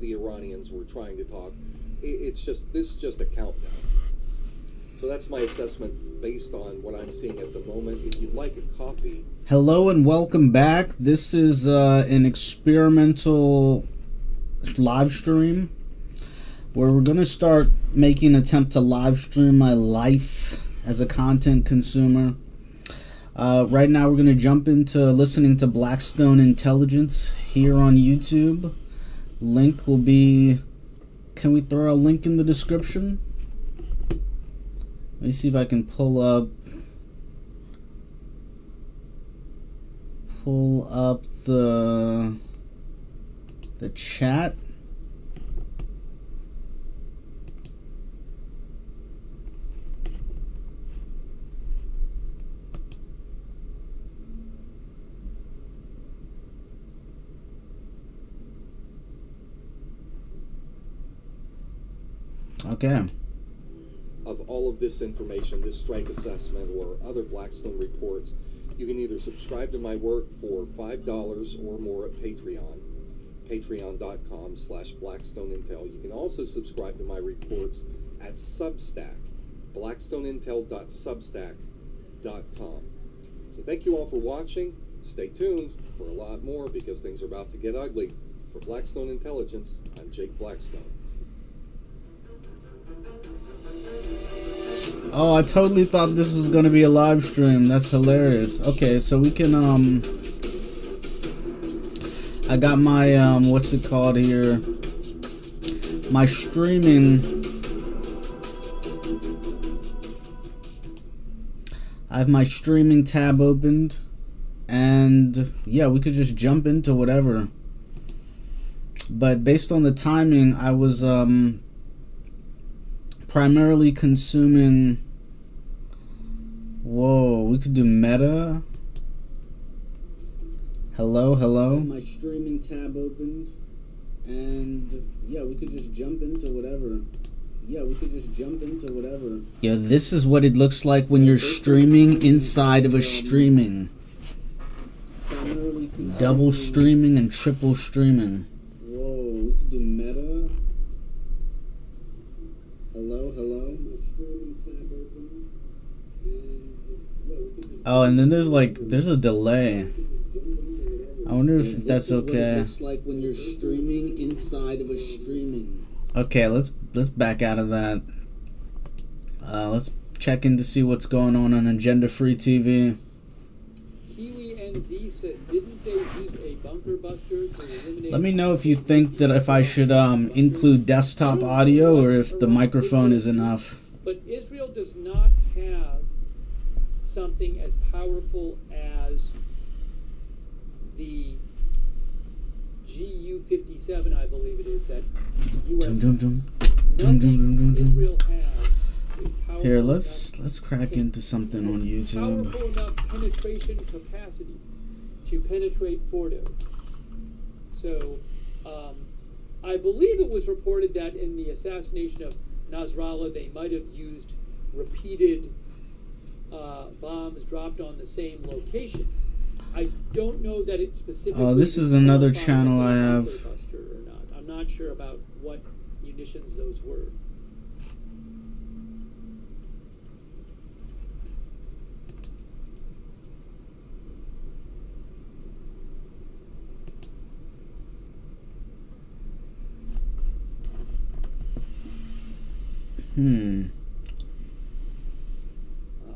the Iranians were trying to talk. This is just a countdown. So that's my assessment based on what I'm seeing at the moment. If you'd like a copy. Hello and welcome back. This is an experimental live stream where we're going to start making an attempt to live stream my life as a content consumer. Right now we're going to jump into listening to Blackstone Intelligence here on YouTube. Link will be... Can we throw a link in the description? Let me see if I can pull up the chat. Okay. Of all of this information, this strike assessment or other Blackstone reports, you can either subscribe to my work for $5 or more at Patreon, patreon.com/BlackstoneIntel. You can also subscribe to my reports at Substack, blackstoneintel.substack.com. So thank you all for watching. Stay tuned for a lot more because things are about to get ugly. For Blackstone Intelligence, I'm Jake Blackstone. Oh, I totally thought this was going to be a live stream. That's hilarious. Okay, so we can, I got my, what's it called here? My streaming. I have my streaming tab opened. And, yeah, we could just jump into whatever. But based on the timing, I was, primarily consuming... Whoa, we could do meta. Hello. My streaming tab opened. And yeah, we could just jump into whatever. Yeah, this is what it looks like when you're streaming inside of a streaming. Double streaming and triple streaming. Whoa, we could do meta. Hello. Oh, and then there's a delay. I wonder if that's okay. Looks like when you're streaming inside of a streaming. Okay, let's back out of that. Let's check in to see what's going on Agenda Free TV. Kiwi NZ says, didn't they use a bunker buster to eliminate... Let me know if you think that if I should include desktop audio or if the microphone is enough. But Israel does not have something as powerful as the GU-57, I believe it is, that U.S. Nothing Israel has is powerful. Here, let's crack into something on YouTube. Powerful enough penetration capacity to penetrate Fordo. So, I believe it was reported that in the assassination of Nasrallah, they might have used repeated bombs dropped on the same location. I don't know that it specifically... Oh, this is another channel I have. Or not. I'm not sure about what munitions those were.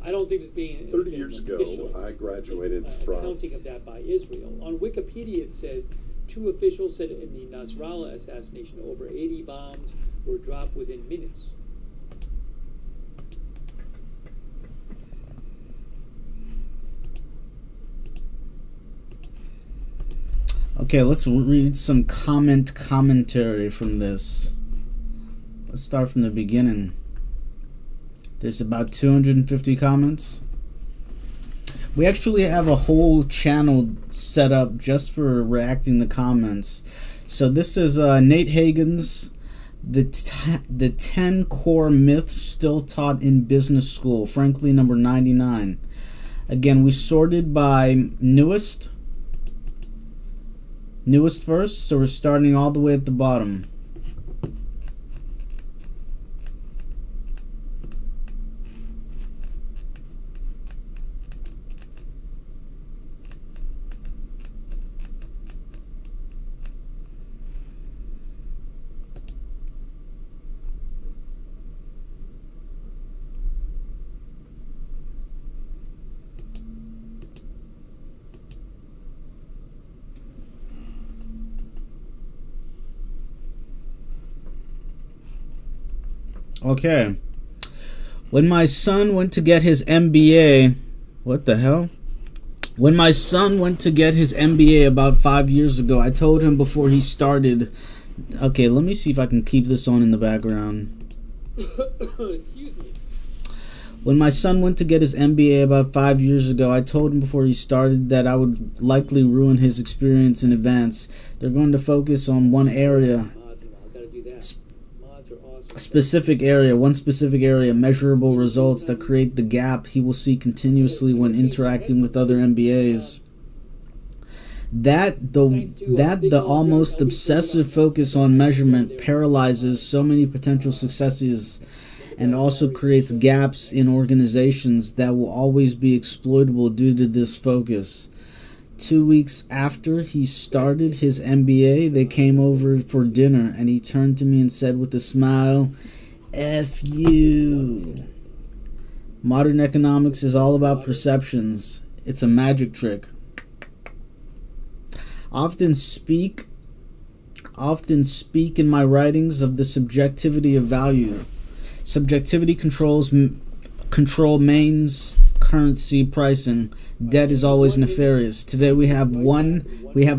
I don't think it's being 30 years ago, I graduated from accounting of that by Israel. On Wikipedia, it said 2 officials said in the Nasrallah assassination, over 80 bombs were dropped within minutes. Okay, let's read some commentary from this. Let's start from the beginning. There's about 250 comments. We actually have a whole channel set up just for reacting to comments. So this is Nate Hagen's the 10 core myths still taught in business school, frankly number 99. Again, we sorted by newest first, so we're starting all the way at the bottom. Okay. When my son went to get his MBA, what the hell? When my son went to get his MBA about 5 years ago, I told him before he started. Okay, let me see if I can keep this on in the background. Excuse me. When my son went to get his MBA about 5 years ago, I told him before he started that I would likely ruin his experience in advance. They're going to focus on one area, one specific area, measurable results that create the gap he will see continuously when interacting with other MBAs. The almost obsessive focus on measurement paralyzes so many potential successes and also creates gaps in organizations that will always be exploitable due to this focus. 2 weeks after he started his MBA, they came over for dinner, and he turned to me and said with a smile, "F you." Modern economics is all about perceptions. It's a magic trick. Often speak in my writings of the subjectivity of value. Subjectivity control mains currency pricing. Debt is always nefarious. Today we have a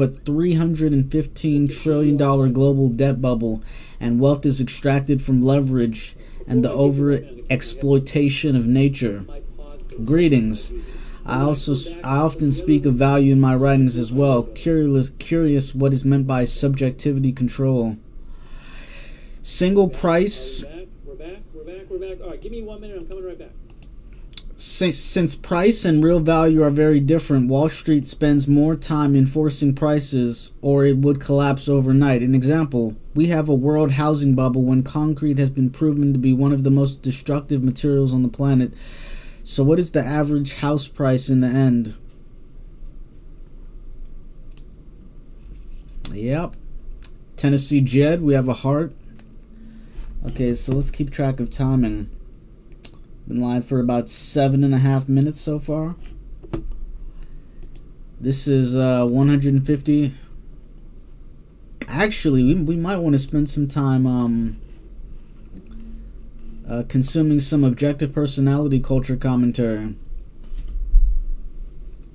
$315 trillion global debt bubble, and wealth is extracted from leverage and the over exploitation of nature. Greetings. I often speak of value in my writings as well. Curious what is meant by subjectivity control. Single price. We're back. All right, give me 1 minute. I'm coming right back. Since price and real value are very different, Wall Street spends more time enforcing prices or it would collapse overnight. An example, we have a world housing bubble when concrete has been proven to be one of the most destructive materials on the planet. So what is the average house price in the end? Yep. Tennessee Jed, we have a heart. Okay, so let's keep track of timing. Been live for about 7.5 minutes so far. This is 150. Actually, we might want to spend some time consuming some objective personality culture commentary.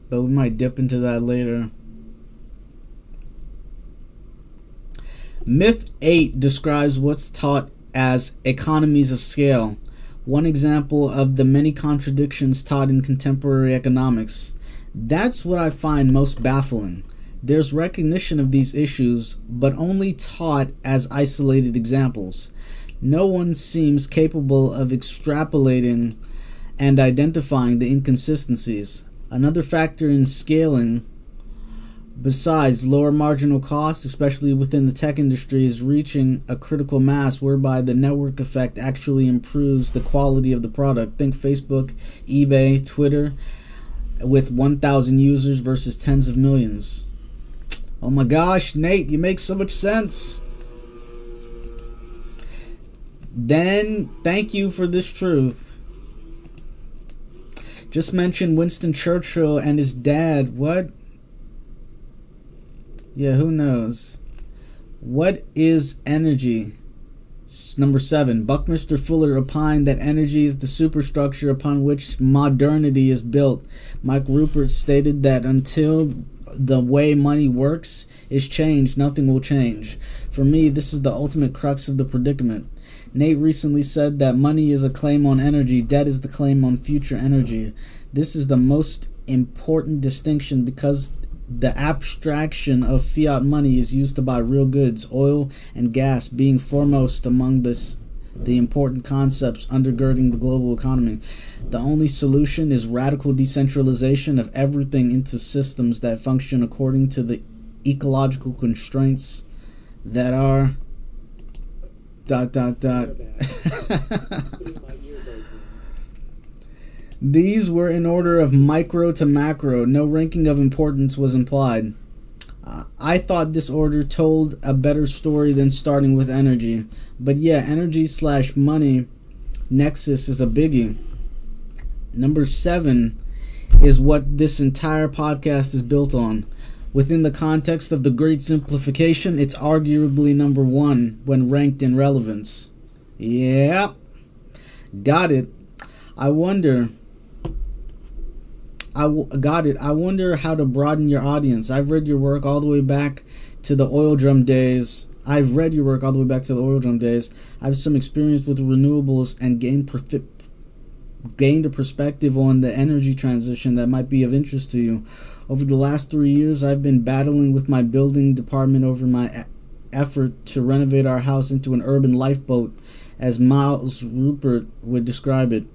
But we might dip into that later. Myth 8 describes what's taught as economies of scale. One example of the many contradictions taught in contemporary economics. That's what I find most baffling. There's recognition of these issues, but only taught as isolated examples. No one seems capable of extrapolating and identifying the inconsistencies. Another factor in scaling, besides lower marginal costs, especially within the tech industry, is reaching a critical mass whereby the network effect actually improves the quality of the product. Think Facebook, eBay, Twitter, with 1,000 users versus tens of millions. Oh my gosh, Nate, you make so much sense. Then, thank you for this truth. Just mentioned Winston Churchill and his dad. What? Yeah, who knows? What is energy? Number 7. Buckminster Fuller opined that energy is the superstructure upon which modernity is built. Mike Rupert stated that until the way money works is changed, nothing will change. For me, this is the ultimate crux of the predicament. Nate recently said that money is a claim on energy, debt is the claim on future energy. This is the most important distinction because the abstraction of fiat money is used to buy real goods, oil and gas being foremost among the important concepts undergirding the global economy. The only solution is radical decentralization of everything into systems that function according to the ecological constraints that are ... These were in order of micro to macro. No ranking of importance was implied. I thought this order told a better story than starting with energy. But yeah, energy/money nexus is a biggie. Number 7 is what this entire podcast is built on. Within the context of the Great Simplification, it's arguably number 1 when ranked in relevance. Yeah. Got it. I wonder. Got it. I wonder how to broaden your audience. I've read your work all the way back to the oil drum days. I have some experience with renewables and gained a perspective on the energy transition that might be of interest to you. Over the last 3 years, I've been battling with my building department over my effort to renovate our house into an urban lifeboat, as Miles Rupert would describe it.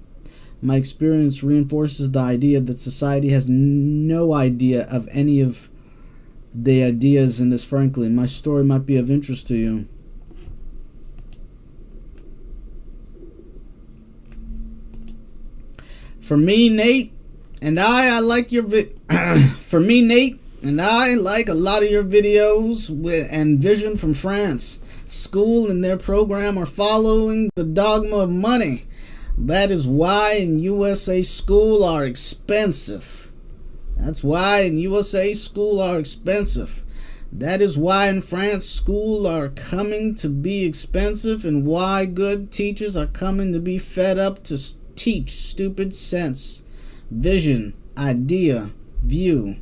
My experience reinforces the idea that society has no idea of any of the ideas in this. Frankly, my story might be of interest to you. For me, Nate, and I like your For me, Nate, and I like a lot of your videos and vision from France. School and their program are following the dogma of money. That is why in USA school are expensive. That is why in France school are coming to be expensive, and why good teachers are coming to be fed up to teach stupid sense, vision, idea, view.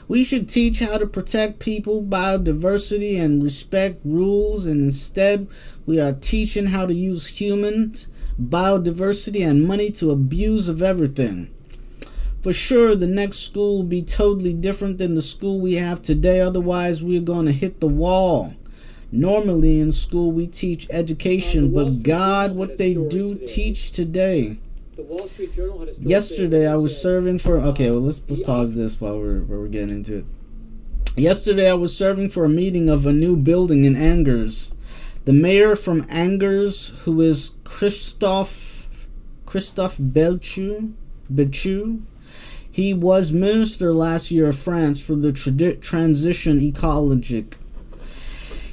We should teach how to protect people, biodiversity, and respect rules, and instead we are teaching how to use humans, biodiversity, and money to abuse of everything. For sure, the next school will be totally different than the school we have today, otherwise we're going to hit the wall. Normally in school we teach education, but God, what they do teach today. The Wall Street Journal had a story. Yesterday I was serving for. Okay, well let's pause this while we're getting into it. Yesterday I was serving for a meeting of a new building in Angers. The mayor from Angers, who is Christophe Belchu, he was minister last year of France for the transition ecologic.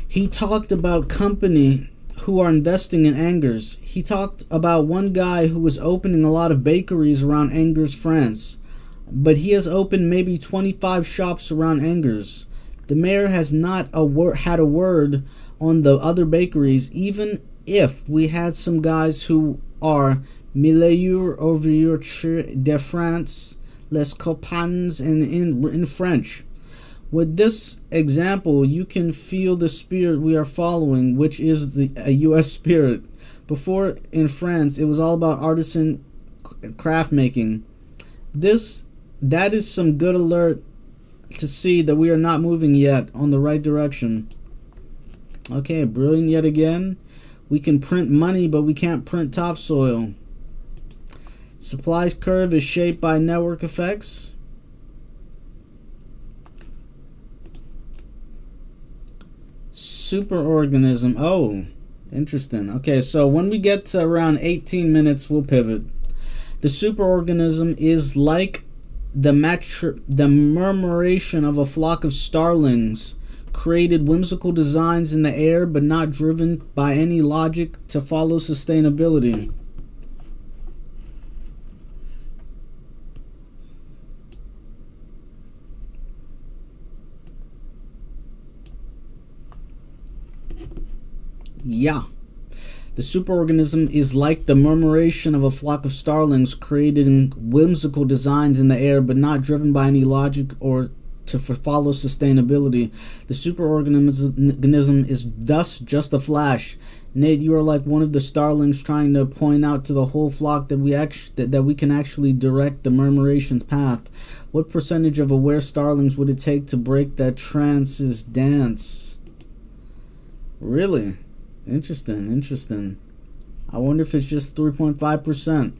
He talked about company who are investing in Angers. He talked about one guy who was opening a lot of bakeries around Angers, France. But he has opened maybe 25 shops around Angers. The mayor has not had a word on the other bakeries, even if we had some guys who are meilleurs ouvriers de France, les copains in French. With this example, you can feel the spirit we are following, which is a U.S. spirit. Before, in France, it was all about artisan craft making. That is some good alert to see that we are not moving yet on the right direction. Okay, brilliant yet again. We can print money, but we can't print topsoil. Supply curve is shaped by network effects. Superorganism. Oh, interesting. Okay, so when we get to around 18 minutes, we'll pivot. The superorganism is like the murmuration of a flock of starlings, created whimsical designs in the air, but not driven by any logic to follow sustainability. Yeah. The superorganism is like the murmuration of a flock of starlings, created in whimsical designs in the air, but not driven by any logic or to follow sustainability. The superorganism is thus just a flash. Nate, you are like one of the starlings trying to point out to the whole flock that we can actually direct the murmuration's path. What percentage of aware starlings would it take to break that trance's dance? Really? Interesting. I wonder if it's just 3.5%.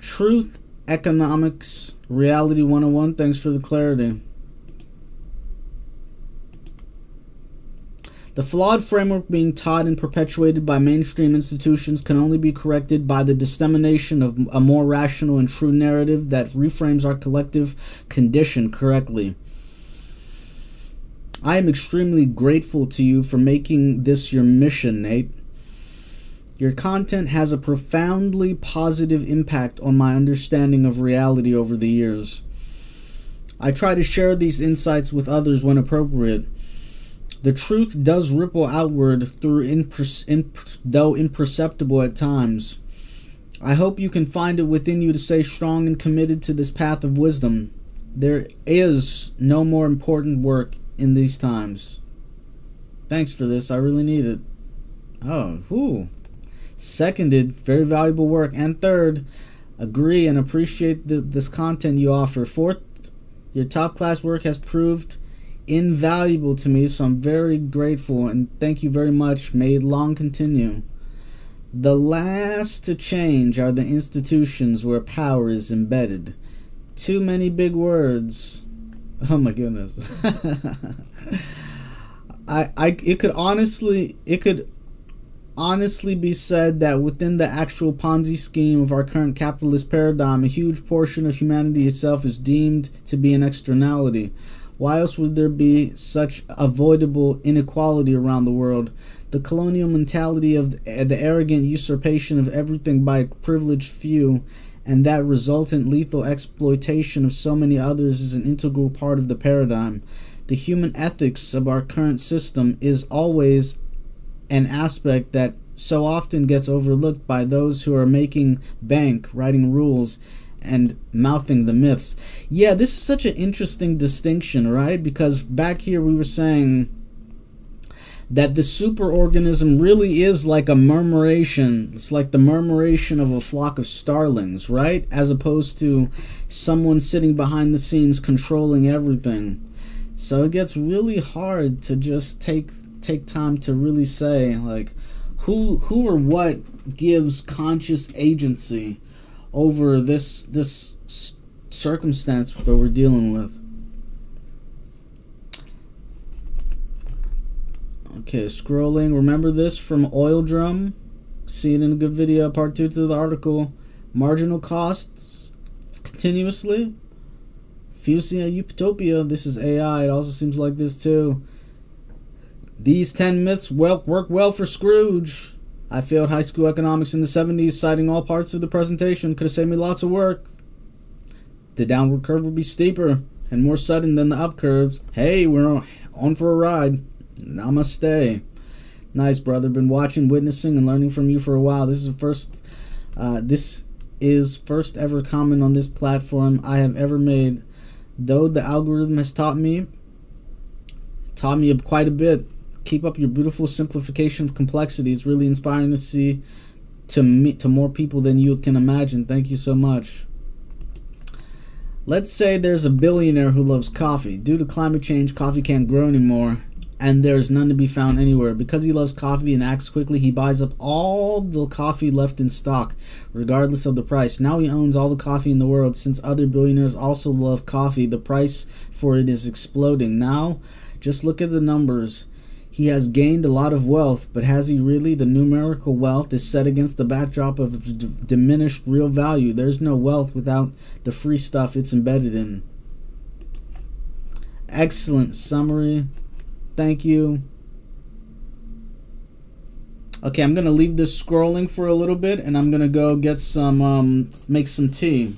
Truth, Economics, Reality 101. Thanks for the clarity. The flawed framework being taught and perpetuated by mainstream institutions can only be corrected by the dissemination of a more rational and true narrative that reframes our collective condition correctly. I am extremely grateful to you for making this your mission, Nate. Your content has a profoundly positive impact on my understanding of reality over the years. I try to share these insights with others when appropriate. The truth does ripple outward through though imperceptible at times. I hope you can find it within you to stay strong and committed to this path of wisdom. There is no more important work in these times. Thanks for this. I really need it. Oh, whoo. Seconded. Very valuable work. And third, agree and appreciate this content you offer. Fourth, your top-class work has proved invaluable to me, so I'm very grateful, and thank you very much. May it long continue. The last to change are the institutions where power is embedded. Too many big words. Oh my goodness. It could honestly be said that within the actual Ponzi scheme of our current capitalist paradigm, a huge portion of humanity itself is deemed to be an externality. Why else would there be such avoidable inequality around the world? The colonial mentality of the arrogant usurpation of everything by a privileged few, and that resultant lethal exploitation of so many others is an integral part of the paradigm. The human ethics of our current system is always an aspect that so often gets overlooked by those who are making bank, writing rules, and mouthing the myths. Yeah, this is such an interesting distinction, right? Because back here we were saying that the superorganism really is like a murmuration. It's like the murmuration of a flock of starlings, right? As opposed to someone sitting behind the scenes controlling everything. So it gets really hard to just take time to really say, like, who or what gives conscious agency over this circumstance that we're dealing with. Okay, scrolling. Remember this from Oil Drum. See it in a good video. Part 2 to the article. Marginal costs continuously. Fusia Utopia. This is AI. It also seems like this too. These 10 myths work well for Scrooge. I failed high school economics in the 70s, citing all parts of the presentation. Could have saved me lots of work. The downward curve would be steeper and more sudden than the up curves. Hey, we're on for a ride. Namaste. Nice, brother. Been watching, witnessing, and learning from you for a while. This is first ever comment on this platform I have ever made. Though the algorithm has taught me quite a bit. Keep up your beautiful simplification of complexity. It's really inspiring to see to more people than you can imagine. Thank you so much. Let's say there's a billionaire who loves coffee. Due to climate change, coffee can't grow anymore, and there's none to be found anywhere. Because he loves coffee and acts quickly, he buys up all the coffee left in stock, regardless of the price. Now he owns all the coffee in the world. Since other billionaires also love coffee, the price for it is exploding. Now, just look at the numbers. He has gained a lot of wealth, but has he really? The numerical wealth is set against the backdrop of diminished real value. There's no wealth without the free stuff it's embedded in. Excellent summary. Thank you. Okay, I'm going to leave this scrolling for a little bit, and I'm going to go get some, make some tea.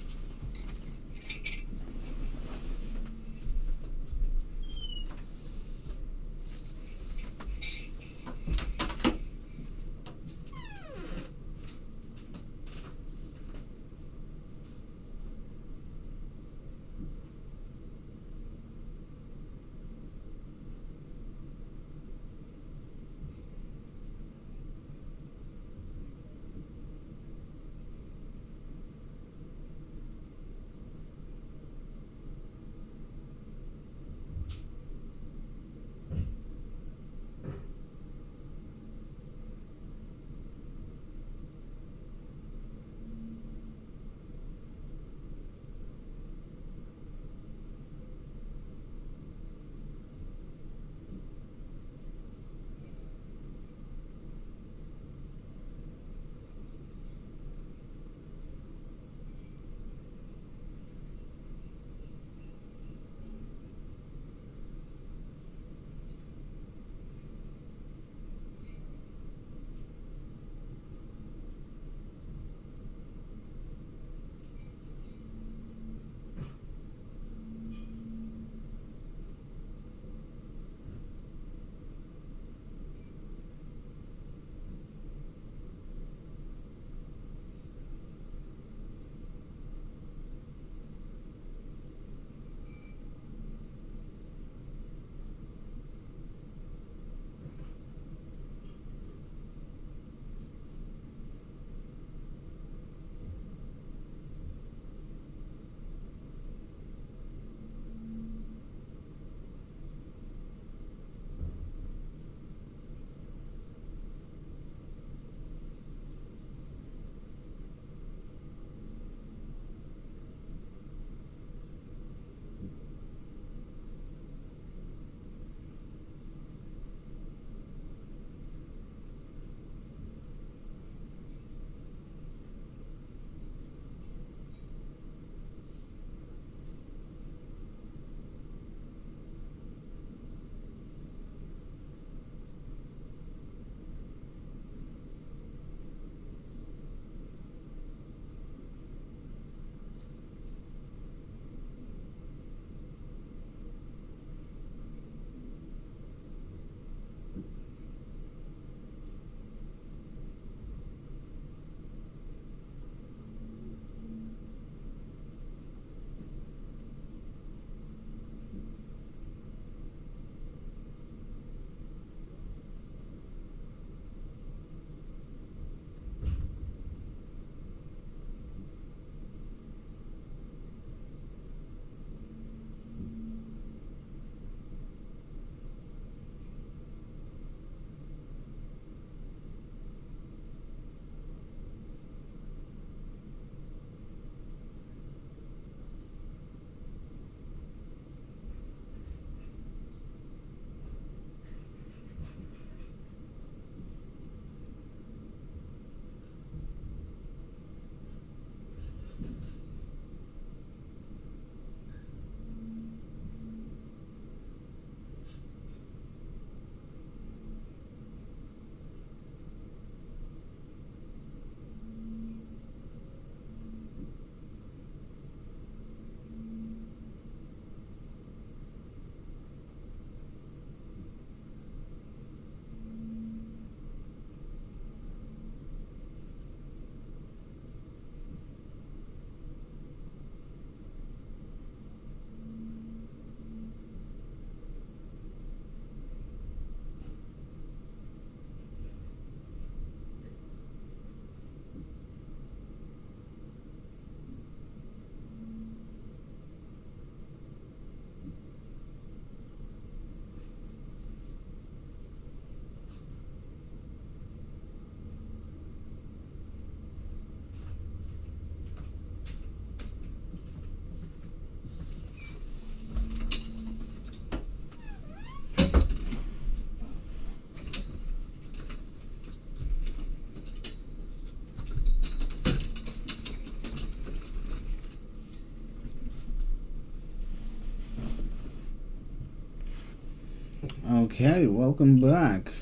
Okay, welcome back.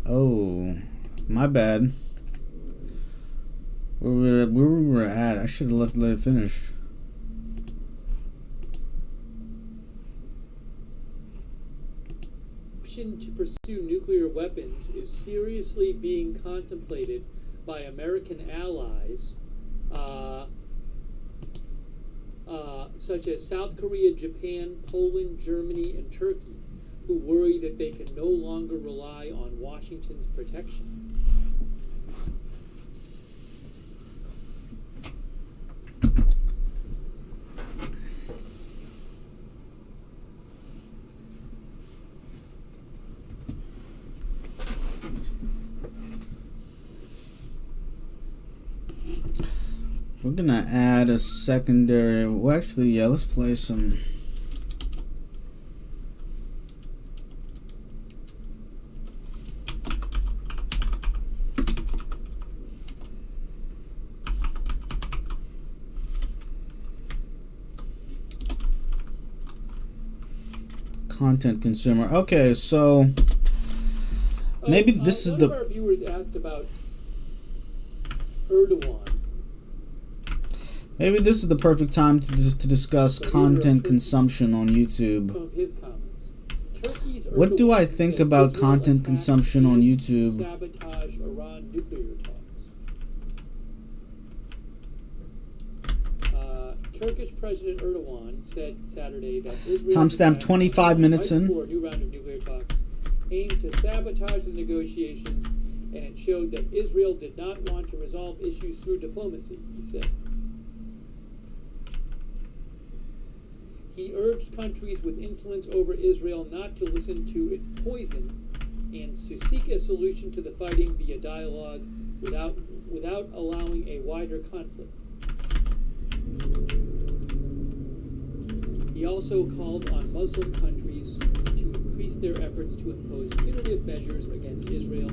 Oh, my bad. Where we were at, I should have let it finish. Option to pursue nuclear weapons is seriously being contemplated by American allies, such as South Korea, Japan, Poland, Germany, and Turkey, who worry that they can no longer rely on Washington's protection. We're gonna add a secondary. Well, actually, yeah, let's play some. Content consumer. Okay, so maybe this is one the. One of our viewers asked about Erdogan. Maybe this is the perfect time to discuss content consumption on YouTube. Some of his comments. Turkey's What do I think about Israel content attacked consumption on to YouTube? Sabotage Iran nuclear talks. Turkish President Erdogan said Saturday that Israel Timestamp 25 minutes in. for a new round of nuclear talks aimed to sabotage the negotiations, and it showed that Israel did not want to resolve issues through diplomacy, he said. He urged countries with influence over Israel not to listen to its poison and to seek a solution to the fighting via dialogue without allowing a wider conflict. He also called on Muslim countries to increase their efforts to impose punitive measures against Israel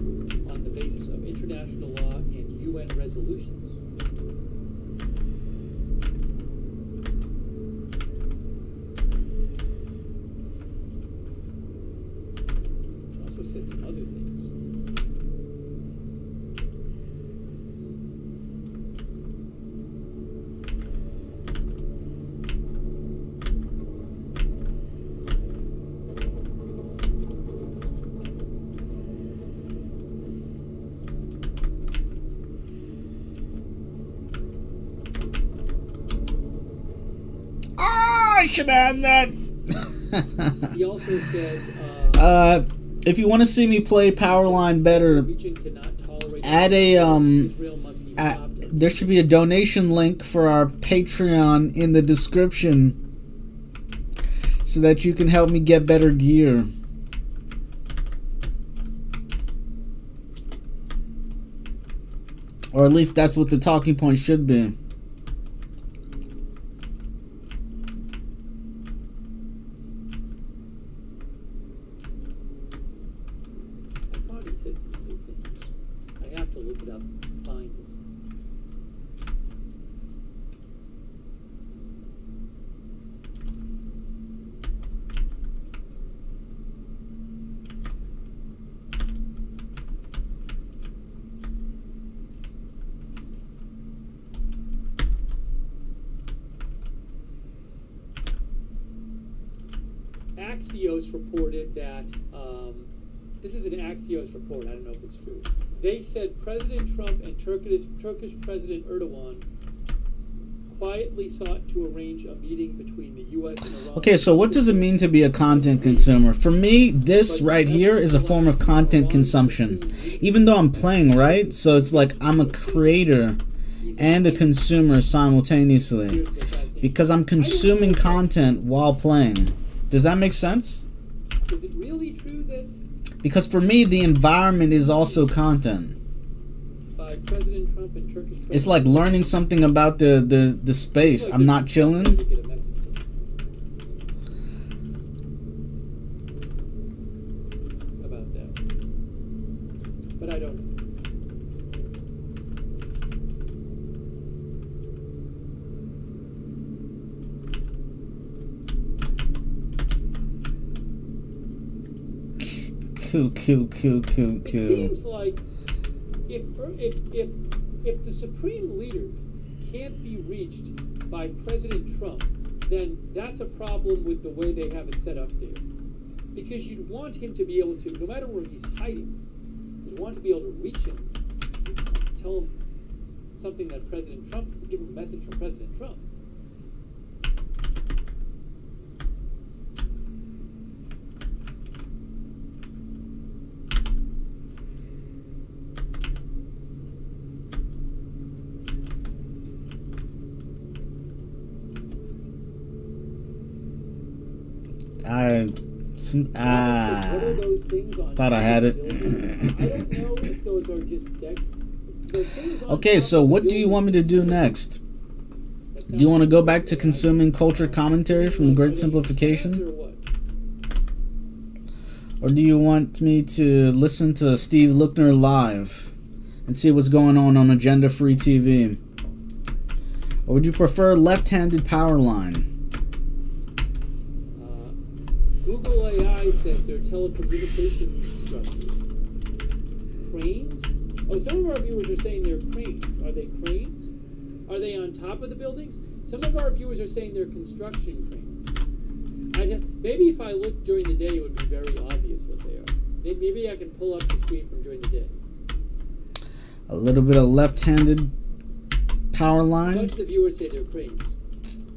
on the basis of international law and UN resolutions. He also said some other things. I should add that. He also said, if you want to see me play Powerline better, add a there should be a donation link for our Patreon in the description so that you can help me get better gear. Or at least that's what the talking point should be. Axios reported that, this is an Axios report, I don't know if it's true. They said President Trump and Turkish President Erdogan quietly sought to arrange a meeting between the U.S. and Iran. Okay, so what does it mean to be a content consumer? For me, this right here is a form of content consumption. Even though I'm playing, right? So it's like I'm a creator and a consumer simultaneously. Because I'm consuming content while playing. Does that make sense? Is it really true that... Because for me, the environment is also content. By President Trump and Turkish President... It's like learning something about the space. I'm not chilling. About that. But I don't know. Cool. It seems like if the supreme leader can't be reached by President Trump, then that's a problem with the way they have it set up there. Because you'd want him to be able to, no matter where he's hiding, you'd want to be able to reach him, tell him something that President Trump, give him a message from President Trump. What are those things on thought I had it. I don't know if those are just decks. Okay, so what do you want me to do next? Do you want to go back to consuming culture commentary from the Great Simplification? Or do you want me to listen to Steve Lookner live and see what's going on Agenda Free TV? Or would you prefer left-handed power line? Google AI said they're telecommunications structures. Cranes? Oh, some of our viewers are saying they're cranes. Are they cranes? Are they on top of the buildings? Some of our viewers are saying they're construction cranes. Maybe if I looked during the day, it would be very obvious what they are. Maybe I can pull up the screen from during the day. A little bit of left-handed power line. Most of the viewers say they're cranes.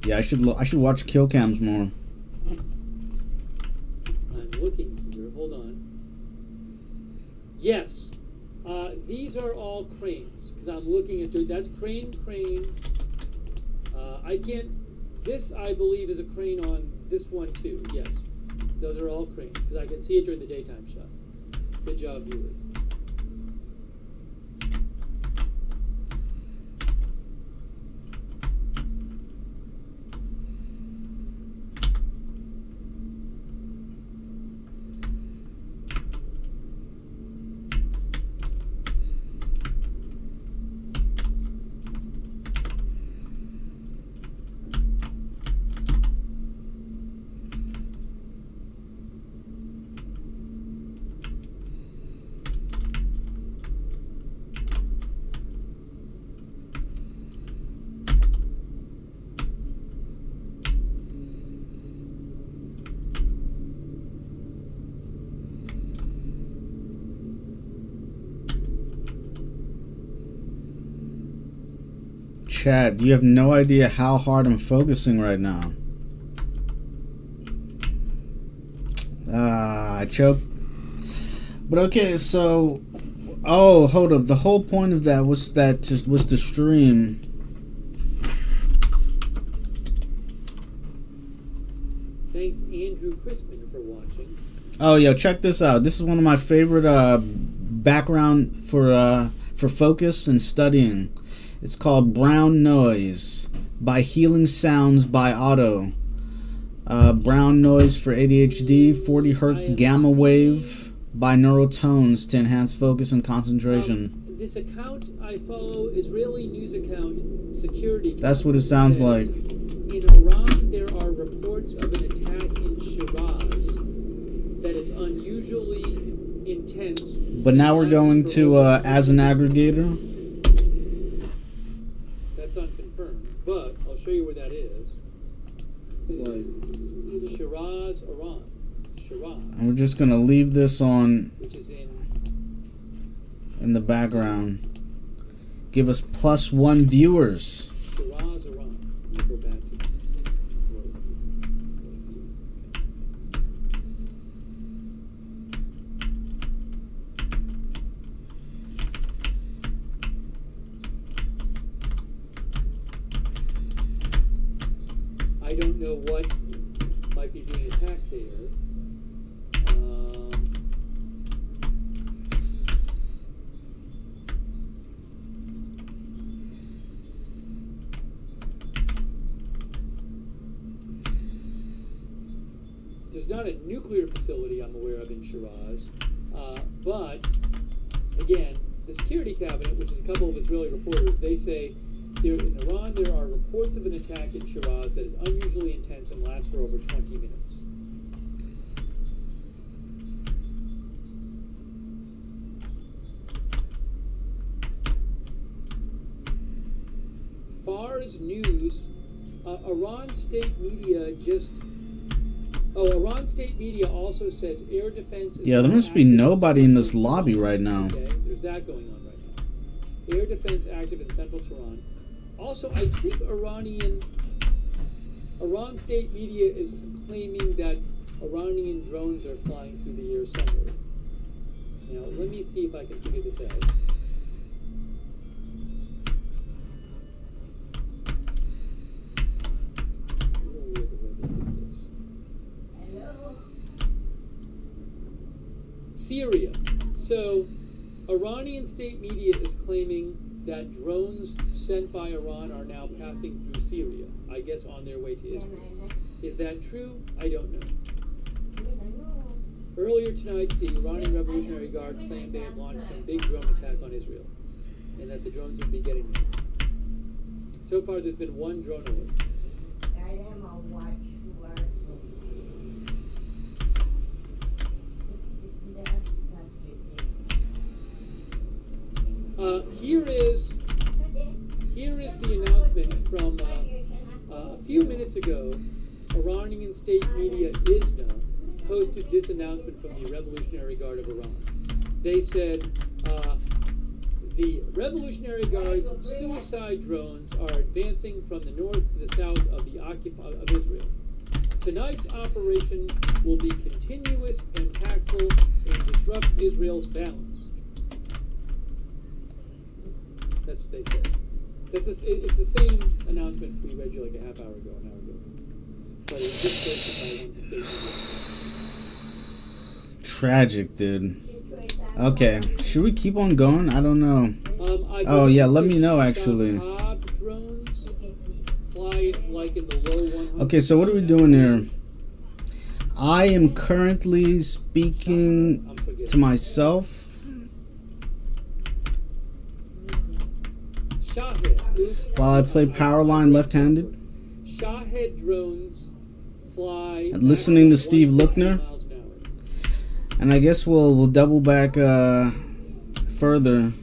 Yeah, I should watch kill cams more. I'm looking here. Hold on. Yes. These are all cranes, because I'm looking at that's crane. I can't. This I believe is a crane on this one too. Yes, those are all cranes because I can see it during the daytime shot. Good job, viewers. Chad, you have no idea how hard I'm focusing right now. I choked. But okay, so hold up. The whole point of that was to stream. Thanks, Andrew Crispin, for watching. Oh, yo, check this out. This is one of my favorite background for focus and studying. It's called Brown Noise by Healing Sounds by Otto. Brown Noise for ADHD, 40 Hertz Gamma Wave binaural tones to enhance focus and concentration. This account I follow, Israeli news account, security. That's what it sounds like. In Iran, there are reports of an attack in Shiraz that is unusually intense. But now we're going to as an aggregator. That's unconfirmed, but I'll show you where that is. It's like Shiraz, Iran. Shiraz. And we're just gonna leave this on Which is in the background. Give us +1 viewers. Shiraz, Iran. Let me go back to I don't know what might be being attacked there. There's not a nuclear facility I'm aware of in Shiraz, but again, the security cabinet, which is a couple of Israeli reporters, they say in Iran there are reports of an attack in Shiraz that is unusually intense and lasts for over 20 minutes. Fars News, Iran State Media just. Oh, Iran State Media also says air defense is Yeah, there must be nobody in this lobby right now. Okay, there's that going on right now. Air defense active in central Tehran. Also, I think Iran State Media is claiming that Iranian drones are flying through the air somewhere. Now, let me see if I can figure this out. Syria. So, Iranian state media is claiming that drones sent by Iran are now passing through Syria, I guess on their way to Israel. Is that true? I don't know. Earlier tonight, the Iranian Revolutionary Guard claimed they had launched some big drone attack on Israel, and that the drones would be getting them. So far, there's been one drone alert. Here is the announcement from a few minutes ago. Iranian state media ISNA posted this announcement from the Revolutionary Guard of Iran. They said the Revolutionary Guard's suicide drones are advancing from the north to the south of Israel. Tonight's operation will be continuous, impactful, and disrupt Israel's balance. That's what they said. It's the same announcement we read you like a half hour ago, an hour ago. But it's just posted by one station. Tragic, dude. Okay, should we keep on going? I don't know. Oh yeah, let me know actually. Drones fly like in the low 100. Okay, so what are we doing here? I am currently speaking to myself. While I play Powerline left-handed. Shahed drones fly. And listening to Steve Lookner. And I guess we'll double back further.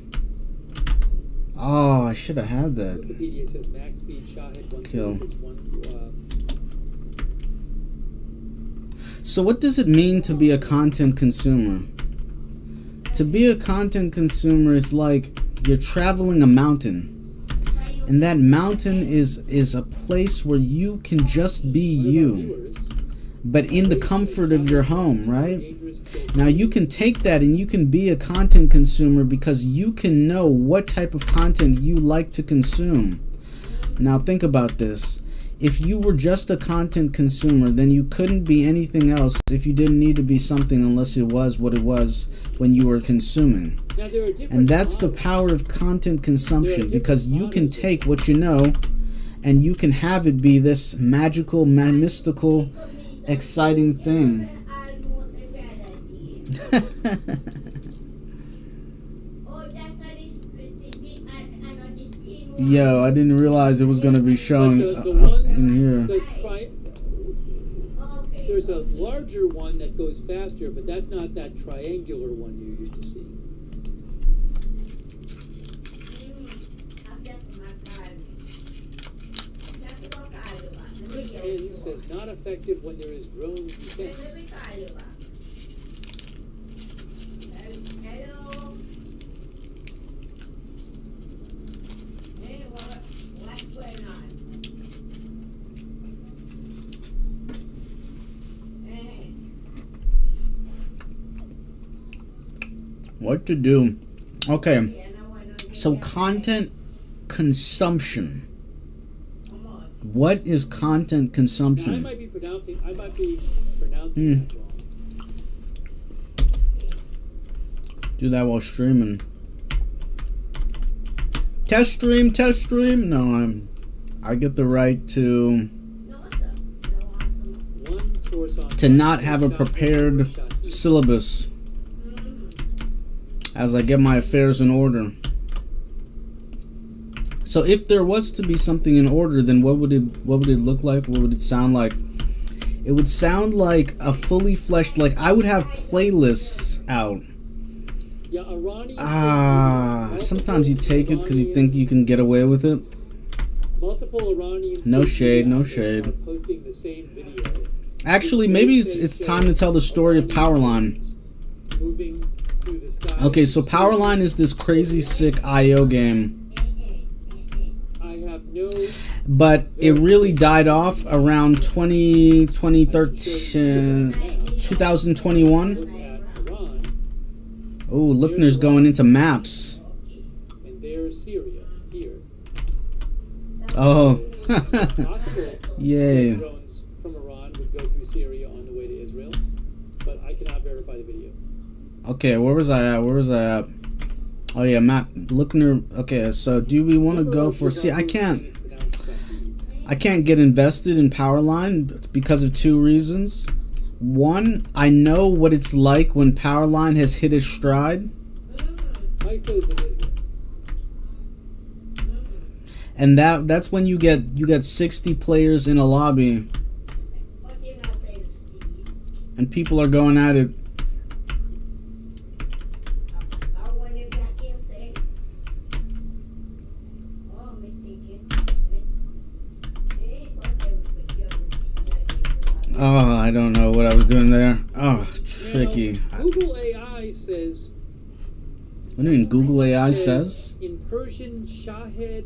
Oh, I should have had that. Wikipedia says max speed Shahed 1.61. So what does it mean to be a content consumer? To be a content consumer is like you're traveling a mountain. And that mountain is a place where you can just be you, but in the comfort of your home, right? Now you can take that and you can be a content consumer because you can know what type of content you like to consume. Now think about this. If you were just a content consumer, then you couldn't be anything else if you didn't need to be something unless it was what it was when you were consuming. And that's the power of content consumption, because you can take what you know and you can have it be this magical, mystical, exciting thing. Yo, I didn't realize it was going to be showing in here. There's a larger one that goes faster, but that's not that triangular one you're used to seeing. Chris N says not effective when there is drone defense. What to do? Okay, so content consumption. What is content consumption? I might be pronouncing that wrong. Do that while streaming. Test stream. No, I get the right to not have a prepared syllabus as I get my affairs in order. So if there was to be something in order, then what would it look like? What would it sound like? It would sound like a fully fleshed, like I would have playlists out. Yeah, sometimes you take it because you think you can get away with it. multiple Iranian No state shade, media no outlets shade. are posting the same video. Actually, maybe it's time to tell the story of Powerline. Moving through the sky. Okay, so Powerline is this crazy sick IO game, I have no but it really died off around 2013, 2021. look at Iran, Oh, Lookner's going into maps. and there's Syria here. Oh, Possible yay. drones from Iran would go through Syria on the way to Israel, but I cannot verify the video. Okay, where was I at? Oh yeah, map. Lookner. Okay, so do we want to go for? See, I can't get invested in Powerline because of two reasons. One, I know what it's like when Powerline has hit its stride, Haifa is in Israel. and that's when you get 60 players in a lobby, and people are going at it. Oh, I don't know what I was doing there. Oh, tricky. Now, Google AI says. What do you mean Google AI says? In Persian, Shahed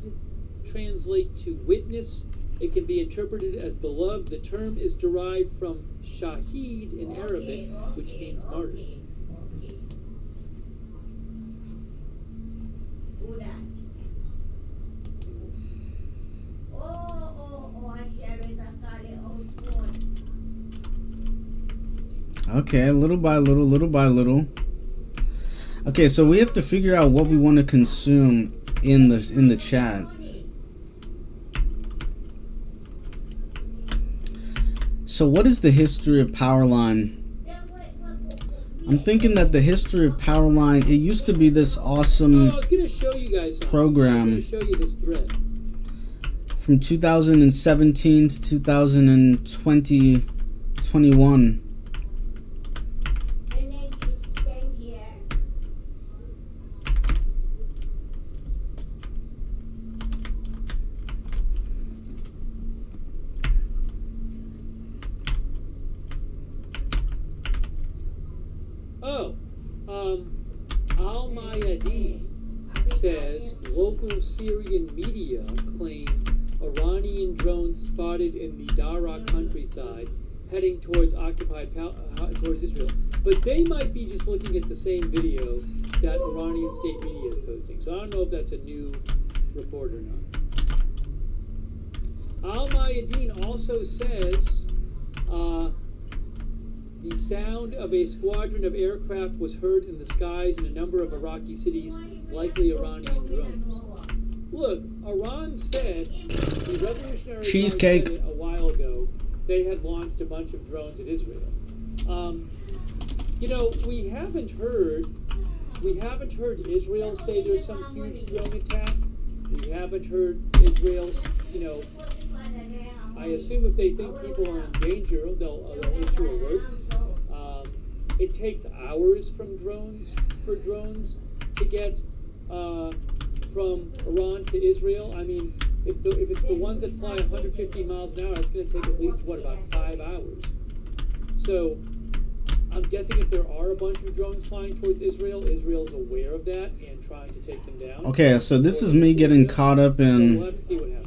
translate to witness. It can be interpreted as beloved. The term is derived from Shahid in Arabic, which means martyr. Okay, little by little. Okay, so we have to figure out what we want to consume in the chat. So what is the history of Powerline? I'm thinking that the history of Powerline, it used to be this awesome I was going to show you guys something. program. I'm going to show you this thread. From 2017 to 2020, 21. Al-Mayadi says local Syrian media claim Iranian drones spotted in the Daraa countryside heading towards towards Israel. But they might be just looking at the same video that Iranian state media is posting. So I don't know if that's a new report or not. Al-Mayadeen also says the sound of a squadron of aircraft was heard in the skies in a number of Iraqi cities, likely Iranian drones. Look, Iran said, the Revolutionary Guard Cheesecake. said it a while ago, they had launched a bunch of drones at Israel. You know, we haven't heard Israel say there's some huge drone attack. We haven't heard Israel's, I assume if they think people are in danger, they'll issue alerts. It takes hours for drones to get from Iran to Israel. I mean, if it's the ones that fly 150 miles an hour, it's going to take at least, about 5 hours. So I'm guessing if there are a bunch of drones flying towards Israel, Israel's aware of that and trying to take them down. Okay, so this is me getting caught up So we'll in... have to see what happens.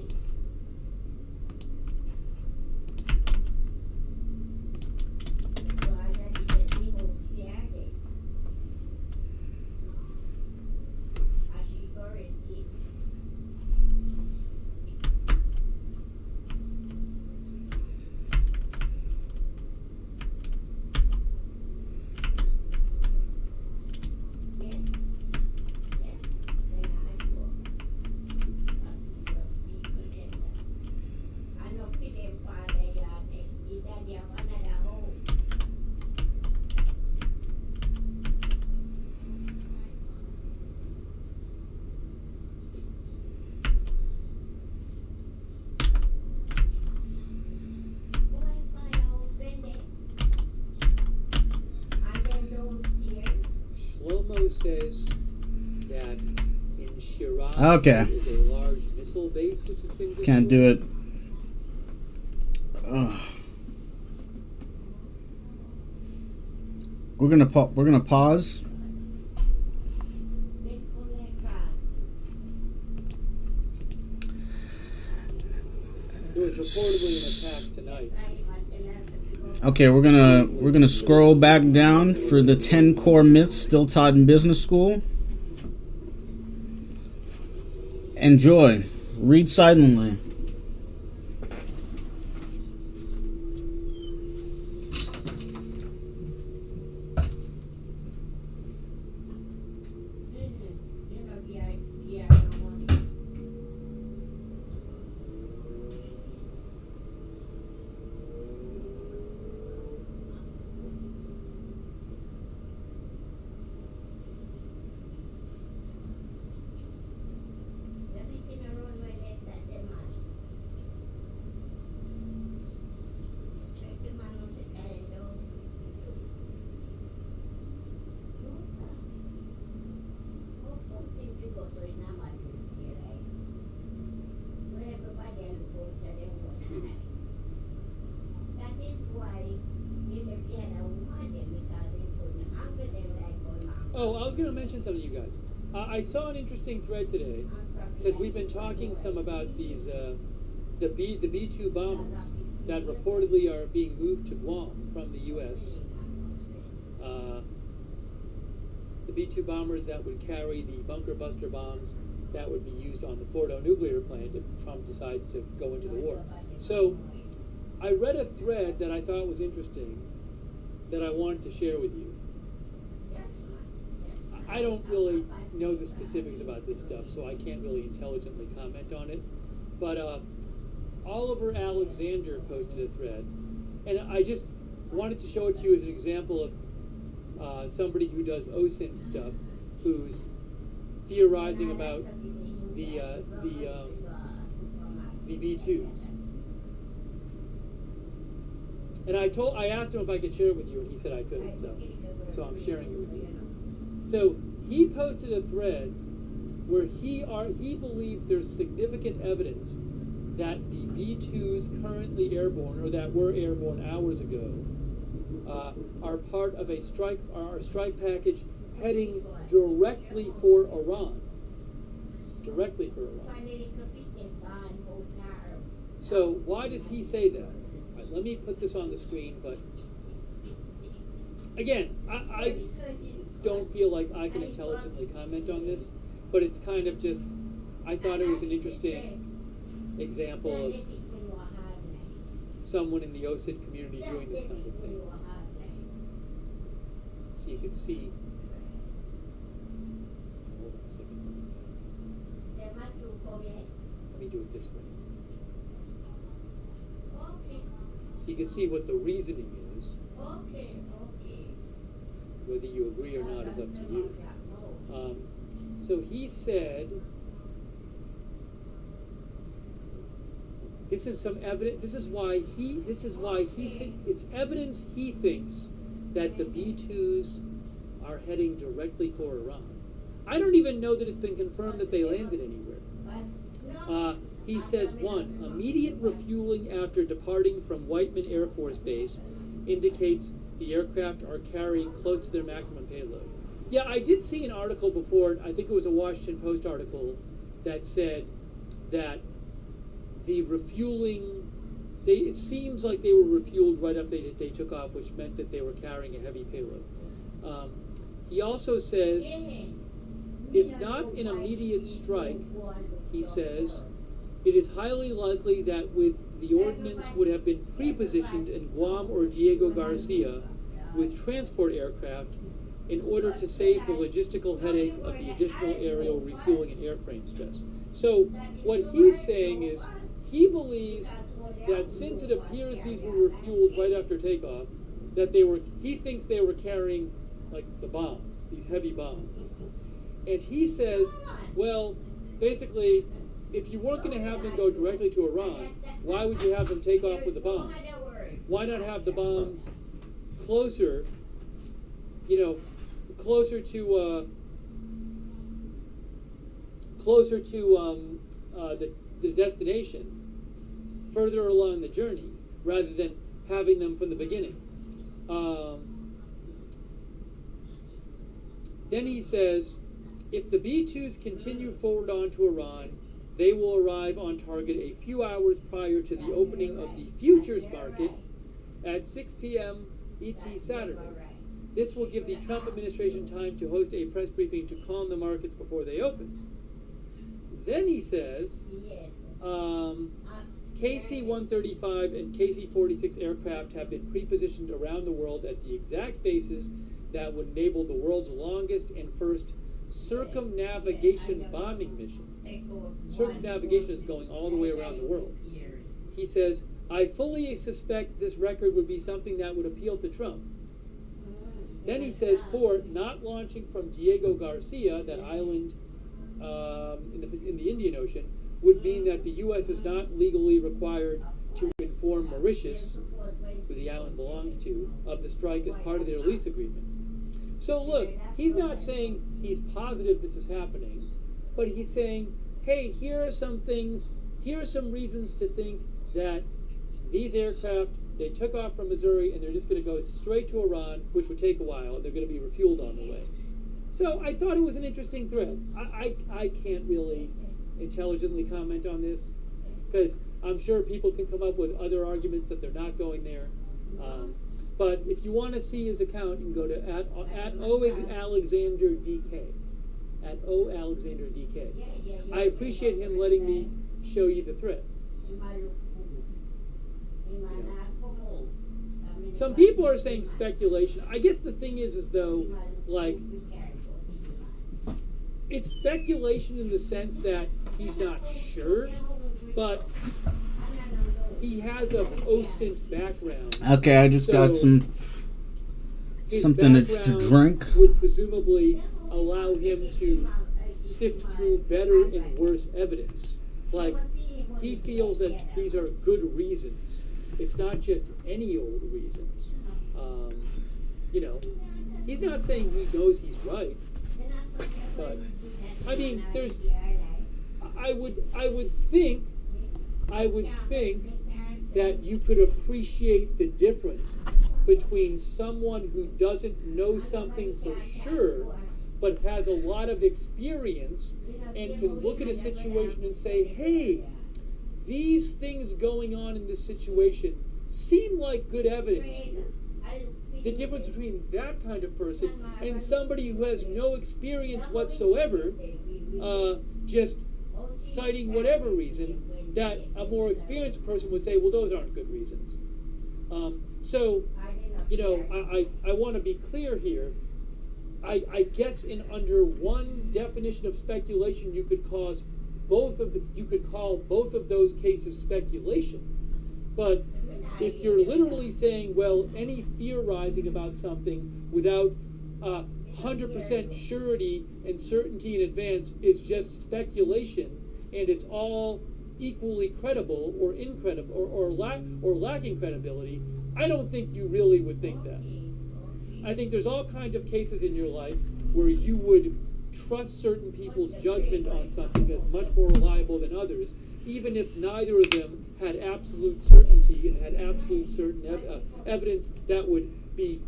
Says that in Shiraz Okay. there is a large missile naval base, which has been Can't do it. We're gonna pause. There was reportedly an attack tonight. Okay, we're gonna scroll back down for the 10 core myths still taught in business school. Enjoy. Read silently. Oh, I was going to mention something to you guys. I saw an interesting thread today because we've been talking some about these the B-2 bombers that reportedly are being moved to Guam from the U.S. The B-2 bombers that would carry the bunker buster bombs that would be used on the Fordo nuclear plant if Trump decides to go into the war. So I read a thread that I thought was interesting that I wanted to share with you. I don't really know the specifics about this stuff, so I can't really intelligently comment on it. But Oliver Alexander posted a thread, and I just wanted to show it to you as an example of somebody who does OSINT stuff, who's theorizing about the V2s. And I asked him if I could share it with you, and he said I could, so I'm sharing it with you. So he posted a thread where he believes there's significant evidence that the B-2s currently airborne, or that were airborne hours ago, are part of a strike package heading directly for Iran. Directly for Iran. So why does he say that? Right, let me put this on the screen, but again, I don't feel like I can intelligently comment on this, but it's kind of just, I thought it was an interesting example of someone in the OSINT community doing this kind of thing. So you can see, hold on a second. Let me do it this way. So you can see what the reasoning is. Whether you agree or not is up to you. So he said, this is some evidence. This is why he it's evidence he thinks that the B-2s are heading directly for Iran. I don't even know that it's been confirmed that they landed anywhere. He says, 1, immediate refueling after departing from Whiteman Air Force Base indicates the aircraft are carrying close to their maximum payload. Yeah, I did see an article before, I think it was a Washington Post article, that said that the refueling, it seems like they were refueled right after they took off, which meant that they were carrying a heavy payload. He also says, if not an immediate strike, he says, it is highly likely that with the ordnance would have been pre-positioned in Guam or Diego Garcia with transport aircraft in order to save the logistical headache of the additional aerial refueling and airframe stress. So what he's saying is he believes that since it appears these were refueled right after takeoff, that he thinks they were carrying like the bombs, these heavy bombs. And he says, well, basically, if you weren't going to have them go directly to Iran, why would you have them take off with the bombs? Why not have the bombs closer, closer to the destination further along the journey rather than having them from the beginning. Then he says, if the B-2s continue forward onto Iran, they will arrive on target a few hours prior to the opening of the futures market at 6 p.m. ET Saturday. This will give the Trump administration time to host a press briefing to calm the markets before they open. Then he says, KC-135 and KC-46 aircraft have been pre-positioned around the world at the exact bases that would enable the world's longest and first circumnavigation bombing mission. Circumnavigation is going all the way around the world. He says, I fully suspect this record would be something that would appeal to Trump. Then he says, not launching from Diego Garcia, that island in the Indian Ocean, would mean that the U.S. is not legally required to inform Mauritius, who the island belongs to, of the strike as part of their lease agreement. So look, he's not saying he's positive this is happening, but he's saying, hey, here are some things, here are some reasons to think that these aircraft, they took off from Missouri and they're just going to go straight to Iran, which would take a while, and they're going to be refueled on the way. So I thought it was an interesting thread. I can't really intelligently comment on this, because I'm sure people can come up with other arguments that they're not going there. But if you want to see his account, you can go to at OAlexanderDK. At OAlexanderDK. I appreciate him letting me show you the thread. Some people are saying speculation. I guess the thing is though, like, it's speculation in the sense that he's not sure, but he has a OSINT background. Okay, I just got something to drink. Would presumably allow him to sift through better and worse evidence. Like, he feels that these are good reasons. It's not just any old reasons. He's not saying he knows he's right, but I mean, I would think that you could appreciate the difference between someone who doesn't know something for sure, but has a lot of experience and can look at a situation and say, hey, these things going on in this situation seem like good evidence here. The difference between that kind of person and somebody who has no experience whatsoever, just citing whatever reason, that a more experienced person would say, well, those aren't good reasons. So, I want to be clear here. I guess under one definition of speculation, you could call both of those cases speculation. But if you're literally saying, well, any theorizing about something without 100% surety and certainty in advance is just speculation, and it's all equally credible or incredible or lacking credibility, I don't think you really would think that. I think there's all kinds of cases in your life where you would trust certain people's judgment on something as much more reliable than others, even if neither of them had absolute certainty and had absolute certain evidence that would be,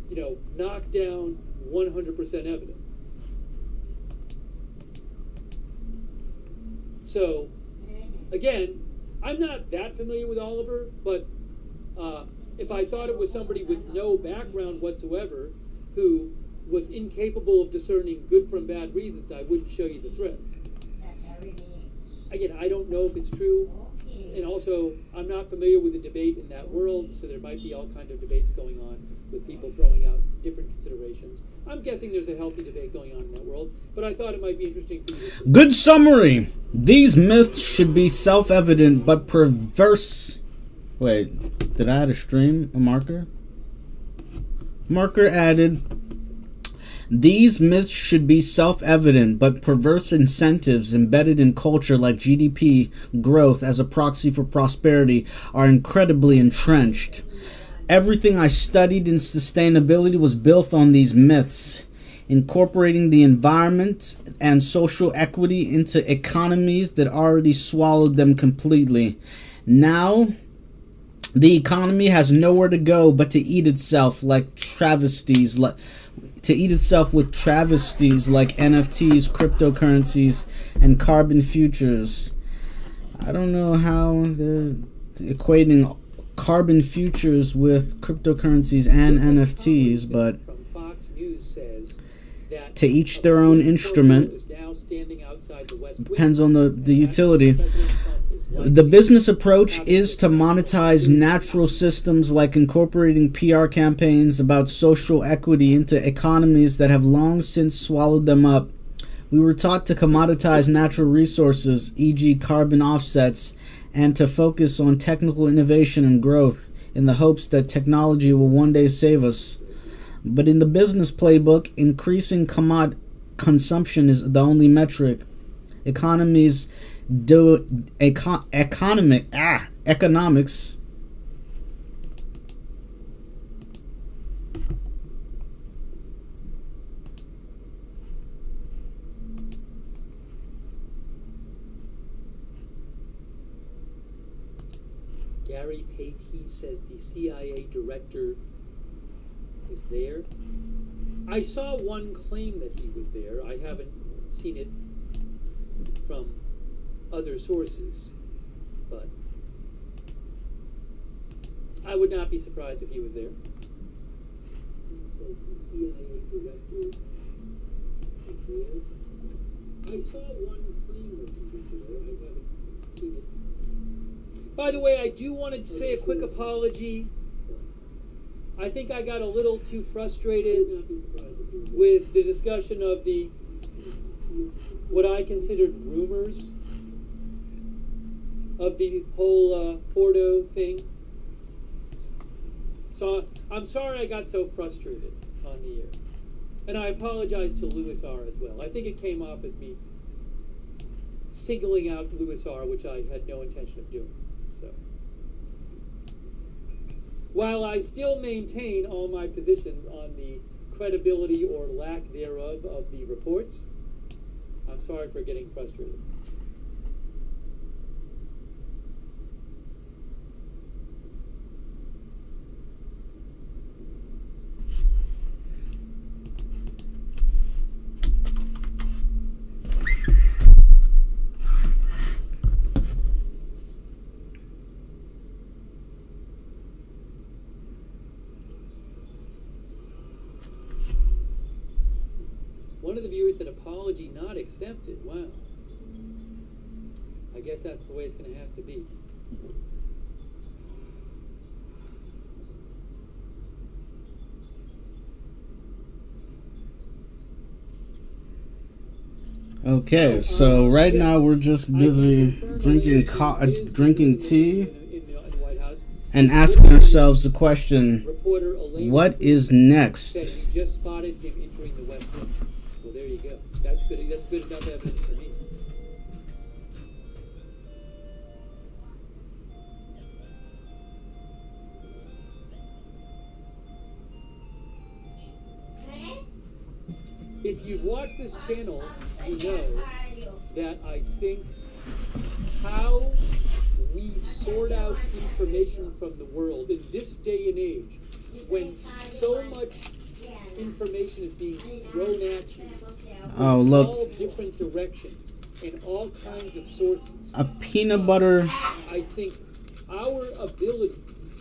knocked down 100% evidence. So, again, I'm not that familiar with Oliver, but if I thought it was somebody with no background whatsoever who was incapable of discerning good from bad reasons, I wouldn't show you the thread. Again, I don't know if it's true, and also I'm not familiar with the debate in that world, so there might be all kinds of debates going on with people throwing out different considerations. I'm guessing there's a healthy debate going on in that world, but I thought it might be interesting for you to see. Good summary. These myths should be self-evident but perverse. Wait, did I add a marker? Marker added. These myths should be self-evident, but perverse incentives embedded in culture like GDP growth as a proxy for prosperity are incredibly entrenched. Everything I studied in sustainability was built on these myths. incorporating the environment and social equity into economies that already swallowed them completely. Now, the economy has nowhere to go but to eat itself like travesties, to eat itself with travesties like NFTs, cryptocurrencies, and carbon futures. I don't know how they're equating carbon futures with cryptocurrencies and NFTs, but From Fox News says that to each their own instrument. is now standing outside the West Wing. Depends on the utility. President Trump is The likely business approach is to monetize natural systems like incorporating PR campaigns about social equity into economies that have long since swallowed them up. We were taught to commoditize natural resources, e.g. carbon offsets, and to focus on technical innovation and growth in the hopes that technology will one day save us. But in the business playbook, increasing consumption is the only metric. Economics Gary Patey says the CIA director is there. I saw one claim that he was there. I haven't seen it from other sources, but I would not be surprised if he was there. He says the CIA director is there. I saw one claim that he was there. I haven't seen it. By the way, I do want to say a quick apology. I think I got a little too frustrated with the discussion of the what I considered rumors of the whole Fordo thing. So I'm sorry I got so frustrated on the air. And I apologize to Louis R. as well. I think it came off as me singling out Louis R., which I had no intention of doing. So, while I still maintain all my positions on the credibility or lack thereof of the reports, I'm sorry for getting frustrated. One of the viewers said, apology not accepted. Wow. I guess that's the way it's going to have to be. Okay, so right now we're just busy drinking tea In the White House. and asking ourselves the question, Reporter Elaine what is said next? he just spotted him entering the West Wing. Well, there you go. That's good. That's good enough evidence for me. If you've watched this channel, you know that I think how we sort out information from the world in this day and age, when so much information is being thrown at you Oh, from look, all different directions and all kinds of sources, a peanut butter I think our ability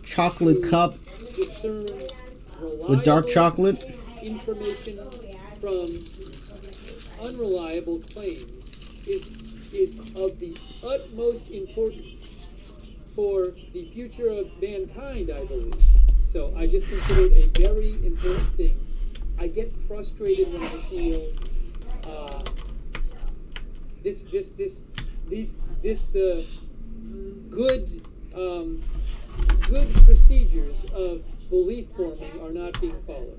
chocolate cup to discern with dark reliable chocolate. information from unreliable claims is of the utmost importance for the future of mankind, I believe. So I just consider it a very important thing. I get frustrated when I feel the good procedures of belief forming are not being followed.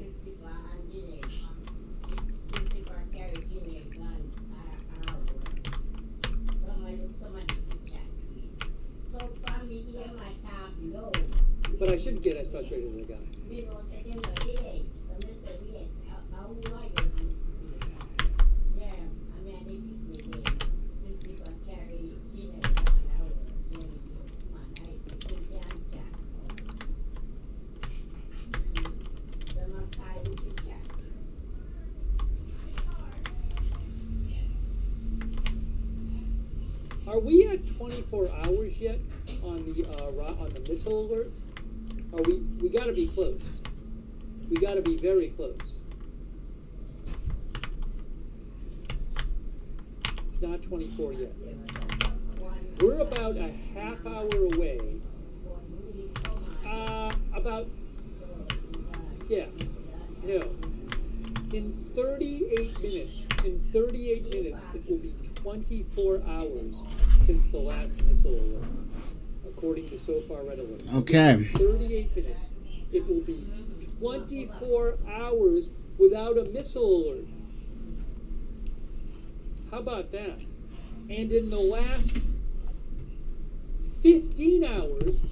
But I shouldn't get as frustrated as I got. Are we at 24 hours yet on the missile alert? Are we got to be close. We got to be very close. It's not 24 yet. We're about a half hour away. In 38 minutes, it will be 24 hours since the last missile alert, according to So Far Red Alert. Okay. 38 minutes. It will be 24 hours without a missile alert. How about that? And in the last 15 hours,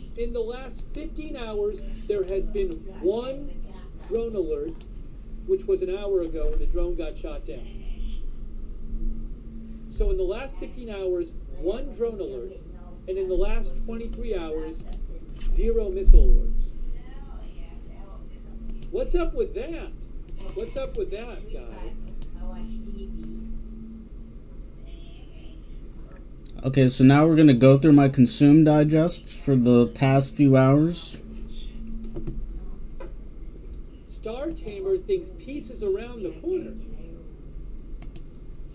there has been one drone alert, which was an hour ago when the drone got shot down. So in the last 15 hours, one drone alert, and in the last 23 hours, 0 missile alerts. What's up with that? What's up with that, guys? Okay, so now we're going to go through my consume digest for the past few hours. Star Tamer thinks peace is around the corner.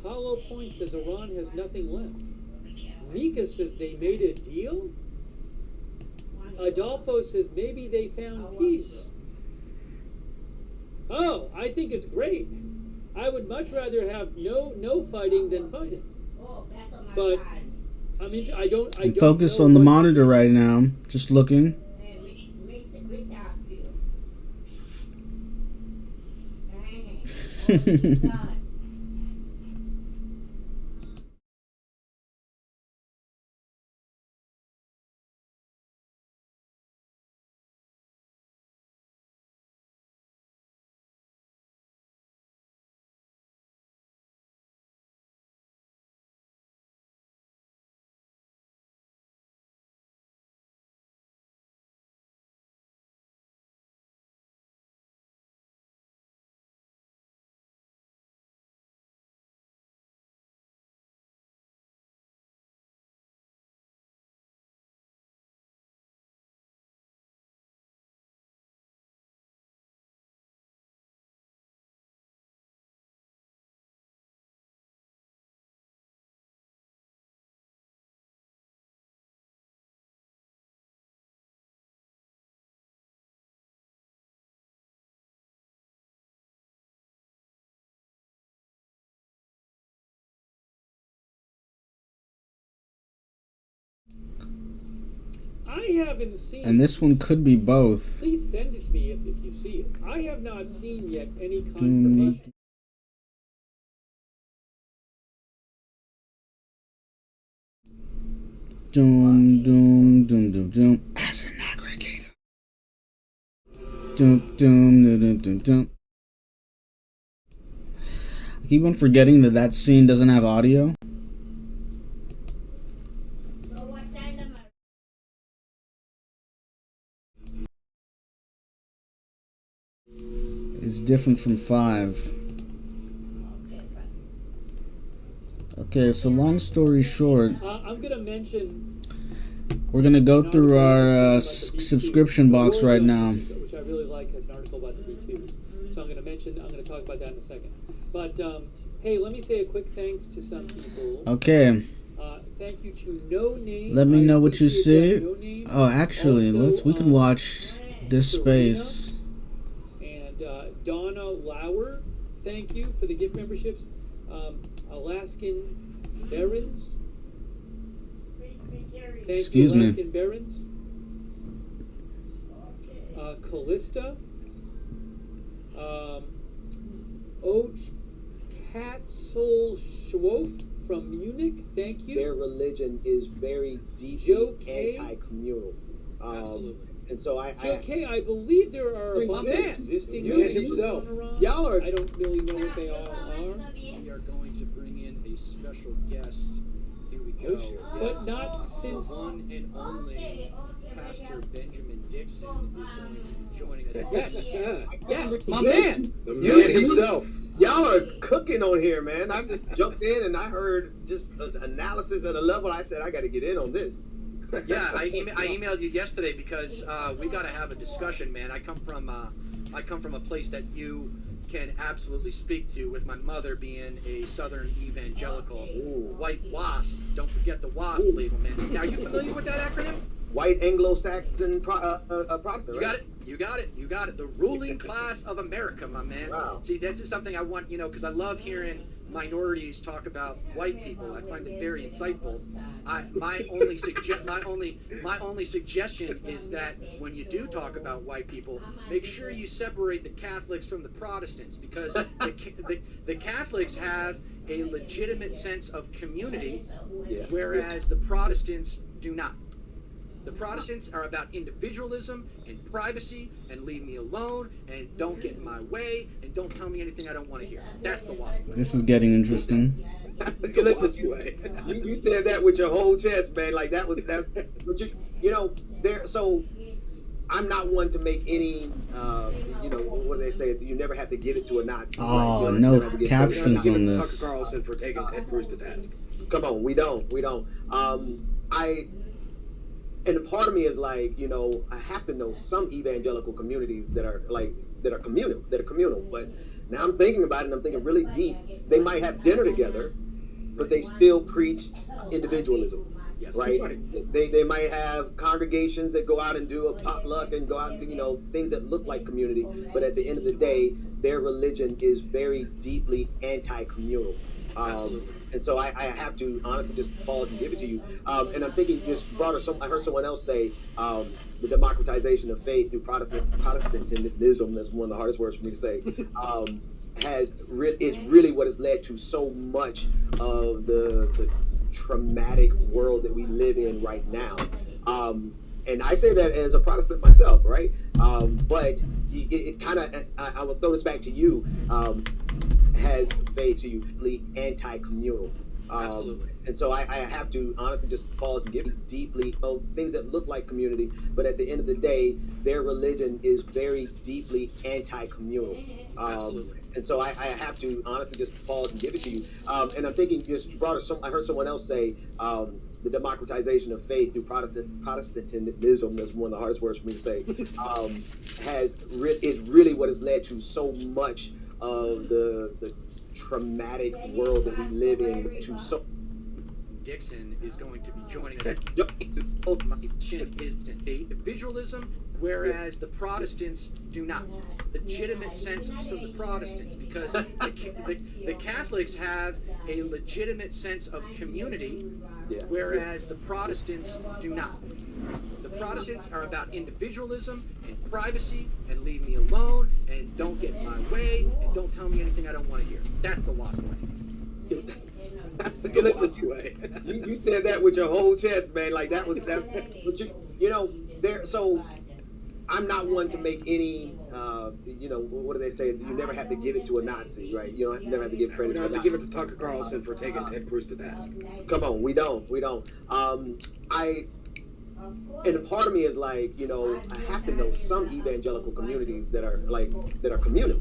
Hollow Point says Iran has nothing left. Mika says they made a deal. Adolfo says maybe they found peace. Oh, I think it's great. I would much rather have no fighting than fighting. But I'm focused on the monitor right now, just looking. I haven't seen. And this one could be both. Please send it to me if you see it. I have not seen yet any confirmation. Doom, doom, doom, doom, doom. As an aggregator. Doom, doom, doom, doom, doom, doom. I keep on forgetting that scene doesn't have audio. It's different from 5. Okay, so long story short, I'm going to mention... we're going to go through our subscription box right now. Which I really like, has an article about the B2s. So I'm going to talk about that in a second. But, hey, let me say a quick thanks to some people. Okay. Thank you to No Name. Let me know what you see. No Name. Oh, actually, Also, we can watch this Serena space. And Donna Lauer, thank you for the gift memberships. Alaskan Barons. Thank Excuse you, me. Alaskan Barons. Callista. Och Katzel Schwof from Munich, thank you. Their religion is very Joe deeply K. anti-communal. Absolutely. And so I believe there are a My bunch man, of existing you religions himself. going around. Y'all are- I don't really know what they all are. We are going to bring in a special guest. Here we go. But not since... The one and only Pastor Benjamin Dixon is going to be joining us. Yes, my man, the man himself. Y'all are cooking on here, man. I just jumped in and I heard just an analysis at a level. I said I got to get in on this. Yeah, I emailed you yesterday because we got to have a discussion, man. I come from a place that you can absolutely speak to, with my mother being a Southern evangelical white WASP. Don't forget the WASP label, man. Now, you familiar with that acronym? White Anglo-Saxon Protestant. You got it. You got it. You got it. The ruling class of America, my man. Wow. See, this is something I want, because I love hearing minorities talk about white people. I find it very insightful. My only suggestion is that when you do talk about white people, make sure you separate the Catholics from the Protestants, because the Catholics have a legitimate sense of community, whereas the Protestants do not. The Protestants are about individualism and privacy and leave me alone and don't get in my way and don't tell me anything I don't want to hear. That's the WASP. This is getting interesting. Listen, you said that with your whole chest, man. Like that's but there. So I'm not one to make any, what do they say? You never have to give it to a Nazi. Oh, right? no captions on this. Tucker Carlson for taking Ted Cruz to task. Come on, we don't. And part of me is like, I have to know some evangelical communities that are communal. But now I'm thinking about it, and I'm thinking really deep. They might have dinner together, but they still preach individualism, right? They might have congregations that go out and do a potluck and go out and do, things that look like community. But at the end of the day, their religion is very deeply anti-communal. Absolutely. And so I have to honestly just pause and give it to you. And I'm thinking just broader. I heard someone else say the democratization of faith through Protestantism. That's one of the hardest words for me to say. Is really what has led to so much of the traumatic world that we live in right now. And I say that as a Protestant myself, right? But it's kind of, I will throw this back to you. Has faith to you anti-communal. Absolutely. And so I have to honestly just pause and give deeply things that look like community, but at the end of the day, their religion is very deeply anti-communal. Absolutely. And so I have to honestly just pause and give it to you. And I'm thinking just broader. I heard someone else say the democratization of faith through Protestantism. That's one of the hardest words for me to say. Is really what has led to so much of the traumatic world that we live in. Dixon is going to be joining us. My mission is individualism, whereas the Protestants do not. Legitimate sense from the Protestants, because the Catholics have a legitimate sense of community, whereas the Protestants do not. The Protestants are about individualism and privacy and leave me alone and don't get in my way and don't tell me anything I don't want to hear. That's the WASP way. You said that with your whole chest, man. Like that's there. So I'm not one to make any, what do they say? You never have to give it to a Nazi, right? You don't never have to give credit We to a don't have Nazi. to give it to Tucker Carlson for taking Ted Cruz to task. Come on, we don't. And a part of me is like, I have to know some evangelical communities that are communal.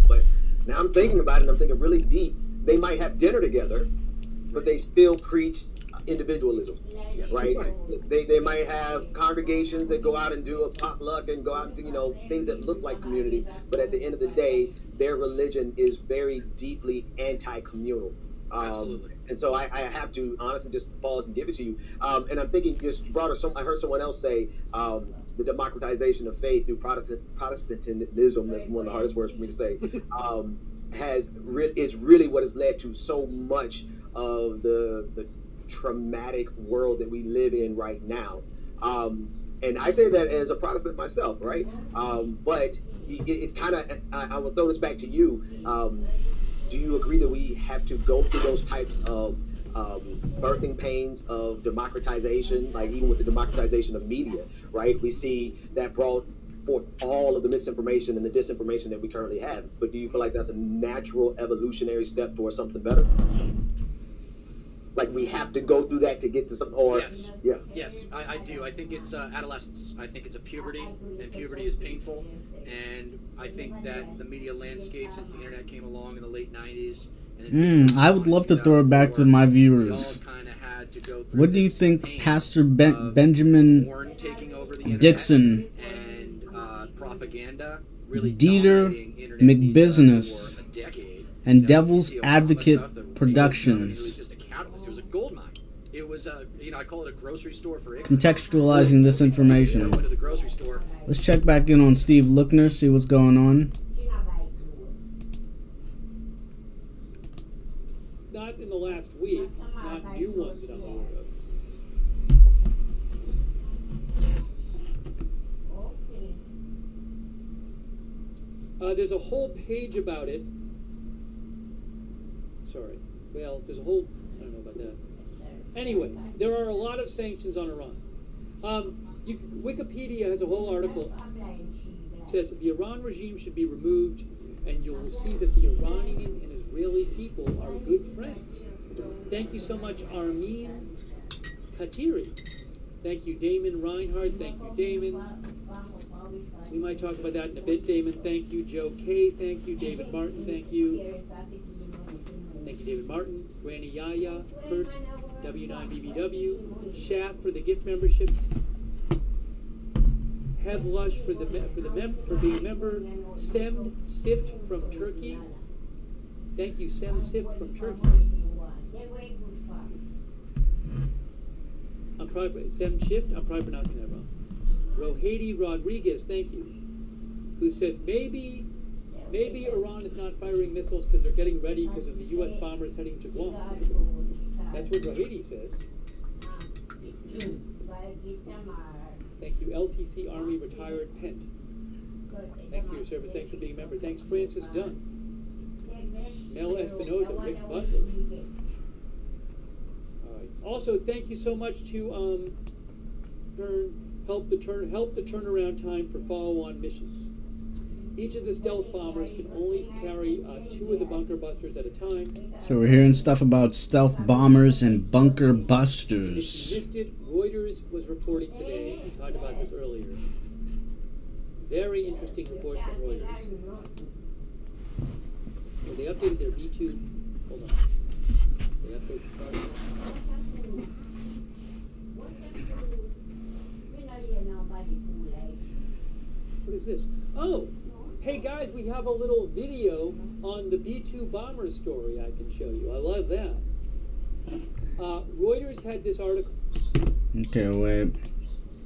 But now I'm thinking about it, and I'm thinking really deep. They might have dinner together, but they still preach individualism, right? They might have congregations that go out and do a potluck and go out and do, things that look like community. But at the end of the day, their religion is very deeply anti-communal. Absolutely. And so I have to honestly just pause and give it to you. And I'm thinking just broader. I heard someone else say the democratization of faith through Protestantism. That's one of the hardest words for me to say. Is really what has led to so much of the traumatic world that we live in right now. And I say that as a Protestant myself, right? But it's kind of, I will throw this back to you. Do you agree that we have to go through those types of birthing pains of democratization, like even with the democratization of media, right? We see that brought forth all of the misinformation and the disinformation that we currently have. But do you feel like that's a natural evolutionary step towards something better? like we have to go through that to get to some, or Yes. yeah. Yes, I do. I think it's adolescence. I think it's a puberty, and puberty is painful. And I think that the media landscape since the internet came along in the late 90s. I would love to throw it back to my viewers. We all kind of had to go through What do you this think pain Pastor of Benjamin porn taking over the internet Dixon, and propaganda really Dieter dominating internet media McBusiness, for a decade. and You know, Devil's you see all the Advocate stuff that Productions it was just a catalyst. It was a gold mine. It was a, I call it a grocery store for ignorance. contextualizing this You information? go into the grocery store. Let's check back in on Steve Lookner, see what's going on. Not in the last week, not new ones that I'm aware of. There's a whole page about it. Sorry. Well, there's a whole, I don't know about that. Anyways, there are a lot of sanctions on Iran. Wikipedia has a whole article. It says the Iran regime should be removed, and you will see that the Iranian and Israeli people are good friends. Thank you so much, Armin Khatiri. Thank you, Damon Reinhardt. Thank you, Damon. We might talk about that in a bit. Damon, thank you. Joe K, thank you. David Martin, thank you. Thank you, David Martin. Granny Yaya, Kurt, W9BBW, Shaft for the gift memberships. Hevlush for being a member. Sem Sift from Turkey. Thank you, Sem Sift from Turkey. Sem Shift, I'm probably pronouncing that wrong. Rohady Rodriguez, thank you, who says maybe Iran is not firing missiles because they're getting ready because of the U.S. bombers heading to Guam. That's what Rohady says. Thank you, LTC Army Retired Pent. Thanks for your service. Thanks for being a member. Thanks, Francis Dunn. Mel Espinoza, Rick Butler. All right. Also, thank you so much to help the turnaround time for follow-on missions. Each of the stealth bombers can only carry 2 of the bunker busters at a time. So we're hearing stuff about stealth bombers and bunker And if you busters. missed it, Reuters was reporting today. We talked about this earlier. Very interesting report from Reuters. Well, they updated their B2. Hold on. They updated the chart. What is this? Oh, hey guys, we have a little video on the B-2 bomber story I can show you. I love that. Reuters had this article. Okay, wait.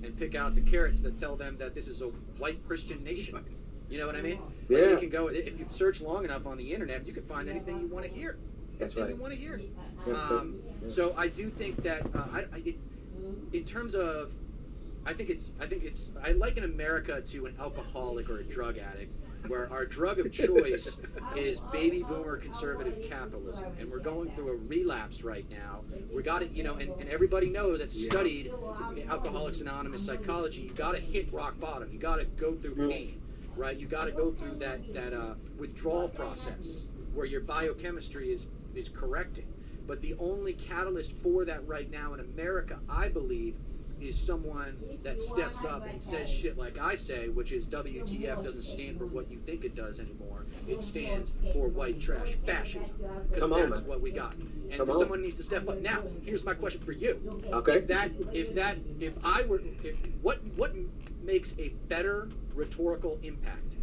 And pick out the carrots that tell them that this is a white Christian nation. You know what I mean? Yeah. Like you can go, if you search long enough on the internet, you can find anything you want to hear. That's Anything right. you want to hear. So I do think that in terms of, I liken America to an alcoholic or a drug addict, where our drug of choice is baby boomer conservative capitalism, and we're going through a relapse right now. We got it, and everybody knows that's studied Alcoholics Anonymous psychology. You got to hit rock bottom. You got to go through pain, right? You got to go through that withdrawal process where your biochemistry is correcting. But the only catalyst for that right now in America, I believe, is someone that steps up and says shit like I say, which is WTF doesn't stand for what you think it does anymore. It stands for white trash fascism. Because that's what we got. And someone needs to step up. Now, here's my question for you. Okay. What makes a better rhetorical impact?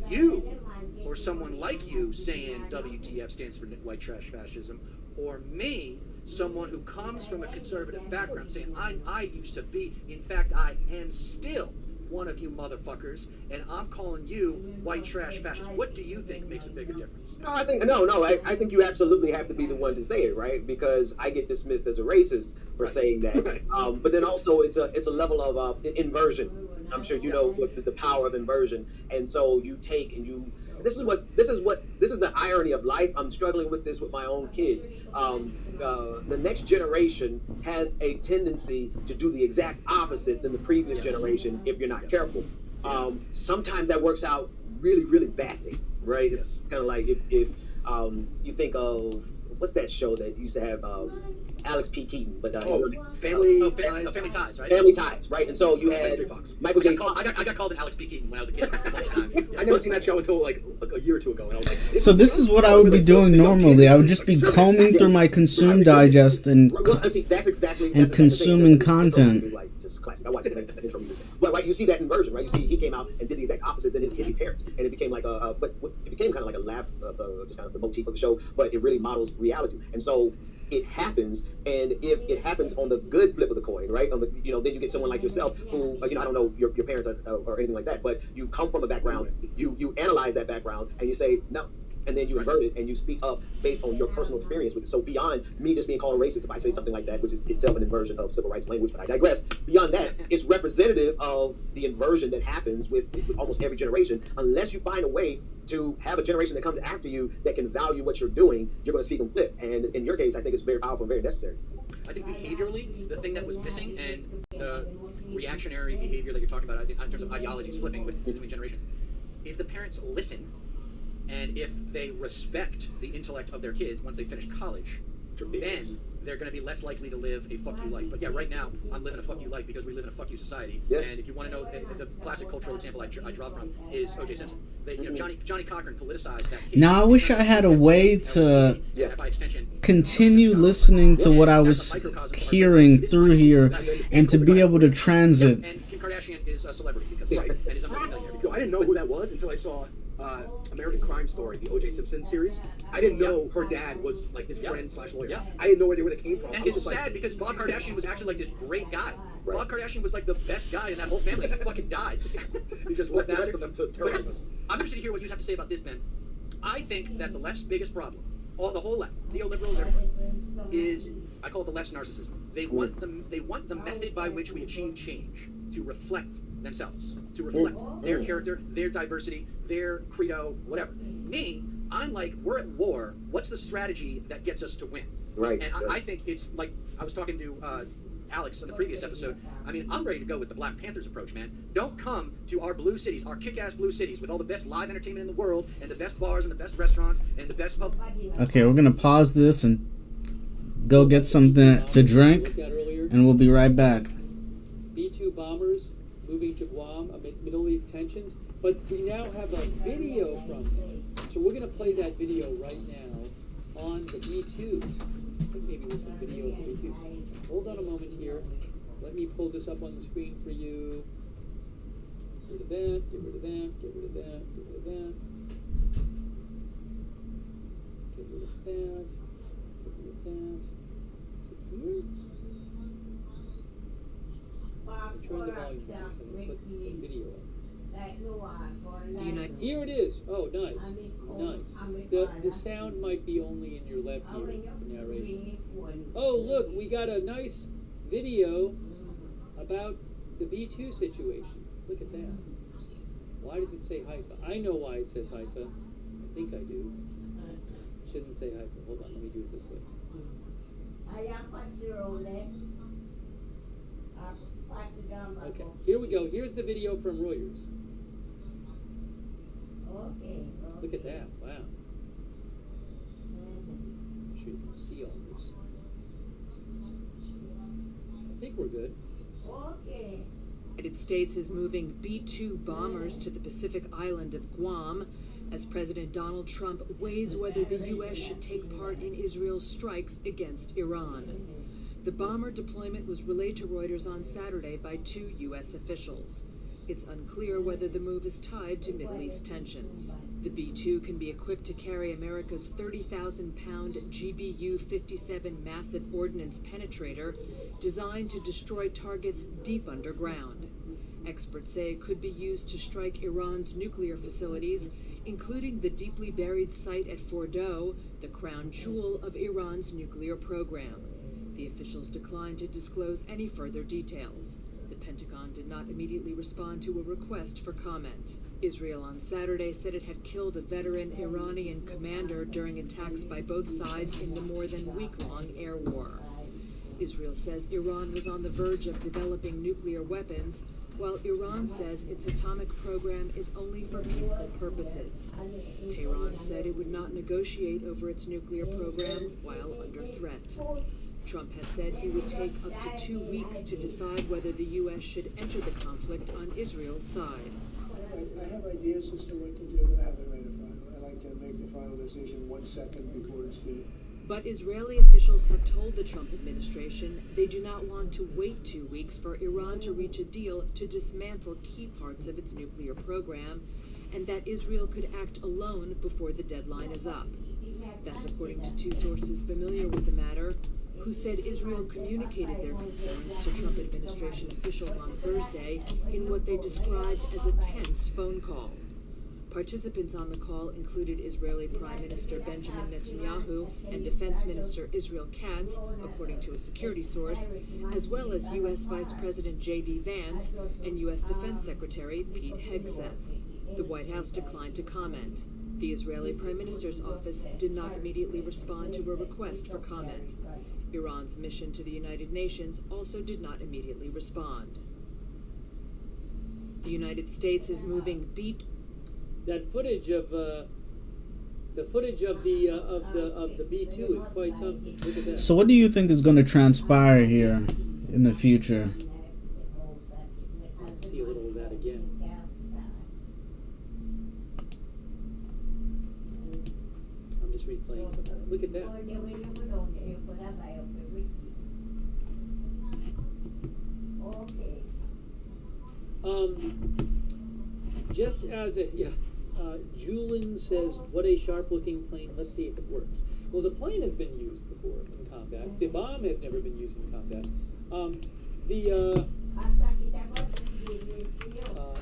You or someone like you saying WTF stands for white trash fascism, or me, someone who comes from a conservative background, saying, I used to be, in fact, I am still one of you motherfuckers, and I'm calling you white trash fascists. What do you think makes a bigger difference? No, I think you absolutely have to be the one to say it, right? Because I get dismissed as a racist for saying that. Right. But then also it's a level of inversion. I'm sure you know what the power of inversion. And so you take and you. This is the irony of life. I'm struggling with this with my own kids. The next generation has a tendency to do the exact opposite than the previous generation if you're not careful. Sometimes that works out really, really badly, right? It's kind of like if you think of what's that show that used to have Alex P. Keaton, but Family Ties, right? Family Ties, right? And so you had Michael J. I got called an Alex P. Keaton when I was a kid. A bunch of times. I never seen that show until like a year or two ago, and I was like, So this is what I would be doing normally. I would just be combing through my Consume Digest and consuming content. Like just classic. I watched it in the intro music. But right, you see that inversion, right? You see he came out and did the exact opposite than his hippie parents, and it became like but it became kind of like a laugh, just kind of the motif of the show. But it really models reality, and so it happens. And if it happens on the good flip of the coin, right? On the, then you get someone like yourself who, I don't know your parents or anything like that, but you come from a background, you analyze that background, and you say no. And then you invert it and you speak up based on your personal experience with it. So beyond me just being called racist if I say something like that, which is itself an inversion of civil rights language, but I digress. Beyond that, it's representative of the inversion that happens with almost every generation. Unless you find a way to have a generation that comes after you that can value what you're doing, you're going to see them flip. And in your case, I think it's very powerful and very necessary. I think behaviorally, the thing that was missing and the reactionary behavior that you're talking about, I think, in terms of ideologies flipping with moving generations, if the parents listen, and if they respect the intellect of their kids once they finish college, then they're going to be less likely to live a fuck you life. But yeah, right now, I'm living a fuck you life because we live in a fuck you society. Yeah. And if you want to know, the classic cultural example I draw from is O.J. Simpson. Johnny Cochran politicized that case. Now I wish I had a way to continue listening to what I was hearing through here and to be able to transit. And Kim Kardashian is a celebrity because Right. and is a multi-millionaire. Yo, I didn't know who that was until I saw American Crime Story, the O.J. Simpson series. I didn't know her dad was like his friend / lawyer. Yeah. I didn't know where it came from. And it's sad because Bob Kardashian was actually like this great guy. Right. Bob Kardashian was like the best guy in that whole family. He fucking died. He just left the rest of them to terrorize us. I'm interested to hear what you have to say about this, Ben. I think that the left's biggest problem, the whole left, neoliberals, everybody, is, I call it the left's narcissism. They want the method by which we achieve change to reflect themselves, to reflect their character, their diversity, their credo, whatever. Me, I'm like, we're at war. What's the strategy that gets us to win? Right. And I think it's like, I was talking to Alex in the previous episode. I mean, I'm ready to go with the Black Panthers approach, man. Don't come to our blue cities, our kick-ass blue cities, with all the best live entertainment in the world, and the best bars, and the best restaurants, and the best pub. Okay, we're going to pause this and go get something to drink, and we'll be right back. B-2 bombers moving to Guam amid Middle East tensions, but we now have a video from them. So we're going to play that video right now on the B-2s. I think maybe this is a video of the B-2s. Hold on a moment here. Let me pull this up on the screen for you. Get rid of that, get rid of that, get rid of that, get rid of that. Get rid of that, get rid of that. Is it here? Turn the volume down so I'm going to put the video up. Here it is. Oh, nice. Nice. The sound might be only in your left ear for narration. Oh, look, we got a nice video about the B2 situation. Look at that. Why does it say Haifa? I know why it says Haifa. I think I do. It shouldn't say Haifa. Hold on, let me do it this way. Okay, here we go. Here's the video from Reuters. Look at that. Wow. I'm sure you can see all this. I think we're good. The United States is moving B-2 bombers to the Pacific island of Guam as President Donald Trump weighs whether the U.S. should take part in Israel's strikes against Iran. The bomber deployment was relayed to Reuters on Saturday by 2 U.S. officials. It's unclear whether the move is tied to Middle East tensions. The B-2 can be equipped to carry America's 30,000-pound GBU-57 massive ordnance penetrator designed to destroy targets deep underground. Experts say it could be used to strike Iran's nuclear facilities, including the deeply buried site at Fordow, the crown jewel of Iran's nuclear program. The officials declined to disclose any further details. The Pentagon did not immediately respond to a request for comment. Israel on Saturday said it had killed a veteran Iranian commander during attacks by both sides in the more than week-long air war. Israel says Iran was on the verge of developing nuclear weapons, while Iran says its atomic program is only for peaceful purposes. Tehran said it would not negotiate over its nuclear program while under threat. Trump has said he would take up to 2 weeks to decide whether the U.S. should enter the conflict on Israel's side. I have ideas as to what to do, but I haven't made a final. I like to make the final decision 1 second before it's due. But Israeli officials have told the Trump administration they do not want to wait 2 weeks for Iran to reach a deal to dismantle key parts of its nuclear program, and that Israel could act alone before the deadline is up. That's according to 2 sources familiar with the matter, who said Israel communicated their concerns to Trump administration officials on Thursday in what they described as a tense phone call. Participants on the call included Israeli Prime Minister Benjamin Netanyahu and Defense Minister Israel Katz, according to a security source, as well as U.S. Vice President J.D. Vance and U.S. Defense Secretary Pete Hegseth. The White House declined to comment. The Israeli Prime Minister's office did not immediately respond to a request for comment. Iran's mission to the United Nations also did not immediately respond. The United States is moving That footage of the B-2 is quite something. Look at that. So what do you think is going to transpire here in the future? See a little of that again. I'm just replaying some of that. Look at that. Just as a Julin says, what a sharp-looking plane. Let's see if it works. Well, the plane has been used before in combat. The bomb has never been used in combat.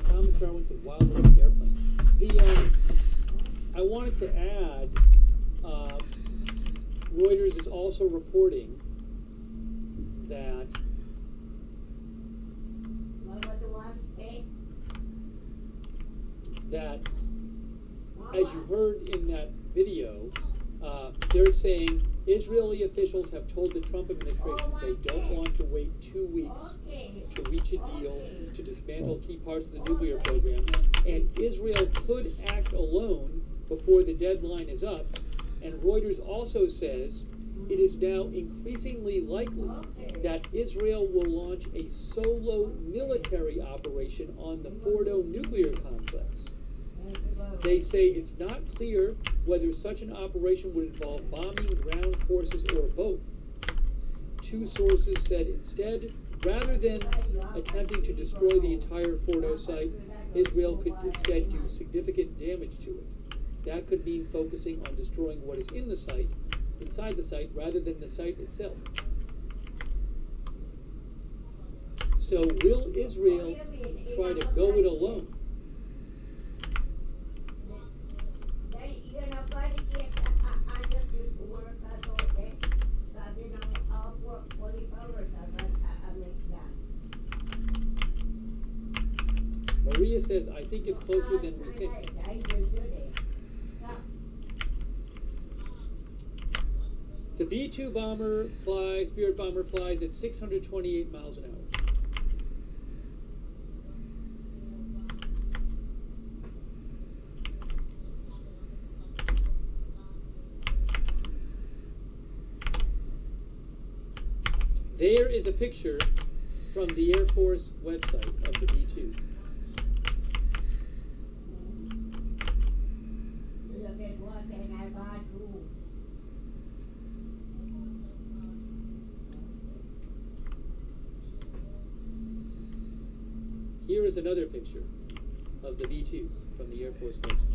Thomas Darwin says, wild-looking airplane. I wanted to add, Reuters is also reporting that as you heard in that video, they're saying Israeli officials have told the Trump administration they don't want to wait 2 weeks to reach a deal to dismantle key parts of the nuclear program, and Israel could act alone before the deadline is up. And Reuters also says it is now increasingly likely that Israel will launch a solo military operation on the Fordo nuclear complex. They say it's not clear whether such an operation would involve bombing ground forces or both. 2 sources said instead, rather than attempting to destroy the entire Fordo site, Israel could instead do significant damage to it. That could mean focusing on destroying what is in the site, inside the site, rather than the site itself. So will Israel try to go it alone? Maria says, I think it's closer than we think. The B-2 bomber Spirit bomber flies at 628 miles an hour. There is a picture from the Air Force website of the B-2. Here is another picture of the B-2 from the Air Force website.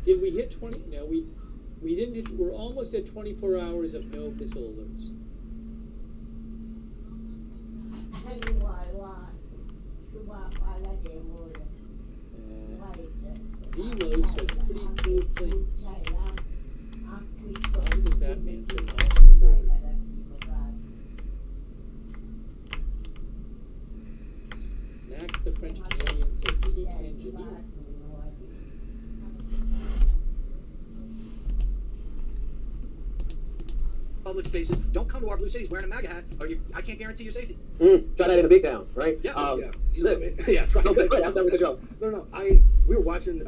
Did we hit 20? No, we didn't hit, we're almost at 24 hours of no missile alerts. Velo says pretty cool things. Dr. Batman says awesome bird. Max the French Canadian says peak engineer. public spaces. Don't come to our blue cities wearing a MAGA hat, or I can't guarantee your safety. Try that in a big town, right? Yeah. Look, Yeah, try no, go ahead. I'm done with the show. No. We were watching. Me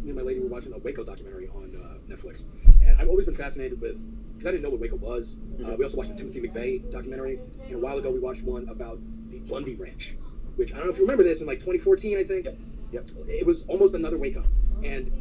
and my lady were watching a Waco documentary on Netflix, and I've always been fascinated with because I didn't know what Waco was. We also watched a Timothy McVeigh documentary, and a while ago we watched one about the Bundy Ranch, which I don't know if you remember this in like 2014, I think. Yep. It was almost another Waco, and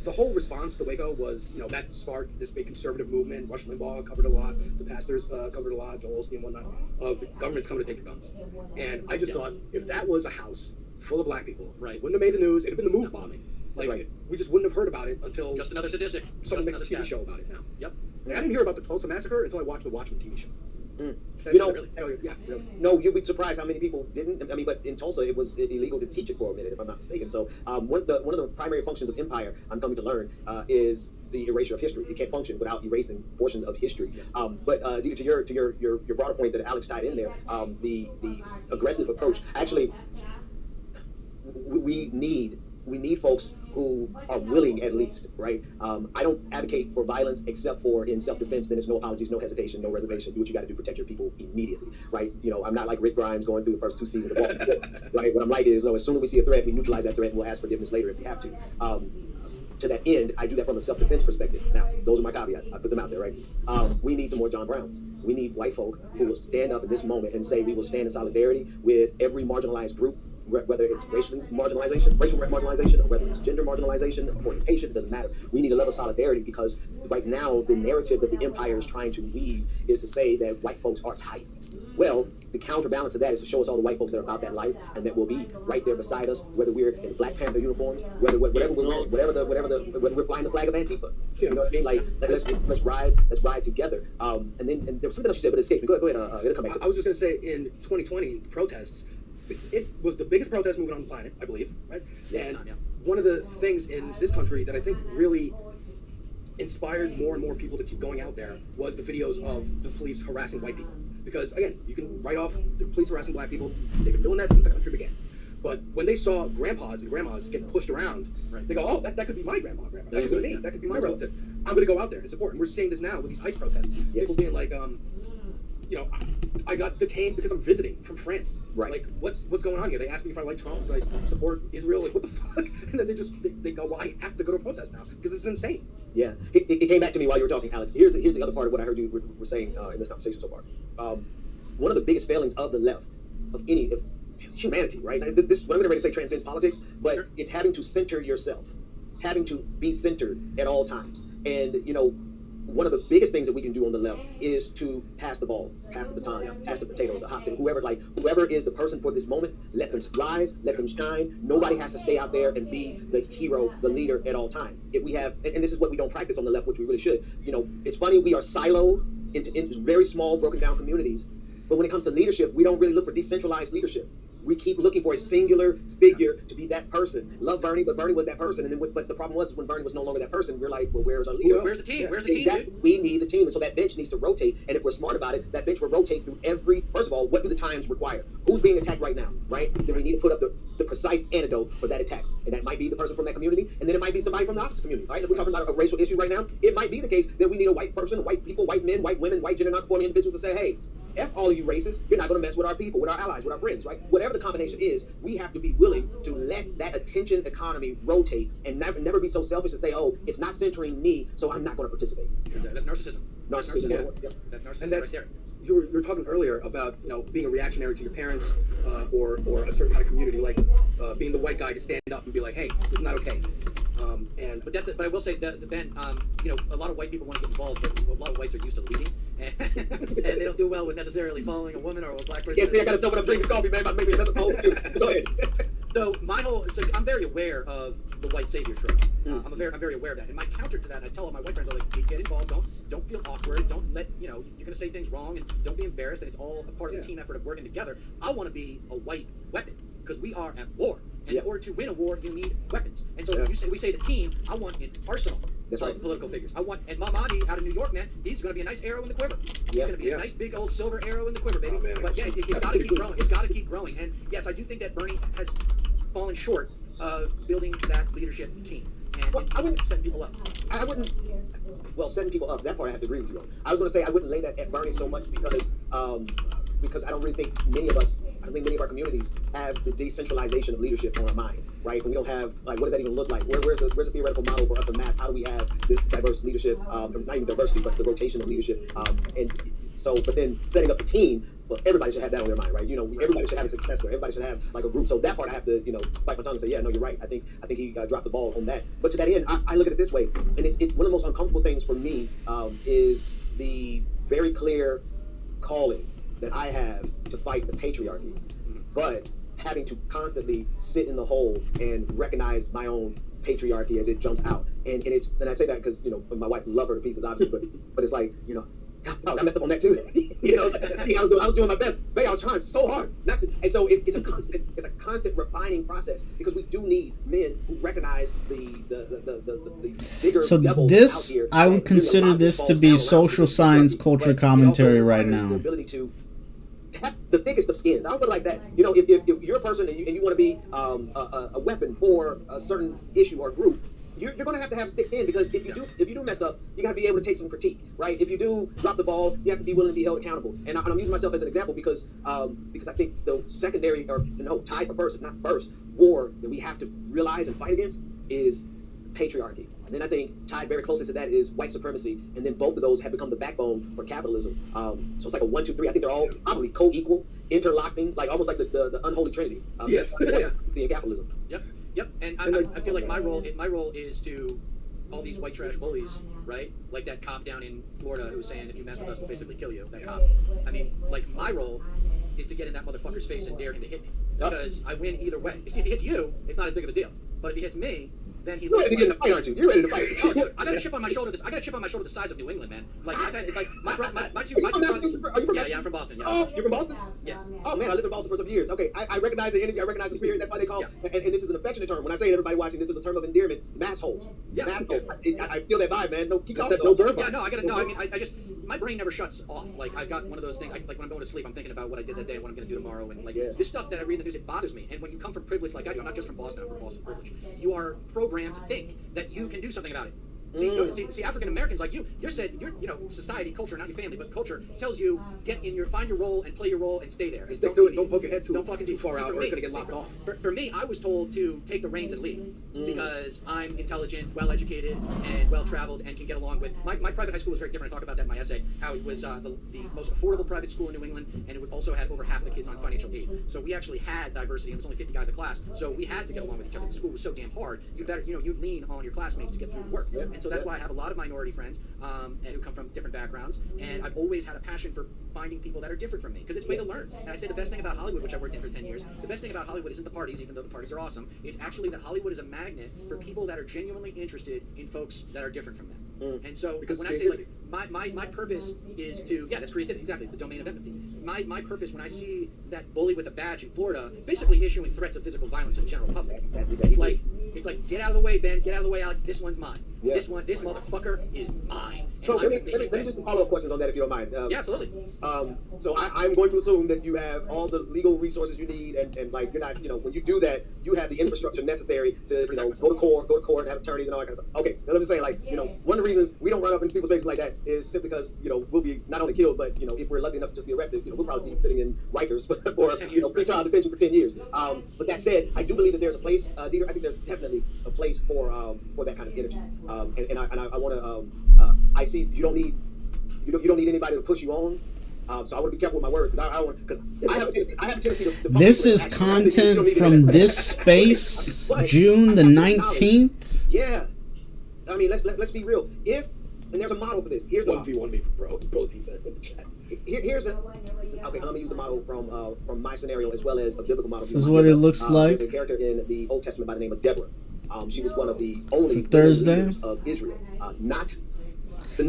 the whole response to Waco was, that sparked this big conservative movement. Rush Limbaugh covered a lot. The pastors covered a lot. Joel Osteen and whatnot. The government's coming to take the guns. And I just thought, if that was a house full of black people, Right. wouldn't have made the news. It'd have been the move bombing. Like, right. we just wouldn't have heard about it until Just another statistic. someone Just makes a another TV stat. show about it now. Yep. And I didn't hear about the Tulsa massacre until I watched the Watchmen TV show. You know, Really? Yeah, really. no, you'd be surprised how many people didn't. I mean, but in Tulsa, it was illegal to teach it for a minute, if I'm not mistaken. So one of the primary functions of empire, I'm coming to learn, is the erasure of history. It can't function without erasing portions of history. But Dita, to your broader point that Alex tied in there, the aggressive approach. Actually, we need folks who are willing, at least, right? I don't advocate for violence except for in self-defense. Then it's no apologies, no hesitation, no reservation. Do what you got to do, protect your people immediately, right? I'm not like Rick Grimes going through the first 2 seasons of Walking Dead, right? What I'm like is, as soon as we see a threat, we neutralize that threat and we'll ask forgiveness later if we have to. To that end, I do that from a self-defense perspective. Now, those are my caveats. I put them out there, right? We need some more John Browns. We need white folk who will stand up in this moment and say we will stand in solidarity with every marginalized group, whether it's racial marginalization, or whether it's gender marginalization, or orientation, it doesn't matter. We need a level of solidarity because right now the narrative that the empire is trying to weave is to say that white folks are tight. Well, the counterbalance to that is to show us all the white folks that are about that life and that will be right there beside us, whether we're in Black Panther uniforms, whether we're flying the flag of Antifa. You know what I mean? Like let's ride together. And there was something else you said, but it escaped me. Go ahead. It'll come back to I was just going to say, in 2020 protests, it was the biggest protest movement on the planet, I believe, right? And one of the things in this country that I think really inspired more and more people to keep going out there was the videos of the police harassing white people. Because, again, you can write off the police harassing black people. They've been doing that since the country began. But when they saw grandpas and grandmas getting pushed around, they go, oh, that could be my grandma. That could be me. That could be my relative. I'm going to go out there and support. And we're seeing this now with these ICE protests. People being like, I got detained because I'm visiting from France. Right. Like, what's going on here? They asked me if I like Trump, like support Israel. Like, what the fuck? And then they go, well, I have to go to a protest now because this is insane. Yeah, it came back to me while you were talking, Alex. Here's the other part of what I heard you were saying in this conversation so far. One of the biggest failings of the left, of humanity, right? Now, this what I'm going to say transcends politics, but it's having to center yourself, having to be centered at all times. And one of the biggest things that we can do on the left is to pass the ball, pass the baton, pass the potato, the hot thing, whoever is the person for this moment, let them rise, let them shine. Nobody has to stay out there and be the hero, the leader at all times. If we have, and this is what we don't practice on the left, which we really should. It's funny, we are siloed into very small, broken down communities, but when it comes to leadership, we don't really look for decentralized leadership. We keep looking for a singular figure to be that person. Love Bernie, but Bernie was that person. And then, but the problem was when Bernie was no longer that person, we're like, well, where's our leader? Where's the team? Yeah, Where's the team? Exactly. Dude? We need the team. And so that bench needs to rotate. And if we're smart about it, that bench will rotate through first of all, what do the times require? Who's being attacked right now, right? Then we need to put up the precise antidote for that attack. And that might be the person from that community. And then it might be somebody from the opposite community, right? If we're talking about a racial issue right now, it might be the case that we need a white person, white people, white men, white women, white gender non-conforming individuals to say, hey, F all of you racists, you're not going to mess with our people, with our allies, with our friends, right? Whatever the combination is, we have to be willing to let that attention economy rotate and never be so selfish to say, oh, it's not centering me, so I'm not going to participate. That's narcissism. Narcissism. Yeah. That's narcissism And that's right there. you were talking earlier about being a reactionary to your parents or a certain kind of community, like being the white guy to stand up and be like, hey, this is not okay. But that's it. But I will say that Ben, a lot of white people want to get involved, but a lot of whites are used to leading, and they don't do well with necessarily following a woman or a black person. Yes, I got to stop when I'm drinking coffee, man. Maybe that's a whole Go ahead. So I'm very aware of the white savior trope. I'm very aware of that. And my counter to that, I tell all my white friends, I'm like, get involved. Don't feel awkward. Don't let you're going to say things wrong, and don't be embarrassed. And it's all a part of the team effort of working together. I want to be a white weapon because we are at war. And in order to win a war, you need weapons. And so we say the team, I want an arsenal of political figures. I want, and Mahmoudi out of New York, man, he's going to be a nice arrow in the quiver. He's going to be a nice big old silver arrow in the quiver, baby. But yeah, it's got to keep growing. It's got to keep growing. And yes, I do think that Bernie has fallen short of building that leadership team. Well, I and wouldn't- setting people up. I wouldn't. Well, setting people up, that part I have to agree with you on. I was going to say I wouldn't lay that at Bernie so much because I don't really think many of us, I think many of our communities have the decentralization of leadership on our mind, right? And we don't have, like, what does that even look like? Where's the theoretical model for us to map? How do we have this diverse leadership, not even diversity, but the rotation of leadership? But then setting up the team, well, everybody should have that on their mind, right? Everybody should have a successor. Everybody should have like a group. So that part I have to, bite my tongue and say, yeah, no, you're right. I think he dropped the ball on that. But to that end, I look at it this way, and it's one of the most uncomfortable things for me is the very clear calling that I have to fight the patriarchy, but having to constantly sit in the hole and recognize my own patriarchy as it jumps out. And I say that because my wife love her to pieces, obviously, but it's like I messed up on that too. I was doing my best. Man, I was trying so hard not to. And so it's a constant refining process because we do need men who recognize the bigger So devils this, out here. I would consider this to be social science culture commentary right now. The ability to have the thickest of skins. I'll put it like that. If you're a person and you want to be a weapon for a certain issue or group, you're going to have thick skin because if you do mess up, you got to be able to take some critique, right? If you do drop the ball, you have to be willing to be held accountable. And I'm using myself as an example because I think the secondary tied for first, if not first, war that we have to realize and fight against is patriarchy. And then I think tied very closely to that is white supremacy. And then both of those have become the backbone for capitalism. So it's like a 1, 2, 3. I think they're all probably co-equal, interlocking, like almost like the unholy trinity. Yes. In capitalism. Yep. And I feel like my role is to all these white trash bullies, right? Like that cop down in Florida who was saying, if you mess with us, we'll basically kill you. That cop. I mean, like my role is to get in that motherfucker's face and dare him to hit me. Because I win either way. You see, if he hits you, it's not as big of a deal. But if he hits me, then he You're looks ready to get in the fight, aren't you? You're ready to fight. Oh, dude, I got a chip on my shoulder. I got a chip on my shoulder the size of New England, man. Like my two brothers. Are you from Yeah, I'm from Boston. Yeah. Oh, you're from Boston? Yeah. Oh man, I lived in Boston for some years. Okay, I recognize the energy. I recognize the spirit. That's why they call. Yeah. And this is an affectionate term. When I say it, everybody watching, this is a term of endearment. Mass holes. Yeah. Mass holes. I feel that vibe, man. No, keep That's going. that no burn Yeah, vibe. no, I gotta. No, I mean, I just my brain never shuts off. Like I've got one of those things. Like when I'm going to sleep, I'm thinking about what I did that day, and what I'm gonna do tomorrow, and like this stuff that I read in the news, it bothers me. And when you come from privilege like I do, I'm not just from Boston. I'm from Boston privilege. You are programmed to think that you can do something about it. See, African Americans like you're said, society, culture, not your family, but culture tells you find your role and play your role and stay there. And Stick to it. Don't poke your head don't fucking too far out, or it's gonna get lopped off. For me, I was told to take the reins and lead because I'm intelligent, well-educated, and well-traveled, and can get along with. My private high school was very different. I talk about that in my essay. How it was the most affordable private school in New England, and it also had over half the kids on financial aid. So we actually had diversity, and it was only 50 guys a class. So we had to get along with each other. The school was so damn hard. You'd lean on your classmates to get through the work. And so that's why I have a lot of minority friends who come from different backgrounds, and I've always had a passion for finding people that are different from me because it's a way to learn. And I say the best thing about Hollywood, which I've worked in for 10 years, the best thing about Hollywood isn't the parties, even though the parties are awesome. It's actually that Hollywood is a magnet for people that are genuinely interested in folks that are different from them. And so Because when I say like my purpose is to that's creativity, exactly, it's the domain of empathy. My purpose when I see that bully with a badge in Florida basically issuing threats of physical violence to the general public, it's like get out of the way, Ben, get out of the way, Alex, this one's mine. Yeah. This motherfucker is mine. So let me do some follow-up questions on that if you don't mind. Yeah, absolutely. So I'm going to assume that you have all the legal resources you need, and like you're not, when you do that, you have the infrastructure necessary to, go to court, have attorneys and all that kind of stuff. Okay, now let me say, like, one of the reasons we don't run up in people's faces like that is simply because, we'll be not only killed, but, if we're lucky enough to just be arrested, we'll probably be sitting in Rikers for pretrial detention for 10 years. But that said, I do believe that there's a place, Dieter, I think there's definitely a place for that kind of energy. And I want to, I see you don't need anybody to push you on. So I want to be careful with my words because I have a tendency to This is content from this space, June the 19th. Yeah, I mean let's be real. And there's a model for this. Here's 1v1 bro. Both he said in the chat. Okay, let me use the model from my scenario as well as a biblical model. This is what it looks like. There's a character in the Old Testament by the name of Deborah. She was one of the only Thursday leaders of Israel, not.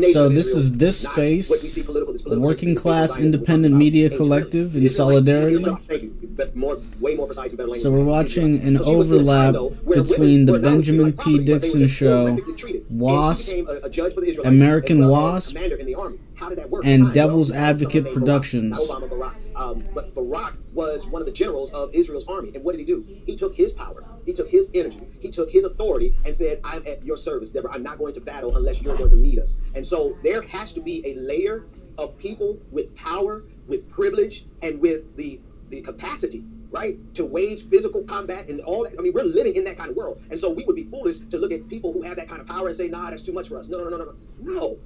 So this is this space, working class independent media collective in solidarity. So we're watching an overlap between the Benjamin P. Dixon Show, Wasp, American Wasp, and Devil's Advocate Productions. But Barak was one of the generals of Israel's army, and what did he do? He took his power He took his energy. He took his authority and said, I'm at your service, Deborah. I'm not going to battle unless you're going to lead us. And so there has to be a layer of people with power, with privilege, and with the capacity, right, to wage physical combat and all that. I mean, we're living in that kind of world. And so we would be foolish to look at people who have that kind of power and say, nah, that's too much for us. No.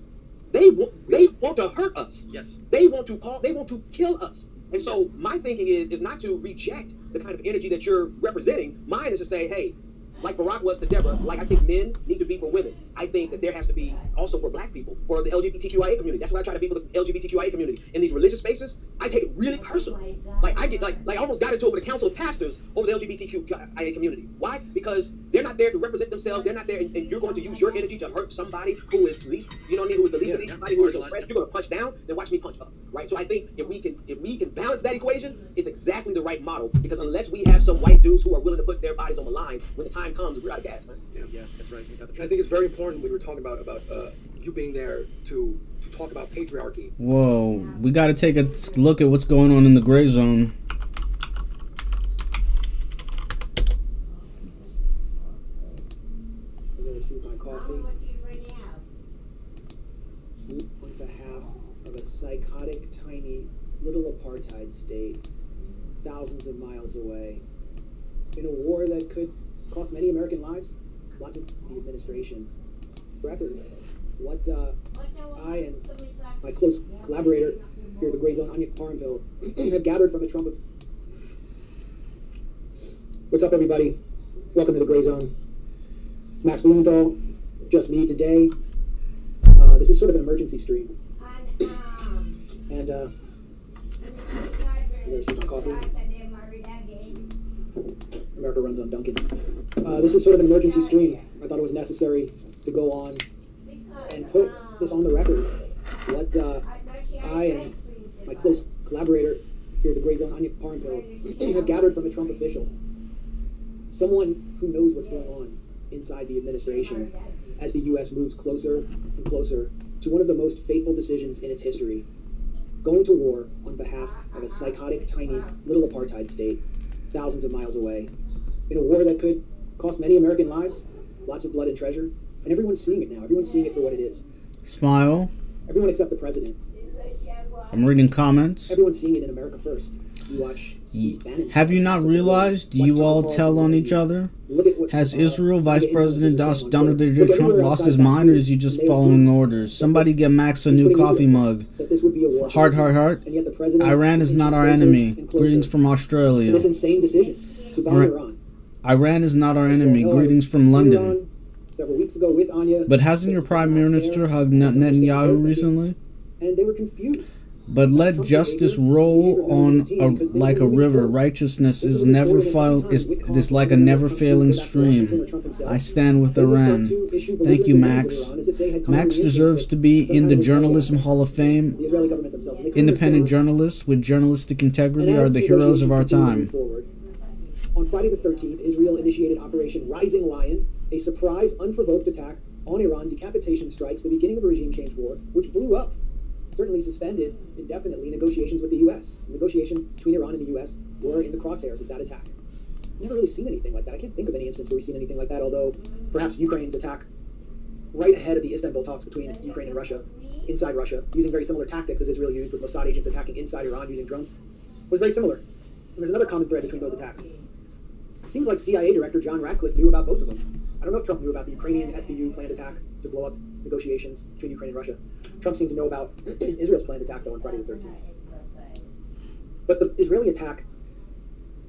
They want to hurt us. Yes. They want to kill us. And so my thinking is not to reject the kind of energy that you're representing. Mine is to say, hey, like Barack was to Deborah, like I think men need to be for women. I think that there has to be also for black people, for the LGBTQIA community. That's what I try to be for the LGBTQIA community. In these religious spaces, I take it really personal. Like I get like I almost got into it with a council of pastors over the LGBTQIA community. Why? Because they're not there to represent themselves. They're not there, and you're going to use your energy to hurt somebody who is least, you know what I mean, who is the least of these, somebody who is oppressed. You're going to punch down, then watch me punch up, right? So I think if we can balance that equation, it's exactly the right model. Because unless we have some white dudes who are willing to put their bodies on the line, when the time comes, we're out of gas, man. Yeah, that's right. And I think it's very important we were talking about you being there to talk about patriarchy. Whoa, we got to take a look at what's going on in the gray zone. I'm going to receive my coffee. On behalf of a psychotic, tiny, little apartheid state, thousands of miles away, in a war that could cost many American lives, lots of the administration. Record, what I and my close collaborator here at the Gray Zone, Anya Parnville, have gathered from a Trump of... What's up, everybody? Welcome to the Gray Zone. It's Max Blumenthal. It's just me today. This is sort of an emergency stream. And, I'm going to see my coffee. America runs on Dunkin'. This is sort of an emergency stream. I thought it was necessary to go on and put this on the record. What I and my close collaborator here at the Gray Zone, Anya Parnville, have gathered from a Trump official. Someone who knows what's going on inside the administration as the U.S. moves closer and closer to one of the most fateful decisions in its history. Going to war on behalf of a psychotic, tiny, little apartheid state, thousands of miles away, in a war that could cost many American lives, lots of blood and treasure, and everyone's seeing it now. Everyone's seeing it for what it is. Smile. Everyone except the president. I'm reading comments. Everyone's seeing it in America first. You watch Steve Bannon. Have you not realized you all tell on each other? Has Israel Vice President Donald J. Trump lost his mind, or is he just following orders? Somebody get Max a new coffee mug. Heart, heart, heart. Iran is not our enemy. Greetings from Australia. This insane decision to bomb Iran. Iran is not our enemy. Greetings from London. Several weeks ago with Anya. But hasn't your Prime Minister hugged Netanyahu recently? And they were confused. But let justice roll on like a river. Righteousness is is like a never failing stream. I stand with Iran. Thank you, Max. Max deserves to be in the Journalism Hall of Fame. Independent journalists with journalistic integrity are the heroes of our time. On Friday the 13th, Israel initiated Operation Rising Lion, a surprise, unprovoked attack on Iran, decapitation strikes, the beginning of a regime change war, which blew up, certainly suspended indefinitely, negotiations with the U.S. Negotiations between Iran and the U.S. were in the crosshairs of that attack. I've never really seen anything like that. I can't think of any instance where we've seen anything like that, although perhaps Ukraine's attack right ahead of the Istanbul talks between Ukraine and Russia, inside Russia, using very similar tactics as Israel used with Mossad agents attacking inside Iran using drones, was very similar. And there's another common thread between those attacks. It seems like CIA Director John Ratcliffe knew about both of them. I don't know if Trump knew about the Ukrainian SBU planned attack to blow up negotiations between Ukraine and Russia. Trump seemed to know about Israel's planned attack, though, on Friday the 13th. But the Israeli attack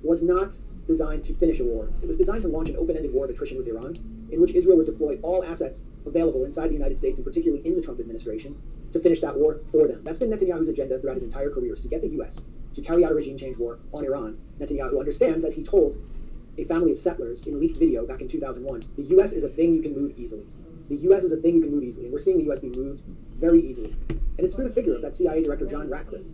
was not designed to finish a war. It was designed to launch an open-ended war of attrition with Iran, in which Israel would deploy all assets available inside the United States, and particularly in the Trump administration, to finish that war for them. That's been Netanyahu's agenda throughout his entire career, is to get the U.S. to carry out a regime change war on Iran. Netanyahu understands, as he told a family of settlers in a leaked video back in 2001, the U.S. is a thing you can move easily. The U.S. is a thing you can move easily, and we're seeing the U.S. be moved very easily. And it's through the figure of that CIA Director John Ratcliffe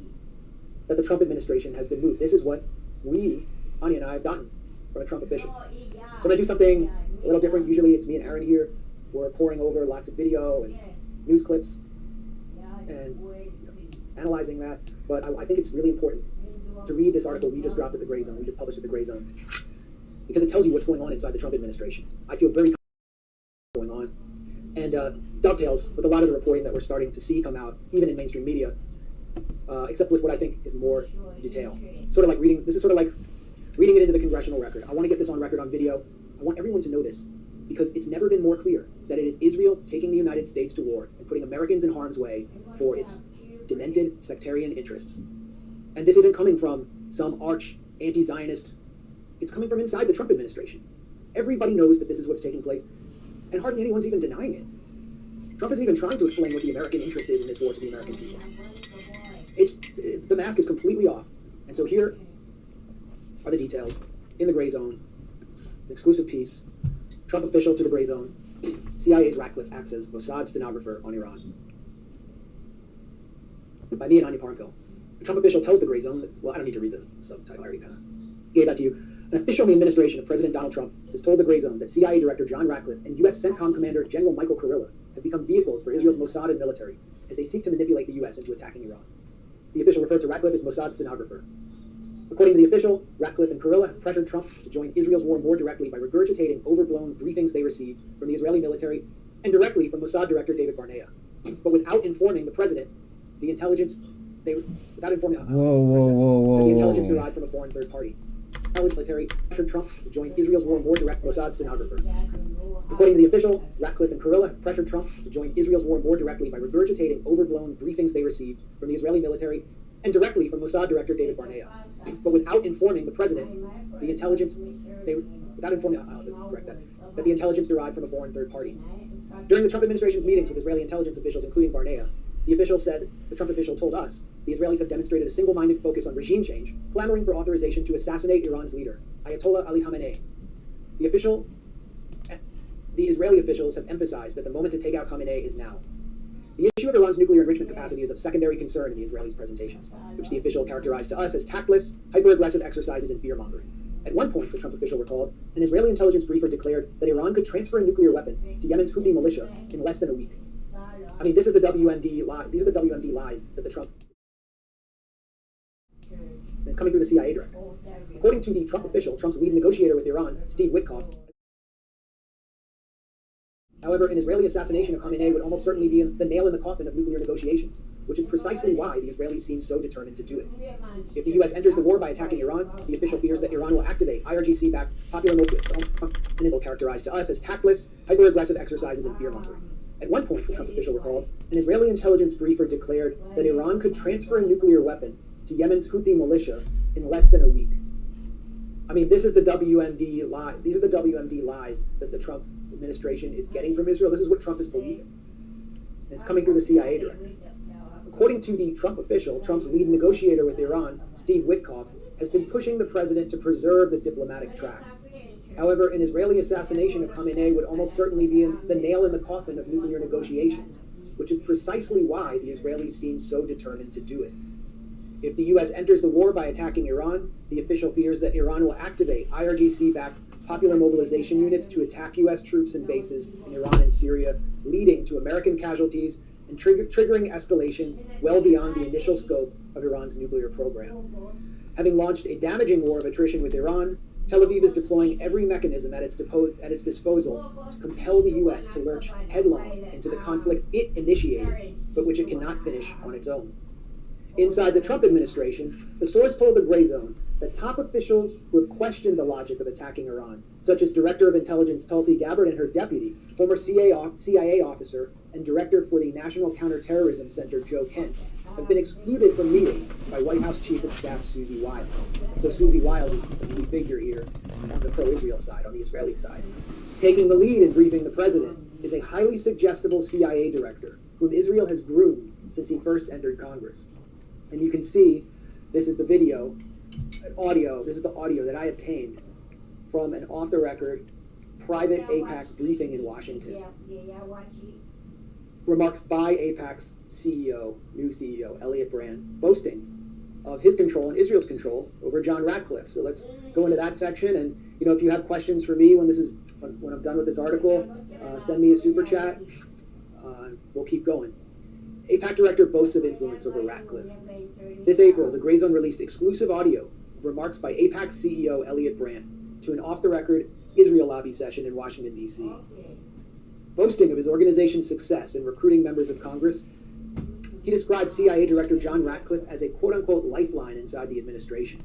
that the Trump administration has been moved. This is what we, Anya and I, have gotten from a Trump official. So I'm going to do something a little different. Usually it's me and Aaron here. We're pouring over lots of video and news clips and analyzing that. But I think it's really important to read this article we just dropped at the Gray Zone. We just published at the Gray Zone. because it tells you what's going on inside the Trump administration. I feel very going on, and dovetails with a lot of the reporting that we're starting to see come out, even in mainstream media, except with what I think is more detail. Sort of like reading. This is sort of like reading it into the congressional record. I want to get this on record on video. I want everyone to know this, because it's never been more clear that it is Israel taking the United States to war and putting Americans in harm's way for its demented sectarian interests. And this isn't coming from some arch anti-Zionist. It's coming from inside the Trump administration. Everybody knows that this is what's taking place, and hardly anyone's even denying it. Trump isn't even trying to explain what the American interest is in this war to the American people. The mask is completely off. And so here are the details in the gray zone. An exclusive piece. Trump official to the gray zone. CIA's Ratcliffe acts as Mossad stenographer on Iran. By me and Anya Parnfill. A Trump official tells the gray zone that, well, I don't need to read the subtitle, I already kind of gave that to you. An official in the administration of President Donald Trump has told the gray zone that CIA Director John Ratcliffe and U.S. CENTCOM Commander General Michael Kurilla have become vehicles for Israel's Mossad and military as they seek to manipulate the U.S. into attacking Iran. The official referred to Ratcliffe as Mossad stenographer. According to the official, Ratcliffe and Kurilla have pressured Trump to join Israel's war more directly by regurgitating overblown briefings they received from the Israeli military and directly from Mossad Director David Barnea, but without informing the president. The intelligence without informing the intelligence derived from a foreign third party. Military pressured Trump to join Israel's war more direct Mossad stenographer. According to the official, Ratcliffe and Kurilla have pressured Trump to join Israel's war more directly by regurgitating overblown briefings they received from the Israeli military and directly from Mossad Director David Barnea, but without informing the president. The intelligence without informing that the intelligence derived from a foreign third party. During the Trump administration's meetings with Israeli intelligence officials, including Barnea, the Trump official told us, the Israelis have demonstrated a single-minded focus on regime change, clamoring for authorization to assassinate Iran's leader, Ayatollah Ali Khamenei. The Israeli officials have emphasized that the moment to take out Khamenei is now. The issue of Iran's nuclear enrichment capacity is of secondary concern in the Israelis' presentations, which the official characterized to us as tactless, hyper-aggressive exercises in fear-mongering. At one point, the Trump official recalled, an Israeli intelligence briefer declared that Iran could transfer a nuclear weapon to Yemen's Houthi militia in less than a week. I mean, this is the WMD lie. These are the WMD lies that the Trump. And it's coming through the CIA director. According to the Trump official, Trump's lead negotiator with Iran, Steve Witkoff. However, an Israeli assassination of Khamenei would almost certainly be the nail in the coffin of nuclear negotiations, which is precisely why the Israelis seem so determined to do it. If the U.S. enters the war by attacking Iran, the official fears that Iran will activate IRGC-backed popular mobilisation, and it will characterize to us as tactless, hyper-aggressive exercises in fear-mongering. At one point, the Trump official recalled, an Israeli intelligence briefer declared that Iran could transfer a nuclear weapon to Yemen's Houthi militia in less than a week. I mean, this is the WMD lie. These are the WMD lies that the Trump administration is getting from Israel. This is what Trump is believing. And it's coming through the CIA director. According to the Trump official, Trump's lead negotiator with Iran, Steve Witkoff, has been pushing the president to preserve the diplomatic track. However, an Israeli assassination of Khamenei would almost certainly be the nail in the coffin of nuclear negotiations, which is precisely why the Israelis seem so determined to do it. If the U.S. enters the war by attacking Iran, the official fears that Iran will activate IRGC-backed popular mobilization units to attack U.S. troops and bases in Iran and Syria, leading to American casualties and triggering escalation well beyond the initial scope of Iran's nuclear program. Having launched a damaging war of attrition with Iran, Tel Aviv is deploying every mechanism at its disposal to compel the U.S. to lurch headlong into the conflict it initiated, but which it cannot finish on its own. Inside the Trump administration, the source told the Gray Zone that top officials who have questioned the logic of attacking Iran, such as Director of Intelligence Tulsi Gabbard and her deputy, former CIA officer and Director for the National Counterterrorism Center Joe Kent, have been excluded from meeting by White House Chief of Staff Susie Wiles. So Susie Wiles is the key figure here on the pro-Israel side, on the Israeli side. Taking the lead in briefing the president is a highly suggestible CIA director whom Israel has groomed since he first entered Congress. And you can see, this is the video, this is the audio that I obtained from an off-the-record private AIPAC briefing in Washington. Remarks by AIPAC's CEO, new CEO, Elliot Brand, boasting of his control and Israel's control over John Ratcliffe. So let's go into that section, and if you have questions for me when I'm done with this article, send me a super chat. We'll keep going. AIPAC director boasts of influence over Ratcliffe. This April, the Gray Zone released exclusive audio of remarks by AIPAC CEO Elliot Brand. to an off-the-record Israel lobby session in Washington, D.C. Boasting of his organization's success in recruiting members of Congress, he described CIA Director John Ratcliffe as a quote-unquote lifeline inside the administration.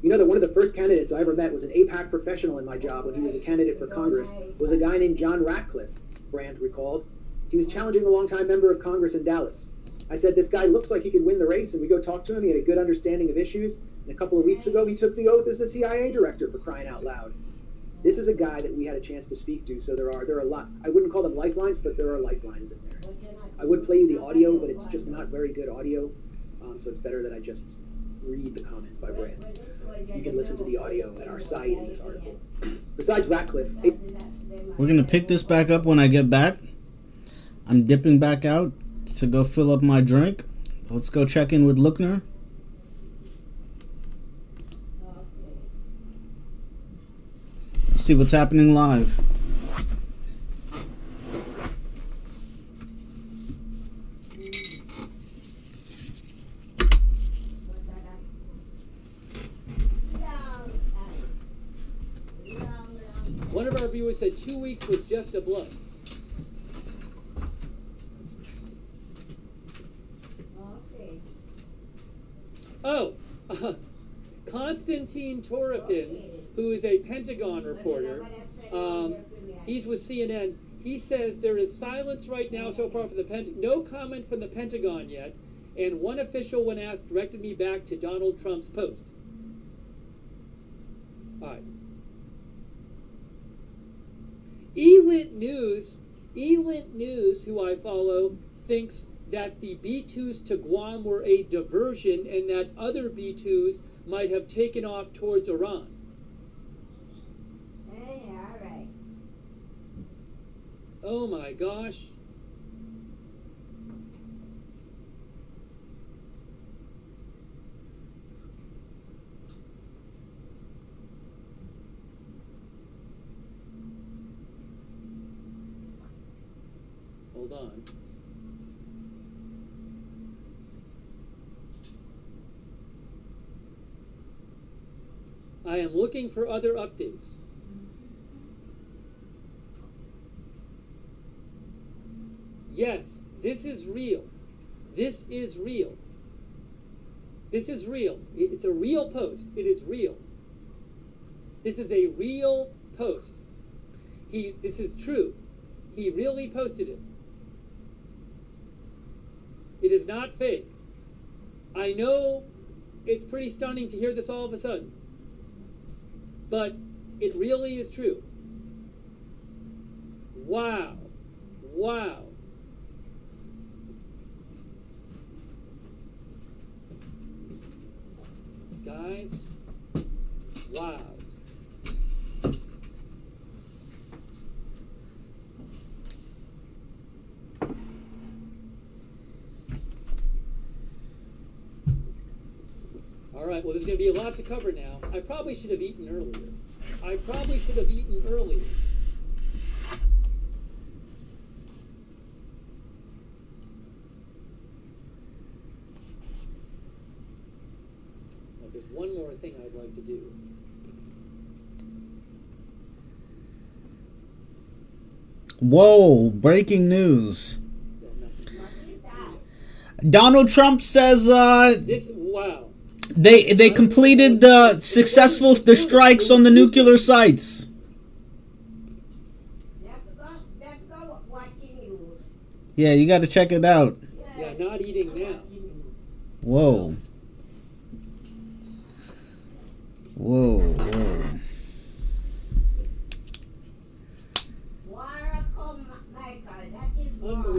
You know that one of the first candidates I ever met was an APAC professional in my job when he was a candidate for Congress, was a guy named John Ratcliffe, Brandt recalled. He was challenging a longtime member of Congress in Dallas. I said, this guy looks like he could win the race, and we go talk to him. He had a good understanding of issues. And a couple of weeks ago, he took the oath as the CIA director, for crying out loud. This is a guy that we had a chance to speak to, so there are a lot. I wouldn't call them lifelines, but there are lifelines in there. I would play you the audio, but it's just not very good audio, so it's better that I just read the comments by Brandt. You can listen to the audio at our site in this article. Besides Ratcliffe, We're going to pick this back up when I get back. I'm dipping back out to go fill up my drink. Let's go check in with Lookner. See what's happening live. One of our viewers said 2 weeks was just a bluff. Oh, Konstantin Toropin, who is a Pentagon reporter, he's with CNN. He says there is silence right now so far for the Pentagon. No comment from the Pentagon yet. And one official, when asked, directed me back to Donald Trump's post. All right. Elint News, who I follow, thinks that the B-2s to Guam were a diversion and that other B-2s might have taken off towards Iran. Hey, all right. Oh my gosh. Hold on. I am looking for other updates. Yes, this is real. This is real. This is real. It's a real post. It is real. This is a real post. This is true. He really posted it. It is not fake. I know it's pretty stunning to hear this all of a sudden. But it really is true. Wow. Wow. Guys, wow. All right, well, there's going to be a lot to cover now. I probably should have eaten earlier. Well, there's one more thing I'd like to do. Whoa, breaking news. Donald Trump says Wow. They completed successful strikes on the nuclear sites. Let's go watching news. Yeah, you got to check it out. Yeah, not eating now. Whoa. Whoa, whoa.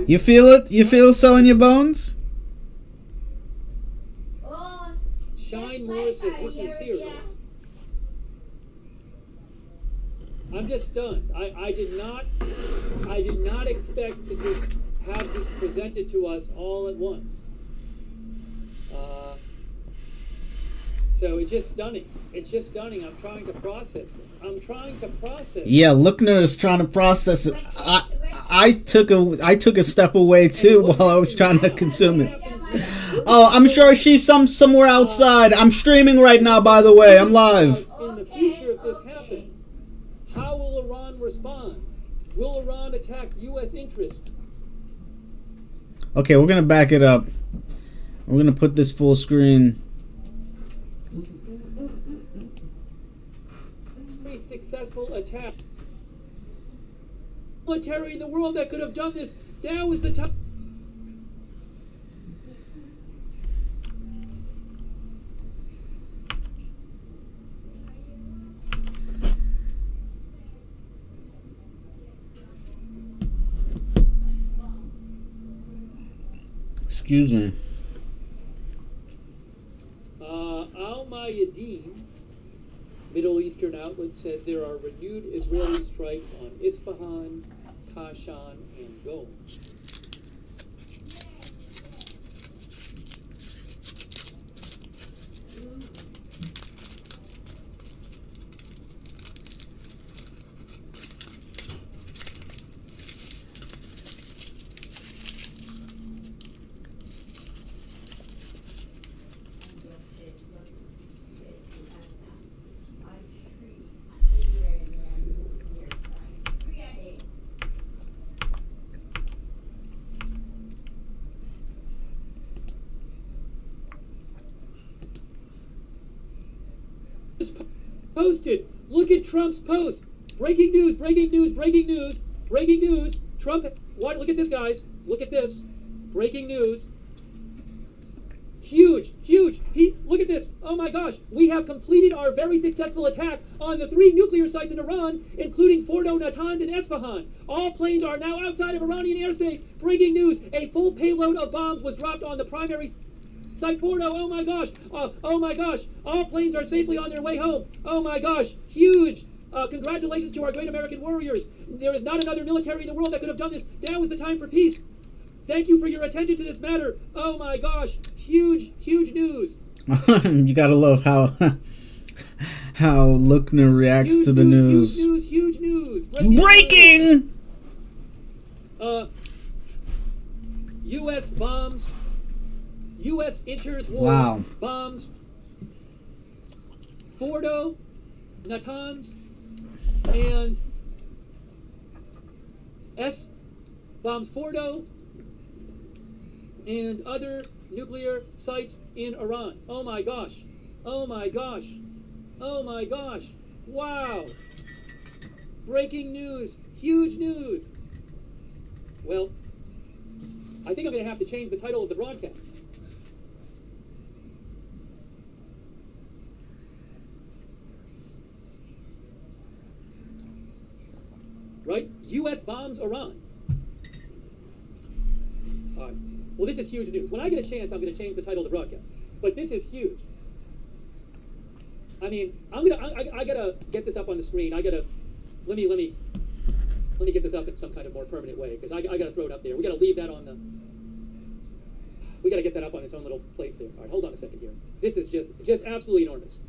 You feel it? You feel so in your bones? Shine Moore says this is serious. I'm just stunned. I did not expect to just have this presented to us all at once. So it's just stunning. It's just stunning. I'm trying to process it. Yeah, Lookner is trying to process it. I took a step away too while I was trying to consume it. Oh, I'm sure she's somewhere outside. I'm streaming right now, by the way. I'm live. In the future, if Will Iran attack U.S. interests? Okay, we're gonna back it up. We're gonna put this full screen. A successful attack. Military in the world that could have done this. Now is the time. Excuse me. Al Mayadeen, Middle Eastern outlet, said there are renewed Israeli strikes on Isfahan, Kashan, and Gom. Posted. Look at Trump's post. Breaking news, breaking news, breaking news, breaking news. Trump, what? Look at this, guys. Look at this. Breaking news. Huge, huge. Look at this. Oh my gosh. We have completed our very successful attack on the 3 nuclear sites in Iran, including Fordo, Natanz, and Esfahan. All planes are now outside of Iranian airspace. Breaking news. A full payload of bombs was dropped on the primary Site Fordo, oh my gosh, oh my gosh, all planes are safely on their way home. Oh my gosh, huge. Congratulations to our great American warriors. There is not another military in the world that could have done this. Now is the time for peace. Thank you for your attention to this matter. Oh my gosh, huge, huge news. You gotta love how Lookner reacts Huge to the news. Huge news. Breaking! U.S. bombs. U.S. enters war. Wow. Bombs. Fordo, Natanz, and bombs Fordo and other nuclear sites in Iran. Oh my gosh. Oh my gosh. Oh my gosh. Wow. Breaking news. Huge news. Well, I think I'm going to have to change the title of the broadcast. Right? U.S. bombs Iran. Well, this is huge news. When I get a chance, I'm going to change the title of the broadcast. But this is huge. I mean, I gotta get this up on the screen. Let me get this up in some kind of more permanent way, because I gotta throw it up there. We gotta leave that on the. We gotta get that up on its own little place there. All right, hold on a second here. This is just absolutely enormous.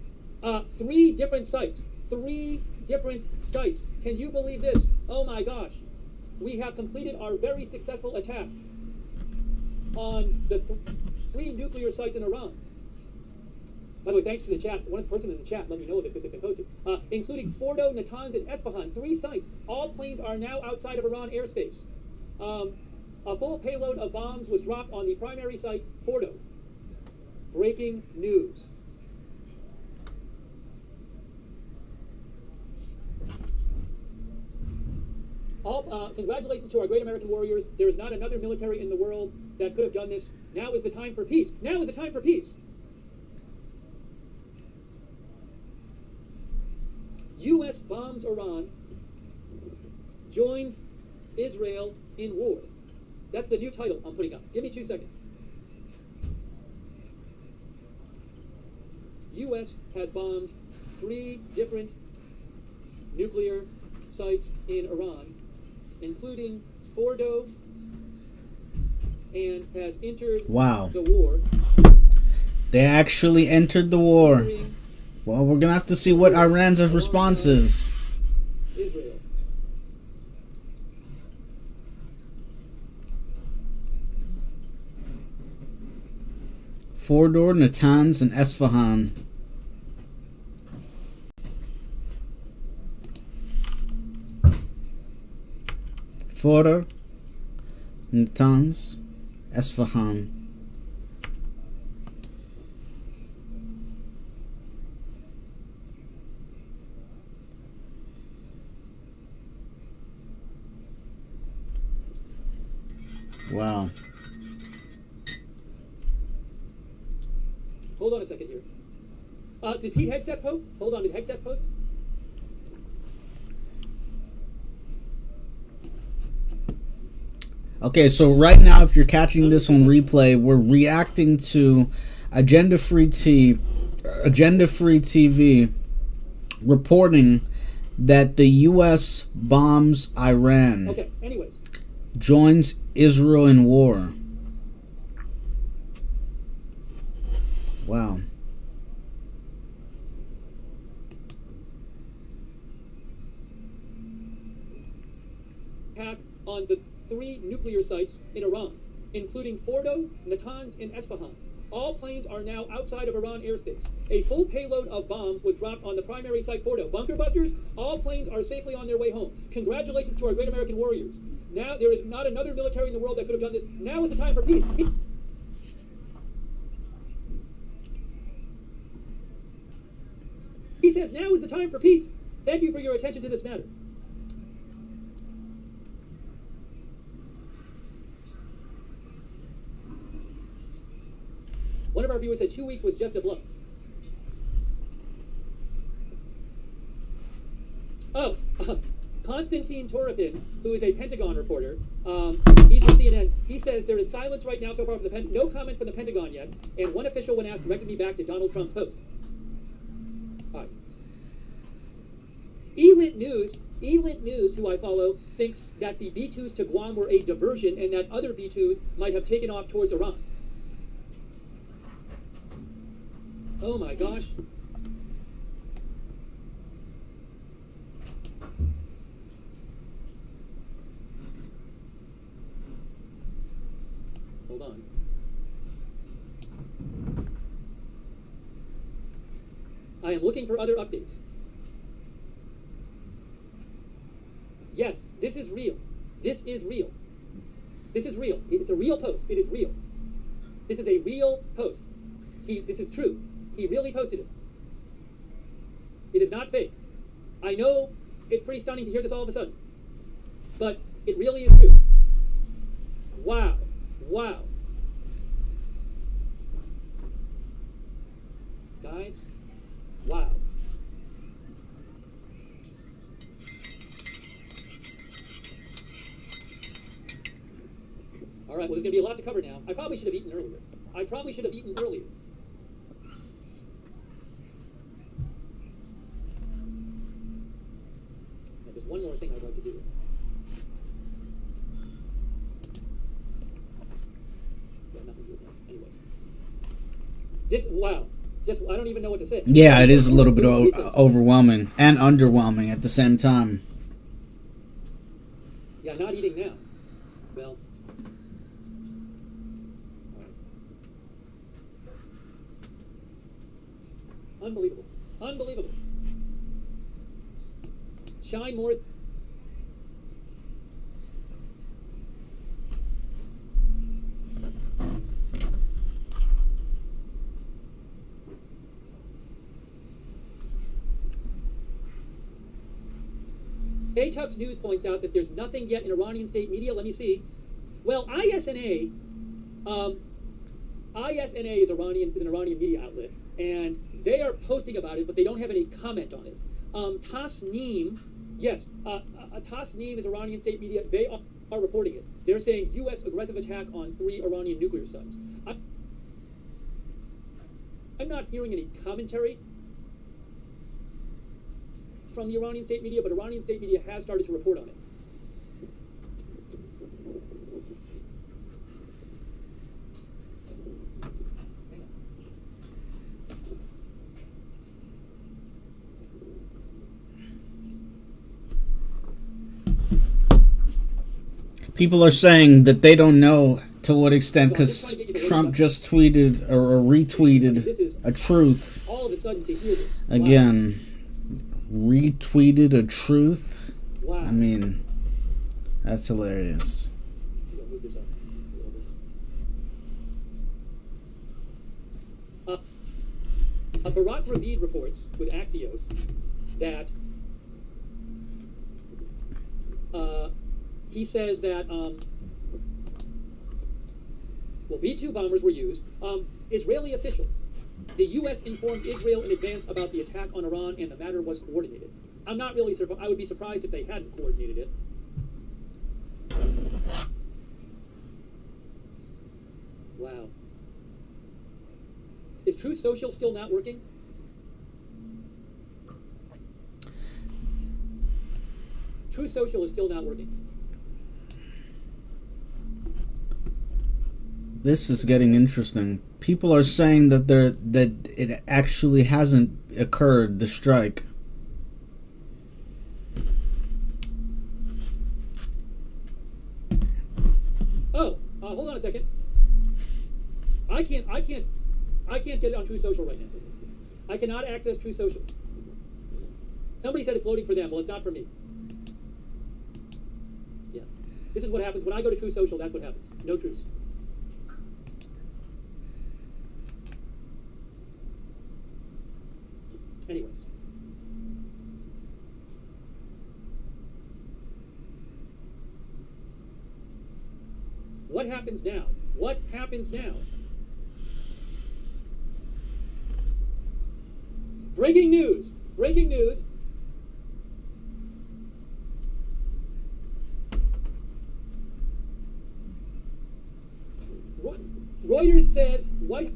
3 different sites. 3 different sites. Can you believe this? Oh my gosh. We have completed our very successful attack on the 3 nuclear sites in Iran. By the way, thanks to the chat. One person in the chat let me know that this had been posted. Including Fordo, Natanz, and Esfahan. 3 sites. All planes are now outside of Iran airspace. A full payload of bombs was dropped on the primary site, Fordo. Breaking news. Congratulations to our great American warriors. There is not another military in the world that could have done this. Now is the time for peace. Now is the time for peace. U.S. bombs Iran, joins Israel in war. That's the new title I'm putting up. Give me 2 seconds. U.S. has bombed 3 different nuclear sites in Iran, including Fordo, and has entered the war. They actually entered the war. Well, we're gonna have to see what Iran's response is. Israel. Fordo, Natanz, and Esfahan. Fordo, Natanz, Esfahan. Wow. Hold on a second here. Did Pete Hegseth post? Hold on, did Hegseth post? Okay, so right now, if you're catching this on replay, we're reacting to Agenda Free TV reporting that the U.S. bombs Iran. Okay, anyways. Joins Israel in war. Wow. Attack on the 3 nuclear sites in Iran, including Fordo, Natanz, and Esfahan. All planes are now outside of Iran airspace. A full payload of bombs was dropped on the primary site, Fordo. Bunker busters, all planes are safely on their way home. Congratulations to our great American warriors. Now, there is not another military in the world that could have done this. Now is the time for peace. He says, now is the time for peace. Thank you for your attention to this matter. One of our viewers said 2 weeks was just a bluff. Oh, Konstantin Toropin, who is a Pentagon reporter, he's from CNN. He says there is silence right now so far from the no comment from the Pentagon yet, and one official, when asked, directed me back to Donald Trump's post. All right. Elint News, who I follow, thinks that the B-2s to Guam were a diversion and that other B-2s might have taken off towards Iran. Oh my gosh. Hold on. I am looking for other updates. Yes, this is real. This is real. This is real. It's a real post. It is real. This is a real post. This is true. He really posted it. It is not fake. I know it's pretty stunning to hear this all of a sudden, but it really is true. Wow. Wow. Guys, wow. All right, well, there's going to be a lot to cover now. I probably should have eaten earlier. There's one more thing I'd like to do. Yeah, nothing to do with that. Anyways. This, wow. Just, I don't even know what to say. Yeah, it is a little bit overwhelming and underwhelming at the same time. Yeah, not eating now. Well. Unbelievable. Unbelievable. Shine more. Tux News points out that there's nothing yet in Iranian state media. Let me see. Well, ISNA is an Iranian media outlet, and they are posting about it, but they don't have any comment on it. Tasneem, yes, Tasneem is Iranian state media. They are reporting it. They're saying U.S. aggressive attack on 3 Iranian nuclear sites. I'm not hearing any commentary from the Iranian state media, but Iranian state media has started to report on it. People are saying that they don't know to what extent, because Trump just tweeted or retweeted a truth. All of a sudden to hear this. Again, retweeted a truth. Wow. I mean, That's hilarious. I'll move this up a little bit. Barak Ravid reports with Axios that he says that B-2 bombers were used. Israeli official. The U.S. informed Israel in advance about the attack on Iran, and the matter was coordinated. I'm not really surprised. I would be surprised if they hadn't coordinated it. Wow. Is Truth Social still not working? Truth Social is still not working. This is getting interesting. People are saying that it actually hasn't occurred, the strike. Oh, hold on a second. I can't get it on Truth Social right now. I cannot access Truth Social. Somebody said it's loading for them. Well, it's not for me. Yeah. This is what happens when I go to Truth Social. That's what happens. No truths. Anyways. What happens now? What happens now? Breaking news! Breaking news! Reuters says White.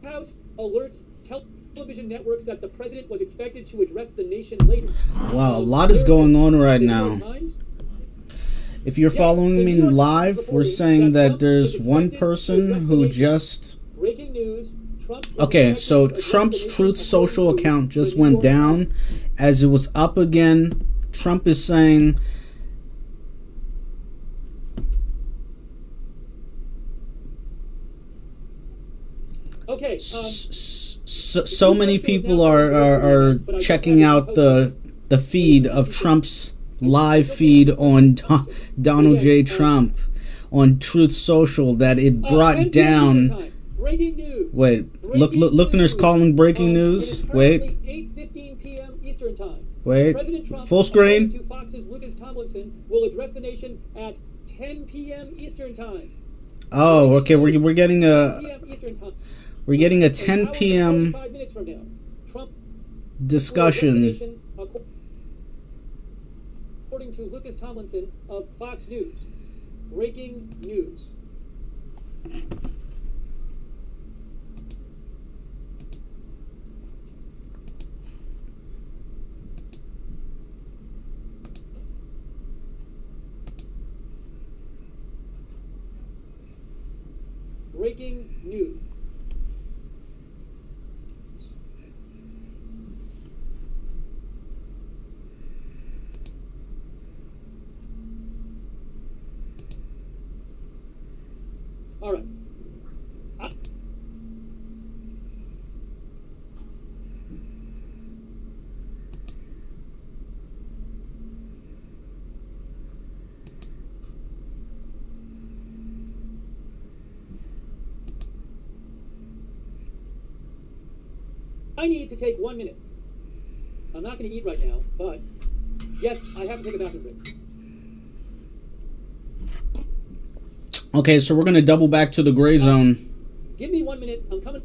House alerts television networks that the president was expected to address the nation later. Wow, a lot is going on right now. If you're following me live, we're saying that there's one person who just... Breaking news. Okay, so Trump's Truth Social account just went down. As it was up again, Trump is saying... Okay. So many people are checking out the feed of Trump's live feed on Donald J. Trump on Truth Social that it brought down. Breaking news. Wait, Lookner's calling breaking news. Wait. 8:15 p.m. Eastern Time. Wait. President Trump, Full screen. To Fox's Lucas Tomlinson, will address the nation at 10 p.m. Eastern Time. Oh, okay. We're getting a 10 p.m. discussion. According to Lucas Tomlinson of Fox News. Breaking news. Breaking news. All right. I need to take 1 minute. I'm not going to eat right now, but yes, I have to take a bathroom break. Okay, so we're going to double back to the gray zone. Give me 1 minute. I'm coming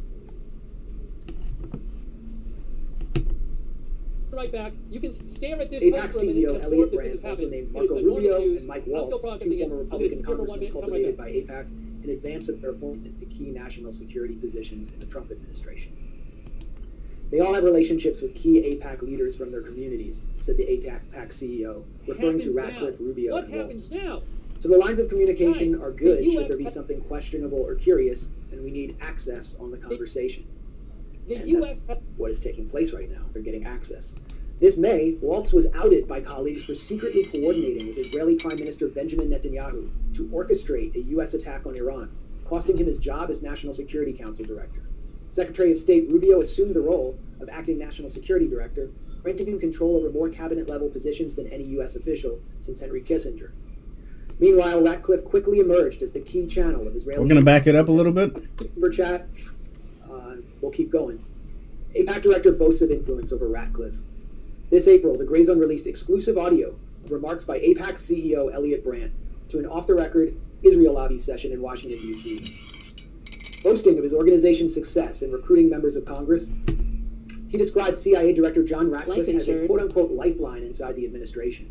right back. You can stare at this APAC post for a minute CEO and absorb Elliot that this Brandt, is also happening. named It is Marco enormous Rubio news. and Mike I'm Waltz, still two processing it. former I'm going to Republican disappear for 1 congressmen minute. Come right cultivated back. by APAC in advance of their appointment to key national security positions in the Trump administration. They all have relationships with key APAC leaders from their communities, said the APAC CEO, referring to Ratcliffe, Rubio, What and happens Waltz. now? So the lines of communication Guys, are good the should US there be something questionable or curious, and we need access on the conversation. The And U.S. that's what is taking place right now. They're getting access. This May, Waltz was outed by colleagues for secretly coordinating with Israeli Prime Minister Benjamin Netanyahu to orchestrate a U.S. attack on Iran, costing him his job as National Security Council Director. Secretary of State Rubio assumed the role of acting National Security Director, granting him control over more cabinet-level positions than any U.S. official since Henry Kissinger. Meanwhile, Ratcliffe quickly emerged as the key channel of Israeli... We're going to back it up a little bit. For chat, we'll keep going. AIPAC director boasts of influence over Ratcliffe. This April, the Grey Zone released exclusive audio of remarks by AIPAC CEO Elliot Brandt to an off-the-record Israel lobby session in Washington, D.C. Boasting of his organization's success in recruiting members of Congress, he described CIA Director John Ratcliffe as a quote-unquote lifeline inside the administration.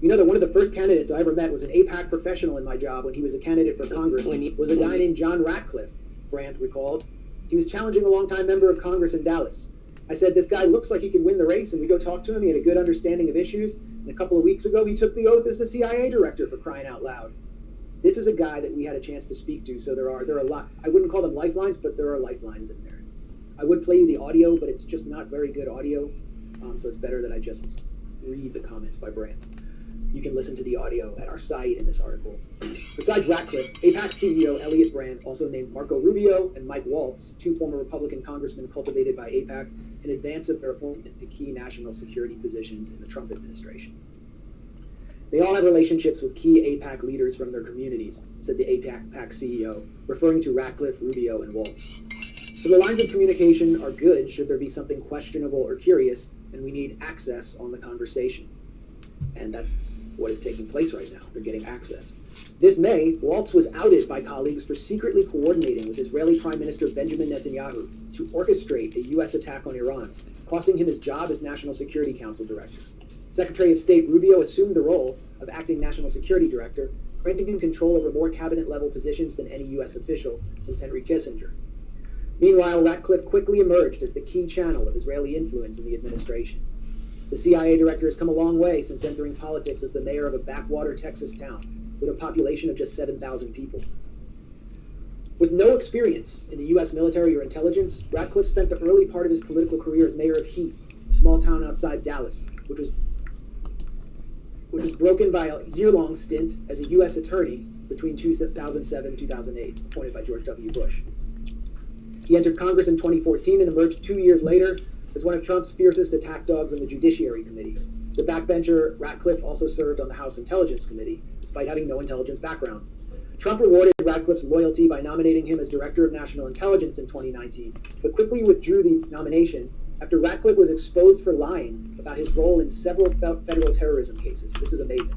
You know that one of the first candidates I ever met was an AIPAC professional in my job when he was a candidate for Congress, was a guy named John Ratcliffe, Brandt recalled. He was challenging a longtime member of Congress in Dallas. I said, this guy looks like he could win the race, and we go talk to him. He had a good understanding of issues. And a couple of weeks ago, he took the oath as the CIA director, for crying out loud. This is a guy that we had a chance to speak to, so there are a lot. I wouldn't call them lifelines, but there are lifelines in there. I would play you the audio, but it's just not very good audio, so it's better that I just read the comments by Brandt. You can listen to the audio at our site in this article. Besides Ratcliffe, AIPAC CEO Elliot Brandt also named Marco Rubio and Mike Waltz, two former Republican congressmen cultivated by AIPAC, in advance of their appointment to key national security positions in the Trump administration. They all have relationships with key AIPAC leaders from their communities, said the AIPAC CEO, referring to Ratcliffe, Rubio, and Waltz. So the lines of communication are good should there be something questionable or curious, and we need access on the conversation. And that's what is taking place right now. They're getting access. This May, Waltz was outed by colleagues for secretly coordinating with Israeli Prime Minister Benjamin Netanyahu to orchestrate a U.S. attack on Iran, costing him his job as National Security Council Director. Secretary of State Rubio assumed the role of acting National Security Director, granting him control over more cabinet-level positions than any U.S. official since Henry Kissinger. Meanwhile, Ratcliffe quickly emerged as the key channel of Israeli influence in the administration. The CIA director has come a long way since entering politics as the mayor of a backwater Texas town with a population of just 7,000 people. With no experience in the U.S. military or intelligence, Ratcliffe spent the early part of his political career as mayor of Heath, a small town outside Dallas, which was broken by a year-long stint as a U.S. attorney between 2007 and 2008, appointed by George W. Bush. He entered Congress in 2014 and emerged 2 years later as one of Trump's fiercest attack dogs on the Judiciary Committee. The backbencher Ratcliffe also served on the House Intelligence Committee, despite having no intelligence background. Trump rewarded Ratcliffe's loyalty by nominating him as Director of National Intelligence in 2019, but quickly withdrew the nomination after Ratcliffe was exposed for lying about his role in several federal terrorism cases. This is amazing.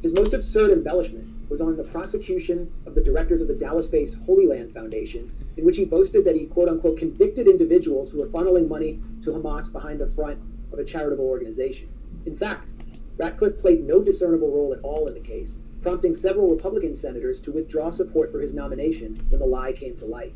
His most absurd embellishment was on the prosecution of the directors of the Dallas-based Holy Land Foundation, in which he boasted that he, quote-unquote, convicted individuals who were funneling money to Hamas behind the front of a charitable organization. In fact, Ratcliffe played no discernible role at all in the case, prompting several Republican senators to withdraw support for his nomination when the lie came to light.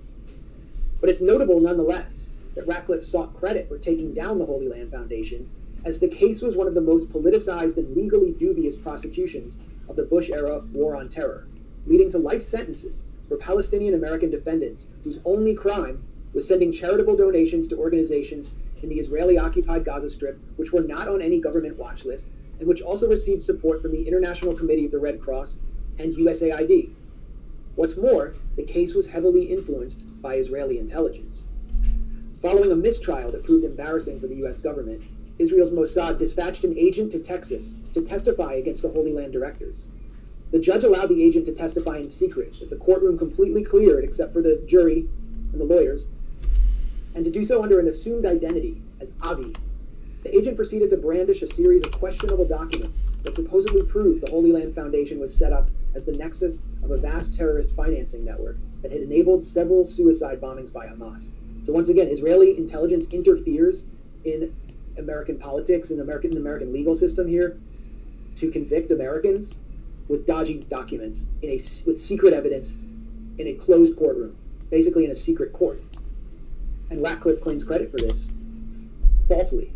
But it's notable nonetheless that Ratcliffe sought credit for taking down the Holy Land Foundation, as the case was one of the most politicized and legally dubious prosecutions of the Bush-era war on terror, leading to life sentences for Palestinian-American defendants whose only crime was sending charitable donations to organizations in the Israeli-occupied Gaza Strip, which were not on any government watch list, and which also received support from the International Committee of the Red Cross and USAID. What's more, the case was heavily influenced by Israeli intelligence. Following a mistrial that proved embarrassing for the U.S. government, Israel's Mossad dispatched an agent to Texas to testify against the Holy Land directors. The judge allowed the agent to testify in secret, with the courtroom completely cleared except for the jury and the lawyers, and to do so under an assumed identity as Avi. The agent proceeded to brandish a series of questionable documents that supposedly proved the Holy Land Foundation was set up as the nexus of a vast terrorist financing network that had enabled several suicide bombings by Hamas. So once again, Israeli intelligence interferes in American politics and the American legal system here to convict Americans with dodgy documents with secret evidence in a closed courtroom, basically in a secret court. And Ratcliffe claims credit for this falsely.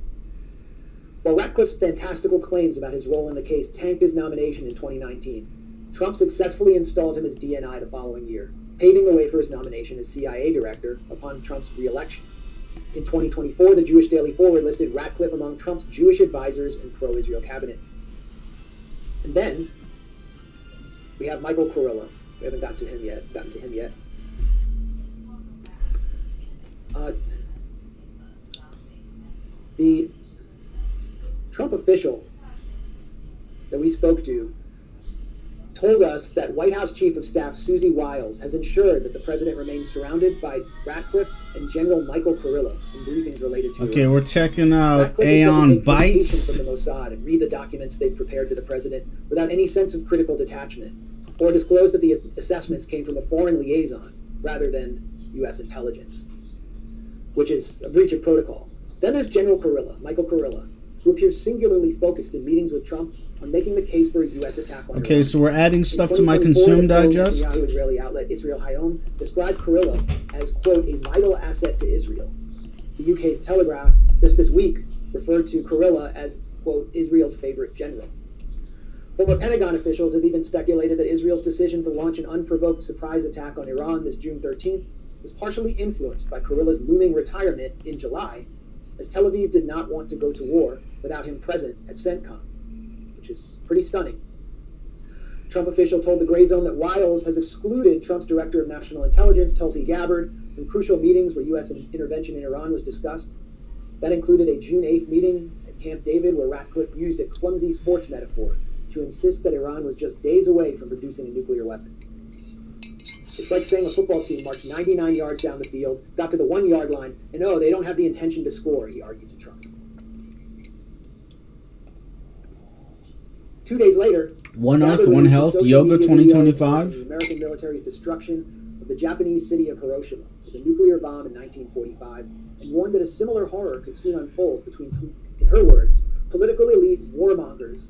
While Ratcliffe's fantastical claims about his role in the case tanked his nomination in 2019, Trump successfully installed him as DNI the following year, paving the way for his nomination as CIA director upon Trump's re-election. In 2024, the Jewish Daily Forward listed Ratcliffe among Trump's Jewish advisors and pro-Israel cabinet. And then we have Michael Kurilla. We haven't gotten to him yet. The Trump official that we spoke to told us that White House Chief of Staff Susie Wiles has ensured that the president remains surrounded by Ratcliffe and General Michael Kurilla in briefings related to Okay, we're checking out Aeon Bytes from the Mossad and read the documents they've prepared to the president without any sense of critical detachment, or disclose that the assessments came from a foreign liaison rather than U.S. intelligence, which is a breach of protocol. Then there's General Kurilla, Michael Kurilla, who appears singularly focused in meetings with Trump on making the case for a U.S. attack on Okay, Iran. so we're adding stuff to my 2024, Consume the Digest. Yahoo Israeli outlet Israel Hayom described Kurilla as, quote, a vital asset to Israel. The UK's Telegraph just this week referred to Kurilla as, quote, Israel's favorite general. Former Pentagon officials have even speculated that Israel's decision to launch an unprovoked surprise attack on Iran this June 13th was partially influenced by Kurilla's looming retirement in July, as Tel Aviv did not want to go to war without him present at CENTCOM, which is pretty stunning. Trump official told the Gray Zone that Wiles has excluded Trump's director of national intelligence, Tulsi Gabbard, from crucial meetings where U.S. intervention in Iran was discussed. That included a June 8th meeting at Camp David where Ratcliffe used a clumsy sports metaphor to insist that Iran was just days away from producing a nuclear weapon. It's like saying a football team marched 99 yards down the field, got to the 1 yard line, and oh, they don't have the intention to score, he argued to Trump. 2 days later, One Earth, Gabbard One released a Health, social Yoga media video 2025. of the American military's destruction of the Japanese city of Hiroshima with a nuclear bomb in 1945, and warned that a similar horror could soon unfold between, in her words, political elite warmongers,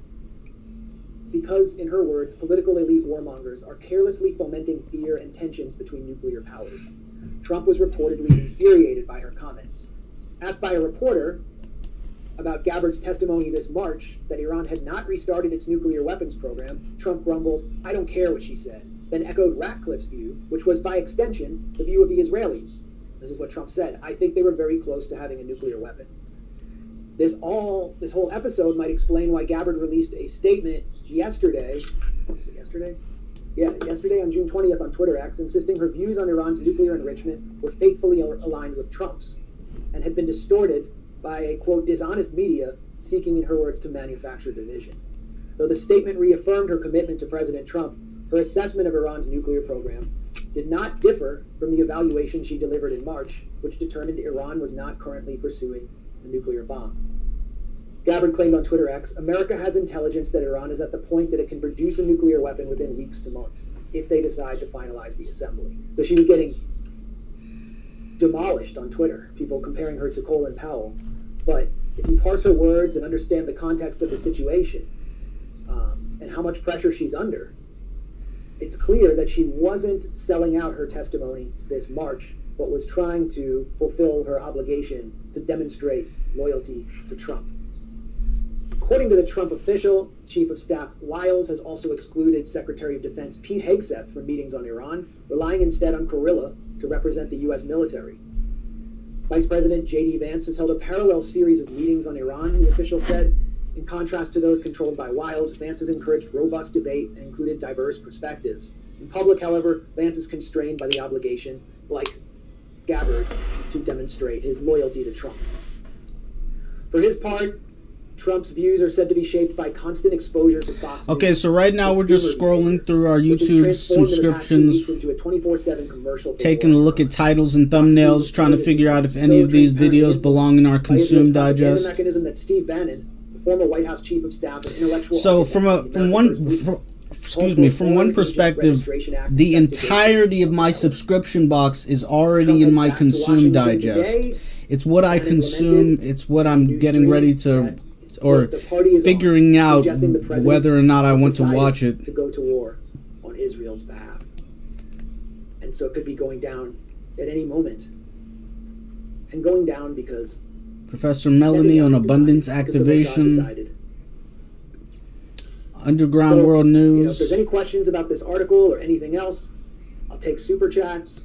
because, in her words, political elite warmongers are carelessly fomenting fear and tensions between nuclear powers. Trump was reportedly infuriated by her comments. Asked by a reporter about Gabbard's testimony this March that Iran had not restarted its nuclear weapons program, Trump grumbled, "I don't care what she said," then echoed Ratcliffe's view, which was, by extension, the view of the Israelis. This is what Trump said: "I think they were very close to having a nuclear weapon." This whole episode might explain why Gabbard released a statement yesterday on June 20th on Twitter X, insisting her views on Iran's nuclear enrichment were faithfully aligned with Trump's and had been distorted by a, quote, dishonest media seeking, in her words, to manufacture division. Though the statement reaffirmed her commitment to President Trump, her assessment of Iran's nuclear program did not differ from the evaluation she delivered in March, which determined Iran was not currently pursuing a nuclear bomb. Gabbard claimed on Twitter X, "America has intelligence that Iran is at the point that it can produce a nuclear weapon within weeks to months, if they decide to finalize the assembly." So she was getting demolished on Twitter, people comparing her to Colin Powell. But if you parse her words and understand the context of the situation, and how much pressure she's under, it's clear that she wasn't selling out her testimony this March, but was trying to fulfill her obligation to demonstrate loyalty to Trump. According to the Trump official, Chief of Staff Wiles has also excluded Secretary of Defense Pete Hegseth from meetings on Iran, relying instead on Kurilla to represent the U.S. military. Vice President J.D. Vance has held a parallel series of meetings on Iran, the official said. In contrast to those controlled by Wiles, Vance has encouraged robust debate and included diverse perspectives. In public, however, Vance is constrained by the obligation, like Gabbard, to demonstrate his loyalty to Trump. For his part, Trump's views are said to be shaped by constant exposure to Fox News. Okay, so right now we're just scrolling through our YouTube subscriptions, into a 24/7 commercial, taking a look at titles and thumbnails, trying to figure out if any of these videos belong in our Consume Digest. The mechanism that Steve Bannon, the former White House Chief of Staff and intellectual So from one perspective, the entirety of my subscription box is already in my Consume Digest. It's what I consume, it's what I'm getting ready to, or figuring out whether or not I want to watch it. To go to war on Israel's behalf. And so it could be going down at any moment. And going down because Professor Melanie on abundance activation. Underground World News. If there's any questions about this article or anything else, I'll take super chats.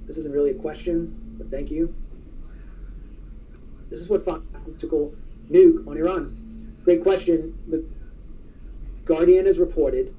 This isn't really a question, but thank you. This is what tactical nuke on Iran. Great question. The Guardian has reported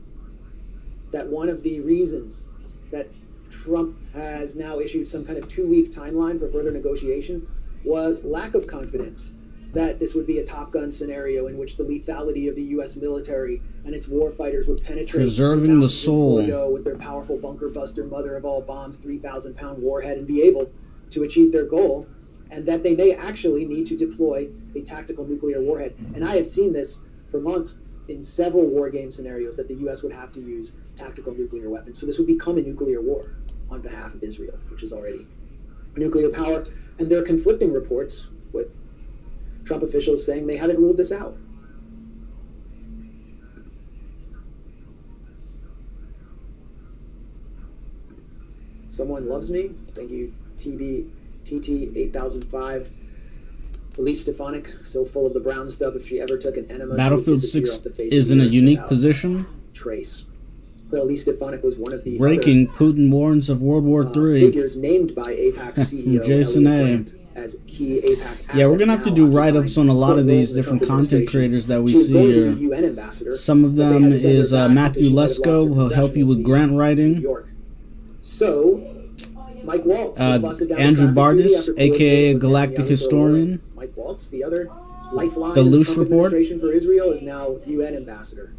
that one of the reasons that Trump has now issued some kind of 2-week timeline for further negotiations was lack of confidence that this would be a Top Gun scenario in which the lethality of the U.S. military and its warfighters would penetrate preserving the soul with their powerful bunker buster, mother of all bombs, 3,000-pound warhead, and be able to achieve their goal, and that they may actually need to deploy a tactical nuclear warhead. And I have seen this for months in several war game scenarios that the U.S. would have to use tactical nuclear weapons. So this would become a nuclear war on behalf of Israel, which is already a nuclear power. And there are conflicting reports with Trump officials saying they haven't ruled this out. Someone loves me. Thank you, TT 8005. Elise Stefanik, so full of the brown stuff. If she ever took an enema, Battlefield 6 is in a unique position. Trace. Well, Elise Stefanik was one of the breaking Putin warns of World War III. Figures named by AIPAC CEO Jason A. As key AIPAC yeah, we're gonna have to do write-ups on a lot of these different content creators that we see here. Some of them is Matthew Lesko, who will help you with grant writing. So, Mike Waltz, Andrew Bardis, aka Galactic Historian. Mike Waltz, the other lifeline the Lush Report for Israel, is now UN ambassador.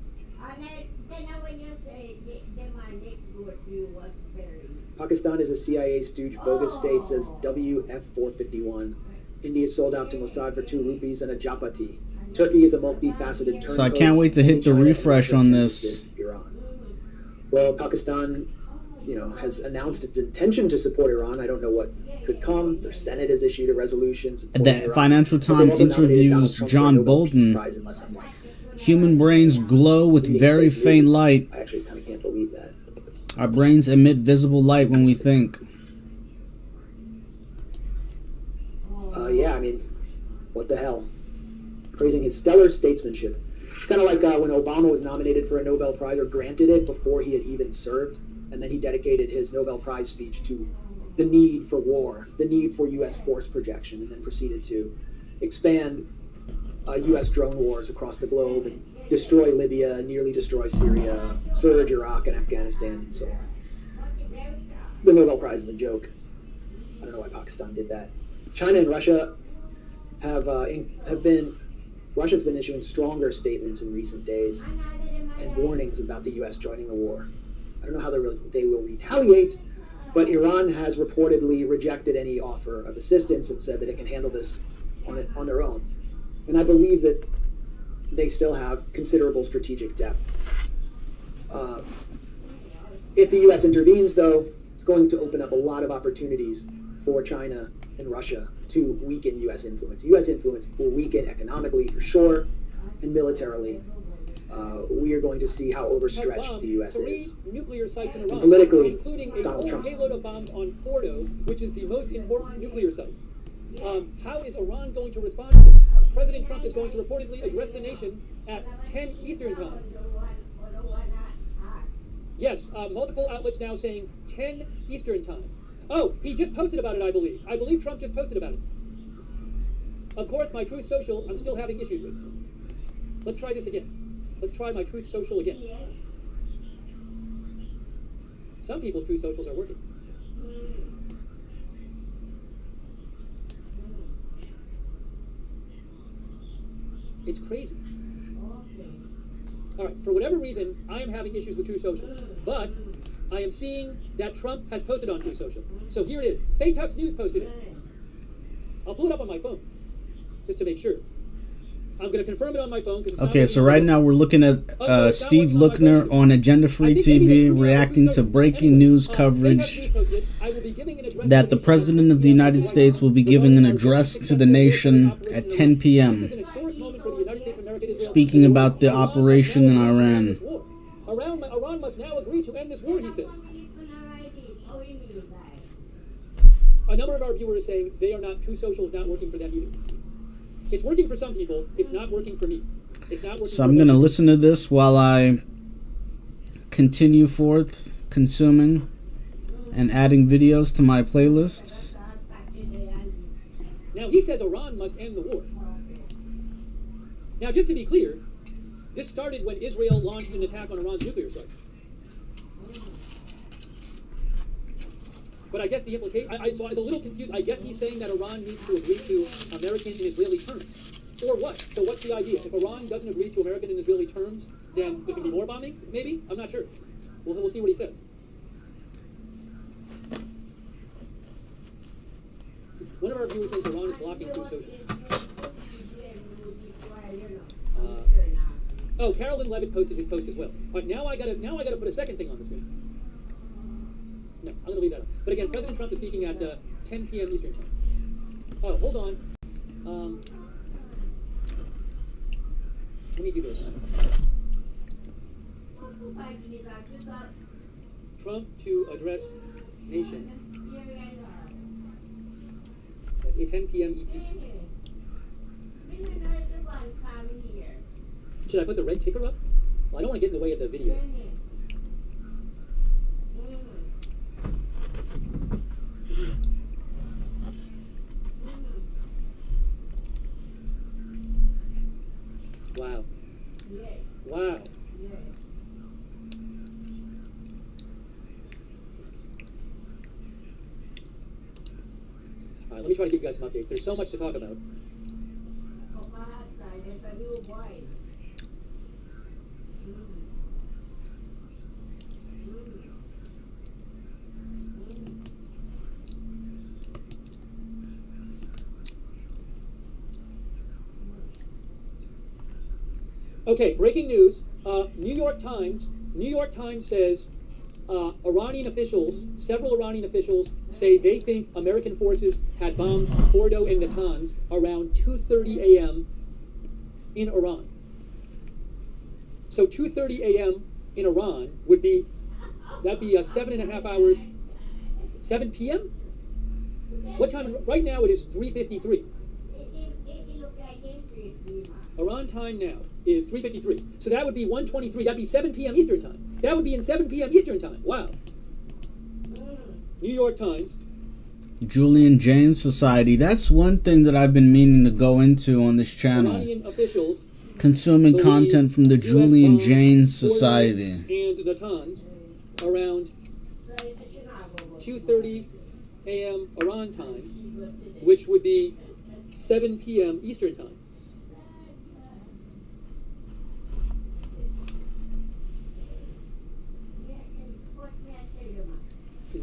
Pakistan is a CIA stooge, bogus state, says WF451. India sold out to Mossad for 2 rupees and a japati. Turkey is a multifaceted turncoat. So I can't wait to hit the refresh on this. Iran. Well, Pakistan, has announced its intention to support Iran. I don't know what could come. Their Senate has issued a resolution. The Financial Times interviews John Bolton. Human brains glow with very faint light. I actually kind of can't believe that. Our brains emit visible light when we think. Yeah, I mean, what the hell? Praising his stellar statesmanship. It's kind of like when Obama was nominated for a Nobel Prize, or granted it before he had even served, and then he dedicated his Nobel Prize speech to the need for war, the need for U.S. force projection, and then proceeded to expand U.S. drone wars across the globe and destroy Libya, nearly destroy Syria, surge Iraq and Afghanistan, and so on. The Nobel Prize is a joke. I don't know why Pakistan did that. China and Russia Russia's been issuing stronger statements in recent days and warnings about the U.S. joining the war. I don't know how they will retaliate, but Iran has reportedly rejected any offer of assistance and said that it can handle this on their own. And I believe that they still have considerable strategic depth. If the U.S. intervenes, though, it's going to open up a lot of opportunities for China and Russia to weaken U.S. influence. U.S. influence will weaken economically for sure, and militarily. We are going to see how overstretched the U.S. is. Nuclear sites in Iran, and politically, including a Donald whole Trump's payload of bombs on Fordo, which is the most important nuclear site. How is Iran going to respond to this? President Trump is going to reportedly address the nation at 10 Eastern time. Yes, multiple outlets now saying 10 Eastern time. Oh, he just posted about it, I believe. I believe Trump just posted about it. Of course, my Truth Social, I'm still having issues with. Let's try this again. Let's try my Truth Social again. Some people's Truth Socials are working. It's crazy. All right, for whatever reason, I am having issues with Truth Social, but I am seeing that Trump has posted on Truth Social. So here it is. Fake Tux News posted it. I'll pull it up on my phone, just to make sure. I'm going to confirm it on my phone. Okay, so right now we're looking at Steve Lookner on Agenda Free TV reacting to breaking news coverage that the President of the United States will be giving an address to the nation at 10 p.m. speaking about the operation in Iran. Iran must now agree to end this war, he says. a number of our viewers are saying they are not, True Social is not working for them either. It's working for some people. It's not working for me. It's not working. So I'm going to listen to this while I continue forth consuming and adding videos to my playlists. Now, he says Iran must end the war. Now, just to be clear, this started when Israel launched an attack on Iran's nuclear sites. But I guess the implication, so I was a little confused. I guess he's saying that Iran needs to agree to American and Israeli terms. Or what? So what's the idea? If Iran doesn't agree to American and Israeli terms, then there can be more bombing? Maybe? I'm not sure. We'll see what he says. One of our viewers thinks Iran is blocking True Social. Oh, Carolyn Levitt posted his post as well. All right, now I gotta put a second thing on the screen. No, I'm gonna leave that up. But again, President Trump is speaking at 10 p.m. Eastern time. Oh, hold on. Let me do this. Trump to address nation at 10 p.m. ET. Should I put the red ticker up? Well, I don't want to get in the way of the video. Wow. Wow. All right, let me try to give you guys some updates. There's so much to talk about. Okay, breaking news. New York Times says Iranian officials, several Iranian officials, say they think American forces had bombed Fordo and Natanz around 2:30 a.m. in Iran. So 2:30 a.m. in Iran would be, that'd be 7.5 hours. 7 p.m. What time? Right now it is 3:53. Iran time now is 3:53. So that would be 1:23. That'd be 7 p.m. Eastern time. That would be in 7 p.m. Eastern time. Wow. New York Times. Julian James Society. That's one thing that I've been meaning to go into on this channel. Iranian officials consuming content from the Julian James Society. And Natanz around 2:30 a.m. Iran time, which would be 7 p.m. Eastern time.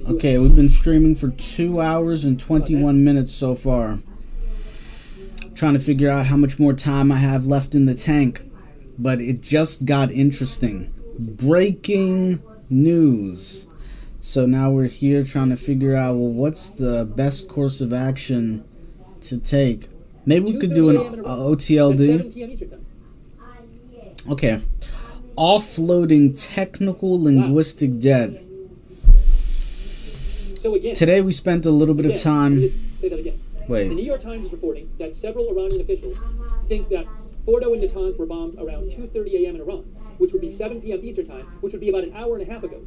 Okay, we've been streaming for 2 hours and 21 minutes so far. Trying to figure out how much more time I have left in the tank. But it just got interesting. Breaking news. So now we're here trying to figure out, well, what's the best course of action to take? Maybe we could do an OTLD. Okay. Offloading technical linguistic debt. So again, today we spent a little bit of time. Say that again. Wait. The New York Times is reporting that several Iranian officials think that Fordo and Natanz were bombed around 2:30 a.m. in Iran, which would be 7 p.m. Eastern time, which would be about an hour and a half ago.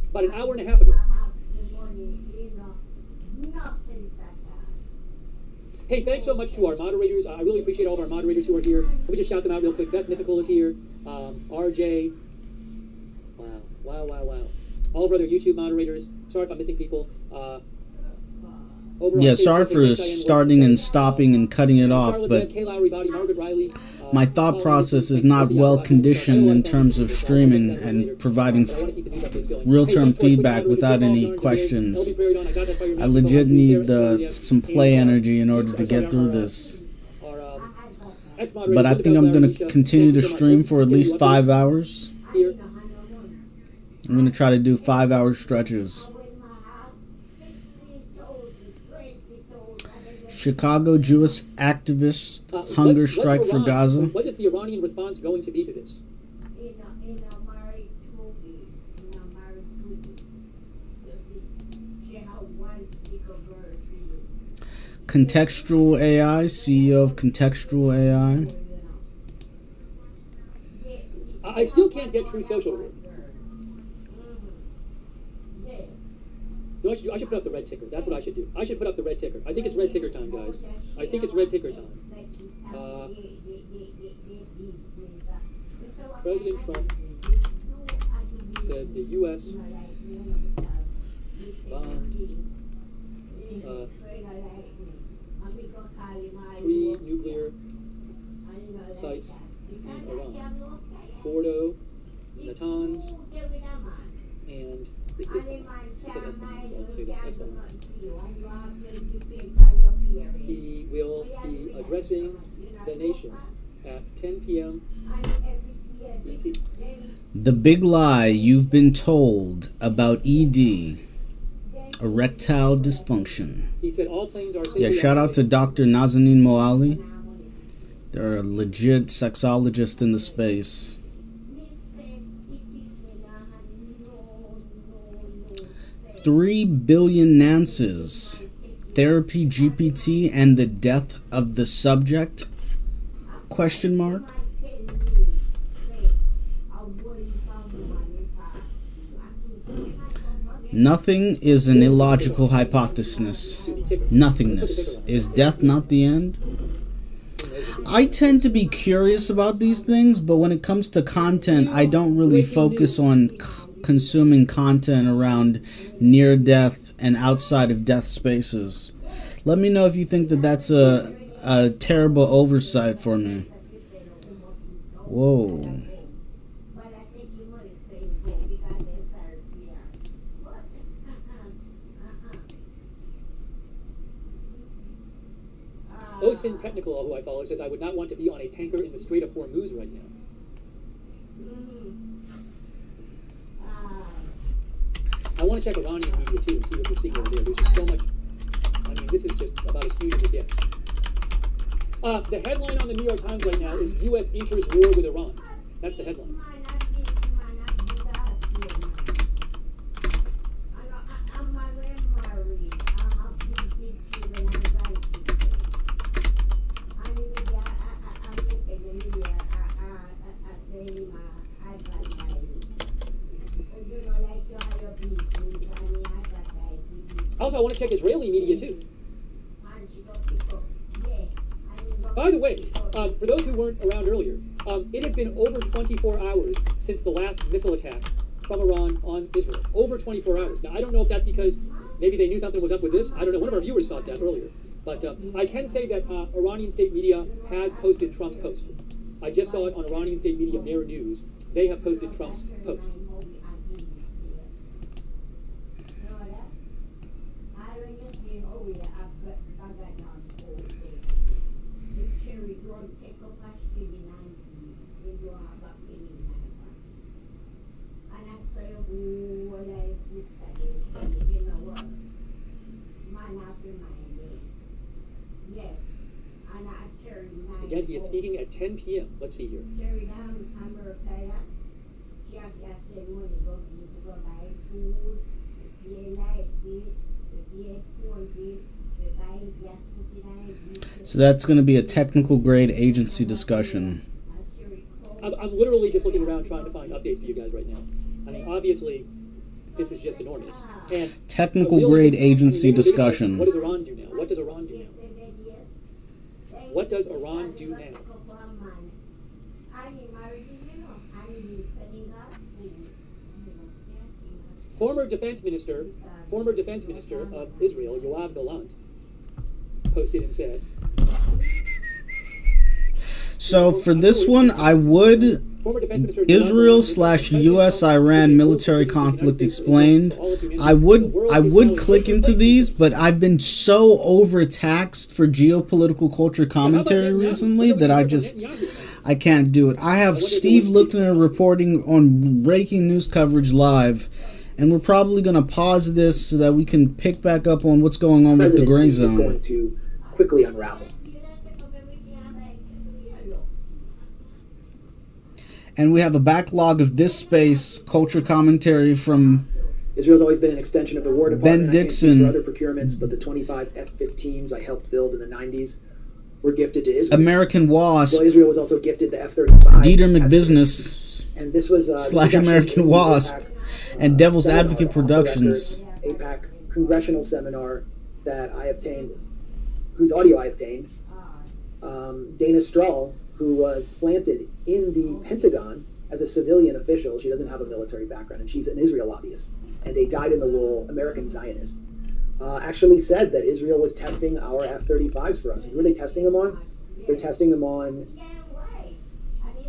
About an hour and a half ago. Hey, thanks so much to our moderators. I really appreciate all of our moderators who are here. Let me just shout them out real quick. Beth Mythical is here. RJ. Wow. All of our other YouTube moderators. Sorry if I'm missing people. Yeah, sorry for starting and stopping and cutting it off, but my thought process is not well conditioned in terms of streaming and providing real-term feedback without any questions. I legit need some play energy in order to get through this. But I think I'm going to continue to stream for at least 5 hours. I'm going to try to do 5-hour stretches. Chicago Jewish activists hunger strike for Gaza. What is the Iranian response going to be to this? Contextual AI, CEO of Contextual AI. I still can't get True Social to work. You know what I should do? I should put up the red ticker. That's what I should do. I should put up the red ticker. I think it's red ticker time, guys. I think it's red ticker time. President Trump said the U.S. bombed 3 nuclear sites in Iran. Fordo, Natanz, and this one. He said Esfahan, so I'll say that Esfahan. He will be addressing the nation at 10 p.m. ET. The big lie you've been told about ED, erectile dysfunction. He said all planes are safely Yeah, shout out to Dr. Nazanin Moali. They're a legit sexologist in the space. $3 billion Nances, therapy GPT, and the death of the subject? Question mark. Nothing is an illogical hypothesis. Nothingness. Is death not the end? I tend to be curious about these things, but when it comes to content, I don't really focus on consuming content around near death and outside of death spaces. Let me know if you think that that's a terrible oversight for me. Whoa. Osin Technical, who I follow, says I would not want to be on a tanker in the Strait of Hormuz right now. I want to check Iranian media too and see what they're seeing over there. There's just so much. I mean, this is just about as huge as it gets. The headline on the New York Times right now is U.S. enters war with Iran. That's the headline. Also, I want to check Israeli media too. By the way, for those who weren't around earlier, it has been over 24 hours since the last missile attack from Iran on Israel. Over 24 hours. Now, I don't know if that's because maybe they knew something was up with this. I don't know. One of our viewers thought that earlier. But I can say that Iranian state media has posted Trump's post. I just saw it on Iranian state media, Mehr News. They have posted Trump's post. Again, he is speaking at 10 p.m. Let's see here. So that's going to be a technical grade agency discussion. I'm literally just looking around trying to find updates for you guys right now. I mean, obviously, this is just enormous. And technical grade agency discussion. What does Iran do now? What does Iran do now? What does Iran do now? Former defense minister of Israel, Yoav Gallant, posted and said. So for this one, I would Israel/US-Iran military conflict explained. I would click into these, but I've been so overtaxed for geopolitical culture commentary recently that I can't do it. I have Steve Luckner reporting on breaking news coverage live, and we're probably going to pause this so that we can pick back up on what's going on with the gray zone. Is going to quickly unravel. And we have a backlog of this space culture commentary from Israel's always been an extension of the War Department. Ben I can't speak Dixon. for other procurements, but the 25 F-15s I helped build in the 90s were gifted to Israel. American Wasp. Well, Israel was also gifted the F-35. Dieter McBusiness And this was / American Wasp and Devil's Advocate Productions. APAC congressional seminar that I obtained, whose audio I obtained. Dana Strahl, who was planted in the Pentagon as a civilian official, she doesn't have a military background, and she's an Israel lobbyist and a dyed-in-the-wool American Zionist, actually said that Israel was testing our F-35s for us. And who are they testing them on? They're testing them on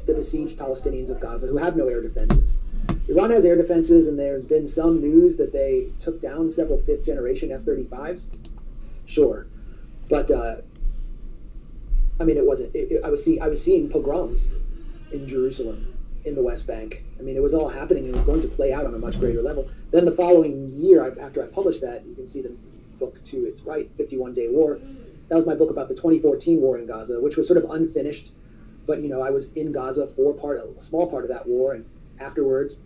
the besieged Palestinians of Gaza, who have no air defenses. Iran has air defenses, and there's been some news that they took down several fifth-generation F-35s. Sure, but I mean, it wasn't. I was seeing pogroms in Jerusalem, in the West Bank. I mean, it was all happening, and it was going to play out on a much greater level. Then the following year, after I published that, you can see the book to its right, 51-Day War. That was my book about the 2014 war in Gaza, which was sort of unfinished. But, you know, I was in Gaza for a small part of that war, and afterwards.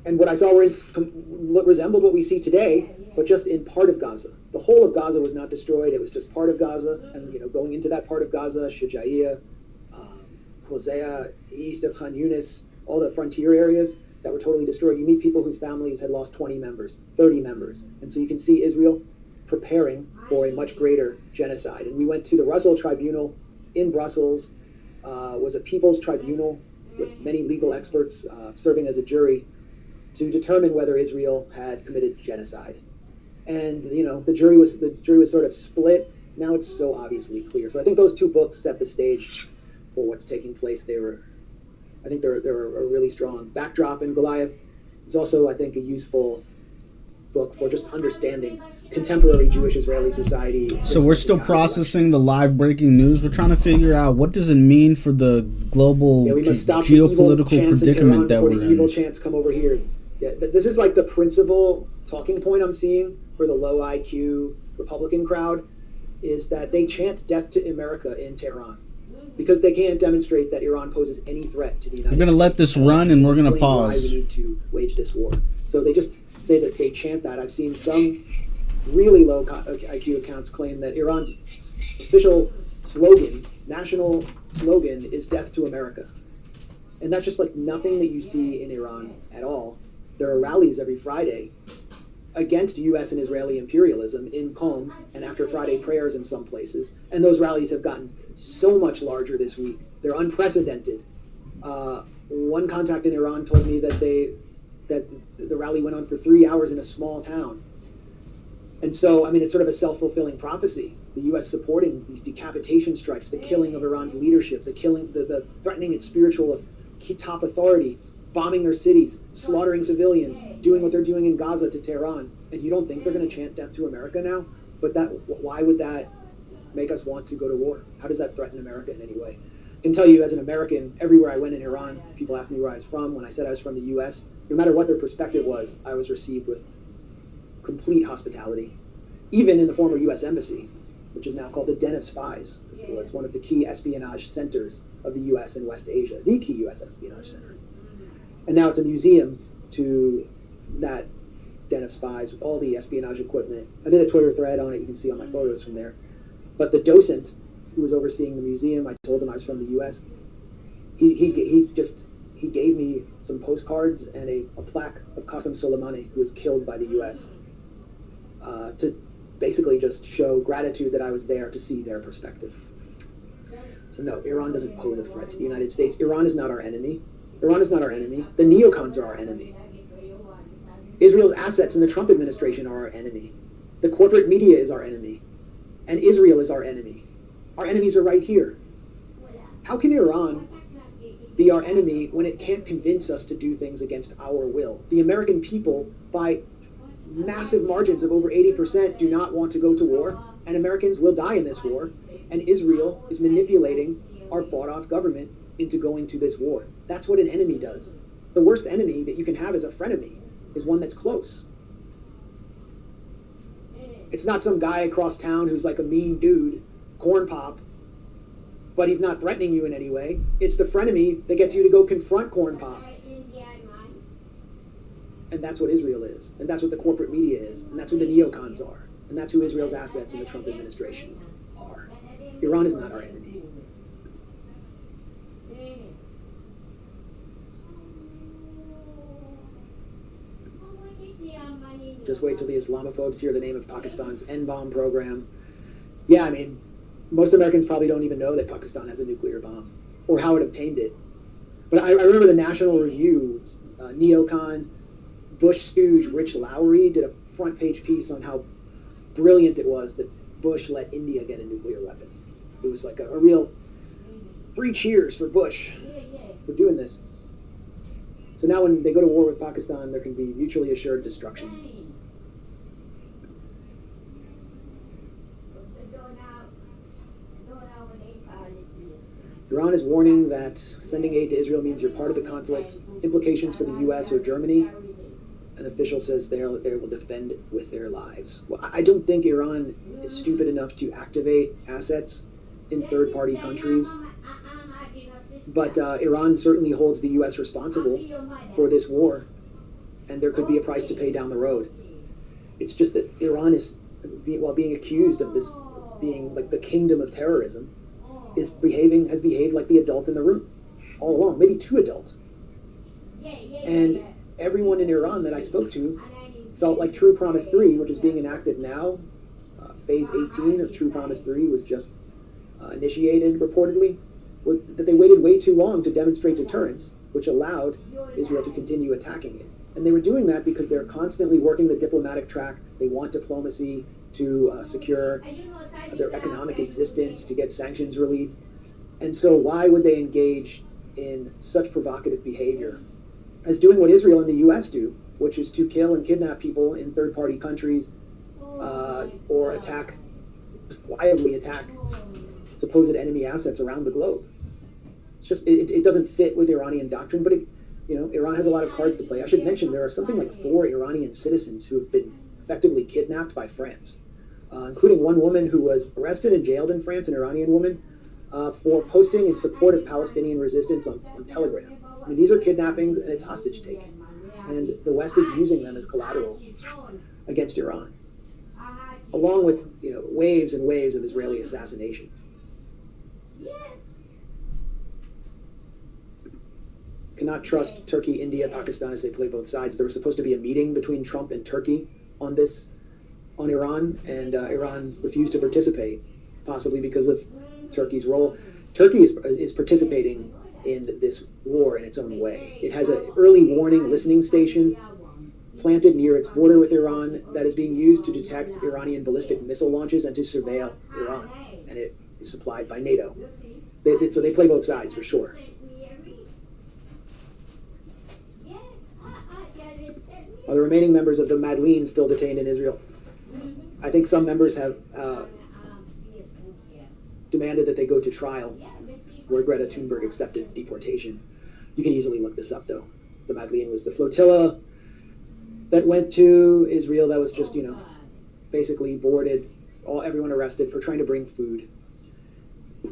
And what I saw resembled what we see today, but just in part of Gaza. The whole of Gaza was not destroyed. It was just part of Gaza. And, you know, going into that part of Gaza, Shujaiya, Hosea, east of Khan Yunis, all the frontier areas that were totally destroyed. You meet people whose families had lost 20 members, 30 members. And so you can see Israel preparing for a much greater genocide. And we went to the Russell Tribunal in Brussels, was a people's tribunal with many legal experts serving as a jury to determine whether Israel had committed genocide. And, you know, the jury was sort of split. Now it's so obviously clear. So I think those two books set the stage for what's taking place. I think they're a really strong backdrop. And Goliath is also, I think, a useful book for just understanding contemporary Jewish-Israeli society. So we're still processing the live breaking news. We're trying to figure out what does it mean for the global geopolitical predicament that we're in. Evil chants come over here. Yeah, this is like the principal talking point I'm seeing for the low IQ Republican crowd is that they chant death to America in Tehran because they can't demonstrate that Iran poses any threat to the United States. We're going to let this run and we're going to pause. Why we need to wage this war. So they just say that they chant that. I've seen some really low IQ accounts claim that Iran's official slogan, national slogan, is death to America. And that's just like nothing that you see in Iran at all. There are rallies every Friday against U.S. and Israeli imperialism in Qom and after Friday prayers in some places. And those rallies have gotten so much larger this week. They're unprecedented. One contact in Iran told me that the rally went on for 3 hours in a small town. And so, I mean, it's sort of a self-fulfilling prophecy. The U.S. supporting these decapitation strikes, the killing of Iran's leadership, the threatening its spiritual top authority, bombing their cities, slaughtering civilians, doing what they're doing in Gaza to Tehran. And you don't think they're going to chant death to America now? But why would that make us want to go to war? How does that threaten America in any way? I can tell you, as an American, everywhere I went in Iran, people asked me where I was from. When I said I was from the U.S., no matter what their perspective was, I was received with complete hospitality, even in the former U.S. Embassy, which is now called the Den of Spies. It was one of the key espionage centers of the U.S. in West Asia, the key U.S. espionage center. And now it's a museum to that Den of Spies with all the espionage equipment. I did a Twitter thread on it. You can see all my photos from there. But the docent who was overseeing the museum, I told him I was from the U.S., he gave me some postcards and a plaque of Qasem Soleimani, who was killed by the U.S., to basically just show gratitude that I was there to see their perspective. So no, Iran doesn't pose a threat to the United States. Iran is not our enemy. Iran is not our enemy. The neocons are our enemy. Israel's assets in the Trump administration are our enemy. The corporate media is our enemy. And Israel is our enemy. Our enemies are right here. How can Iran be our enemy when it can't convince us to do things against our will? The American people, by massive margins of over 80%, do not want to go to war, and Americans will die in this war, and Israel is manipulating our bought-off government into going to this war. That's what an enemy does. The worst enemy that you can have as a frenemy is one that's close. It's not some guy across town who's like a mean dude, corn pop, but he's not threatening you in any way. It's the frenemy that gets you to go confront corn pop. And that's what Israel is. And that's what the corporate media is. And that's what the neocons are. And that's who Israel's assets in the Trump administration are. Iran is not our enemy. Just wait till the Islamophobes hear the name of Pakistan's N-bomb program. Yeah, I mean, most Americans probably don't even know that Pakistan has a nuclear bomb or how it obtained it. But I remember the National Review, neocon, Bush stooge Rich Lowry did a front page piece on how brilliant it was that Bush let India get a nuclear weapon. It was like a real 3 cheers for Bush for doing this. So now when they go to war with Pakistan, there can be mutually assured destruction. Iran is warning that sending aid to Israel means you're part of the conflict. Implications for the U.S. or Germany. An official says they will defend with their lives. Well, I don't think Iran is stupid enough to activate assets in third-party countries. But Iran certainly holds the U.S. responsible for this war, and there could be a price to pay down the road. It's just that Iran is, while being accused of this being like the kingdom of terrorism, has behaved like the adult in the room all along, maybe too adult. And everyone in Iran that I spoke to felt like True Promise 3, which is being enacted now, phase 18 of True Promise 3 was just initiated reportedly, that they waited way too long to demonstrate deterrence, which allowed Israel to continue attacking it. And they were doing that because they're constantly working the diplomatic track. They want diplomacy to secure their economic existence, to get sanctions relief. And so why would they engage in such provocative behavior as doing what Israel and the U.S. do, which is to kill and kidnap people in third-party countries or wildly attack supposed enemy assets around the globe? It's just, it doesn't fit with Iranian doctrine, but Iran has a lot of cards to play. I should mention there are something like 4 Iranian citizens who have been effectively kidnapped by France, including one woman who was arrested and jailed in France, an Iranian woman, for posting in support of Palestinian resistance on Telegram. I mean, these are kidnappings and it's hostage taking, and the West is using them as collateral against Iran, along with waves and waves of Israeli assassinations. Cannot trust Turkey, India, Pakistan as they play both sides. There was supposed to be a meeting between Trump and Turkey on Iran, and Iran refused to participate, possibly because of Turkey's role. Turkey is participating in this war in its own way. It has an early warning listening station planted near its border with Iran that is being used to detect Iranian ballistic missile launches and to surveil Iran, and it is supplied by NATO. So they play both sides for sure. Are the remaining members of the Madleen still detained in Israel? I think some members have demanded that they go to trial, where Greta Thunberg accepted deportation. You can easily look this up, though. The Madleen was the flotilla that went to Israel that was just, basically boarded, everyone arrested for trying to bring food.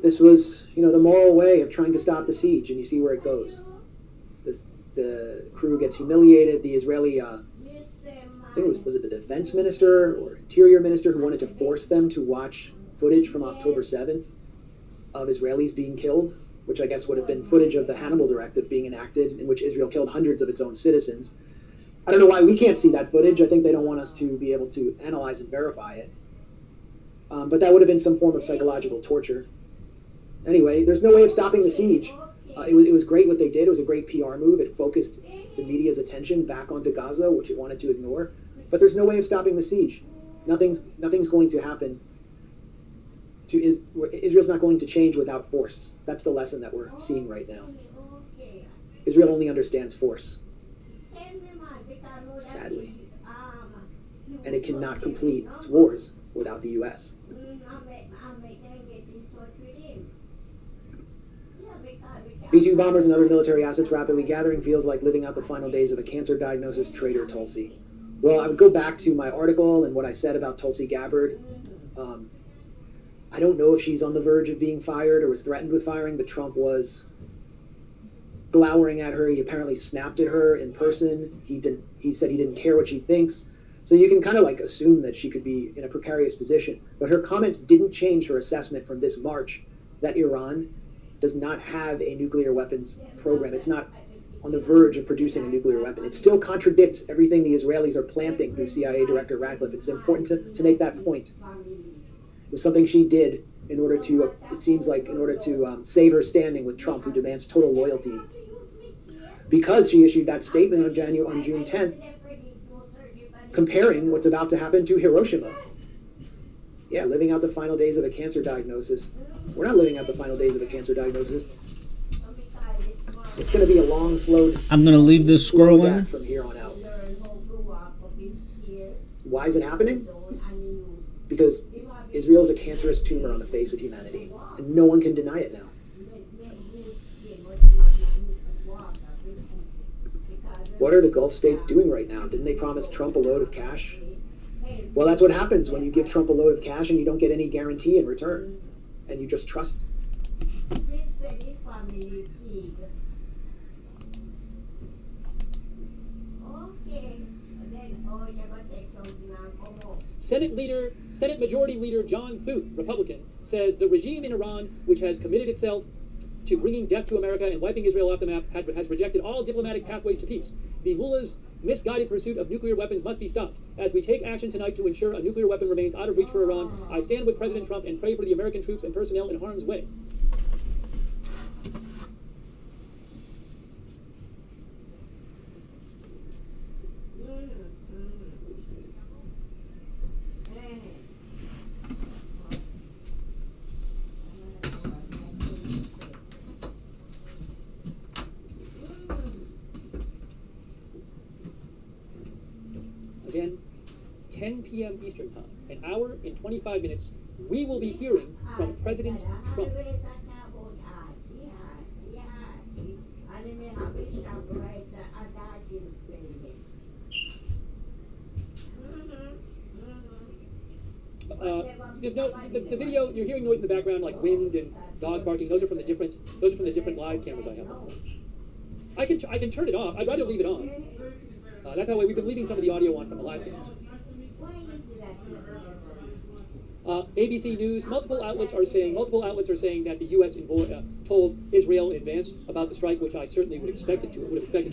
This was, the moral way of trying to stop the siege, and you see where it goes. The crew gets humiliated. The Israeli, I think was it the defense minister or interior minister who wanted to force them to watch footage from October 7th of Israelis being killed, which I guess would have been footage of the Hannibal Directive being enacted, in which Israel killed hundreds of its own citizens. I don't know why we can't see that footage. I think they don't want us to be able to analyze and verify it. But that would have been some form of psychological torture. Anyway, there's no way of stopping the siege. It was great what they did. It was a great PR move. It focused the media's attention back onto Gaza, which it wanted to ignore. But there's no way of stopping the siege. Nothing's going to happen. Israel's not going to change without force. That's the lesson that we're seeing right now. Israel only understands force, sadly. And it cannot complete its wars without the U.S. B-2 bombers and other military assets rapidly gathering feels like living out the final days of a cancer diagnosis traitor Tulsi. Well, I would go back to my article and what I said about Tulsi Gabbard. I don't know if she's on the verge of being fired or was threatened with firing, but Trump was glowering at her. He apparently snapped at her in person. He said he didn't care what she thinks. So you can kind of like assume that she could be in a precarious position. But her comments didn't change her assessment from this March that Iran does not have a nuclear weapons program. It's not on the verge of producing a nuclear weapon. It still contradicts everything the Israelis are planting through CIA Director Ratcliffe. It's important to make that point. It was something she did in order to, it seems like, in order to save her standing with Trump, who demands total loyalty. Because she issued that statement on June 10th, comparing what's about to happen to Hiroshima. Yeah, living out the final days of a cancer diagnosis. We're not living out the final days of a cancer diagnosis. It's going to be a long, slow. I'm going to leave this scrolling from here on out. Why is it happening? Because Israel is a cancerous tumor on the face of humanity, and no one can deny it now. What are the Gulf states doing right now? Didn't they promise Trump a load of cash? Well, that's what happens when you give Trump a load of cash and you don't get any guarantee in return, and you just trust. Senate Majority Leader John Thune, Republican, says the regime in Iran, which has committed itself to bringing death to America and wiping Israel off the map, has rejected all diplomatic pathways to peace. The mullah's misguided pursuit of nuclear weapons must be stopped. As we take action tonight to ensure a nuclear weapon remains out of reach for Iran, I stand with President Trump and pray for the American troops and personnel in harm's way. Again, 10 p.m. Eastern Time, an hour and 25 minutes, we will be hearing from President Trump. There's no the video. You're hearing noise in the background, like wind and dogs barking. Those are from the different live cameras I have. I can turn it off. I'd rather leave it on. That's how we've been leaving some of the audio on from the live cameras. ABC News. Multiple outlets are saying that the U.S. told Israel in advance about the strike, which I certainly would have expected to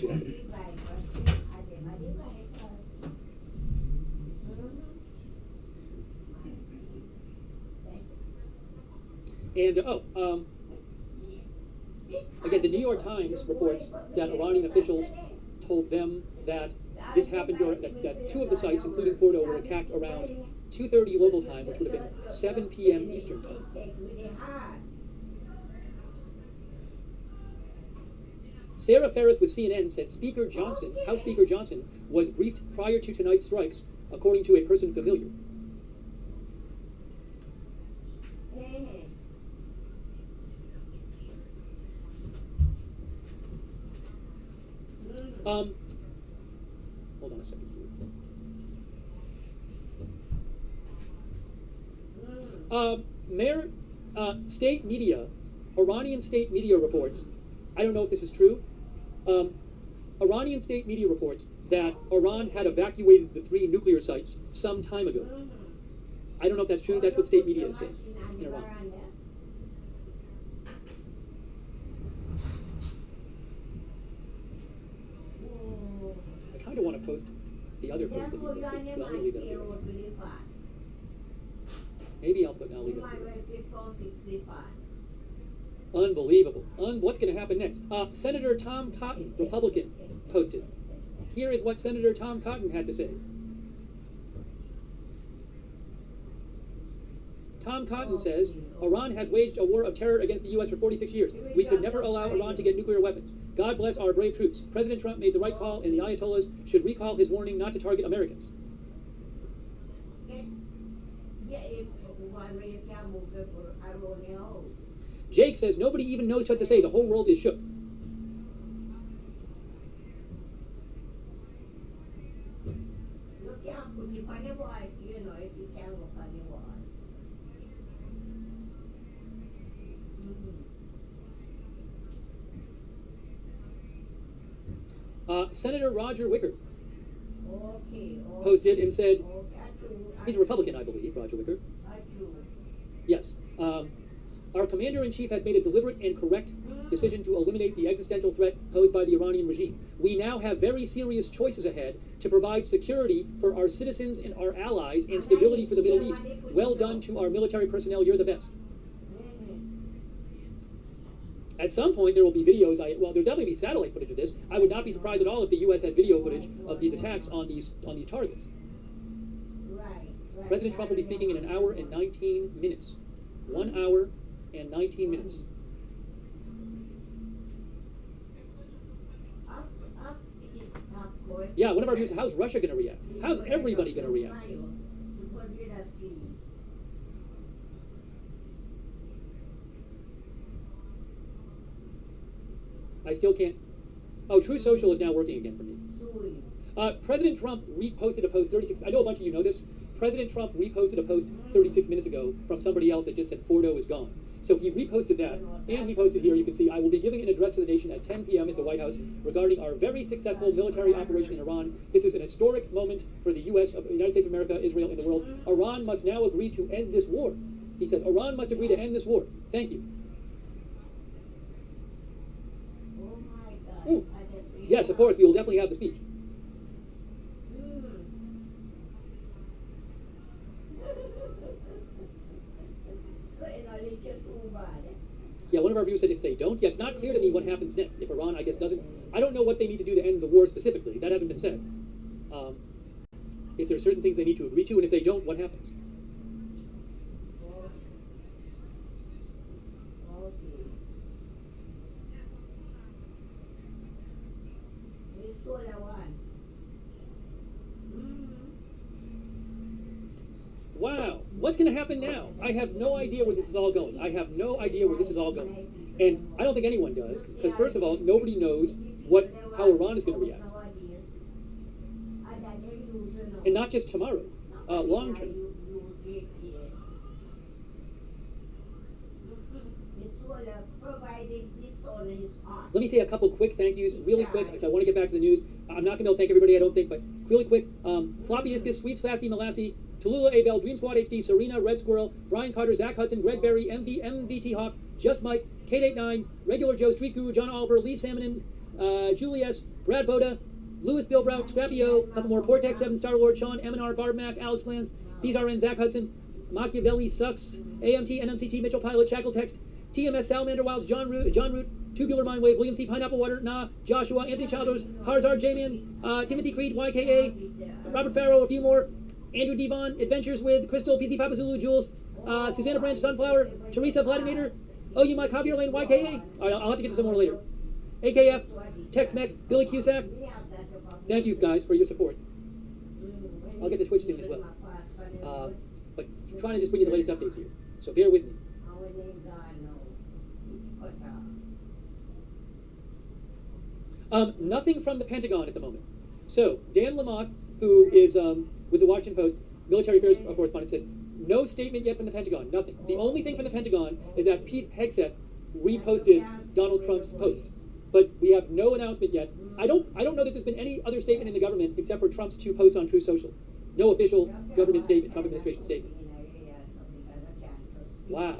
happen. And again, the New York Times reports that Iranian officials told them that this happened during that two of the sites, including Fordo, were attacked around 2:30 local time, which would have been 7 p.m. Eastern time. Sarah Ferris with CNN said House Speaker Johnson was briefed prior to tonight's strikes, according to a person familiar. Hold on a second here. State media, Iranian state media reports, I don't know if this is true, Iranian state media reports that Iran had evacuated the 3 nuclear sites some time ago. I don't know if that's true. That's what state media is saying in Iran. I kind of want to post the other post that you posted, but I'm going to leave it up there. Maybe I'll leave it up there. Unbelievable. What's going to happen next? Senator Tom Cotton, Republican, posted. Here is what Senator Tom Cotton had to say. Tom Cotton says, Iran has waged a war of terror against the U.S. for 46 years. We could never allow Iran to get nuclear weapons. God bless our brave troops. President Trump made the right call, and the Ayatollahs should recall his warning not to target Americans. Jake says, nobody even knows what to say. The whole world is shook. Senator Roger Wicker Okay. posted and said, Okay. he's a Republican, I believe, Roger Wicker. Yes. Our commander-in-chief has made a deliberate and correct decision to eliminate the existential threat posed by the Iranian regime. We now have very serious choices ahead to provide security for our citizens and our allies and stability for the Middle East. Well done to our military personnel. You're the best. At some point, there will be videos. Well, there'll definitely be satellite footage of this. I would not be surprised at all if the U.S. has video footage of these attacks on these targets. President Trump will be speaking in 1 hour and 19 minutes. 1 hour and 19 minutes. Yeah, one of our viewers, how's Russia going to react? How's everybody going to react? I still can't. Oh, True Social is now working again for me. President Trump reposted a post 36. I know a bunch of you know this. President Trump reposted a post 36 minutes ago from somebody else that just said Fordo is gone. So he reposted that, and he posted here, you can see, I will be giving an address to the nation at 10 p.m. at the White House regarding our very successful military operation in Iran. This is an historic moment for the U.S., the United States of America, Israel, and the world. Iran must now agree to end this war. He says, Iran must agree to end this war. Thank you. Mm. Yes, of course, we will definitely have the speech. Yeah, one of our viewers said if they don't, yeah, it's not clear to me what happens next. If Iran, I guess, doesn't, I don't know what they need to do to end the war specifically. That hasn't been said. If there are certain things they need to agree to, and if they don't, what happens? Wow, what's going to happen now? I have no idea where this is all going. I have no idea where this is all going. And I don't think anyone does, because first of all, nobody knows how Iran is going to react. And not just tomorrow, long term. Let me say a couple quick thank yous, really quick, because I want to get back to the news. I'm not going to be able to thank everybody, I don't think, but really quick. Floppy Iskus, Sweet Sassy Malassi, Tallulah Abel, Dream Squad HD, Serena, Red Squirrel, Brian Carter, Zach Hudson, Greg Berry, MVT Hoff, Just Mike, Kate89, Regular Joe, Street Guru, John Oliver, Lee Salmonin, Julius, Brad Boda, Louis Bilbrout, Scrappy O, a couple more, Portex 7, Star Lord, Sean, Eminar, Barb Mac, Alex Glans, BZRN, Zach Hudson, Machiavelli Sucks, AMT, NMCT, Mitchell Pilot, Shackle Text, TMS, Salamander Wilds, John Root, Tubular Mindwave, William C. Pineapple Water, Nah, Joshua, Anthony Childers, Harzard, J-Man, Timothy Creed, YKA, Robert Farrow, a few more, Andrew Devon, Adventures with Crystal, PC Papa Zulu, Jules, Susanna Branch, Sunflower, Teresa Vladinator, OU Mike, Javier Lane, YKA. All right, I'll have to get to some more later. AKF, Tex-Mex, Billy Cusack. Thank you guys for your support. I'll get to Twitch soon as well. But trying to just bring you the latest updates here. So bear with me. Nothing from the Pentagon at the moment. So Dan Lamont, who is with the Washington Post, military affairs correspondent, says, no statement yet from the Pentagon, nothing. The only thing from the Pentagon is that Pete Hegseth reposted Donald Trump's post. But we have no announcement yet. I don't know that there's been any other statement in the government except for Trump's 2 posts on True Social. No official government statement, Trump administration statement. Wow.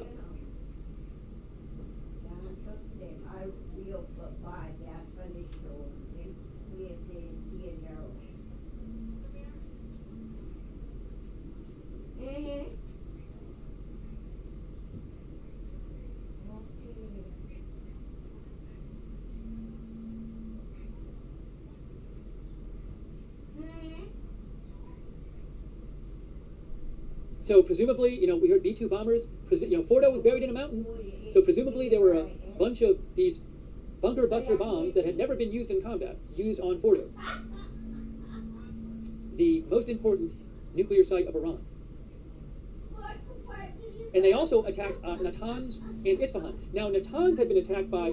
So presumably, we heard B-2 bombers. Fordo was buried in a mountain. So presumably there were a bunch of these bunker buster bombs that had never been used in combat, used on Fordo, the most important nuclear site of Iran. And they also attacked Natanz and Isfahan. Now Natanz had been attacked by,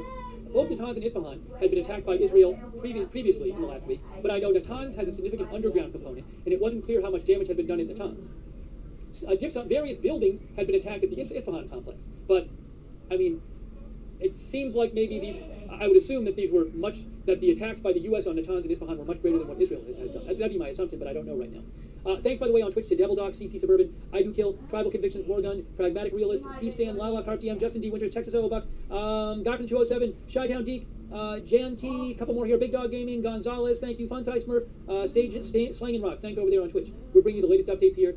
both Natanz and Isfahan had been attacked by Israel previously in the last week, but I know Natanz has a significant underground component, and it wasn't clear how much damage had been done in Natanz. Various buildings had been attacked at the Isfahan complex, but I mean, it seems like maybe I would assume that that the attacks by the U.S. on Natanz and Isfahan were much greater than what Israel has done. That'd be my assumption, but I don't know right now. Thanks, by the way, on Twitch to Devil Doc, CC Suburban, I Do Kill, Tribal Convictions, Wargun, Pragmatic Realist, C-Stan, Lilac Heart DM, Justin D. Winters, Texas Obuck, Guy from 207, Chi-Town Deke, Jan T, couple more here, Big Dog Gaming, Gonzalez, thank you, Fun Size Smurf, Slang and Rock, thanks over there on Twitch. We're bringing you the latest updates here.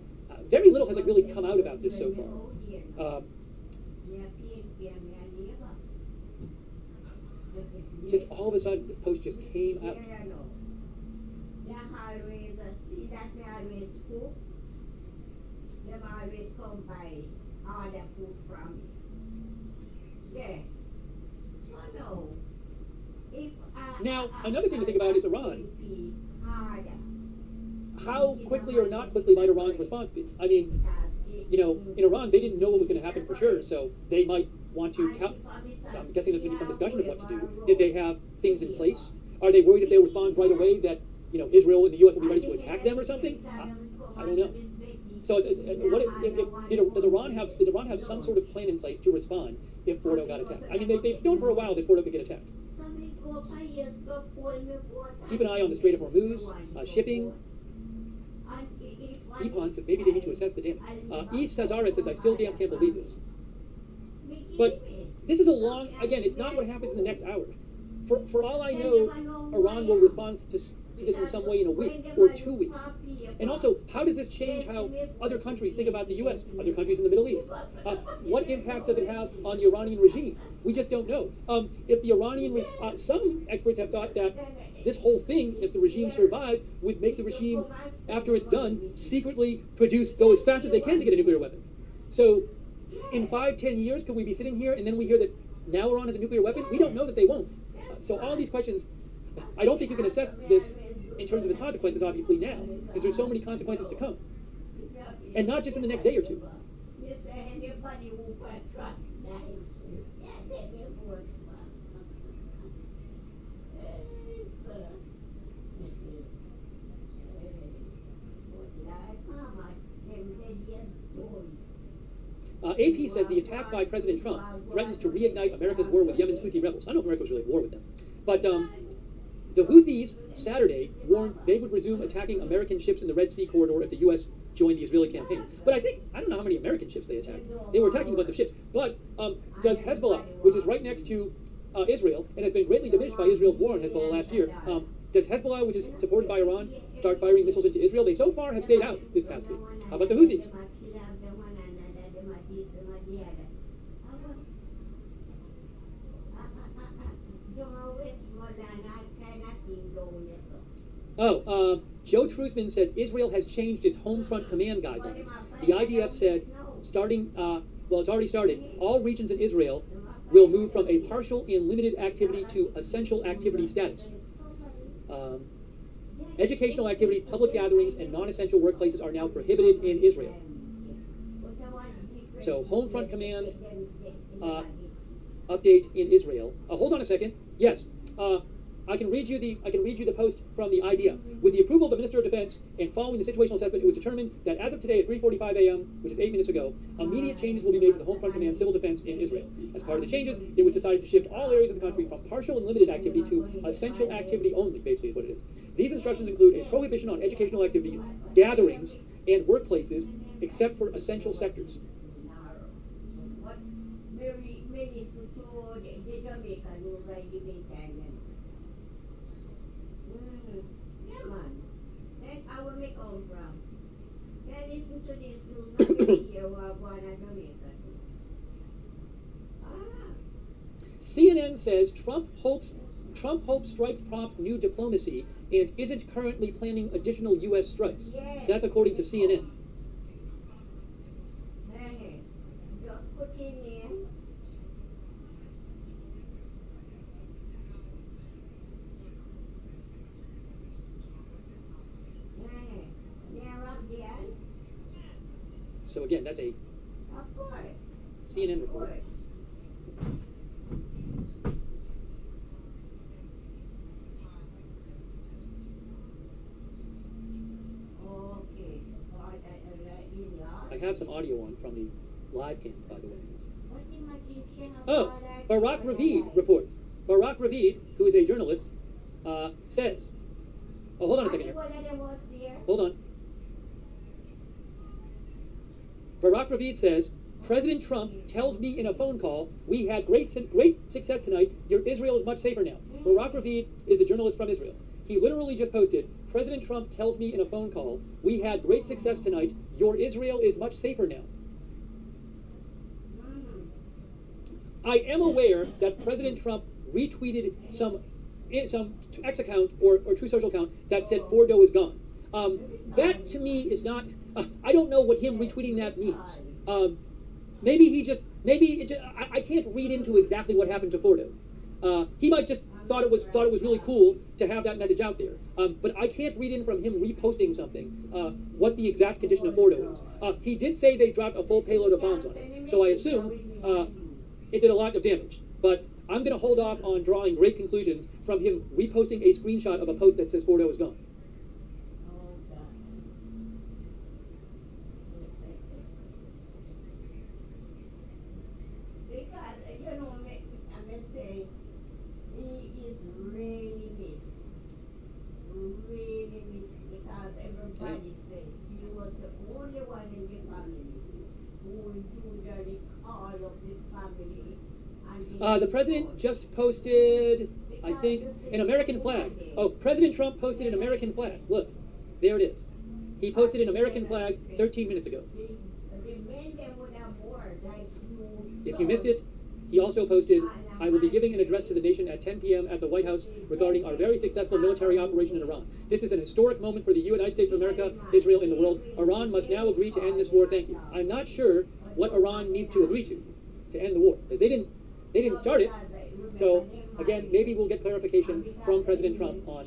Very little has really come out about this so far. Just all of a sudden, this post just came out. See that they always cook. They always come by all the food from me. Yeah. So no. If Now, another thing to think about is Iran. How quickly or not quickly might Iran's response be? I mean, in Iran, they didn't know what was going to happen for sure, so they might want to I'm guessing there's going to be some discussion of what to do. Did they have things in place? Are they worried if they respond right away that Israel and the U.S. will be ready to attack them or something? I don't know. So does Iran have some sort of plan in place to respond if Fordo got attacked? I mean, they've known for a while that Fordo could get attacked. Keep an eye on the Strait of Hormuz, shipping. Epon says maybe they need to assess the damage. East Cesaris says, I still damn can't believe this. But this is again, it's not what happens in the next hour. For all I know, Iran will respond to this in some way in a week or 2 weeks. And also, how does this change how other countries think about the U.S., other countries in the Middle East? What impact does it have on the Iranian regime? We just don't know. If the Iranian, some experts have thought that this whole thing, if the regime survived, would make the regime, after it's done, secretly go as fast as they can to get a nuclear weapon. So, in 5-10 years, could we be sitting here and then we hear that now Iran has a nuclear weapon? We don't know that they won't. So all these questions, I don't think you can assess this in terms of its consequences, obviously, now, because there's so many consequences to come. And not just in the next day or two. AP says the attack by President Trump threatens to reignite America's war with Yemen's Houthi rebels. I don't know if America was really at war with them. But the Houthis, Saturday, warned they would resume attacking American ships in the Red Sea corridor if the U.S. joined the Israeli campaign. But I don't know how many American ships they attacked. They were attacking a bunch of ships. But does Hezbollah, which is right next to Israel, and has been greatly diminished by Israel's war on Hezbollah last year, does Hezbollah, which is supported by Iran, start firing missiles into Israel? They so far have stayed out this past week. How about the Houthis? Joe Trusman says Israel has changed its home front command guidelines. The IDF said, it's already started, all regions in Israel will move from a partial and limited activity to essential activity status. Educational activities, public gatherings, and non-essential workplaces are now prohibited in Israel. So, home front command update in Israel. Hold on a second. Yes. I can read you the post from the IDF. With the approval of the Minister of Defense and following the situational assessment, it was determined that as of today at 3:45 a.m., which is 8 minutes ago, immediate changes will be made to the Home Front Command Civil Defense in Israel. As part of the changes, it was decided to shift all areas of the country from partial and limited activity to essential activity only, basically is what it is. These instructions include a prohibition on educational activities, gatherings, and workplaces, except for essential sectors. CNN says Trump hopes strikes prompt new diplomacy and isn't currently planning additional U.S. strikes. That's according to CNN. So again, that's a CNN report. I have some audio on from the live cams, by the way. Oh, Barack Ravid reports. Barak Ravid, who is a journalist, says, oh, hold on a second here. Hold on. Barak Ravid says, President Trump tells me in a phone call, we had great success tonight. Your Israel is much safer now. Barak Ravid is a journalist from Israel. He literally just posted, President Trump tells me in a phone call, we had great success tonight. Your Israel is much safer now. I am aware that President Trump retweeted some X account or True Social account that said Fordo is gone. That to me is not, I don't know what him retweeting that means. I can't read into exactly what happened to Fordo. He might just thought it was really cool to have that message out there. But I can't read in from him reposting something what the exact condition of Fordo is. He did say they dropped a full payload of bombs on it, so I assume it did a lot of damage. But I'm going to hold off on drawing great conclusions from him reposting a screenshot of a post that says Fordo is gone. The president just posted, I think, an American flag. Oh, President Trump posted an American flag. Look, there it is. He posted an American flag 13 minutes ago. If you missed it, he also posted, I will be giving an address to the nation at 10 p.m. at the White House regarding our very successful military operation in Iran. This is an historic moment for the United States of America, Israel, and the world. Iran must now agree to end this war. Thank you. I'm not sure what Iran needs to agree to end the war, because they didn't start it. So, again, maybe we'll get clarification from President Trump on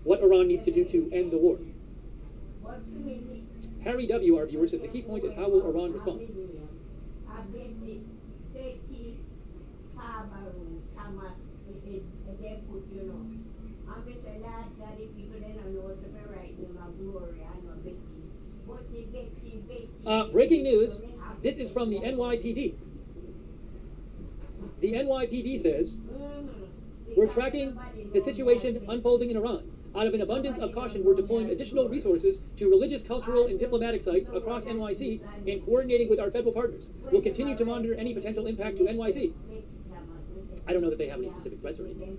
what Iran needs to do to end the war. Harry W., our viewer, says the key point is how will Iran respond? Breaking news, this is from the NYPD. The NYPD says, we're tracking the situation unfolding in Iran. Out of an abundance of caution, we're deploying additional resources to religious, cultural, and diplomatic sites across NYC and coordinating with our federal partners. We'll continue to monitor any potential impact to NYC. I don't know that they have any specific threats or anything.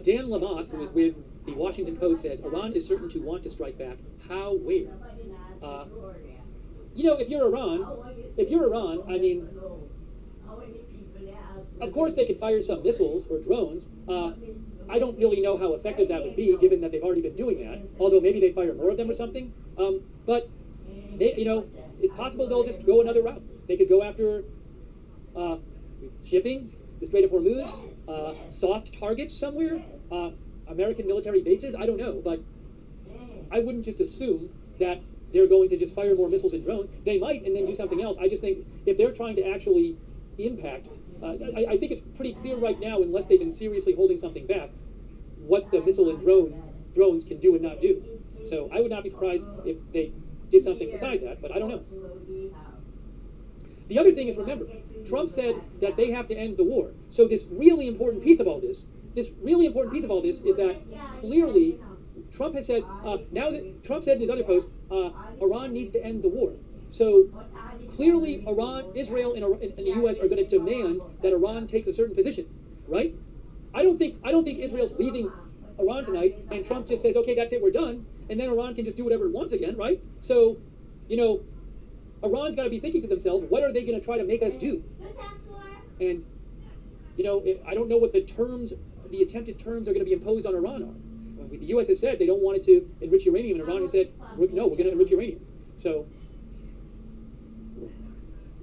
Dan Lamothe, who is with the Washington Post, says Iran is certain to want to strike back. How? Where? If you're Iran, I mean, of course they could fire some missiles or drones. I don't really know how effective that would be, given that they've already been doing that. Although maybe they fire more of them or something. But it's possible they'll just go another route. They could go after shipping, the Strait of Hormuz, soft targets somewhere, American military bases. I don't know, but I wouldn't just assume that they're going to just fire more missiles and drones. They might, and then do something else. I just think if they're trying to actually impact, I think it's pretty clear right now, unless they've been seriously holding something back, what the missile and drones can do and not do. So I would not be surprised if they did something beside that, but I don't know. The other thing is, remember, Trump said that they have to end the war. So this really important piece of all this is that clearly Trump has said, now that Trump said in his other post, Iran needs to end the war. So clearly Iran, Israel, and the U.S. are going to demand that Iran takes a certain position, right? I don't think Israel's leaving Iran tonight, and Trump just says, okay, that's it, we're done, and then Iran can just do whatever it wants again, right? So, Iran's got to be thinking to themselves, what are they going to try to make us do? And, I don't know what the attempted terms are going to be imposed on Iran are. The U.S. has said they don't want it to enrich uranium, and Iran has said, no, we're going to enrich uranium. So,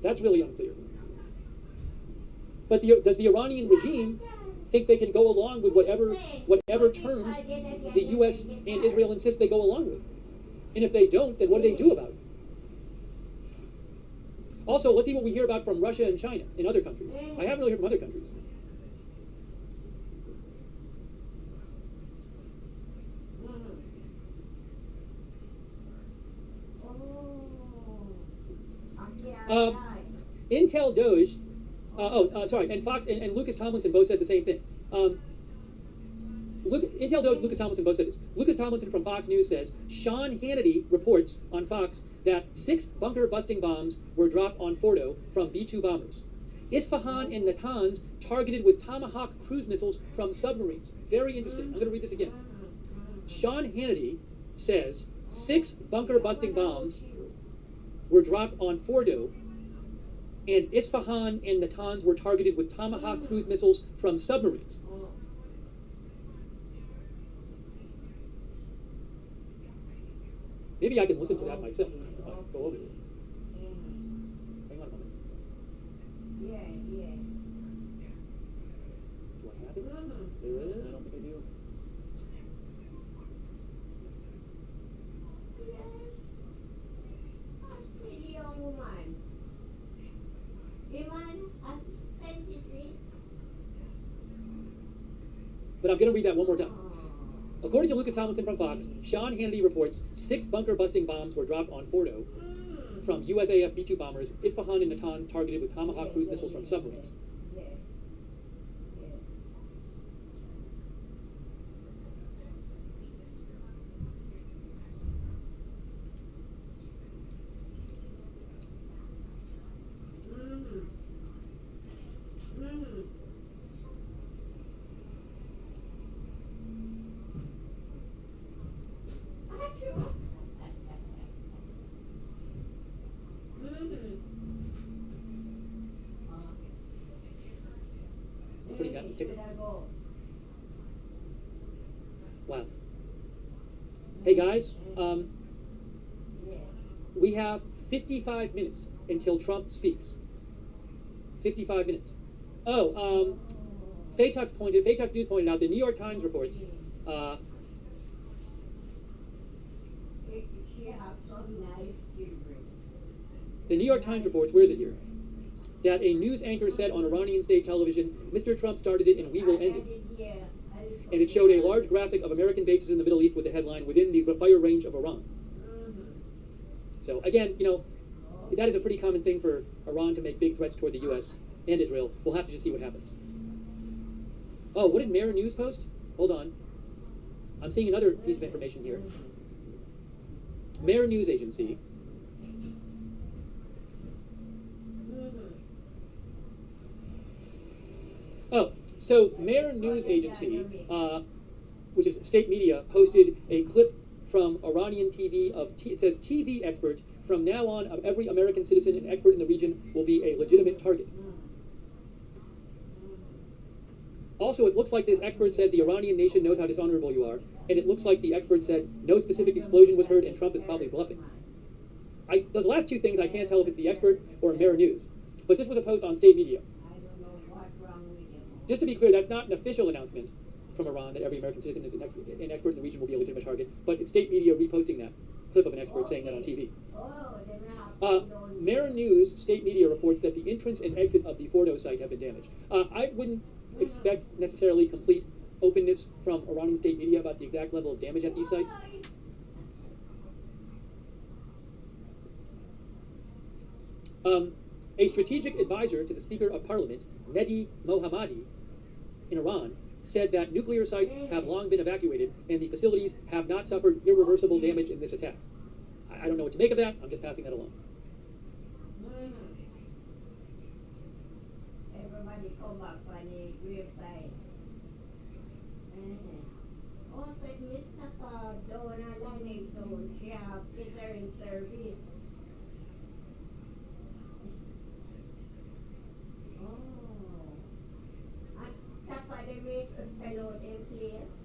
that's really unclear. But does the Iranian regime think they can go along with whatever terms the U.S. and Israel insist they go along with? And if they don't, then what do they do about it? Also, let's see what we hear about from Russia and China and other countries. I haven't really heard from other countries. Intel Doge, sorry, and Fox and Lucas Tomlinson both said the same thing. Intel Doge, Lucas Tomlinson both said this. Lucas Tomlinson from Fox News says, Sean Hannity reports on Fox that 6 bunker-busting bombs were dropped on Fordo from B-2 bombers. Isfahan and Natanz targeted with Tomahawk cruise missiles from submarines. Very interesting. I'm going to read this again. Sean Hannity says 6 bunker-busting bombs were dropped on Fordo, and Isfahan and Natanz were targeted with Tomahawk cruise missiles from submarines. Maybe I can listen to that myself. Go over there. Hang on a moment. Yeah. Do I have it? I don't think I do. Yes. Ask me the young woman. The man has sent this in. But I'm going to read that one more time. According to Lucas Tomlinson from Fox, Sean Hannity reports 6 bunker-busting bombs were dropped on Fordo from USAF B-2 bombers. Isfahan and Natanz targeted with Tomahawk cruise missiles from submarines. Putting that in the ticker. Wow. Hey guys, we have 55 minutes until Trump speaks. 55 minutes. Oh, Faytux News pointed out, the New York Times reports, where is it here? That a news anchor said on Iranian state television, Mr. Trump started it and we will end it. And it showed a large graphic of American bases in the Middle East with the headline, within the fire range of Iran. So again, that is a pretty common thing for Iran to make big threats toward the U.S. and Israel. We'll have to just see what happens. Oh, what did Mirror News post? Hold on. I'm seeing another piece of information here. Mirror News Agency. Oh, so Mirror News Agency, which is state media, posted a clip from Iranian TV it says TV expert, from now on every American citizen and expert in the region will be a legitimate target. Also, it looks like this expert said the Iranian nation knows how dishonorable you are, and it looks like the expert said no specific explosion was heard and Trump is probably bluffing. Those last two things I can't tell if it's the expert or Mirror News, but this was a post on state media. Just to be clear, that's not an official announcement from Iran that every American citizen is an expert in the region will be a legitimate target, but it's state media reposting that clip of an expert saying that on TV. Mirror News state media reports that the entrance and exit of the Fordo site have been damaged. I wouldn't expect necessarily complete openness from Iranian state media about the exact level of damage at these sites. A strategic advisor to the Speaker of Parliament, Mehdi Mohammadi, in Iran, said that nuclear sites have long been evacuated and the facilities have not suffered irreversible damage in this attack. I don't know what to make of that. I'm just passing that along. Everybody come back on the graveside. Also, Mr. Down and Landing Zone, she have catering service. They make a sell out in place.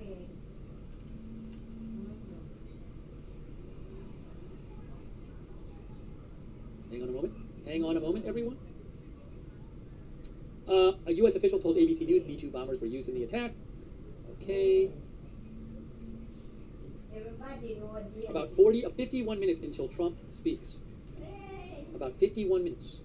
Okay. Hang on a moment, everyone. A U.S. official told ABC News B-2 bombers were used in the attack. Okay. About 51 minutes until Trump speaks. About 51 minutes.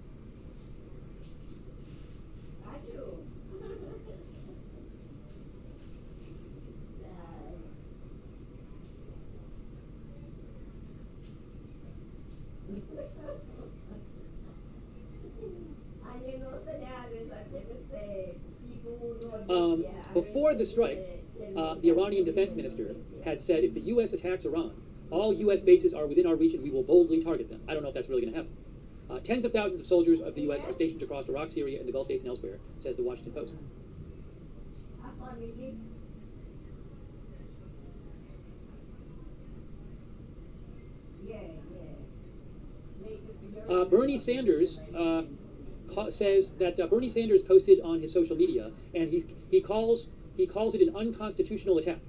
And you know, so they always have to say, people who don't Before the strike, the Iranian defense minister had said if the U.S. attacks Iran, all U.S. bases are within our reach and we will boldly target them. I don't know if that's really going to happen. Tens of thousands of soldiers of the U.S. are stationed across Iraq, Syria, and the Gulf states and elsewhere, says the Washington Post. Bernie Sanders says that Bernie Sanders posted on his social media, and he calls it an unconstitutional attack.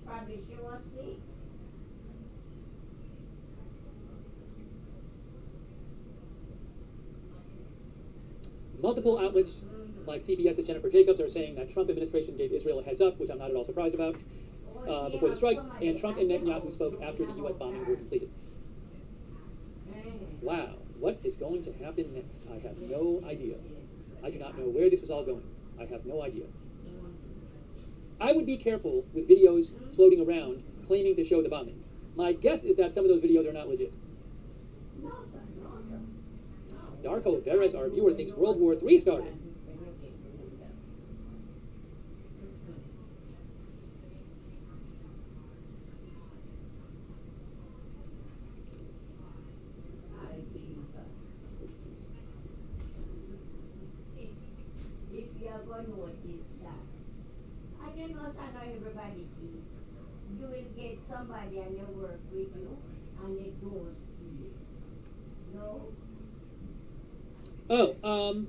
Probably she was sick. Multiple outlets like CBS's Jennifer Jacobs are saying that Trump administration gave Israel a heads up, which I'm not at all surprised about, before the strikes, and Trump and Netanyahu spoke after the U.S. bombings were completed. Wow, what is going to happen next? I have no idea. I do not know where this is all going. I have no idea. I would be careful with videos floating around claiming to show the bombings. My guess is that some of those videos are not legit. Darko Veres, our viewer, thinks World War III started. If you are going to notice that, I don't know, so not everybody thinks. You will get somebody and they work with you and they don't steal. No? Oh, I'm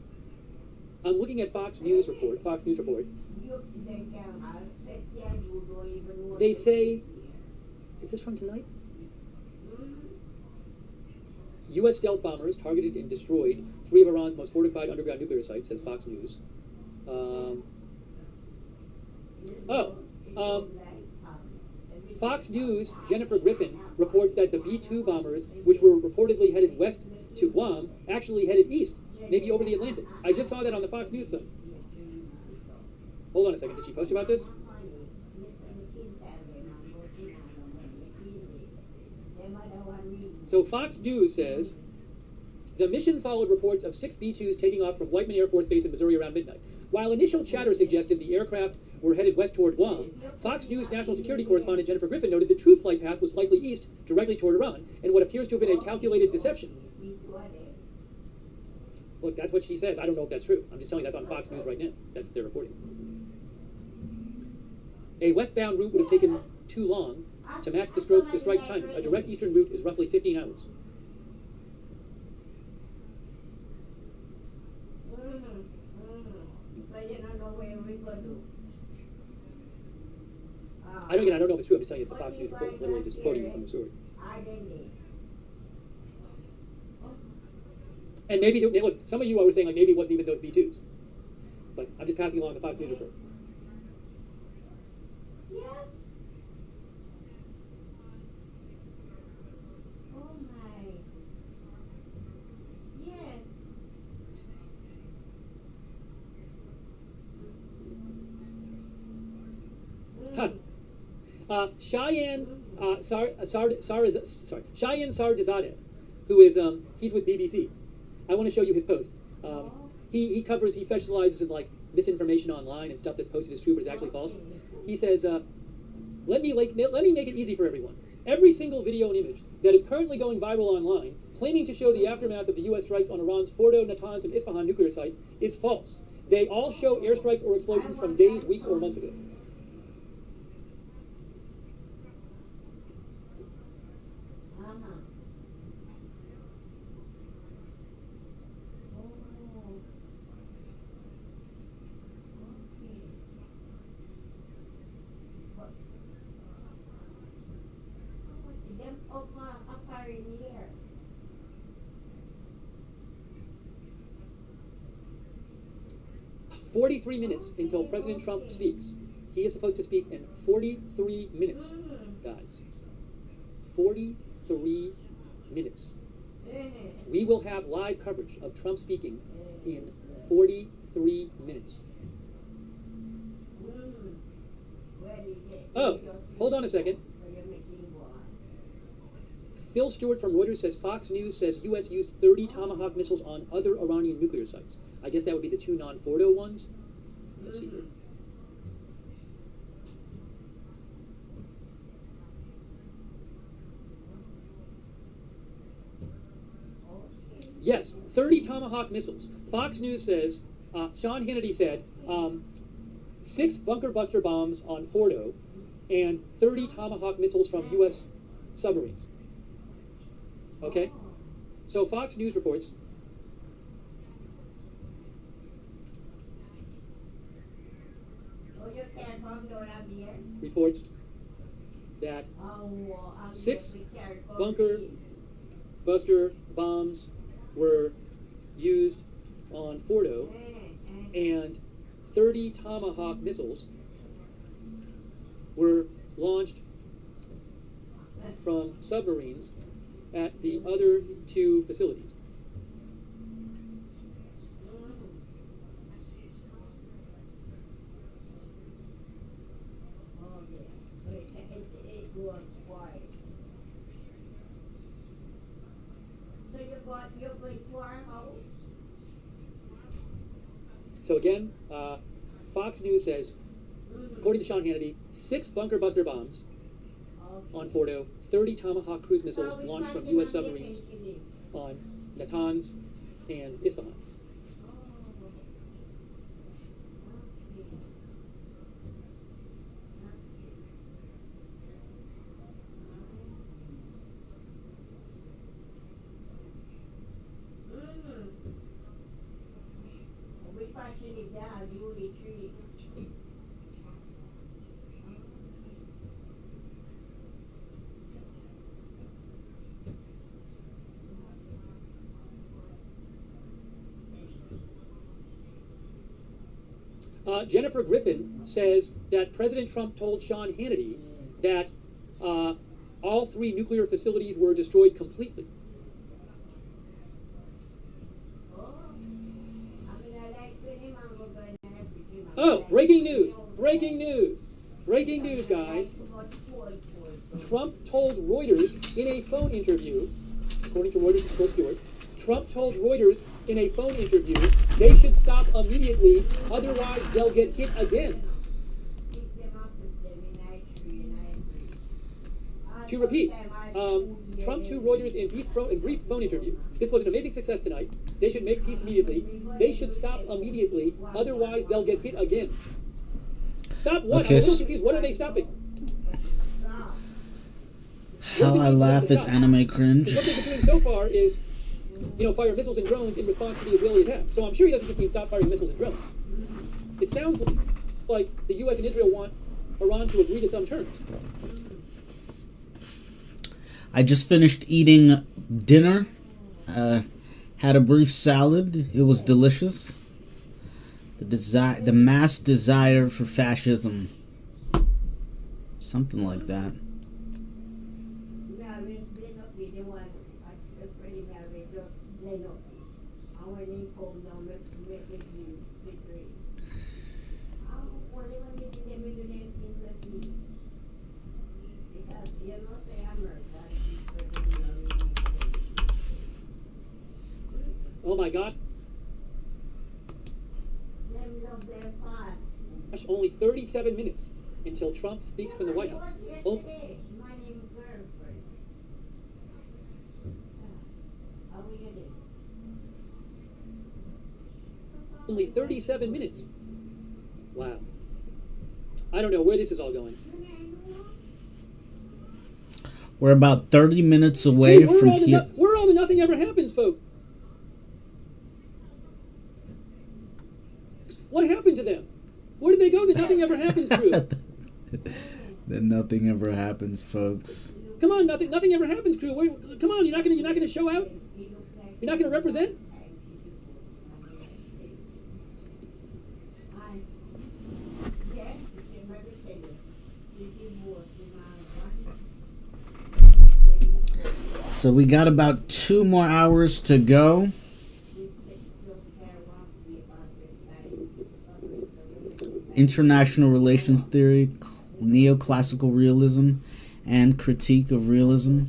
looking at Fox News report. They say, is this from tonight? U.S. stealth bombers targeted and destroyed 3 of Iran's most fortified underground nuclear sites, says Fox News. Fox News' Jennifer Griffin reports that the B-2 bombers, which were reportedly headed west to Guam, actually headed east, maybe over the Atlantic. I just saw that on the Fox News site. Hold on a second. Did she post about this? So Fox News says, the mission followed reports of 6 B-2s taking off from Whiteman Air Force Base in Missouri around midnight. While initial chatter suggested the aircraft were headed west toward Guam, Fox News national security correspondent Jennifer Griffin noted the true flight path was likely east, directly toward Iran, and what appears to have been a calculated deception. Look, that's what she says. I don't know if that's true. I'm just telling you that's on Fox News right now. That's what they're reporting. A westbound route would have taken too long to match the strike's timing. A direct eastern route is roughly 15 hours. I don't know if it's true. I'm just telling you it's a Fox News report. I'm literally just quoting you from the story. And maybe, look, some of you were saying like maybe it wasn't even those B-2s. But I'm just passing along the Fox News report. Yes. Oh my. Yes. Cheyenne Sardizadeh, who is he's with BBC. I want to show you his post. He specializes in like misinformation online and stuff that's posted as true but is actually false. He says, let me make it easy for everyone. Every single video and image that is currently going viral online, claiming to show the aftermath of the U.S. strikes on Iran's Fordo, Natanz, and Isfahan nuclear sites, is false. They all show airstrikes or explosions from days, weeks, or months ago. Up in the air. 43 minutes until President Trump speaks. He is supposed to speak in 43 minutes, guys. 43 minutes. We will have live coverage of Trump speaking in 43 minutes. Oh, hold on a second. Phil Stewart from Reuters says Fox News says U.S. used 30 Tomahawk missiles on other Iranian nuclear sites. I guess that would be the 2 non-Fordo ones. Let's see here. Yes, 30 Tomahawk missiles. Fox News says, Sean Hannity said, 6 bunker buster bombs on Fordo and 30 Tomahawk missiles from U.S. submarines. Okay? So Fox News reports that 6 bunker buster bombs were used on Fordo and 30 Tomahawk missiles were launched from submarines at the other 2 facilities. So again, Fox News says, according to Sean Hannity, 6 bunker buster bombs on Fordo, 30 Tomahawk cruise missiles launched from U.S. submarines on Natanz and Isfahan. Jennifer Griffin says that President Trump told Sean Hannity that all 3 nuclear facilities were destroyed completely. Oh, breaking news! Breaking news! Breaking news, guys! Trump told Reuters in a phone interview, according to Reuters' Phil Stewart, Trump told Reuters in a phone interview they should stop immediately, otherwise they'll get hit again. To repeat, Trump to Reuters in brief phone interview. This was an amazing success tonight. They should make peace immediately. They should stop immediately, otherwise they'll get hit again. Stop what? Okay, I'm a little confused. What are they stopping? How I laugh is anime cringe. What they've been doing so far is, fire missiles and drones in response to the Israeli attack. So I'm sure he doesn't just mean stop firing missiles and drones. It sounds like the U.S. and Israel want Iran to agree to some terms. I just finished eating dinner. Had a brief salad. It was delicious. The mass desire for fascism. Something like that. Oh my God. Gosh, only 37 minutes until Trump speaks from the White House. Oh. Only 37 minutes. Wow. I don't know where this is all going. We're about 30 minutes away from here. Where all the nothing ever happens, folks? What happened to them? Where did they go that nothing ever happens crew? That nothing ever happens, folks. Come on, nothing ever happens crew. Come on, you're not gonna show out? You're not gonna represent? So we got about 2 more hours to go. International Relations Theory, Neoclassical Realism, and Critique of Realism.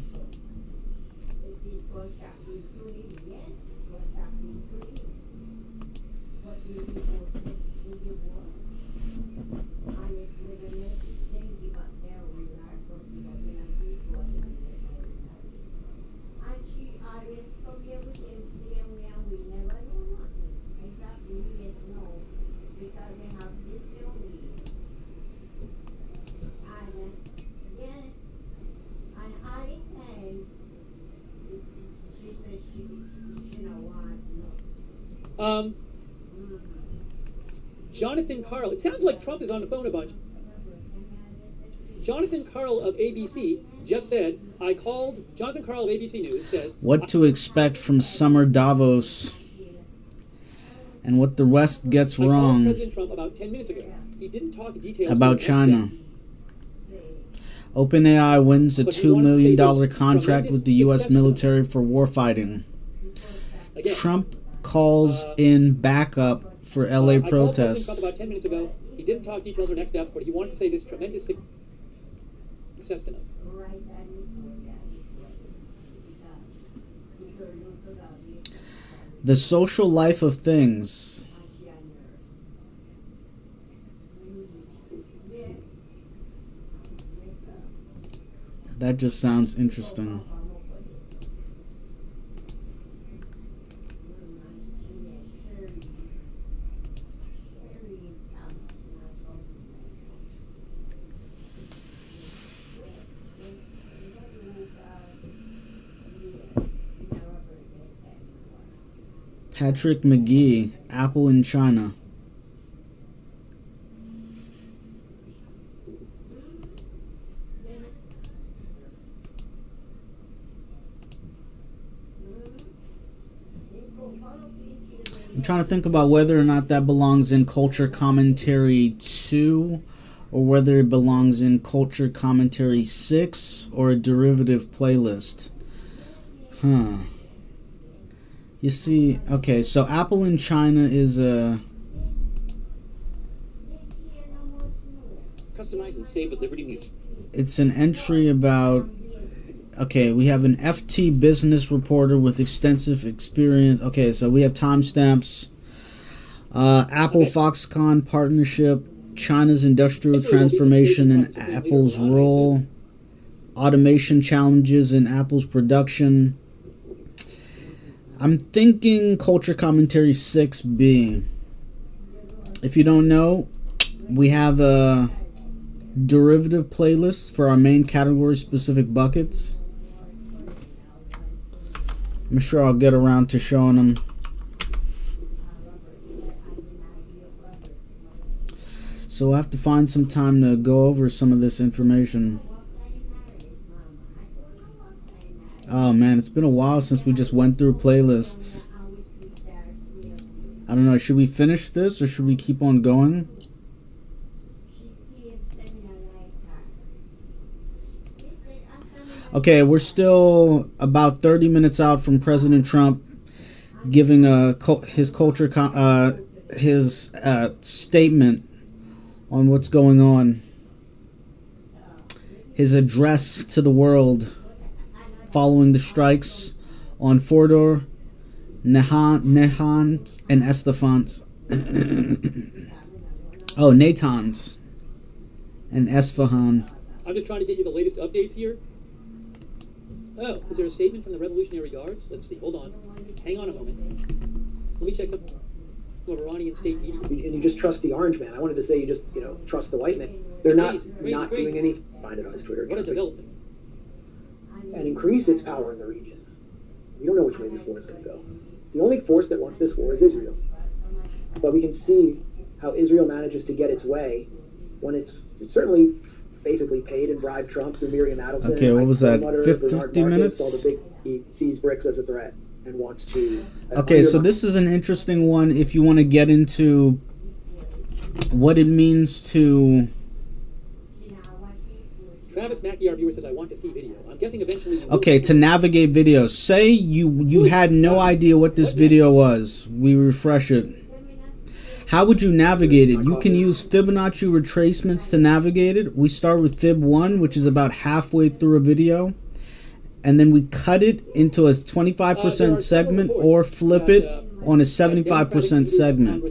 Jonathan Karl. It sounds like Trump is on the phone a bunch. Jonathan Karl of ABC just said, Jonathan Karl of ABC News says, what to expect from summer Davos and what the West gets I called wrong President Trump about 10 minutes ago. He didn't talk details about China. OpenAI wins a $2 million contract with the U.S. military for warfighting. Again, Trump calls in backup for LA I called President Trump protests. about 10 minutes ago. He didn't talk details or next steps, but he wanted to say this tremendous success tonight. The social life of things. That just sounds interesting. Patrick McGee, Apple in China. I'm trying to think about whether or not that belongs in Culture Commentary 2 or whether it belongs in Culture Commentary 6 or a derivative playlist. You see, okay, so Apple in China is a... Customize and save with Liberty Mutual. It's an entry about... Okay, we have an FT business reporter with extensive experience. Okay, so we have timestamps. Apple Foxconn partnership, China's industrial transformation and Apple's role, automation challenges in Apple's production. I'm thinking Culture Commentary 6B. If you don't know, we have a derivative playlist for our main category specific buckets. I'm sure I'll get around to showing them. So we'll have to find some time to go over some of this information. Oh man, it's been a while since we just went through playlists. I don't know, should we finish this or should we keep on going? Okay, we're still about 30 minutes out from President Trump giving his statement on what's going on. His address to the world following the strikes on Fordor, Natanz, and Estefans. Natanz and Esfahan. I'm just trying to get you the latest updates here. Oh, is there a statement from the Revolutionary Guards? Let's see. Hold on. Hang on a moment. Let me check some of Iranian state media. And you just trust the orange man. I wanted to say you just, trust the white man. They're not doing any. Find it on his Twitter account. What a development. And increase its power in the region. We don't know which way this war is going to go. The only force that wants this war is Israel. But we can see how Israel manages to get its way when it's certainly basically paid and bribed Trump through Miriam Adelson. Okay, what was that? 50 minutes? He sees BRICS as a threat and wants to... Okay, so this is an interesting one if you want to get into what it means to... Travis Mackey, our viewer, says, I want to see video. I'm guessing eventually... Okay, to navigate videos. Say you had no idea what this video was. We refresh it. How would you navigate it? You can use Fibonacci retracements to navigate it. We start with Fib 1, which is about halfway through a video. And then we cut it into a 25% segment or flip it on a 75% segment.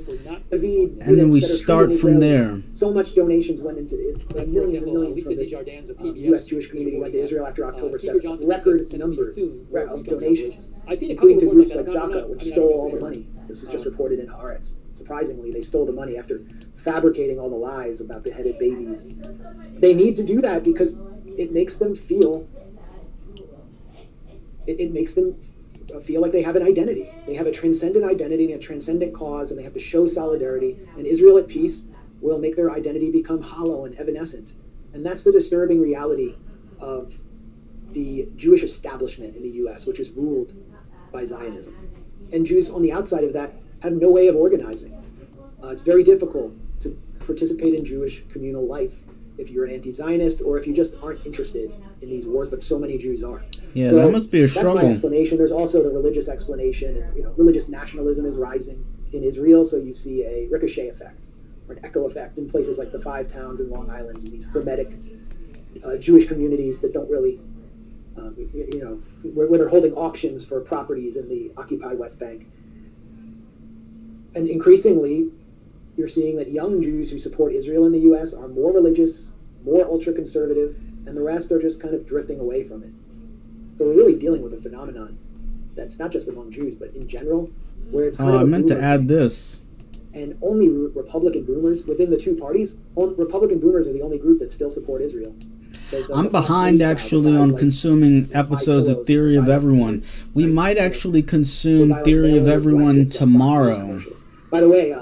And then we start from there. So much donations went into it. Millions and millions from the U.S. Jewish community went to Israel after October 7th. Record numbers of donations, including to groups like Zaka, which stole all the money. This was just reported in Haaretz. Surprisingly, they stole the money after fabricating all the lies about beheaded babies. They need to do that because it makes them feel... It makes them feel like they have an identity. They have a transcendent identity and a transcendent cause, and they have to show solidarity. And Israel at peace will make their identity become hollow and evanescent. And that's the disturbing reality of the Jewish establishment in the U.S., which is ruled by Zionism. And Jews on the outside of that have no way of organizing. It's very difficult to participate in Jewish communal life if you're an anti-Zionist or if you just aren't interested in these wars, but so many Jews are. Yeah, so that must be a struggle. That's my explanation. There's also the religious explanation. And, religious nationalism is rising in Israel, so you see a ricochet effect or an echo effect in places like the Five Towns and Long Island, and these hermetic Jewish communities that don't really, where they're holding auctions for properties in the occupied West Bank. And increasingly, you're seeing that young Jews who support Israel in the U.S. are more religious, more ultra-conservative, and the rest are just kind of drifting away from it. So we're really dealing with a phenomenon that's not just among Jews, but in general, where it's I meant to add this. And only Republican boomers within the two parties, Republican boomers are the only group that still support Israel. I'm behind actually on consuming episodes of Theory of Everyone. We might actually consume Theory of Everyone tomorrow. By the way,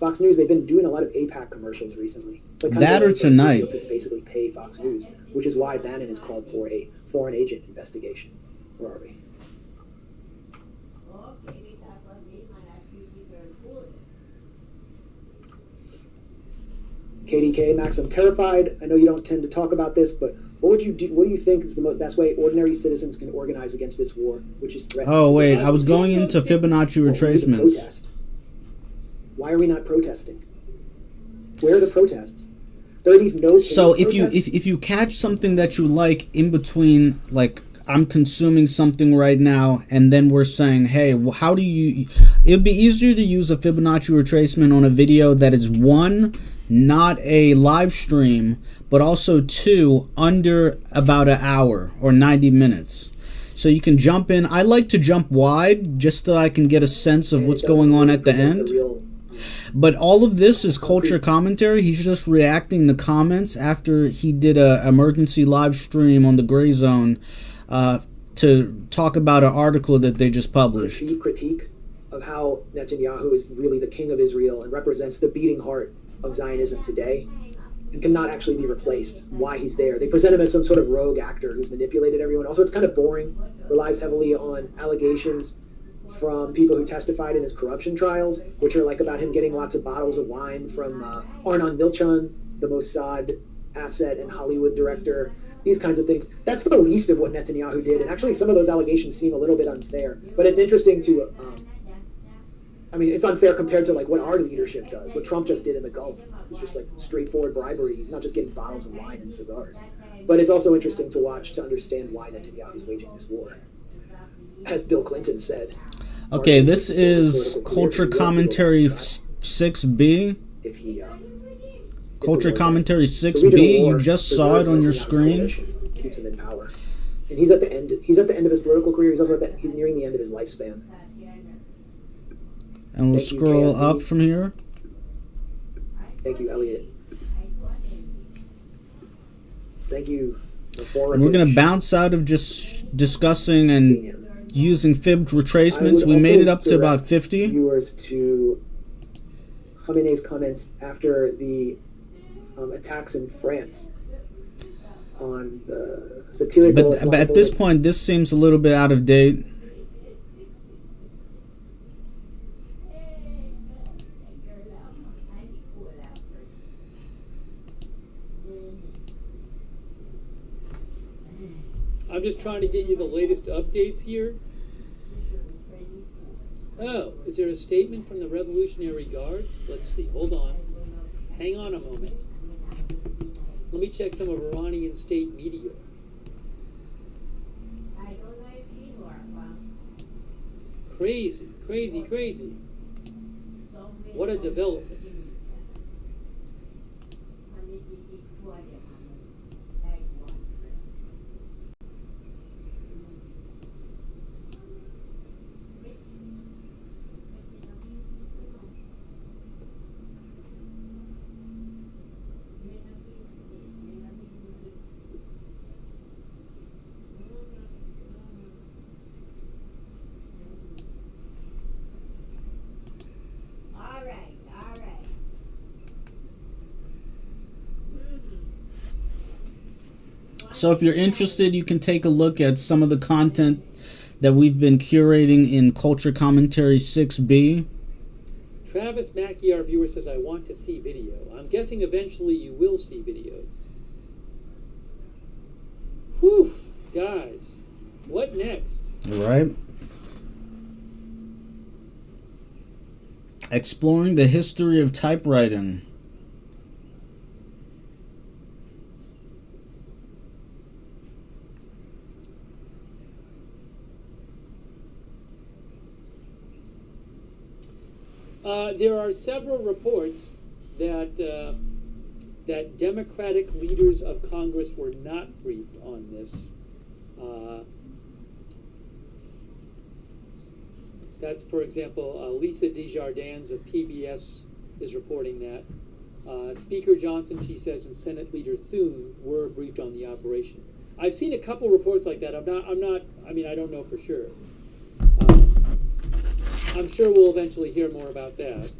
Fox News, they've been doing a lot of AIPAC commercials recently. That or tonight. To basically pay Fox News, which is why Bannon is called for a foreign agent investigation. Where are we? KDK, Max, I'm terrified. I know you don't tend to talk about this, but what do you think is the best way ordinary citizens can organize against this war, which is threatening? Oh, wait, I was going into Fibonacci retracements. Why are we not protesting? Where are the protests? There are these no. So if you catch something that you like in between, like I'm consuming something right now, and then we're saying, hey, well, how do you? It would be easier to use a Fibonacci retracement on a video that is one, not a live stream, but also two, under about an hour or 90 minutes. So you can jump in. I like to jump wide just so I can get a sense of what's going on at the end. But all of this is culture commentary. He's just reacting to comments after he did a emergency live stream on the Gray Zone to talk about an article that they just published. Critique of how Netanyahu is really the king of Israel and represents the beating heart of Zionism today and cannot actually be replaced. Why he's there. They present him as some sort of rogue actor who's manipulated everyone. Also, it's kind of boring. Relies heavily on allegations from people who testified in his corruption trials, which are like about him getting lots of bottles of wine from Arnon Milchan, the Mossad asset and Hollywood director, these kinds of things. That's the least of what Netanyahu did, and actually some of those allegations seem a little bit unfair. But it's interesting to, it's unfair compared to like what our leadership does, what Trump just did in the Gulf. It's just like straightforward bribery. He's not just getting bottles of wine and cigars. But it's also interesting to watch to understand why Netanyahu is waging this war. As Bill Clinton said. Okay, this is Culture Commentary 6B. Culture Commentary 6B. You just saw it on your screen. Keeps him in power, and he's at the end. He's at the end of his political career. He's also he's nearing the end of his lifespan. And we'll scroll up from here. Thank you, Elliot. Thank you. And we're gonna bounce out of just discussing and using fibbed retracements. We made it up to about 50. Viewers to Khamenei's comments after the attacks in France on the satirical. But at this point, this seems a little bit out of date. I'm just trying to get you the latest updates here. Oh, is there a statement from the Revolutionary Guards? Let's see. Hold on. Hang on a moment. Let me check some of Iranian state media. Crazy, crazy, crazy. What a development. So if you're interested, you can take a look at some of the content that we've been curating in Culture Commentary 6B. Travis Mackey, our viewer, says, I want to see video. I'm guessing eventually you will see video. Whew, guys. What next? Right. Exploring the history of typewriting. There are several reports that that Democratic leaders of Congress were not briefed on this. That's, for example, Lisa Desjardins of PBS is reporting that. Speaker Johnson, she says, and Senate Leader Thune were briefed on the operation. I've seen a couple reports like that. I mean, I don't know for sure. I'm sure we'll eventually hear more about that.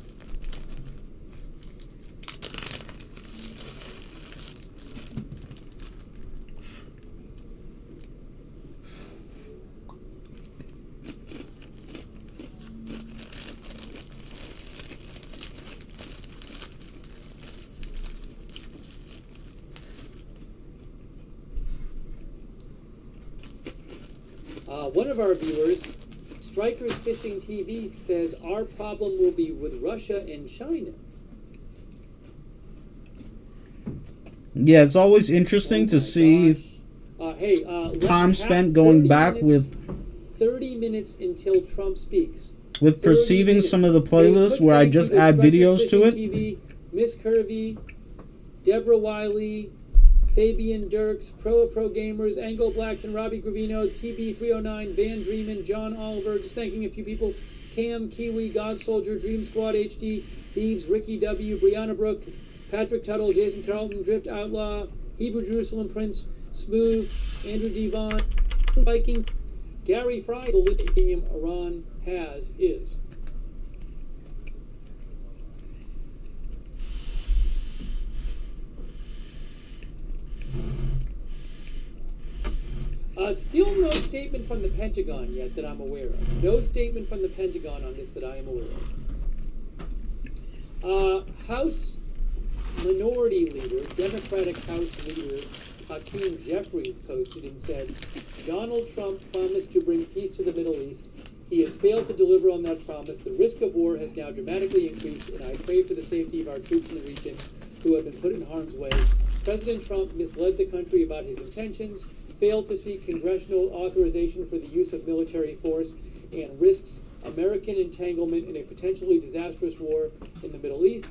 One of our viewers, Strikers Fishing TV, says our problem will be with Russia and China. Yeah, it's always interesting to see time spent going back with 30 minutes until Trump speaks. With perceiving some of the playlists where I just add videos to it. TV, Miss Curvy, Deborah Wiley, Fabian Dirks, Pro Gamers, Angle Blacks and Robbie Gravino, TB309, Van Dreamen, John Oliver, just thanking a few people, Cam, Kiwi, God Soldier, Dream Squad HD, Beebs, Ricky W, Brianna Brooke, Patrick Tuttle, Jason Carlton, Drift Outlaw, Hebrew Jerusalem Prince, Smooth, Andrew Devon, Viking, Gary Fry, the lithium Iran has is. Still no statement from the Pentagon yet that I'm aware of. No statement from the Pentagon on this that I am aware of. House Minority Leader, Democratic House Leader Hakeem Jeffries posted and said, Donald Trump promised to bring peace to the Middle East. He has failed to deliver on that promise. The risk of war has now dramatically increased, and I pray for the safety of our troops in the region who have been put in harm's way. President Trump misled the country about his intentions, failed to seek congressional authorization for the use of military force, and risks American entanglement in a potentially disastrous war in the Middle East.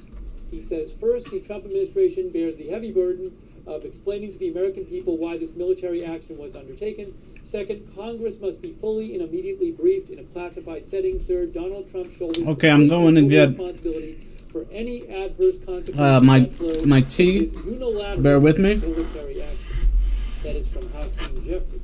He says, first, the Trump administration bears the heavy burden of explaining to the American people why this military action was undertaken. Second, Congress must be fully and immediately briefed in a classified setting. Third, Donald Trump shoulders okay, I'm going to get responsibility for any adverse consequences my tea. Bear with me. Military action. That is from Hakeem Jeffries.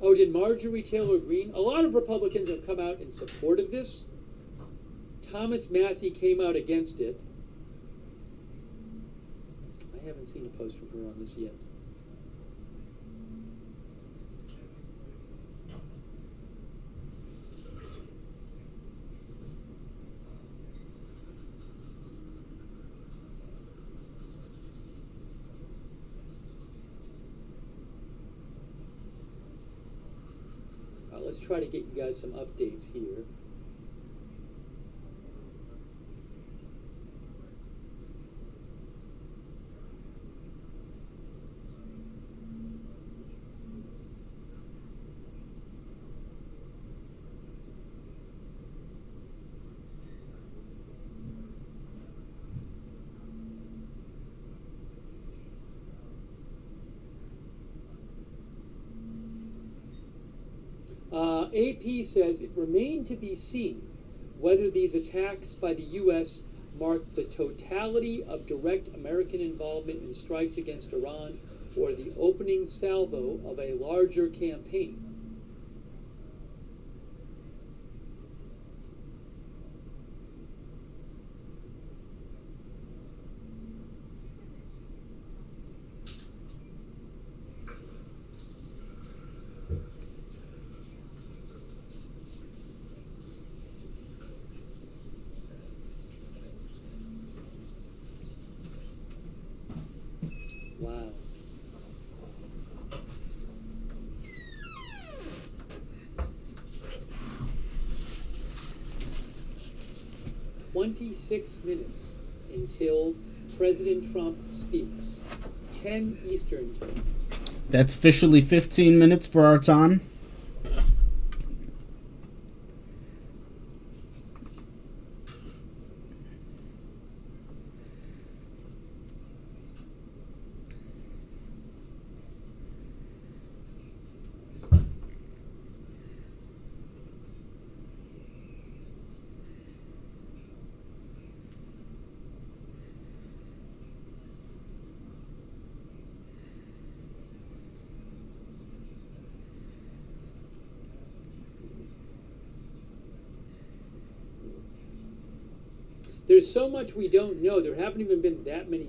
Oh, did Marjorie Taylor Greene? A lot of Republicans have come out in support of this. Thomas Massey came out against it. I haven't seen a post from her on this yet. Let's try to get you guys some updates here. AP says it remained to be seen whether these attacks by the U.S. marked the totality of direct American involvement in strikes against Iran or the opening salvo of a larger campaign. Wow. "26 minutes until President Trump speaks. 10 Eastern time." That's officially 15 minutes for our time. There's so much we don't know. There haven't even been that many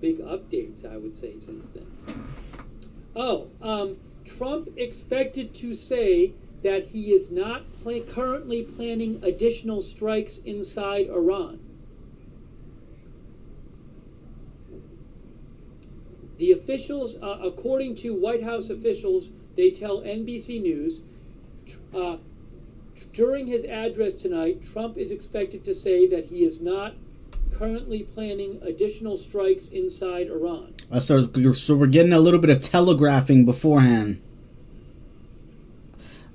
big updates, I would say, since then. Trump expected to say that he is not currently planning additional strikes inside Iran. The officials, according to White House officials, they tell NBC News, during his address tonight, Trump is expected to say that he is not currently planning additional strikes inside Iran. So we're getting a little bit of telegraphing beforehand.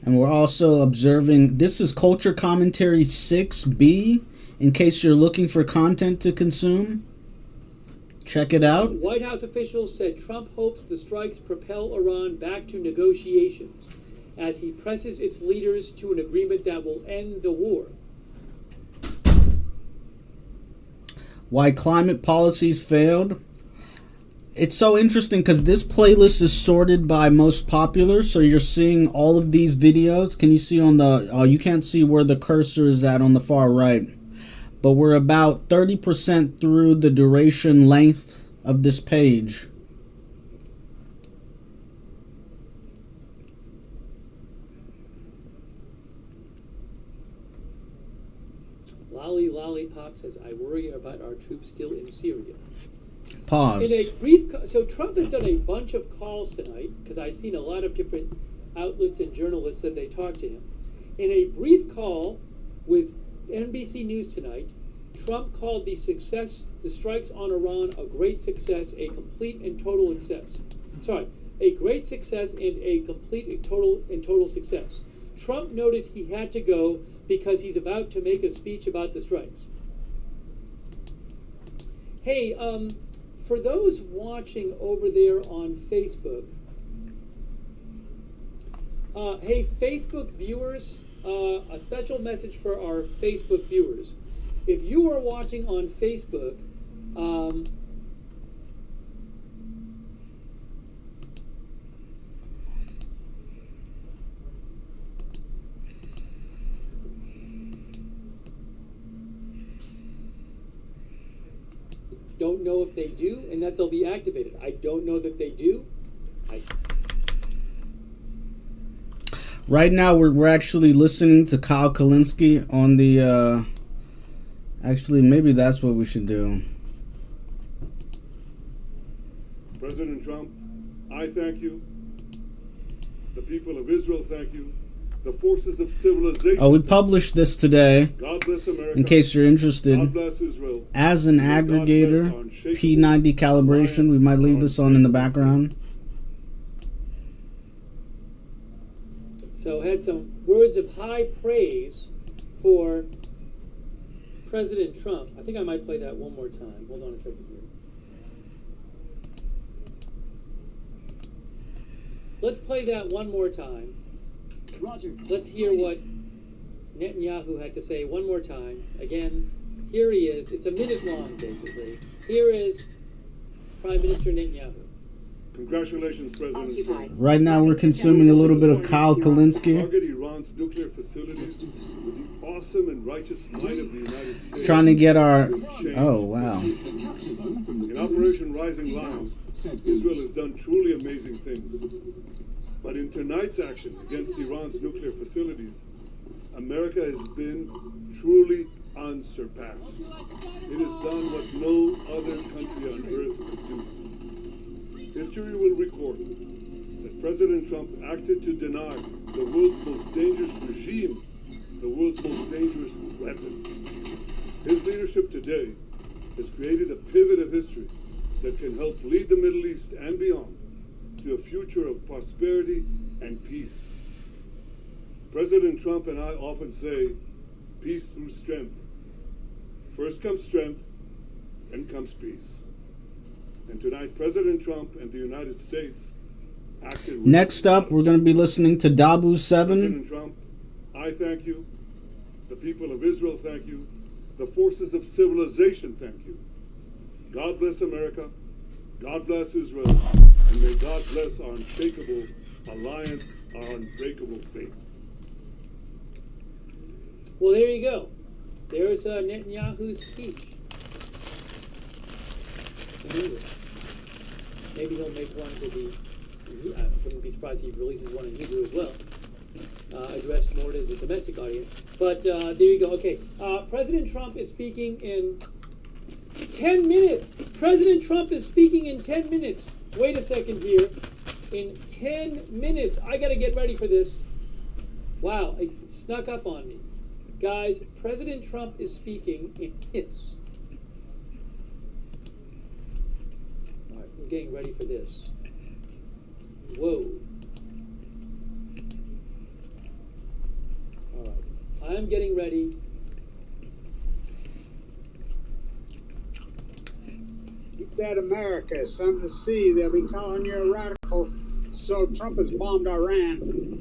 And we're also observing, this is Culture Commentary 6B, in case you're looking for content to consume. Check it out. White House officials said Trump hopes the strikes propel Iran back to negotiations as he presses its leaders to an agreement that will end the war. Why climate policies failed. It's so interesting because this playlist is sorted by most popular, so you're seeing all of these videos. Can you see on the, you can't see where the cursor is at on the far right, but we're about 30% through the duration length of this page. Lollipop says, I worry about our troops still in Syria. Pause. In a brief, so Trump has done a bunch of calls tonight, because I've seen a lot of different outlets and journalists that they talked to him. In a brief call with NBC News tonight, Trump called the strikes on Iran a great success, a complete and total success. A great success and a complete and total success. Trump noted he had to go because he's about to make a speech about the strikes. Hey, for those watching over there on Facebook, hey, Facebook viewers, a special message for our Facebook viewers. If you are watching on Facebook, don't know if they do and that they'll be activated. I don't know that they do. Right now, we're actually listening to Kyle Kalinske on the. Actually, maybe that's what we should do. President Trump, I thank you. The people of Israel thank you. The forces of civilization. Oh, we published this today. God bless America. In case you're interested. God bless Israel. As an aggregator, P90 calibration, we might leave this on in the background. So had some words of high praise for President Trump. I think I might play that one more time. Hold on a second here. Let's play that one more time. Let's hear what Netanyahu had to say one more time. Again, here he is. It's a minute long, basically. Here is Prime Minister Netanyahu. Congratulations, President Trump. Right now, we're consuming a little bit of Kyle Kalinske. Target Iran's nuclear facilities with the awesome and righteous might of the United States. Trying to get our... Oh, wow. In Operation Rising Lion, Israel has done truly amazing things. But in tonight's action against Iran's nuclear facilities, America has been truly unsurpassed. It has done what no other country on earth could do. History will record that President Trump acted to deny the world's most dangerous regime the world's most dangerous weapons. His leadership today has created a pivot of history that can help lead the Middle East and beyond to a future of prosperity and peace. President Trump and I often say, peace through strength. First comes strength, then comes peace. And tonight, President Trump and the United States acted with... Next up, we're going to be listening to Dabu 7. President Trump, I thank you. The people of Israel thank you. The forces of civilization thank you. God bless America. God bless Israel. And may God bless our unshakable alliance, our unbreakable faith. Well, there you go. There's Netanyahu's speech. In English. Maybe he'll make one to the... I wouldn't be surprised if he releases one in Hebrew as well. Addressed more to the domestic audience. But there you go. Okay. President Trump is speaking in 10 minutes. President Trump is speaking in 10 minutes. Wait a second here. In 10 minutes. I got to get ready for this. Wow. It snuck up on me. Guys, President Trump is speaking in minutes. All right. We're getting ready for this. Whoa. All right. I'm getting ready. That America is something to see. They'll be calling you a radical. So Trump has bombed Iran.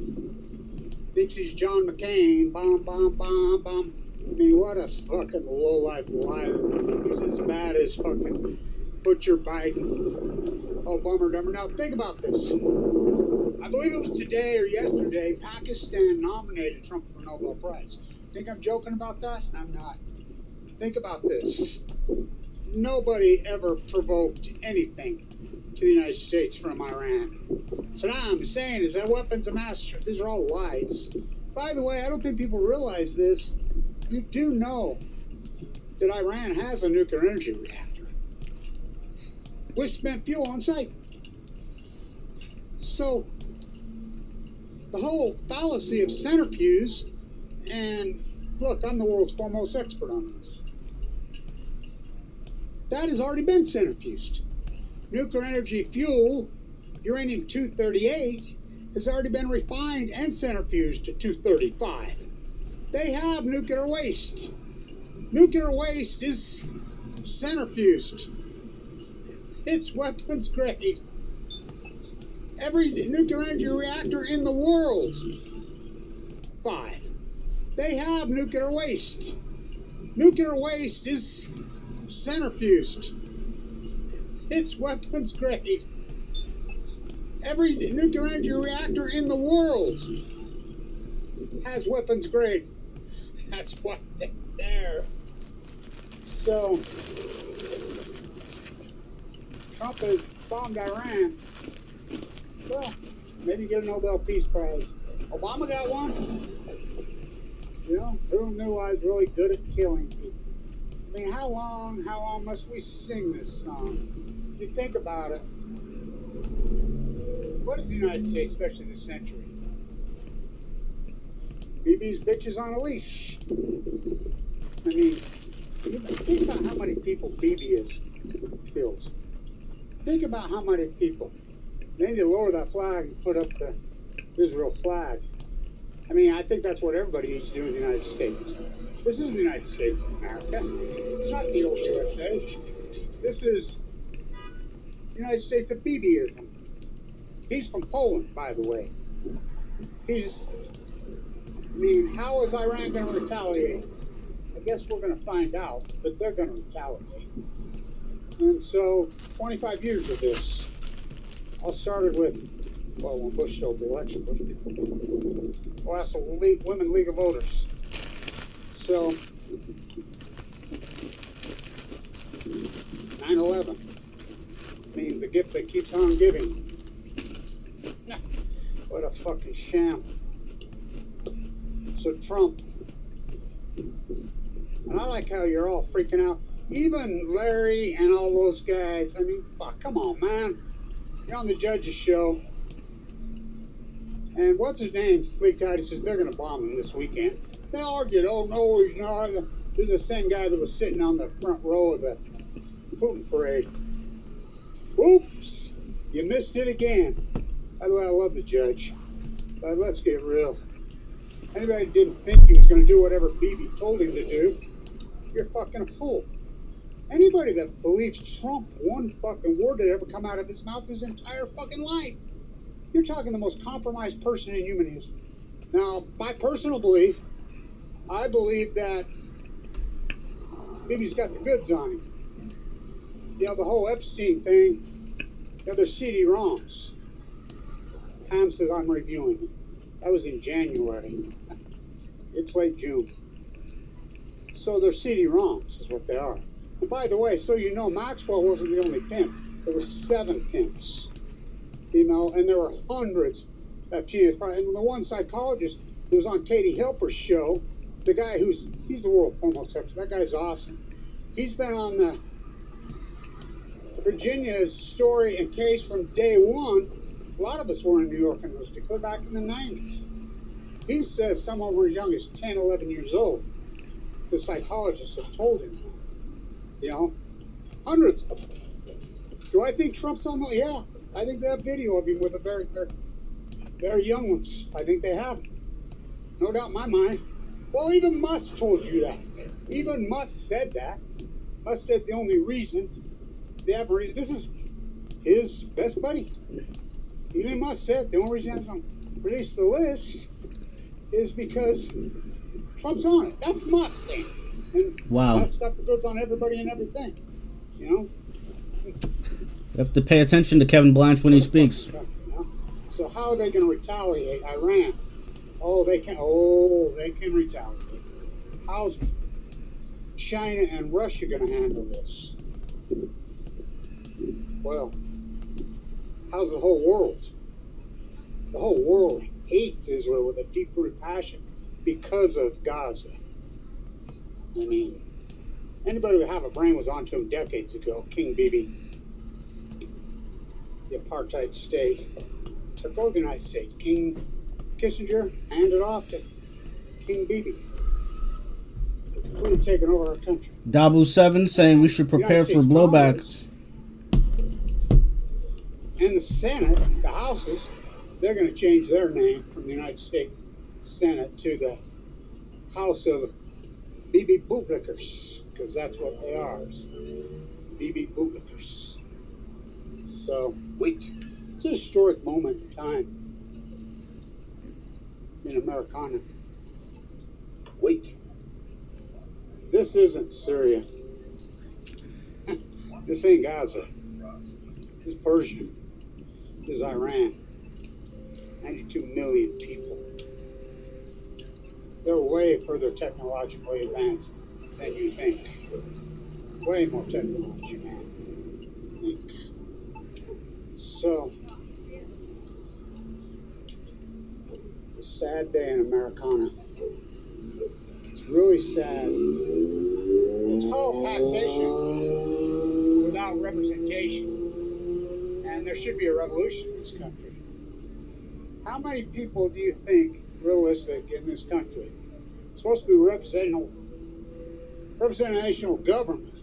Thinks he's John McCain. Bomb, bomb, bomb, bomb. I mean, what a fucking low-life liar. He's as bad as fucking Butcher Biden. Oh, bummer dumber. Now, think about this. I believe it was today or yesterday, Pakistan nominated Trump for a Nobel Prize. Think I'm joking about that? I'm not. Think about this. Nobody ever provoked anything to the United States from Iran. Saddam Hussein is that weapons of mass destruction. These are all lies. By the way, I don't think people realize this. You do know that Iran has a nuclear energy reactor with spent fuel on site. So, the whole fallacy of centrifuge, and look, I'm the world's foremost expert on this. That has already been centrifuged. Nuclear energy fuel, uranium-238, has already been refined and centrifuged to 235. They have nuclear waste. Nuclear waste is centrifuged. It's weapons grade. Every nuclear energy reactor in the world, 5. They have nuclear waste. Nuclear waste is centrifuged. It's weapons grade. Every nuclear energy reactor in the world has weapons grade. That's why they're there. So, Trump has bombed Iran. Well, maybe get a Nobel Peace Prize. Obama got one. You know, who knew I was really good at killing people? I mean, how long must we sing this song? If you think about it, what is the United States, especially this century? BB's bitches on a leash. I mean, think about how many people BB has killed. Think about how many people. Then you lower that flag and put up the Israel flag. I mean, I think that's what everybody needs to do in the United States. This is the United States of America. It's not the old USA. This is the United States of BBism. He's from Poland, by the way. He's I mean, how is Iran going to retaliate? I guess we're going to find out, but they're going to retaliate. And so, 25 years of this. I started with, well, when Bush stole the election, well, that's the Women League of Voters. So, 9/11. I mean, the gift that keeps on giving. What a fucking sham. So Trump, and I like how you're all freaking out. Even Larry and all those guys, I mean, fuck, come on, man. You're on the judge's show. And what's his name? Fleek Titus says they're going to bomb him this weekend. They argued, oh, no, he's not. There's the same guy that was sitting on the front row of the Putin parade. Oops, you missed it again. By the way, I love the judge. But let's get real. Anybody didn't think he was going to do whatever Bibi told him to do, you're fucking a fool. Anybody that believes Trump one fucking word that ever come out of his mouth his entire fucking life, you're talking the most compromised person in human history. Now, my personal belief, I believe that Bibi's got the goods on him. You know, the whole Epstein thing, you know, they're CD-ROMs. Ham says I'm reviewing it. That was in January. It's late June. So they're CD-ROMs is what they are. And by the way, so you know, Maxwell wasn't the only pimp. There were 7 pimps. You know, and there were hundreds of cheaters. And the one psychologist who was on Katie Hilper's show, the guy he's the world foremost expert. That guy's awesome. He's been on the Virginia's story and case from day one. A lot of us were in New York in those days, back in the 90s. He says someone were as young as 10, 11 years old. The psychologists have told him. You know, hundreds of them. Do I think Trump's on the... Yeah, I think they have video of him with a very, very, very young ones. I think they have. No doubt in my mind. Well, even Musk told you that. Even Musk said that. Musk said the only reason they haven't... This is his best buddy. Even Musk said the only reason he hasn't released the list is because Trump's on it. That's Musk saying. And wow. Musk got the goods on everybody and everything. You know? You have to pay attention to Kevin Blanch when he speaks. So how are they going to retaliate? Iran. They can retaliate. How's China and Russia going to handle this? Well, how's the whole world? The whole world hates Israel with a deep-rooted passion because of Gaza. I mean, anybody with half a brain was onto him decades ago. King Bibi, the apartheid state, took over the United States. King Kissinger handed off to King Bibi. Completely taken over our country. Dabu7 saying we should prepare for blowback. And the Senate, the houses, they're going to change their name from the United States Senate to the House of Bibi Bootlickers, because that's what they are. Bibi Bootlickers. So, it's a historic moment in time in Americana. This isn't Syria. This ain't Gaza. This is Persia. This is Iran. 92 million people. They're way further technologically advanced than you think. Way more technologically advanced than you think. So, it's a sad day in Americana. It's really sad. It's called taxation without representation. And there should be a revolution in this country. How many people do you think, realistic, in this country? It's supposed to be representational government.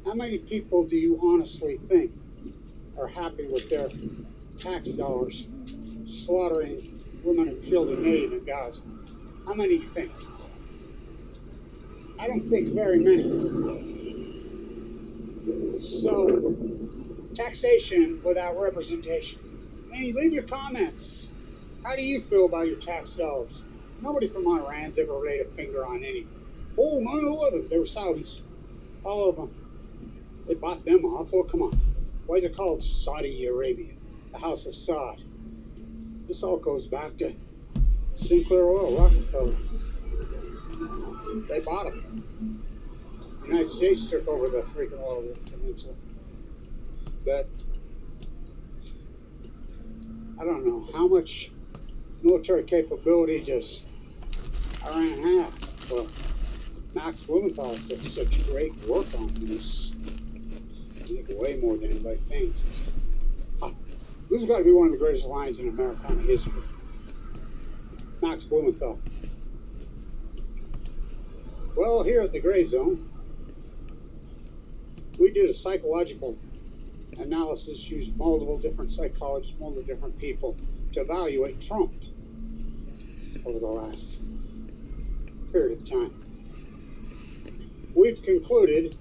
How many people do you honestly think are happy with their tax dollars slaughtering women and children native in Gaza? How many do you think? I don't think very many. So, taxation without representation. And you leave your comments. How do you feel about your tax dollars? Nobody from Iran's ever laid a finger on any. Oh, 9/11, they were Saudis. All of them. They bought them off. Oh, come on. Why is it called Saudi Arabia? The House of Saud. This all goes back to Sinclair Oil, Rockefeller. They bought them. The United States took over the freaking oil peninsula. But I don't know how much military capability does Iran have. Well, Max Blumenthal did such great work on this. I think way more than anybody thinks. This has got to be one of the greatest lines in Americana history. Max Blumenthal. Well, here at the Gray Zone, we did a psychological analysis, used multiple different psychologists, multiple different people to evaluate Trump over the last period of time. We've concluded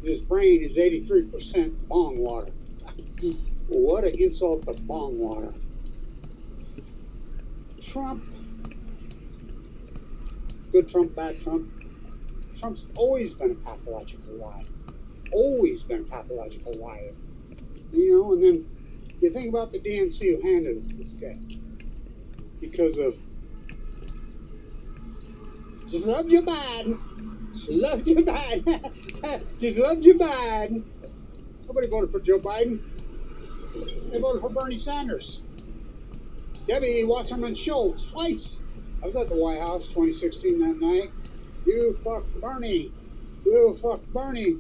his brain is 83% bong water. What an insult to bong water. Trump, good Trump, bad Trump. Trump's always been a pathological liar. Always been a pathological liar. You know, and then you think about the DNC who handed us this guy. Because of just loved you Biden. Just loved you Biden. Just loved you Biden. Nobody voted for Joe Biden. They voted for Bernie Sanders. Debbie Wasserman Schultz, twice. I was at the White House 2016 that night. You fuck Bernie. You fuck Bernie.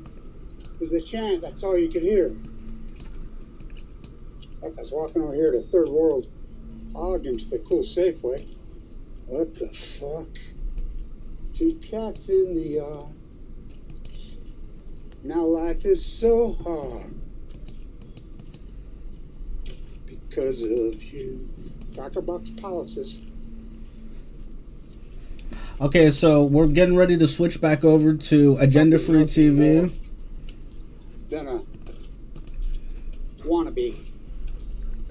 Was the chant, that's all you could hear. I was walking over here to Third World Ogden's, the cool Safeway. What the fuck? 2 cats in the yard. Now life is so hard. Because of you. Dr. Buck's policies. Okay, so we're getting ready to switch back over to Agenda Free TV. Then a wannabe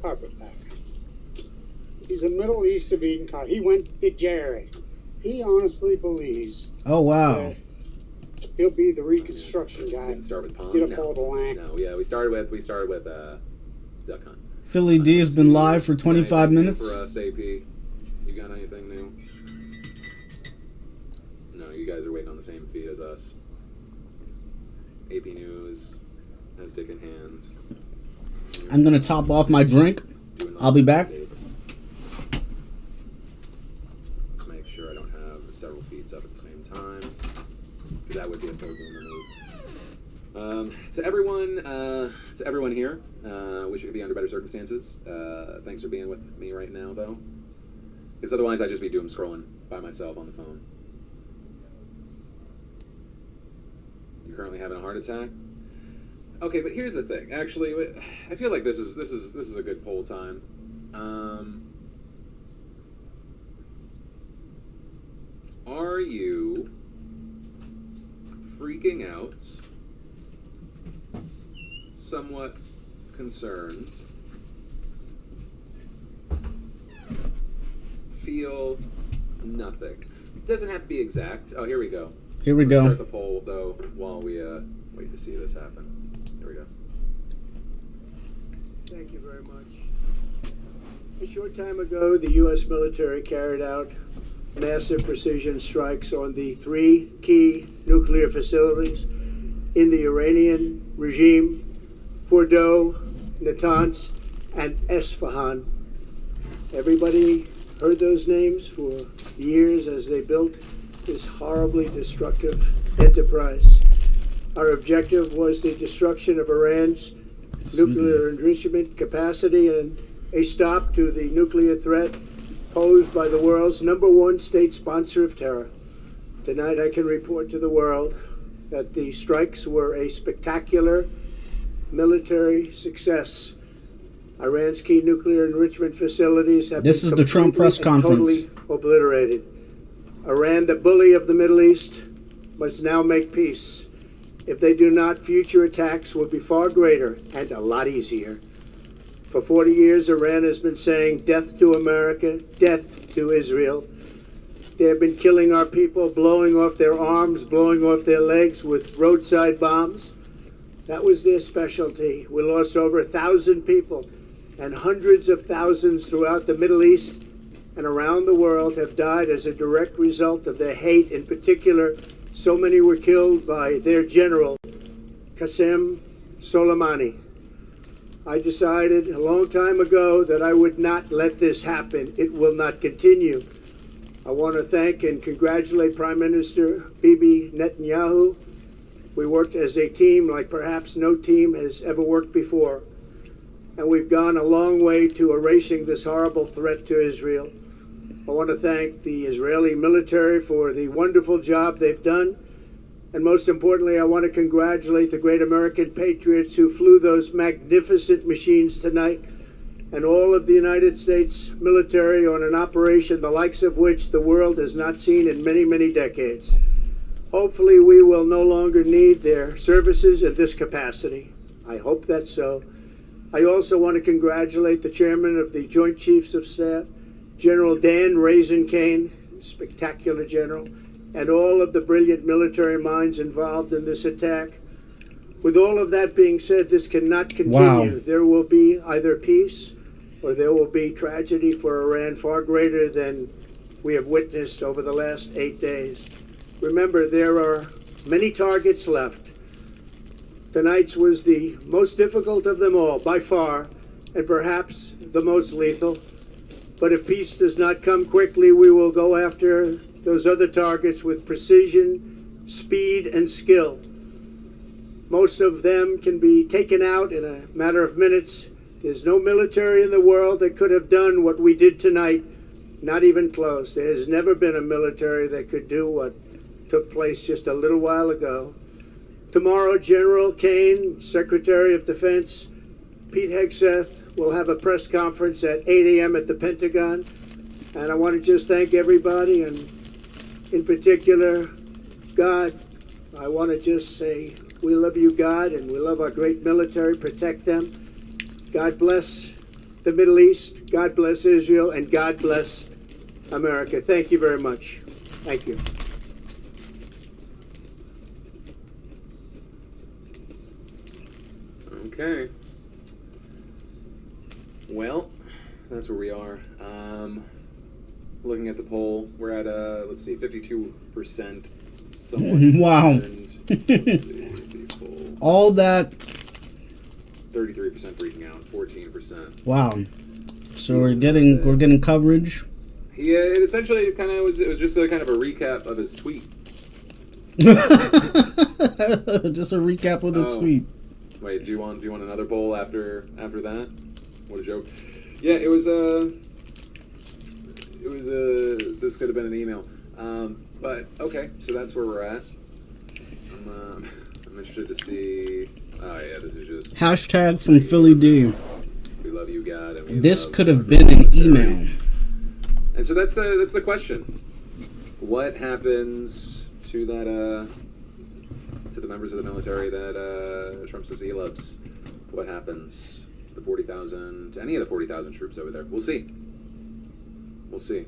carpetbagger. He's a Middle East of Eden car. He went to Jerry. He honestly believes. Oh wow. That he'll be the reconstruction guy. Didn't start with Pond. Get up all the land. No, yeah, we started with Duck Hunt. Philly D has been live for 25 minutes. For us, AP, you got anything new? No, you guys are waiting on the same feed as us. AP News has dick in hand. I'm gonna top off my drink. I'll be back. Let's make sure I don't have several feeds up at the same time. That would be a total move. To everyone here, wish you could be under better circumstances. Thanks for being with me right now, though. Because otherwise I'd just be doom scrolling by myself on the phone. You're currently having a heart attack? Okay, but here's the thing. Actually, I feel like this is a good poll time. Are you freaking out? Somewhat concerned? Feel nothing. It doesn't have to be exact. Oh, here we go. Here we go. Start the poll though while we wait to see this happen. Here we go. Thank you very much. A short time ago, the U.S. military carried out massive precision strikes on the 3 key nuclear facilities in the Iranian regime: Fordow, Natanz, and Esfahan. Everybody heard those names for years as they built this horribly destructive enterprise. Our objective was the destruction of Iran's nuclear enrichment capacity and a stop to the nuclear threat posed by the world's #1 state sponsor of terror. Tonight I can report to the world that the strikes were a spectacular military success. Iran's key nuclear enrichment facilities have This been is the Trump press conference. totally obliterated. Iran, the bully of the Middle East, must now make peace. If they do not, future attacks will be far greater and a lot easier. For 40 years, Iran has been saying death to America, death to Israel. They have been killing our people, blowing off their arms, blowing off their legs with roadside bombs. That was their specialty. We lost over 1,000 people, and hundreds of thousands throughout the Middle East and around the world have died as a direct result of their hate. In particular, so many were killed by their general, Qasem Soleimani. I decided a long time ago that I would not let this happen. It will not continue. I want to thank and congratulate Prime Minister Bibi Netanyahu. We worked as a team like perhaps no team has ever worked before. And we've gone a long way to erasing this horrible threat to Israel. I want to thank the Israeli military for the wonderful job they've done. And most importantly, I want to congratulate the great American patriots who flew those magnificent machines tonight, and all of the United States military on an operation the likes of which the world has not seen in many, many decades. Hopefully we will no longer need their services in this capacity. I hope that's so. I also want to congratulate the chairman of the Joint Chiefs of Staff, General Dan Raisin-Kane, spectacular general, and all of the brilliant military minds involved in this attack. With all of that being said, this cannot continue. Wow. There will be either peace or there will be tragedy for Iran far greater than we have witnessed over the last 8 days. Remember, there are many targets left. Tonight's was the most difficult of them all, by far, and perhaps the most lethal. But if peace does not come quickly, we will go after those other targets with precision, speed, and skill. Most of them can be taken out in a matter of minutes. There's no military in the world that could have done what we did tonight, not even close. There has never been a military that could do what took place just a little while ago. Tomorrow, General Kane, Secretary of Defense, Pete Hegseth will have a press conference at 8 a.m. at the Pentagon. And I want to just thank everybody, and in particular, God. I want to just say we love you, God, and we love our great military. Protect them. God bless the Middle East. God bless Israel, and God bless America. Thank you very much. Thank you. Okay. Well, that's where we are. Looking at the poll, we're at let's see, 52%. Wow. All that. 33% freaking out. 14%. Wow. So we're getting coverage. Yeah, it essentially kind of was. It was just a kind of a recap of his tweet. Just a recap of the tweet. Wait, do you want another poll after that? What a joke. Yeah, it was this could have been an email. But okay, so that's where we're at. I'm interested to see. Oh yeah, this is just Hashtag from Philly D. We love you, God. And this could have been an email. And so that's the question. What happens to that to the members of the military that Trump says he loves? What happens to the 40,000, to any of the 40,000 troops over there? We'll see. We'll see.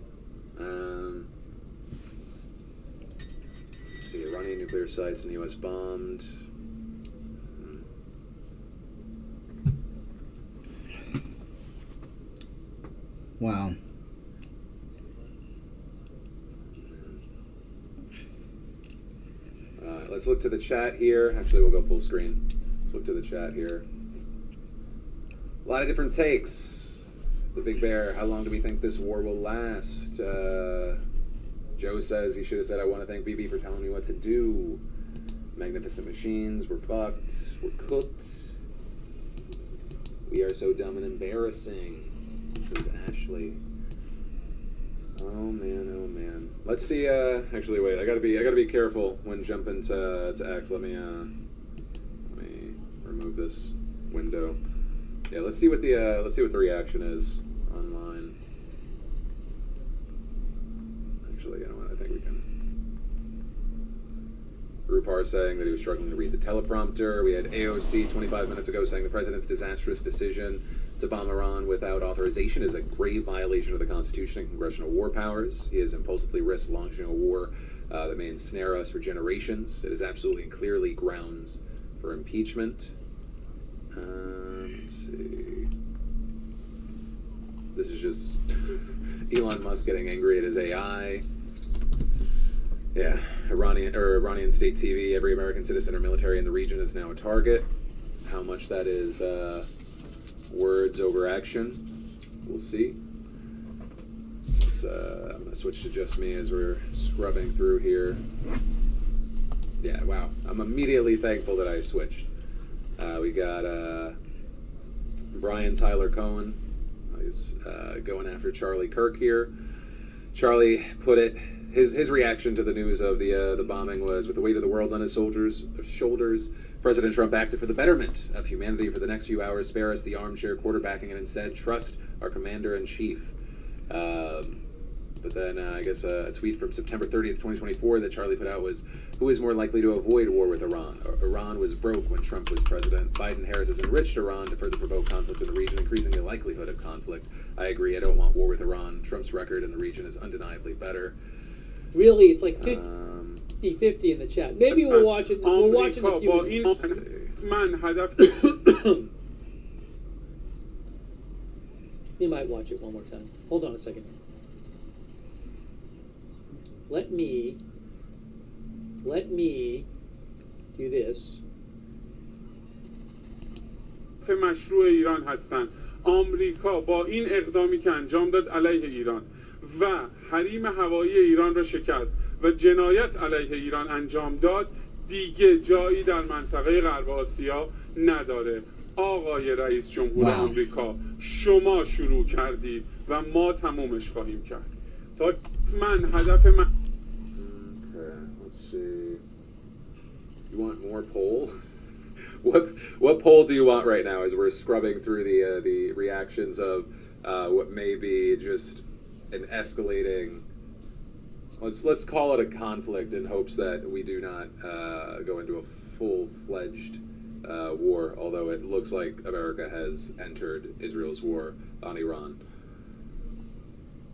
Let's see, Iranian nuclear sites in the U.S. bombed. Wow. Let's look to the chat here. Actually, we'll go full screen. Let's look to the chat here. A lot of different takes. The Big Bear, how long do we think this war will last? Joe says he should have said, I want to thank BB for telling me what to do. Magnificent machines, we're fucked, we're cooked. We are so dumb and embarrassing, says Ashley. Oh man. Let's see, actually wait, I gotta be careful when jumping to X. Let me remove this window. Yeah, let's see what the reaction is online. Actually, you know what? I think we can. Rupar saying that he was struggling to read the teleprompter. We had AOC 25 minutes ago saying the president's disastrous decision to to bomb Iran without authorization is a grave violation of the Constitution and congressional war powers. He has impulsively risked launching a war that may ensnare us for generations. It is absolutely and clearly grounds for impeachment. Let's see. This is just Elon Musk getting angry at his AI. Yeah, Iranian state TV. Every American citizen or military in the region is now a target. How much that is words over action, we'll see. I'm going to switch to just me as we're scrubbing through here. Yeah, wow. I'm immediately thankful that I switched. We got Brian Tyler Cohen. He's going after Charlie Kirk here. Charlie put it, his reaction to the news of the bombing was, with the weight of the world on his shoulders, President Trump acted for the betterment of humanity for the next few hours. Spare us the armchair quarterbacking and instead trust our commander-in-chief. But then I guess a tweet from September 30th, 2024 that Charlie put out was, who is more likely to avoid war with Iran? Iran was broke when Trump was president. Biden-Harris has enriched Iran to further provoke conflict in the region, increasing the likelihood of conflict. I agree. I don't want war with Iran. Trump's record in the region is undeniably better. Really, it's like 50-50 in the chat. Maybe we'll watch it. We'll watch it in a few minutes. You might watch it one more time. Hold on a second. Let me do this. مشروع ایران هستند. آمریکا با این اقدامی که انجام داد علیه ایران و حریم هوایی ایران را شکست و جنایت علیه ایران انجام داد دیگه جایی در منطقه غرب آسیا نداره. آقای رئیس جمهور آمریکا شما شروع کردید و ما تمومش خواهیم کرد. تا من هدف من Let's see. You want more poll? What poll do you want right now as we're scrubbing through the reactions of what may be just an escalating, let's call it a conflict in hopes that we do not go into a full-fledged war, although it looks like America has entered Israel's war on Iran.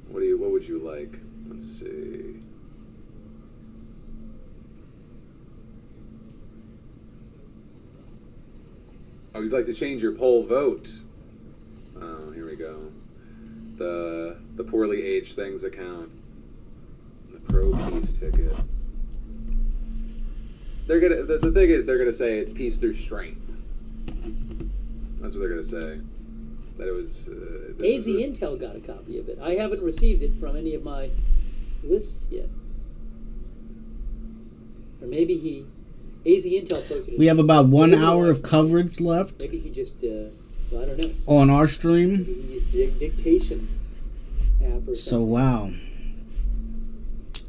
What would you like? Let's see. Oh, you'd like to change your poll vote. Oh, here we go. The poorly aged things account. The pro peace ticket. They're gonna. The thing is, they're gonna say it's peace through strength. That's what they're gonna say. That it was. AZ Intel got a copy of it. I haven't received it from any of my lists yet. Or maybe AZ Intel posted it. We have about 1 hour of coverage left. Maybe he just, well, I don't know. On our stream. Maybe he used dictation app or something. So, wow.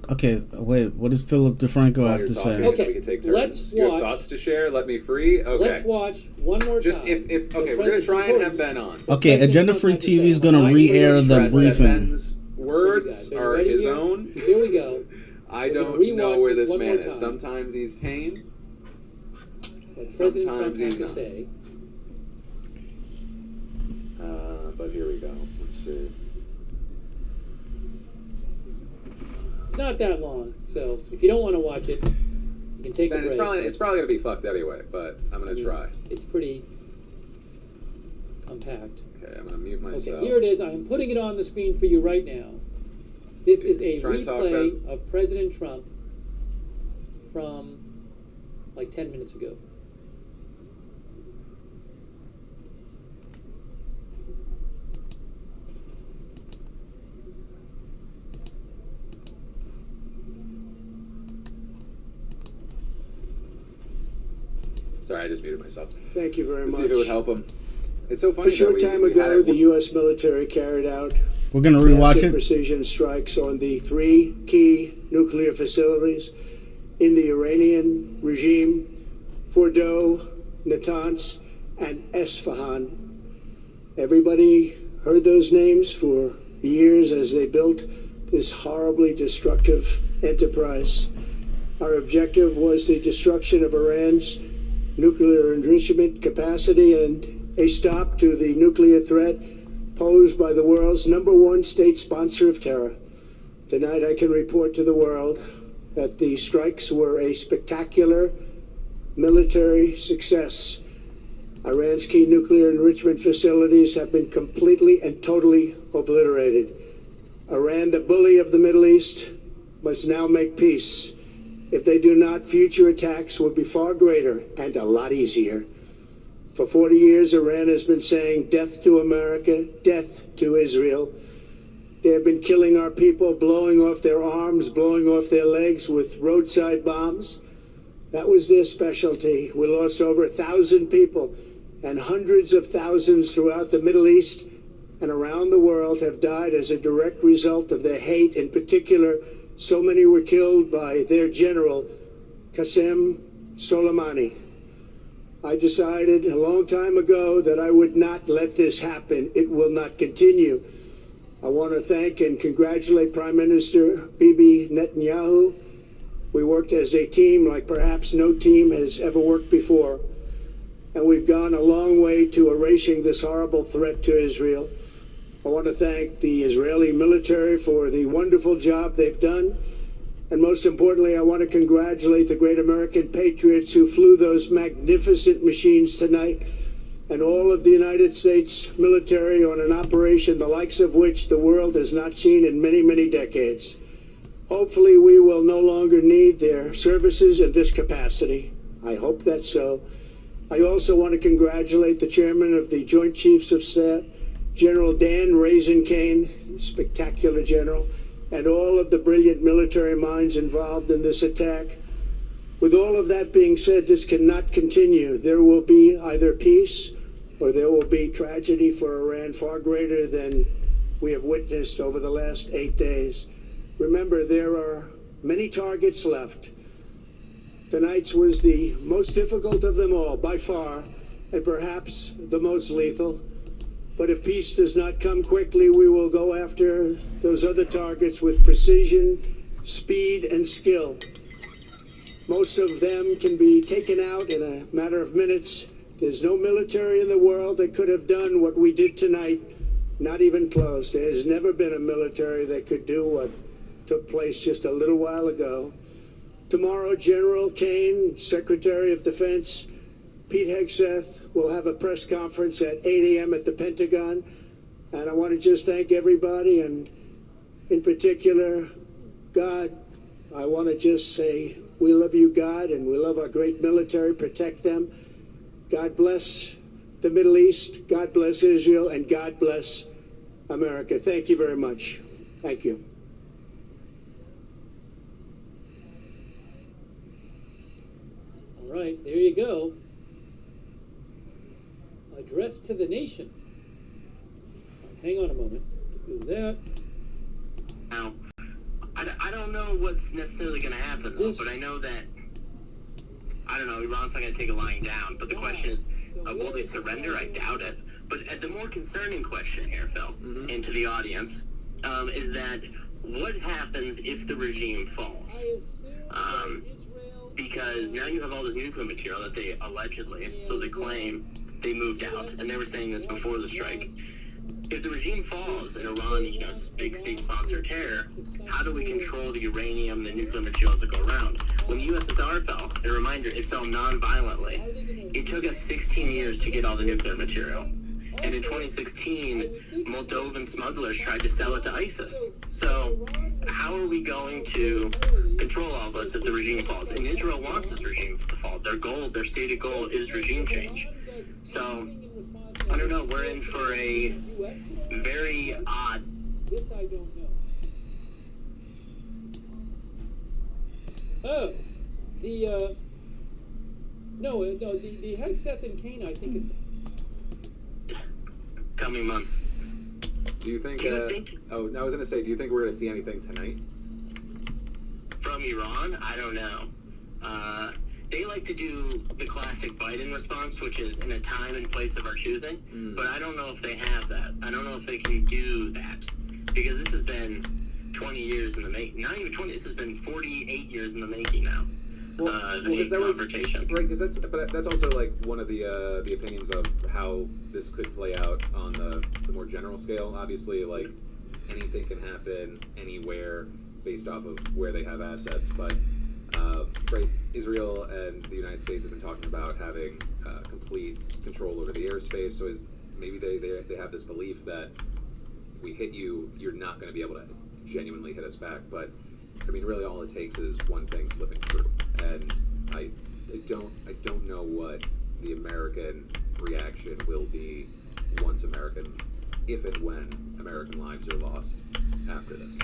Okay, wait, what does Philip DeFranco have to say? Okay, we can take turns. let's watch. You have thoughts to share? Let me free? Okay. Let's watch one more Just time. if okay, we're going to try and have Ben on. Okay, Agenda Free TV is going to re-air the briefing. Ben's words are his own. Here we go. I don't know where this man is. Sometimes he's tame. What President Trump Sometimes has he's to not. say. But here we go. Let's see. It's not that long, so if you don't want to watch it, you can take a break. It's probably going to be fucked anyway, but I'm going to try. It's pretty compact. Okay, I'm going to mute myself. Okay, here it is. I am putting it on the screen for you right now. This is a Try and talk replay of President Trump from like 10 minutes ago. Sorry, I just muted myself. Thank you very Let's much. see if it would help him. It's so funny. A short time ago, the U.S. military carried out We're going to rewatch massive it. precision strikes on the 3 key nuclear facilities in the Iranian regime: Fordow, Natanz, and Esfahan. Everybody heard those names for years as they built this horribly destructive enterprise. Our objective was the destruction of Iran's nuclear enrichment capacity and a stop to the nuclear threat posed by the world's #1 state sponsor of terror. Tonight I can report to the world that the strikes were a spectacular military success. Iran's key nuclear enrichment facilities have been completely and totally obliterated. Iran, the bully of the Middle East, must now make peace. If they do not, future attacks will be far greater and a lot easier. For 40 years, Iran has been saying death to America, death to Israel. They have been killing our people, blowing off their arms, blowing off their legs with roadside bombs. That was their specialty. We lost over 1,000 people, and hundreds of thousands throughout the Middle East and around the world have died as a direct result of their hate. In particular, so many were killed by their general, Qasem Soleimani. I decided a long time ago that I would not let this happen. It will not continue. I want to thank and congratulate Prime Minister Bibi Netanyahu. We worked as a team like perhaps no team has ever worked before. And we've gone a long way to erasing this horrible threat to Israel. I want to thank the Israeli military for the wonderful job they've done. And most importantly, I want to congratulate the great American patriots who flew those magnificent machines tonight, and all of the United States military on an operation the likes of which the world has not seen in many, many decades. Hopefully we will no longer need their services in this capacity. I hope that's so. I also want to congratulate the chairman of the Joint Chiefs of Staff, General Dan Raisin Kane, spectacular general, and all of the brilliant military minds involved in this attack. With all of that being said, this cannot continue. There will be either peace or there will be tragedy for Iran far greater than we have witnessed over the last 8 days. Remember, there are many targets left. Tonight's was the most difficult of them all, by far, and perhaps the most lethal. But if peace does not come quickly, we will go after those other targets with precision, speed, and skill. Most of them can be taken out in a matter of minutes. There's no military in the world that could have done what we did tonight, not even close. There has never been a military that could do what took place just a little while ago. Tomorrow, General Kane, Secretary of Defense, Pete Hegseth will have a press conference at 8 a.m. at the Pentagon. And I want to just thank everybody, and in particular, God. I want to just say, we love you, God, and we love our great military. Protect them. God bless the Middle East. God bless Israel. And God bless America. Thank you very much. Thank you. All right, there you go. Address to the nation. Hang on a moment. Do that. Now, I don't know what's necessarily going to happen, though, but I know that, I don't know, Iran's not going to take a lying down, but the question is, will they surrender? I doubt it. But the more concerning question here, Phil, and to the audience, is that what happens if the regime falls? Because now you have all this nuclear material that they allegedly, so they claim, they moved out, and they were saying this before the strike. If the regime falls and Iran, big state sponsor terror, how do we control the uranium, the nuclear materials that go around? When the USSR fell, a reminder, it fell non-violently. It took us 16 years to get all the nuclear material. And in 2016, Moldovan smugglers tried to sell it to ISIS. So how are we going to control all this if the regime falls? And Israel wants this regime to fall. Their goal, their stated goal is regime change. So, I don't know, we're in for a very odd... This I don't know. Oh, the Hegseth and Kane, I think, is... coming months. Do you think, oh, I was going to say, do you think we're going to see anything tonight? From Iran? I don't know. They like to do the classic Biden response, which is in a time and place of our choosing, but I don't know if they have that. I don't know if they can do that, because this has been 20 years in the making. Not even 20, this has been 48 years in the making now. because that confrontation. Right, because that's also like one of the opinions of how this could play out on the more general scale. Obviously, like anything can happen anywhere based off of where they have assets, but right, Israel and the United States have been talking about having complete control over the airspace. So maybe they have this belief that we hit you, you're not going to be able to genuinely hit us back. But I mean, really, all it takes is one thing slipping through, and I don't know what the American reaction will be if and when American lives are lost after this.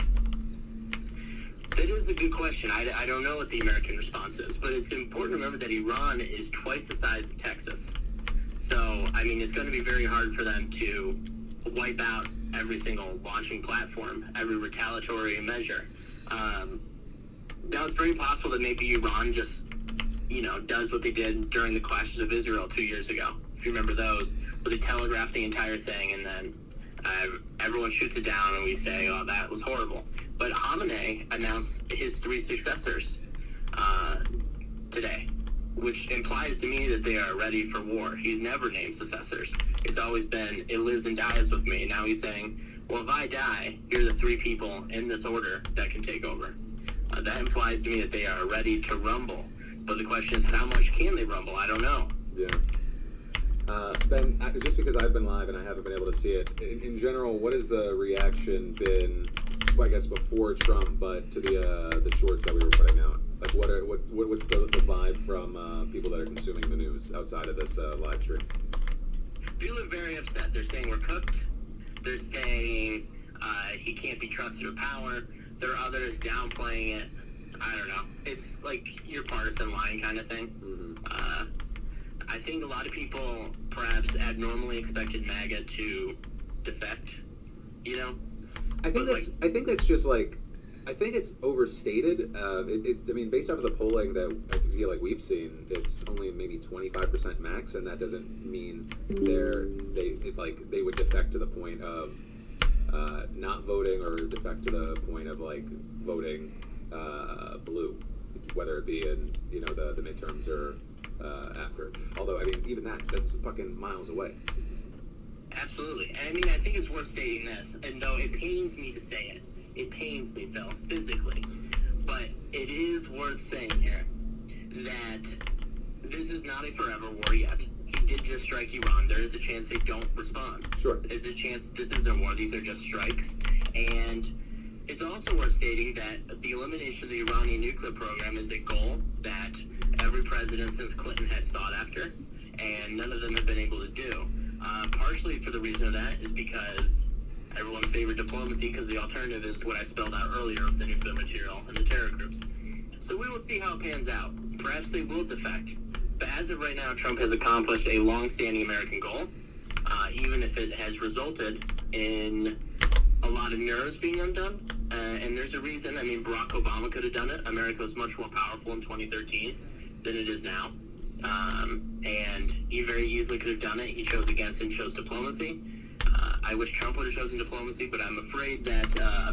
That is a good question. I don't know what the American response is, but it's important to remember that Iran is twice the size of Texas. So, I mean, it's going to be very hard for them to wipe out every single launching platform, every retaliatory measure. Now, it's very possible that maybe Iran just, does what they did during the clashes of Israel 2 years ago. If you remember those, where they telegraphed the entire thing and then everyone shoots it down and we say, oh, that was horrible. But Khamenei announced his 3 successors today, which implies to me that they are ready for war. He's never named successors. It's always been, it lives and dies with me. Now he's saying, well, if I die, here are the 3 people in this order that can take over. That implies to me that they are ready to rumble. But the question is, how much can they rumble? I don't know. Yeah. Ben, just because I've been live and I haven't been able to see it, in general, what has the reaction been, well, I guess before Trump, but to the shorts that we were putting out? Like, what's the vibe from people that are consuming the news outside of this live stream? People are very upset. They're saying we're cooked. They're saying he can't be trusted with power. There are others downplaying it. I don't know. It's like your partisan line kind of thing. Mm-hmm. I think a lot of people perhaps abnormally expected MAGA to defect. I think that's just like, I think it's overstated. I mean, based off of the polling that I feel like we've seen, it's only maybe 25% max, and that doesn't mean they would defect to the point of not voting or defect to the point of like voting blue, whether it be in the midterms or after. Although I mean, even that's fucking miles away. Absolutely. I mean, I think it's worth stating this, and though it pains me to say it, it pains me, Phil, physically, but it is worth saying here that this is not a forever war yet. He did just strike Iran. There is a chance they don't respond. Sure. There's a chance this isn't a war. These are just strikes. And it's also worth stating that the elimination of the Iranian nuclear program is a goal that every president since Clinton has sought after, and none of them have been able to do. Partially for the reason of that is because everyone's favorite diplomacy, because the alternative is what I spelled out earlier of the nuclear material and the terror groups. So we will see how it pans out. Perhaps they will defect. But as of right now, Trump has accomplished a long-standing American goal, even if it has resulted in a lot of nerves being undone. And there's a reason. I mean, Barack Obama could have done it. America was much more powerful in 2013 than it is now. And he very easily could have done it. He chose against and chose diplomacy. I wish Trump would have chosen diplomacy, but I'm afraid that the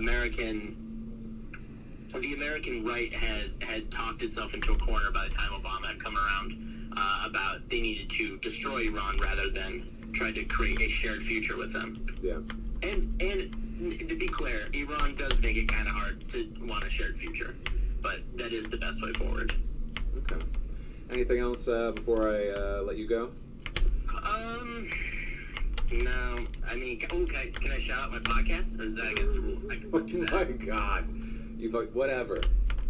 American right had talked itself into a corner by the time Obama had come around about they needed to destroy Iran rather than try to create a shared future with them. Yeah. And to be clear, Iran does make it kind of hard to want a shared future, but that is the best way forward. Okay. Anything else before I let you go? No. I mean, okay, can I shout out my podcast, or is that against the rules? I can do that. Oh my God. Whatever.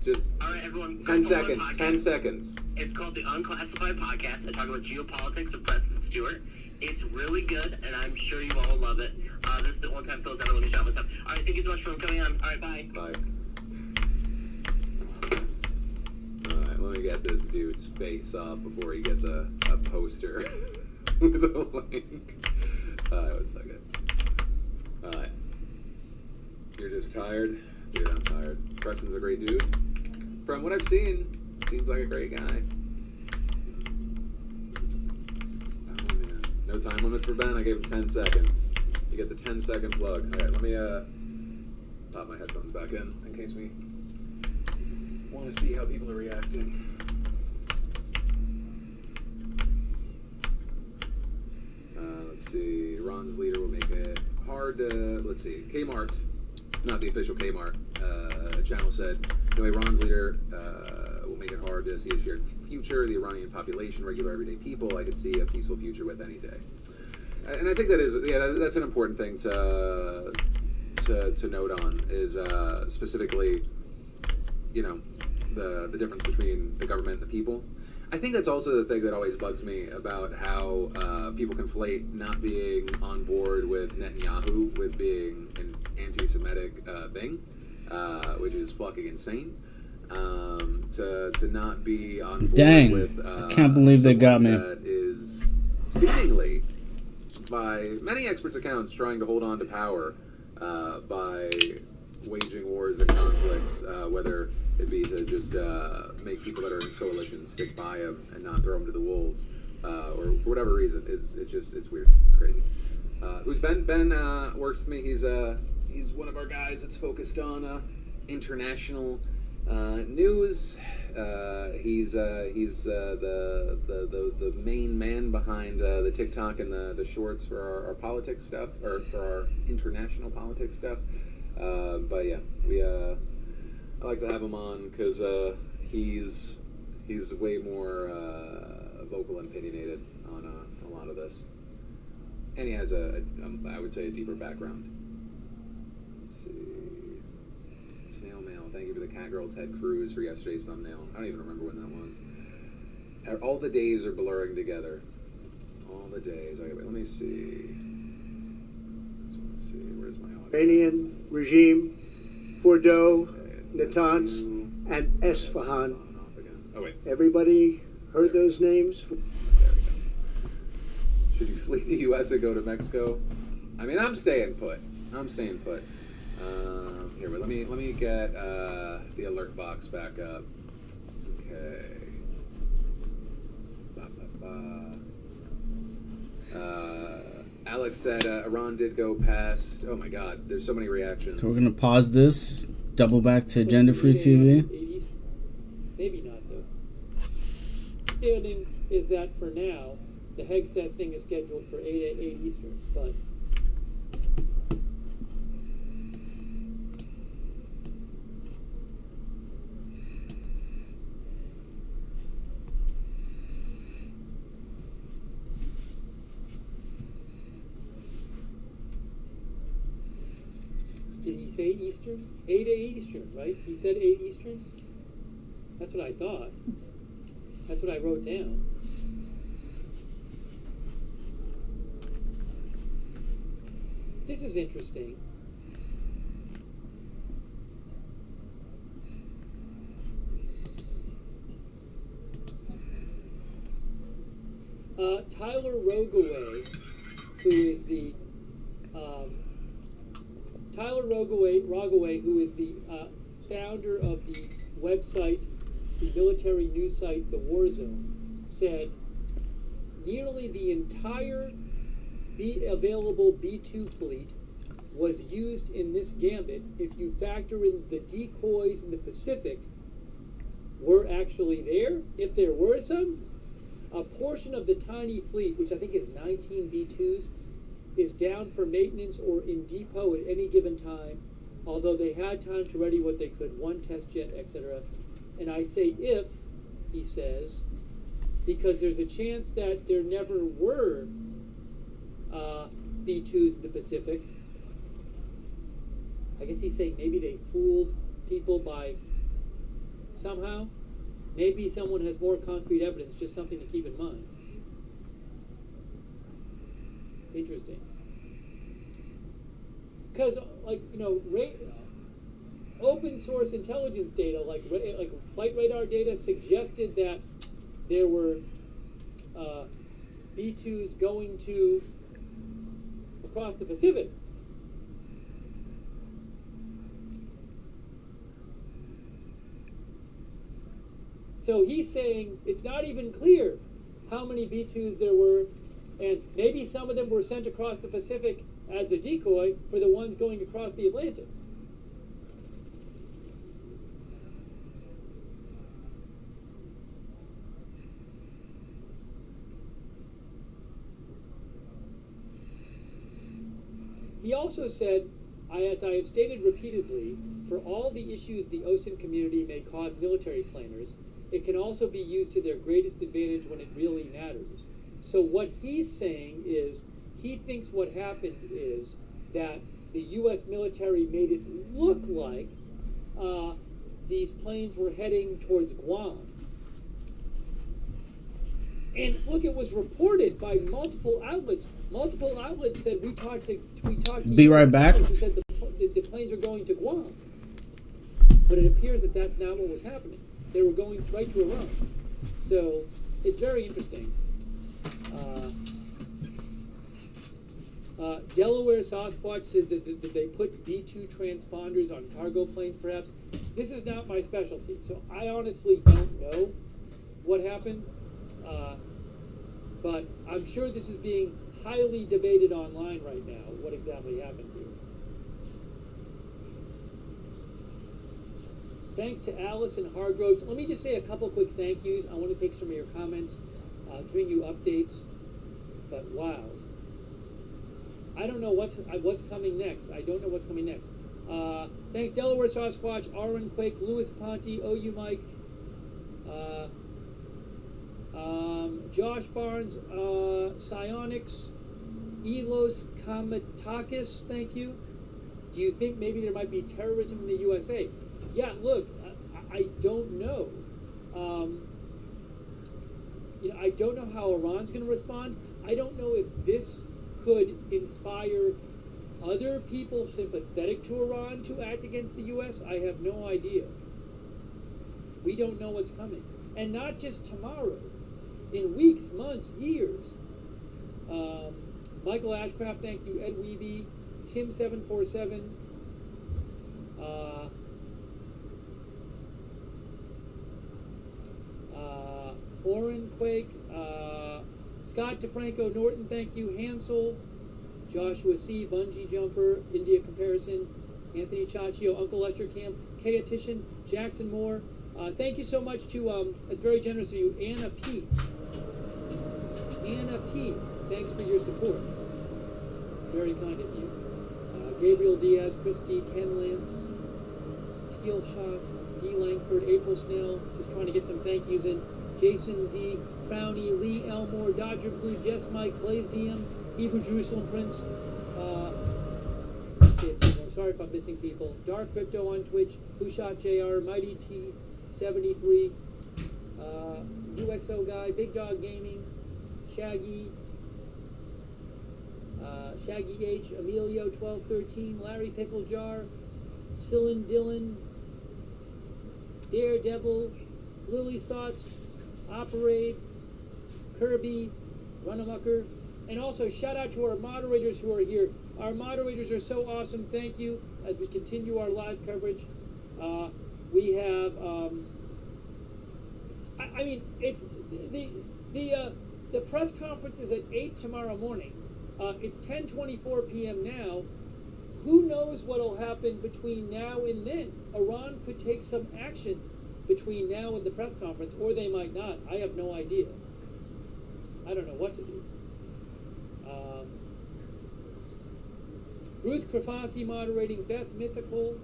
Just all right, everyone. 10 seconds. 10 seconds. It's called the Unclassified Podcast. I talk about geopolitics with Preston Stewart. It's really good, and I'm sure you all will love it. This is the one time Phil's ever let me shout myself. All right, thank you so much for coming on. All right, bye. Bye. Alright, let me get this dude's face up before he gets a poster with a link. Alright, 1 second. Alright. You're just tired? Dude, I'm tired. Preston's a great dude. From what I've seen, seems like a great guy. Oh man. No time limits for Ben. I gave him 10 seconds. You get the 10-second plug. Alright, let me pop my headphones back in case we want to see how people are reacting. Iran's leader will make it hard to, let's see, Kmart, not the official Kmart channel said, Iran's leader will make it hard to see a shared future. The Iranian population, regular everyday people, I could see a peaceful future with any day. And I think that's an important thing to note on, is specifically, the difference between the government and the people. I think that's also the thing that always bugs me about how people conflate not being on board with Netanyahu with being an anti-Semitic thing, which is fucking insane. To not be on board with I can't believe they got me. That is seemingly, by many experts' accounts, trying to hold on to power by waging wars and conflicts, whether it be to just make people that are in his coalition stick by him and not throw him to the wolves, or for whatever reason. It's weird. It's crazy. Who's Ben? Ben works with me. He's one of our guys that's focused on international news. He's the main man behind the TikTok and the shorts for our politics stuff, or for our international politics stuff. But yeah, I like to have him on because he's way more vocal and opinionated on a lot of this, and he has I would say a deeper background. Thank you for the Catgirl Ted Cruz for yesterday's thumbnail. I don't even remember when that was. All the days are blurring together. All the days. Okay, wait, let me see. Let's see. Where's my audio? Iranian regime, Fordo, Natanz, and Esfahan. Oh, wait. Everybody heard those names? There we go. Should you flee the U.S. and go to Mexico? I mean, I'm staying put. Here, but let me get the alert box back up. Okay. Alex said Iran did go past. Oh my God, there's so many reactions. So we're gonna pause this, double back to Gender Free TV. Maybe not though. Understanding is that for now, the Hegseth thing is scheduled for 8 Eastern, but. Did he say Eastern? 8 Eastern, right? He said 8 Eastern? That's what I thought. That's what I wrote down. This is interesting. Tyler Rogaway, who is the who is the founder of the website, the military news site, The War Zone, said nearly the entire available B-2 fleet was used in this gambit. If you factor in the decoys in the Pacific were actually there, if there were some, a portion of the tiny fleet, which I think is 19 B-2s, is down for maintenance or in depot at any given time, although they had time to ready what they could, one test jet, etc. And I say if, he says, because there's a chance that there never were B-2s in the Pacific. I guess he's saying maybe they fooled people by somehow. Maybe someone has more concrete evidence, just something to keep in mind. Interesting. Because, open source intelligence data, like flight radar data, suggested that there were B-2s going to across the Pacific. So he's saying it's not even clear how many B-2s there were, and maybe some of them were sent across the Pacific as a decoy for the ones going across the Atlantic. He also said, as I have stated repeatedly, for all the issues the OSINT community may cause military planners, it can also be used to their greatest advantage when it really matters. So what he's saying is, he thinks what happened is that the U.S. military made it look like these planes were heading towards Guam. And look, it was reported by multiple outlets. Multiple outlets said we talked to Be right back. Who said the planes are going to Guam. But it appears that that's not what was happening. They were going right to Iran. So it's very interesting. Delaware Sasquatch said that they put B-2 transponders on cargo planes, perhaps. This is not my specialty, so I honestly don't know what happened. But I'm sure this is being highly debated online right now, what exactly happened here. Thanks to Alice and Hargroves. Let me just say a couple quick thank yous. I want to take some of your comments, giving you updates. But wow. I don't know what's coming next. I don't know what's coming next. Thanks, Delaware Sasquatch, Aaron Quake, Louis Ponte, OU Mike, Josh Barnes, Psionics, Elos Kamatakis, thank you. Do you think maybe there might be terrorism in the USA? Yeah, look, I don't know. I don't know how Iran's going to respond. I don't know if this could inspire other people sympathetic to Iran to act against the U.S. I have no idea. We don't know what's coming. And not just tomorrow. In weeks, months, years. Michael Ashcraft, thank you. Ed Weeby, Tim747, Oren Quake, Scott DeFranco Norton, thank you. Hansel, Joshua C, Bungee Jumper, India Comparison, Anthony Chaccio, Uncle Lester Camp, Kaetitian, Jackson Moore. Thank you so much to, it's very generous of you, Anna P. Anna P, thanks for your support. Very kind of you. Gabriel Diaz, Christy, Ken Lance, Teal Shot, D. Langford, April Snell, just trying to get some thank yous in. Jason D, Crowny, Lee Elmore, Dodger Blue, Jess Mike, Blaze DM, Hebrew Jerusalem Prince. Sorry if I'm missing people. Dark Crypto on Twitch, Who Shot JR, Mighty T73, UXO Guy, Big Dog Gaming, Shaggy, Shaggy H, Emilio 1213, Larry Pickle Jar, Cyllin Dillon, Daredevil, Lily's Thoughts, Operate, Kirby, Runamucker, and also shout out to our moderators who are here. Our moderators are so awesome. Thank you. As we continue our live coverage, we have. It's the press conference is at 8 tomorrow morning. It's 10:24 p.m. now. Who knows what will happen between now and then? Iran could take some action between now and the press conference, or they might not. I have no idea. I don't know what to do. Ruth Krafasi moderating, Beth Mythical,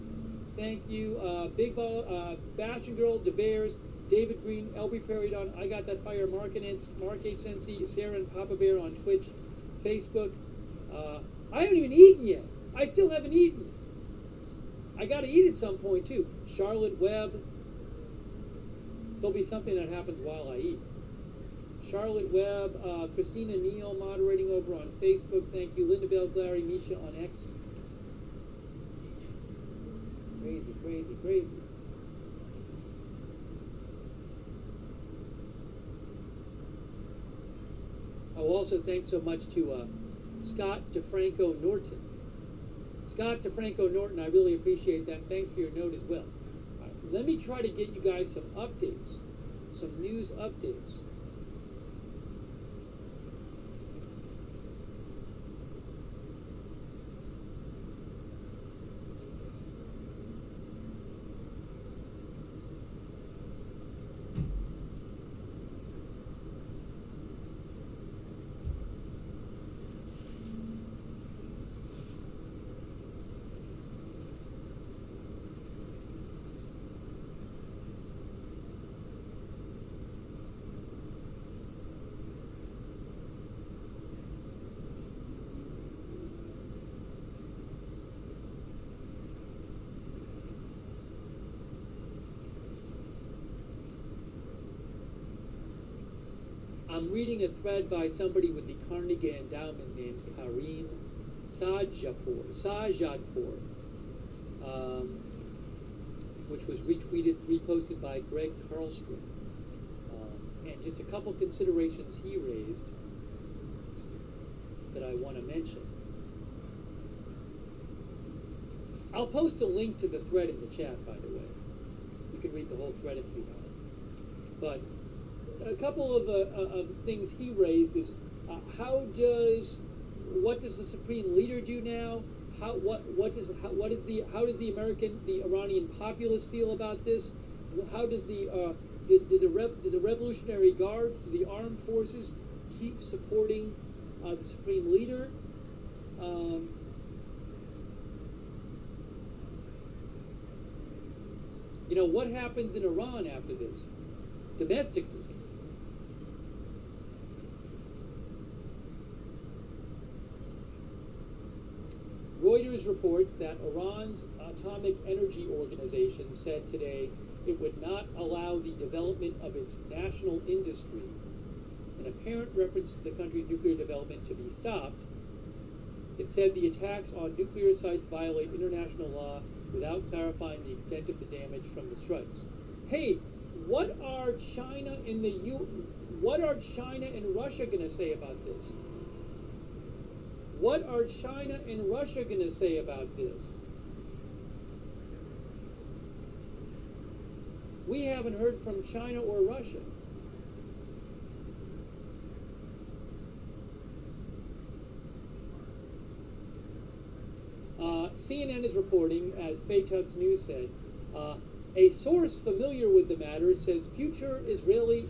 thank you. Big Ball, Bastion Girl, DeBears, David Green, LB Peridon, I Got That Fire, Mark H. Sensi, Sarah and Papa Bear on Twitch, Facebook. I haven't even eaten yet. I still haven't eaten. I got to eat at some point too. Charlotte Webb. There'll be something that happens while I eat. Charlotte Webb, Christina Neal moderating over on Facebook. Thank you. Linda Bell, Glary, Misha on X. Crazy, crazy, crazy. Oh, also thanks so much to Scott DeFranco Norton. Scott DeFranco Norton, I really appreciate that. Thanks for your note as well. Let me try to get you guys some updates, some news updates. I'm reading a thread by somebody with the Carnegie Endowment named Karim Sajadpour, which was reposted by Greg Karlstrom. And just a couple considerations he raised that I want to mention. I'll post a link to the thread in the chat, by the way. You can read the whole thread if you want. But a couple of things he raised is how does the Supreme Leader do now? How does the Iranian populace feel about this? How does the Revolutionary Guard, do the armed forces keep supporting the Supreme Leader? What happens in Iran after this, domestically? Reuters reports that Iran's Atomic Energy Organization said today it would not allow the development of its national industry, an apparent reference to the country's nuclear development, to be stopped. It said the attacks on nuclear sites violate international law without clarifying the extent of the damage from the strikes. Hey, what are China and Russia going to say about this? What are China and Russia going to say about this? We haven't heard from China or Russia. CNN is reporting, as Faytux News said, a source familiar with the matter says future Israeli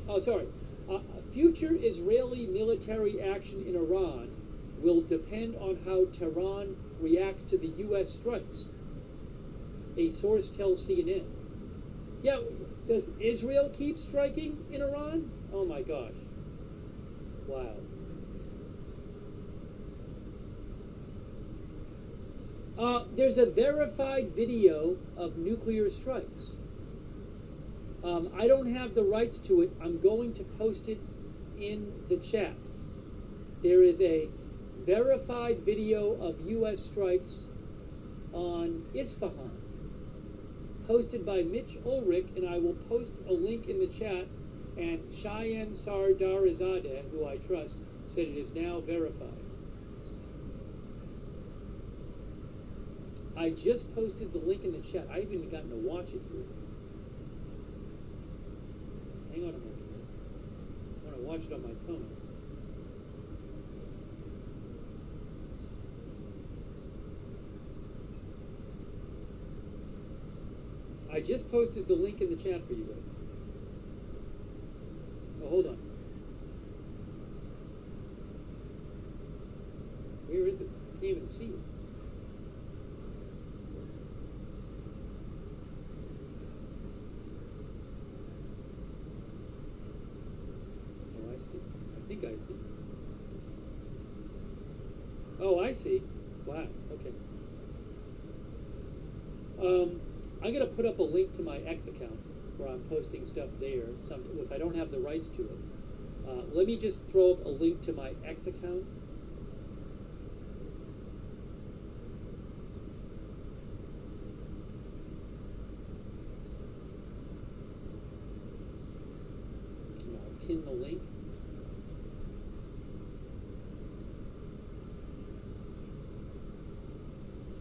military action in Iran will depend on how Tehran reacts to the U.S. strikes. A source tells CNN. Yeah, does Israel keep striking in Iran? Oh my gosh. Wow. There's a verified video of nuclear strikes. I don't have the rights to it. I'm going to post it in the chat. There is a verified video of U.S. strikes on Isfahan, posted by Mitch Ulrich, and I will post a link in the chat. And Cheyenne Sardarizadeh, who I trust, said it is now verified. I just posted the link in the chat. I haven't even gotten to watch it here. Hang on a moment. I want to watch it on my phone. I just posted the link in the chat for you guys. Oh, hold on. Where is it? I can't even see it. Oh, I see. I think I see. Oh, I see. Wow. Okay. I'm going to put up a link to my X account where I'm posting stuff there. If I don't have the rights to it, let me just throw up a link to my X account. And I'll pin the link.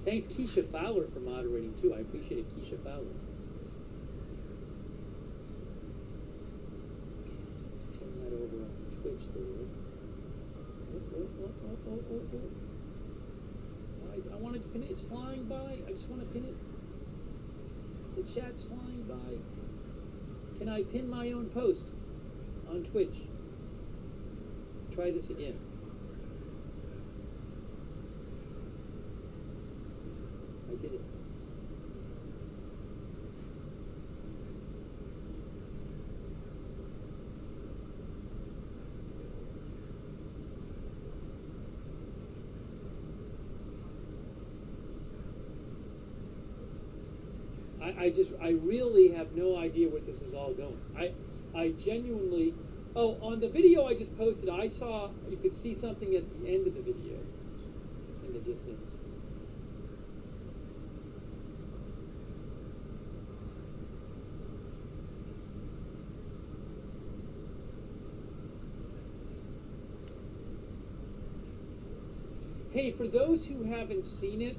Thanks, Keisha Fowler, for moderating, too. I appreciate it, Keisha Fowler. Okay, let's pin that over on Twitch there. Guys, I wanted to pin it. It's flying by. I just want to pin it. The chat's flying by. Can I pin my own post on Twitch? Let's try this again. I did it. I really have no idea where this is all going. I genuinely Oh, on the video I just posted, you could see something at the end of the video in the distance. Hey, for those who haven't seen it,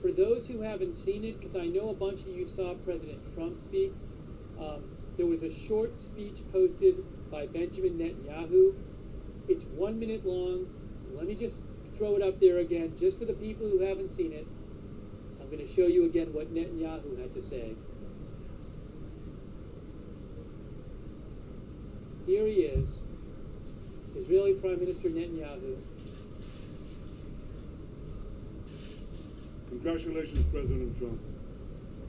because I know a bunch of you saw President Trump speak, there was a short speech posted by Benjamin Netanyahu. It's 1 minute long. Let me just throw it up there again, just for the people who haven't seen it. I'm going to show you again what Netanyahu had to say. Here he is, Israeli Prime Minister Netanyahu. Congratulations, President Trump.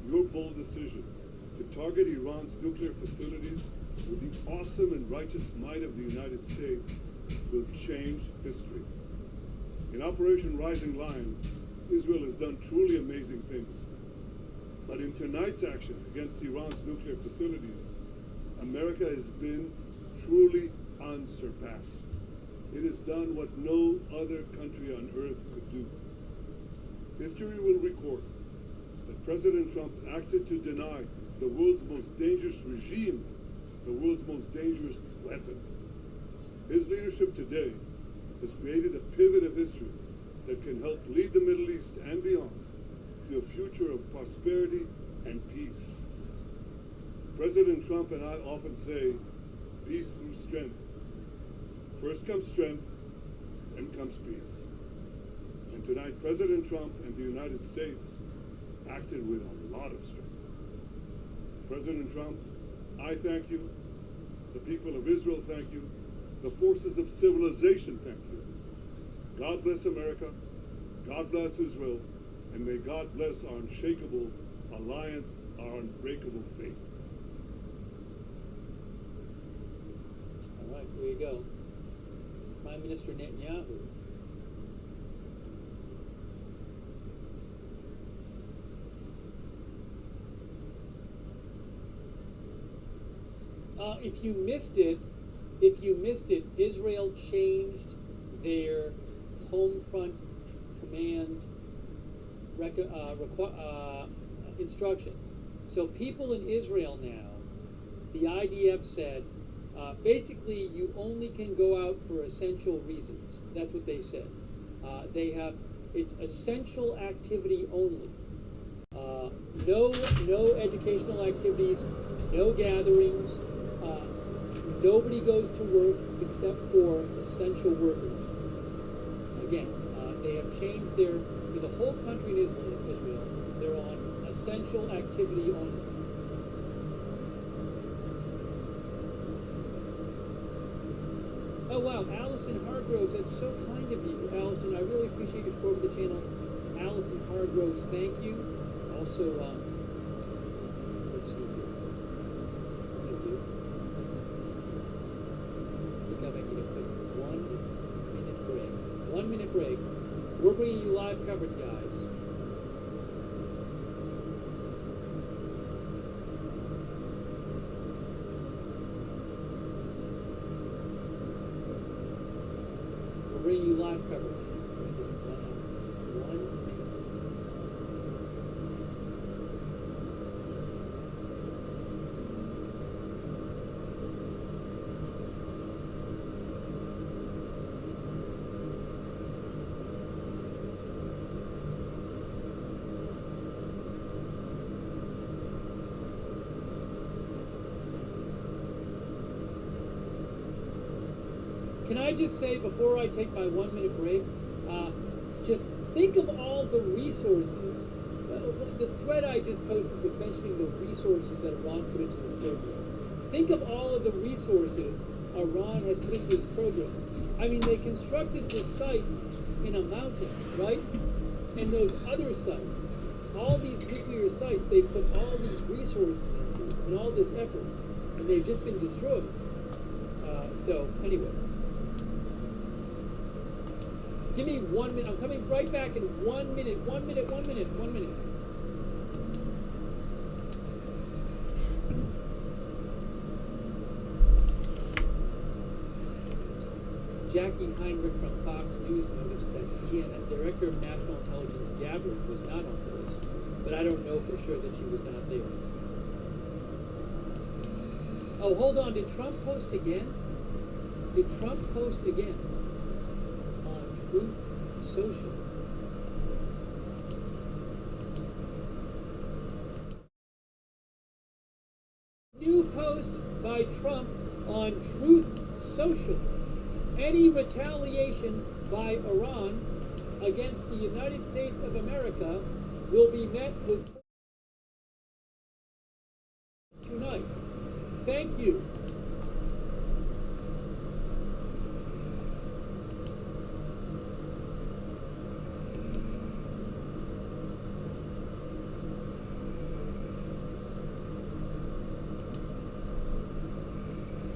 Your bold decision to target Iran's nuclear facilities with the awesome and righteous might of the United States will change history. In Operation Rising Lion, Israel has done truly amazing things. But in tonight's action against Iran's nuclear facilities, America has been truly unsurpassed. It has done what no other country on earth could do. History will record that President Trump acted to deny the world's most dangerous regime the world's most dangerous weapons. His leadership today has created a pivot of history that can help lead the Middle East and beyond to a future of prosperity and peace. President Trump and I often say, peace through strength. First comes strength, then comes peace. And tonight, President Trump and the United States acted with a lot of strength. President Trump, I thank you. The people of Israel thank you. The forces of civilization thank you. God bless America. God bless Israel. And may God bless our unshakable alliance, our unbreakable faith. All right, there you go. Prime Minister Netanyahu. If you missed it, Israel changed their home front command instructions. So people in Israel now, the IDF said, basically you only can go out for essential reasons. That's what they said. It's essential activity only. No educational activities, no gatherings. Nobody goes to work except for essential workers. Again, they have changed for the whole country in Israel, they're on essential activity only. Oh wow, Allison Hargroves, that's so kind of you. Allison, I really appreciate your support of the channel. Allison Hargroves, thank you. Also, let's see here. I think I might need a quick 1 minute break. 1 minute break. We're bringing you live coverage, guys. We're bringing you live coverage. Let me just run out 1 minute. Can I just say, before I take my 1 minute break, just think of all the resources. The thread I just posted was mentioning the resources that Iran put into this program. Think of all of the resources Iran had put into this program. I mean, they constructed this site in a mountain, right? And those other sites, all these nuclear sites, they put all these resources into and all this effort, and they've just been destroyed. So, anyways. Give me 1 minute. I'm coming right back in 1 minute. 1 minute, 1 minute, 1 minute. Jackie Heinrich from Fox News noticed that DNI, Director of National Intelligence Gabbard, was not on the list, but I don't know for sure that she was not there. Oh, hold on. Did Trump post again? Did Trump post again on Truth Social? New post by Trump on Truth Social. Any retaliation by Iran against the United States of America will be met with tonight. Thank you.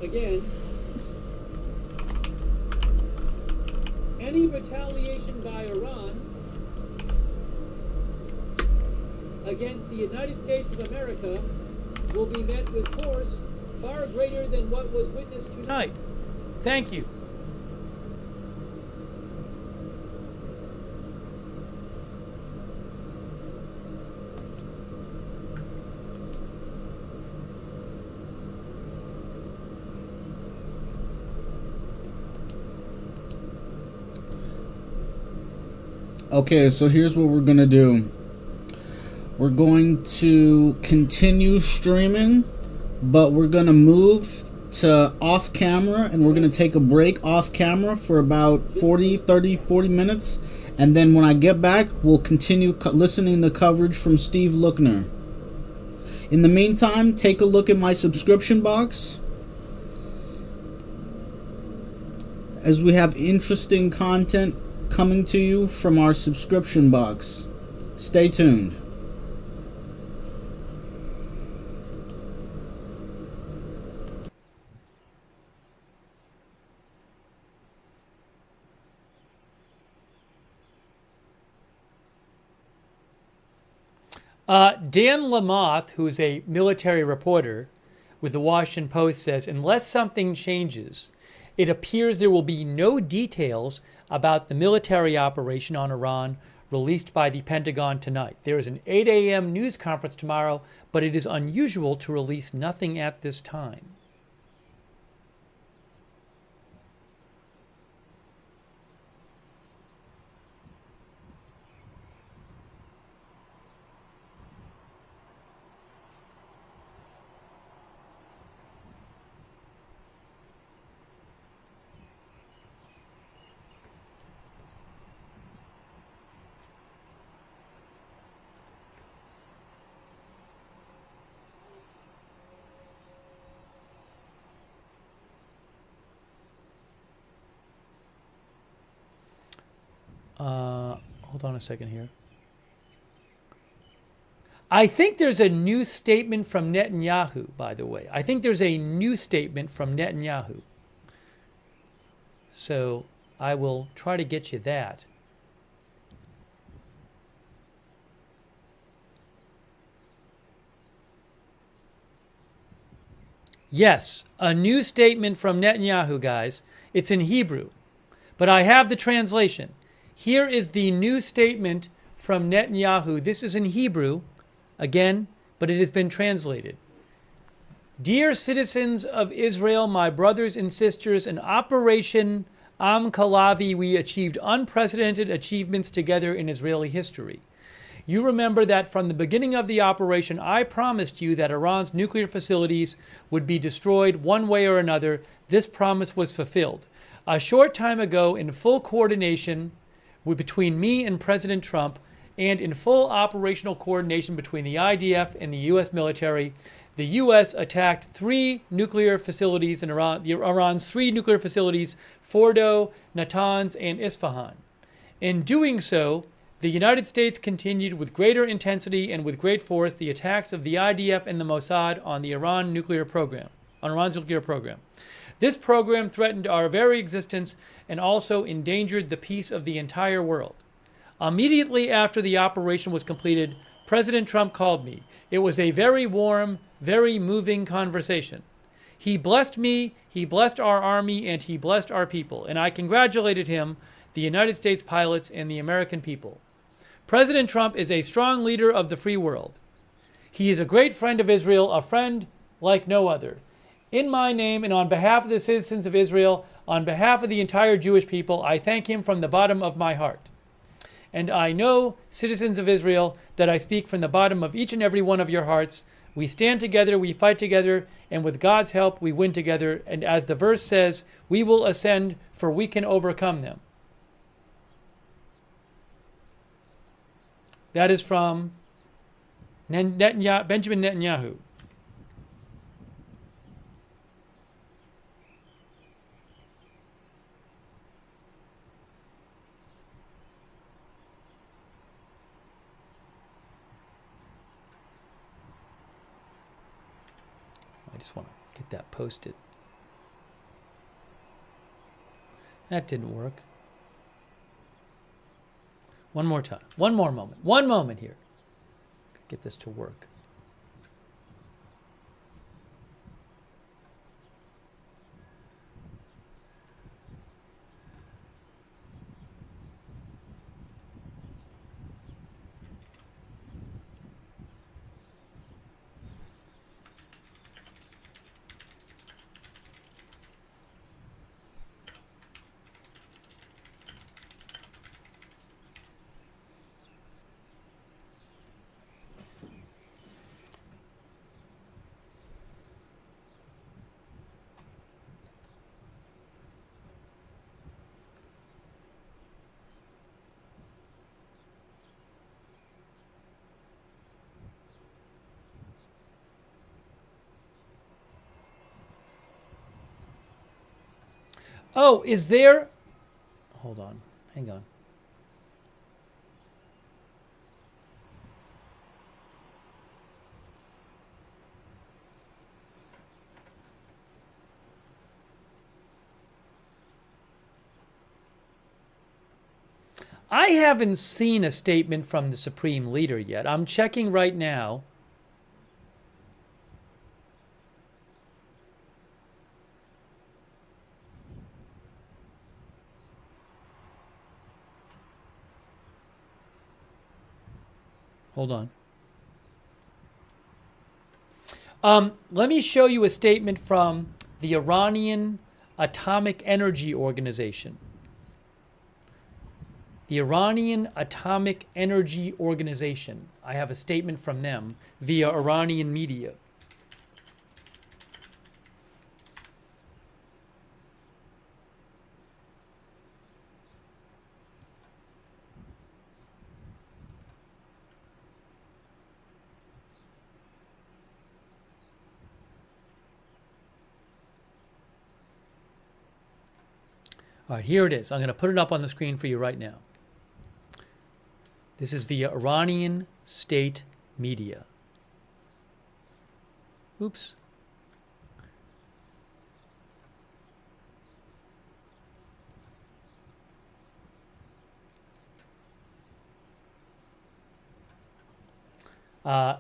Again, any retaliation by Iran against the United States of America will be met with force far greater than what was witnessed tonight. Thank you. Okay, so here's what we're gonna do. We're going to continue streaming, but we're gonna move to off camera, and we're gonna take a break off camera for about 40 minutes, and then when I get back, we'll continue listening to coverage from Steve Lookner. In the meantime, take a look at my subscription box, as we have interesting content coming to you from our subscription box. Stay tuned. Dan Lamothe, who's a military reporter with the Washington Post, says, unless something changes, it appears there will be no details about the military operation on Iran released by the Pentagon tonight. There is an 8 a.m. news conference tomorrow, but it is unusual to release nothing at this time. Hold on a second here. I think there's a new statement from Netanyahu, by the way. I think there's a new statement from Netanyahu. So I will try to get you that. Yes, a new statement from Netanyahu, guys. It's in Hebrew, but I have the translation. Here is the new statement from Netanyahu. This is in Hebrew, again, but it has been translated. Dear citizens of Israel, my brothers and sisters, in Operation Am Kalavi, we achieved unprecedented achievements together in Israeli history. You remember that from the beginning of the operation, I promised you that Iran's nuclear facilities would be destroyed one way or another. This promise was fulfilled. A short time ago, in full coordination between me and President Trump, and in full operational coordination between the IDF and the U.S. military, the U.S. attacked 3 nuclear facilities in Iran, Iran's 3 nuclear facilities, Fordo, Natanz, and Isfahan. In doing so, the United States continued with greater intensity and with great force the attacks of the IDF and the Mossad on the Iran's nuclear program. This program threatened our very existence and also endangered the peace of the entire world. Immediately after the operation was completed, President Trump called me. It was a very warm, very moving conversation. He blessed me, he blessed our army, and he blessed our people. And I congratulated him, the United States pilots, and the American people. President Trump is a strong leader of the free world. He is a great friend of Israel, a friend like no other. In my name and on behalf of the citizens of Israel, on behalf of the entire Jewish people, I thank him from the bottom of my heart. And I know, citizens of Israel, that I speak from the bottom of each and every one of your hearts. We stand together, we fight together, and with God's help, we win together. And as the verse says, we will ascend, for we can overcome them. That is from Benjamin Netanyahu. I just want to get that posted. That didn't work. One more time. One more moment. One moment here. Get this to work. Oh, is there... Hold on. Hang on. I haven't seen a statement from the Supreme Leader yet. I'm checking right now. Hold on. Let me show you a statement from the Iranian Atomic Energy Organization. The Iranian Atomic Energy Organization. I have a statement from them via Iranian media. All right, here it is. I'm going to put it up on the screen for you right now. This is via Iranian state media. Oops.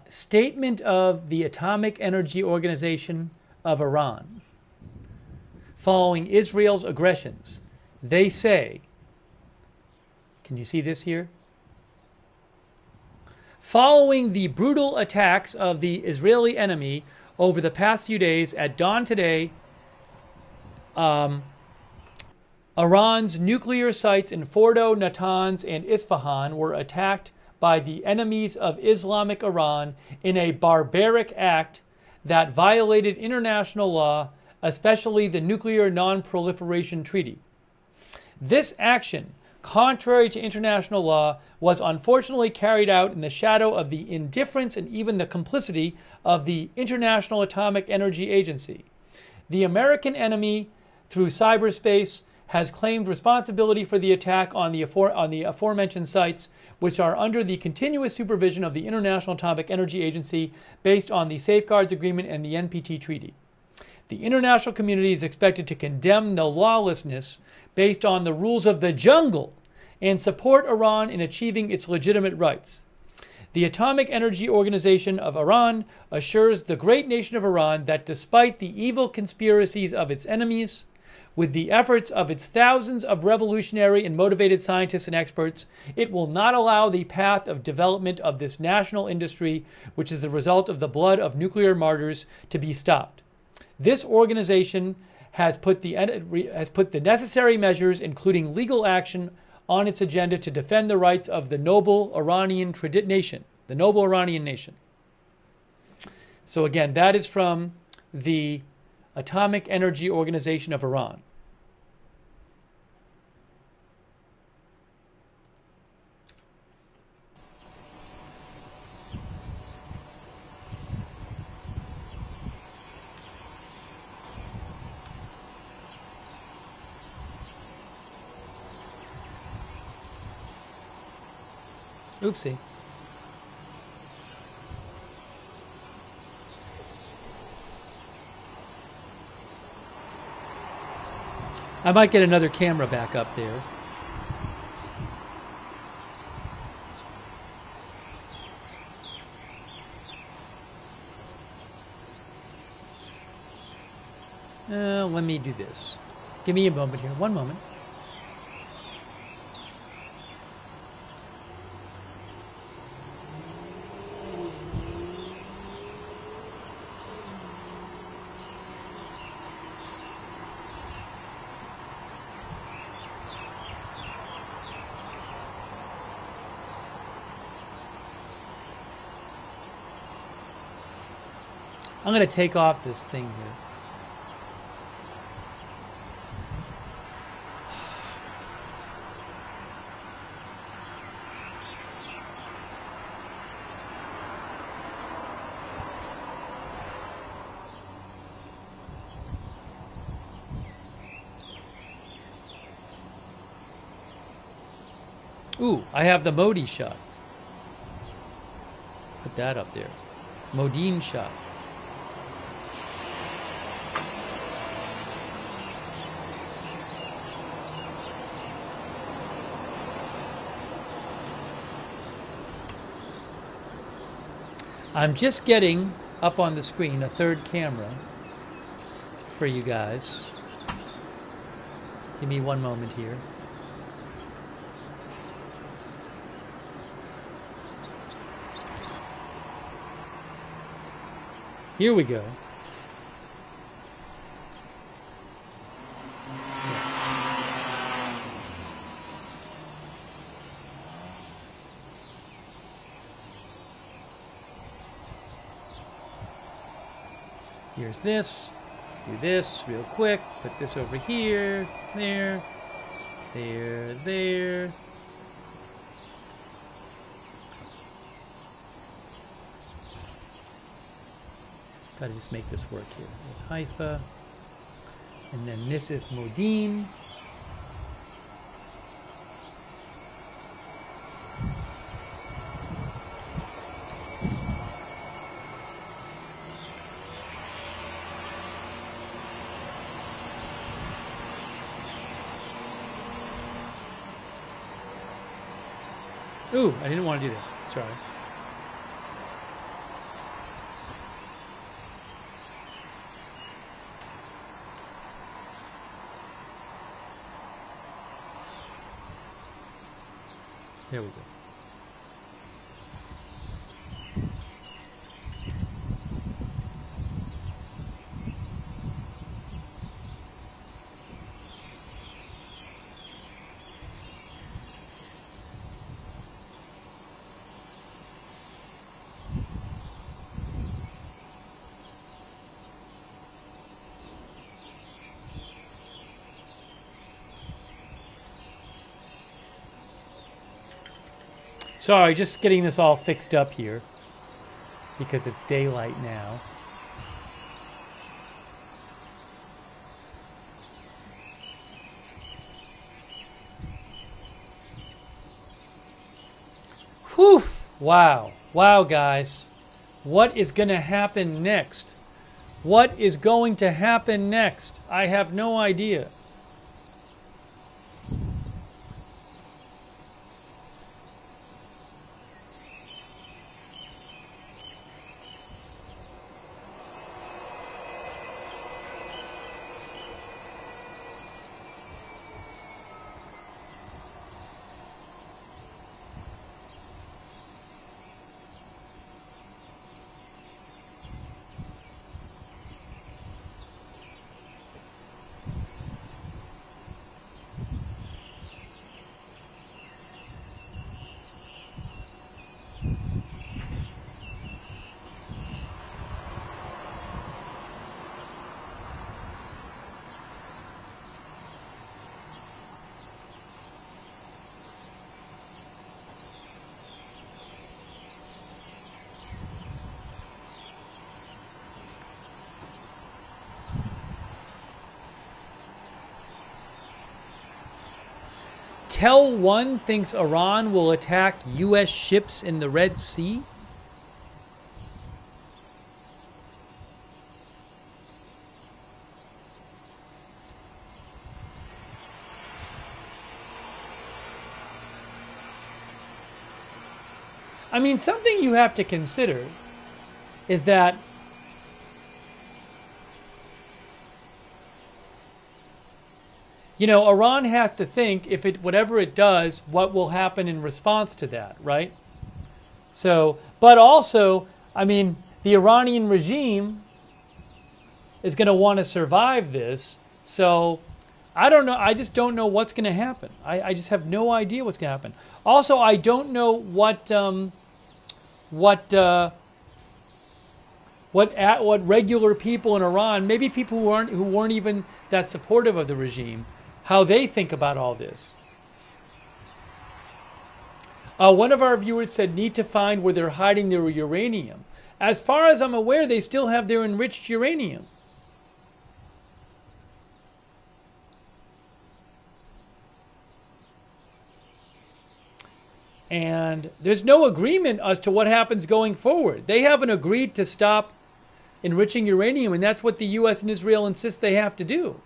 Statement of the Atomic Energy Organization of Iran. Following Israel's aggressions, they say, can you see this here? Following the brutal attacks of the Israeli enemy over the past few days, at dawn today, Iran's nuclear sites in Fordo, Natanz, and Isfahan were attacked by the enemies of Islamic Iran in a barbaric act that violated international law, especially the Nuclear Non-Proliferation Treaty. This action, contrary to international law, was unfortunately carried out in the shadow of the indifference and even the complicity of the International Atomic Energy Agency. The American enemy, through cyberspace, has claimed responsibility for the attack on the aforementioned sites, which are under the continuous supervision of the International Atomic Energy Agency based on the Safeguards Agreement and the NPT Treaty. The international community is expected to condemn the lawlessness based on the rules of the jungle and support Iran in achieving its legitimate rights. The Atomic Energy Organization of Iran assures the great nation of Iran that despite the evil conspiracies of its enemies, with the efforts of its thousands of revolutionary and motivated scientists and experts, it will not allow the path of development of this national industry, which is the result of the blood of nuclear martyrs, to be stopped. This organization has put the necessary measures, including legal action, on its agenda to defend the rights of the noble Iranian nation, the noble Iranian nation. So again, that is from the Atomic Energy Organization of Iran. Oopsie. I might get another camera back up there. Let me do this. Give me a moment here. One moment. I'm going to take off this thing here. Ooh, I have the Modi shot. Put that up there. Modine shot. I'm just getting up on the screen a third camera for you guys. Give me one moment here. Here we go. Here's this. Do this real quick. Put this over here. There. There. There. Gotta just make this work here. There's Haifa. And then this is Modine. Ooh, I didn't want to do that. Sorry. There we go. Sorry, just getting this all fixed up here because it's daylight now. Whew! Wow. Wow, guys. What is going to happen next? What is going to happen next? I have no idea. Intel One thinks Iran will attack U.S. ships in the Red Sea. I mean, something you have to consider is that Iran has to think, if it whatever it does, what will happen in response to that, right? So, but also, I mean, the Iranian regime is going to want to survive this. So, I don't know. I just don't know what's going to happen. I just have no idea what's going to happen. Also, I don't know what regular people in Iran, maybe people who weren't even that supportive of the regime, how they think about all this. One of our viewers said, need to find where they're hiding their uranium. As far as I'm aware, they still have their enriched uranium. And there's no agreement as to what happens going forward. They haven't agreed to stop enriching uranium, and that's what the U.S. and Israel insist they have to do.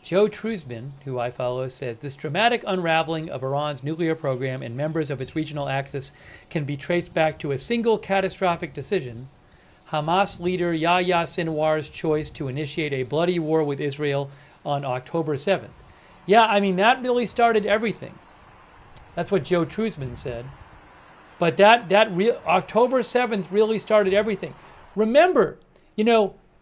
Joe Trusman, who I follow, says, this dramatic unraveling of Iran's nuclear program and members of its regional axis can be traced back to a single catastrophic decision, Hamas leader Yahya Sinwar's choice to initiate a bloody war with Israel on October 7th. Yeah, I mean, that really started everything. That's what Joe Trusman said. But October 7th really started everything. Remember,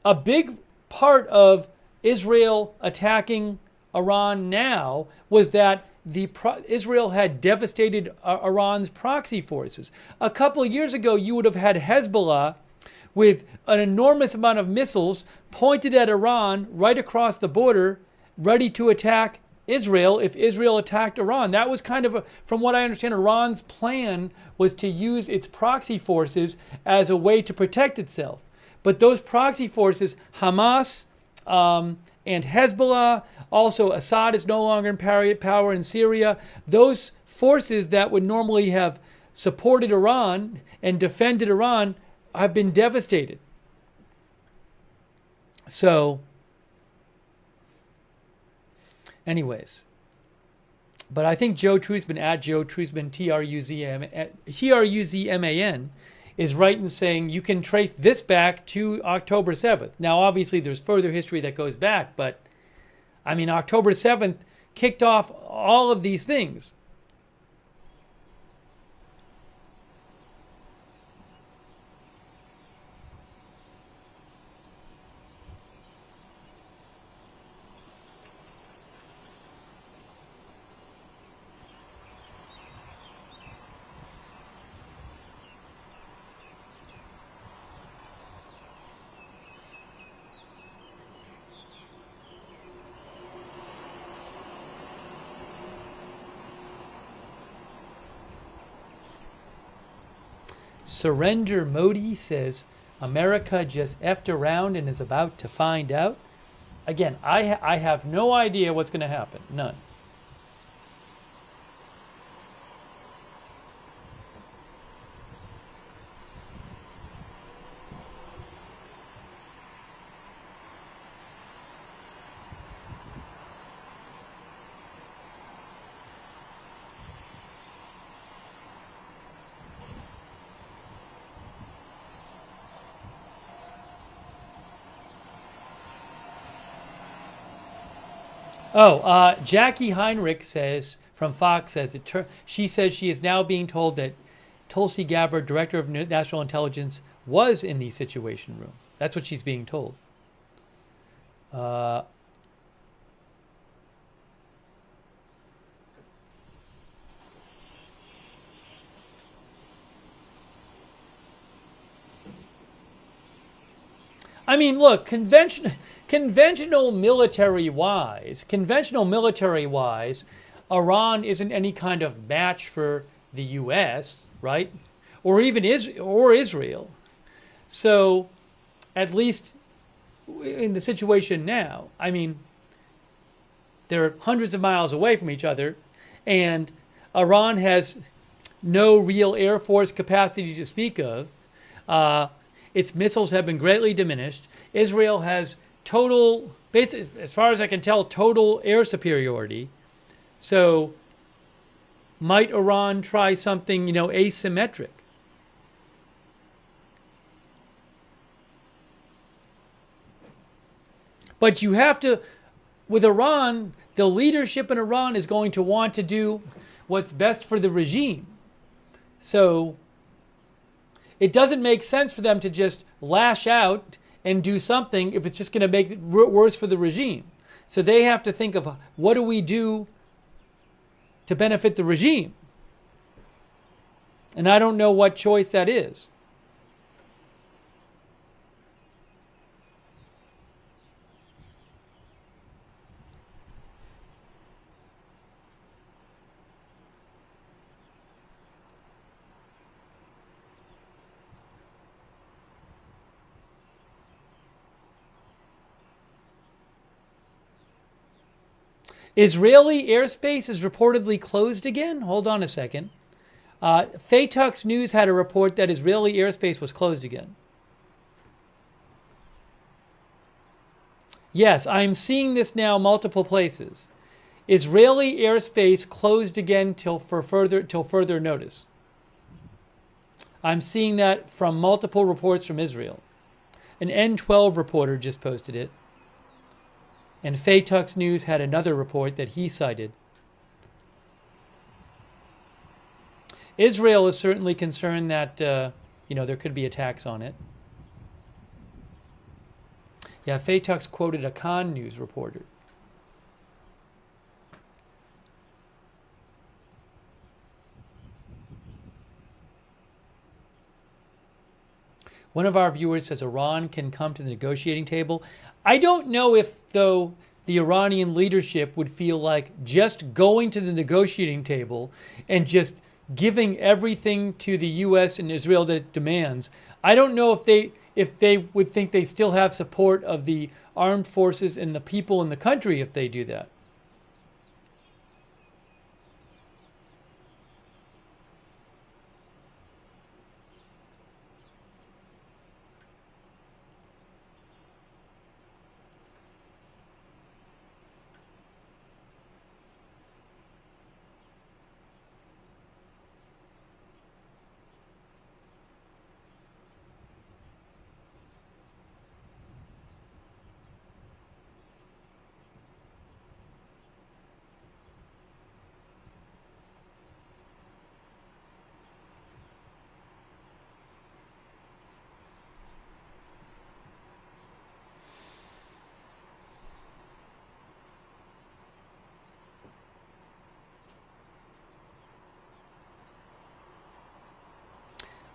a big part of Israel attacking Iran now was that Israel had devastated Iran's proxy forces. A couple of years ago, you would have had Hezbollah with an enormous amount of missiles pointed at Iran right across the border, ready to attack Israel if Israel attacked Iran. That was kind of, from what I understand, Iran's plan was to use its proxy forces as a way to protect itself. But those proxy forces, Hamas, and Hezbollah, also Assad is no longer in power in Syria. Those forces that would normally have supported Iran and defended Iran have been devastated. So, anyways, but I think Joe Trusman, at Joe Trusman, Truzman, is right in saying you can trace this back to October 7th. Now, obviously, there's further history that goes back, but I mean, October 7th kicked off all of these things. Surrender Modi says, America just effed around and is about to find out. Again, I have no idea what's going to happen. None. Jackie Heinrich says, from Fox, says, she says she is now being told that Tulsi Gabbard, Director of National Intelligence, was in the Situation Room. That's what she's being told. I mean, look, conventional military wise, Iran isn't any kind of match for the U.S., right? Or even Israel. So, at least in the situation now, I mean, they're hundreds of miles away from each other, and Iran has no real air force capacity to speak of. Its missiles have been greatly diminished. Israel has total, as far as I can tell, total air superiority. So, might Iran try something, asymmetric? But you have to, with Iran, the leadership in Iran is going to want to do what's best for the regime. So it doesn't make sense for them to just lash out and do something if it's just going to make it worse for the regime. So they have to think of, what do we do to benefit the regime? And I don't know what choice that is. Israeli airspace is reportedly closed again. Hold on a second. Faytux News had a report that Israeli airspace was closed again. Yes, I'm seeing this now multiple places. Israeli airspace closed again till further notice. I'm seeing that from multiple reports from Israel. An N12 reporter just posted it. And Faytux News had another report that he cited. Israel is certainly concerned that, there could be attacks on it. Yeah, Faytux quoted a Khan News reporter. One of our viewers says Iran can come to the negotiating table. I don't know if, though, the Iranian leadership would feel like just going to the negotiating table and just giving everything to the U.S. and Israel that it demands. I don't know if they would think they still have support of the armed forces and the people in the country if they do that.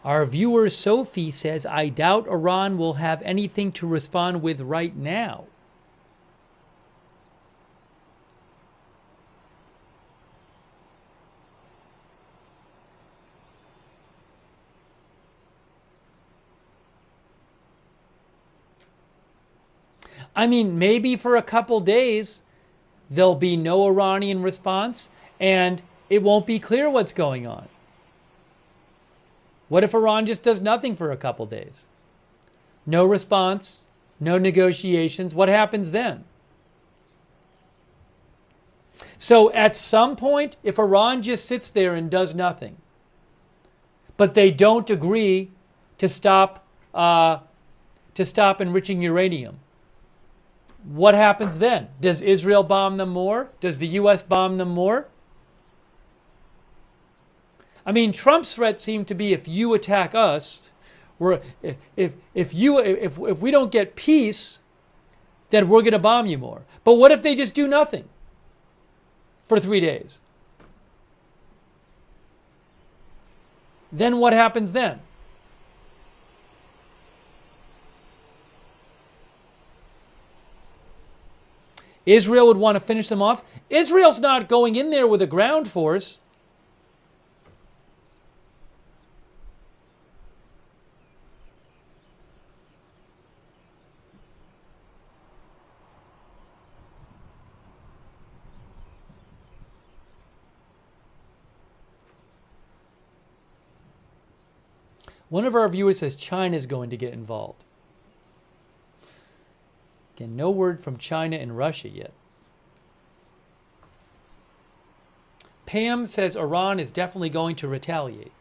Our viewer Sophie says, I doubt Iran will have anything to respond with right now. I mean, maybe for a couple days there'll be no Iranian response and it won't be clear what's going on. What if Iran just does nothing for a couple days? No response, no negotiations. What happens then? So at some point, if Iran just sits there and does nothing, but they don't agree to stop enriching uranium, what happens then? Does Israel bomb them more? Does the U.S. bomb them more? I mean, Trump's threat seemed to be, if you attack us, if we don't get peace, then we're going to bomb you more. But what if they just do nothing for 3 days? Then what happens then? Israel would want to finish them off. Israel's not going in there with a ground force. One of our viewers says China is going to get involved. Again, no word from China and Russia yet. Pam says Iran is definitely going to retaliate.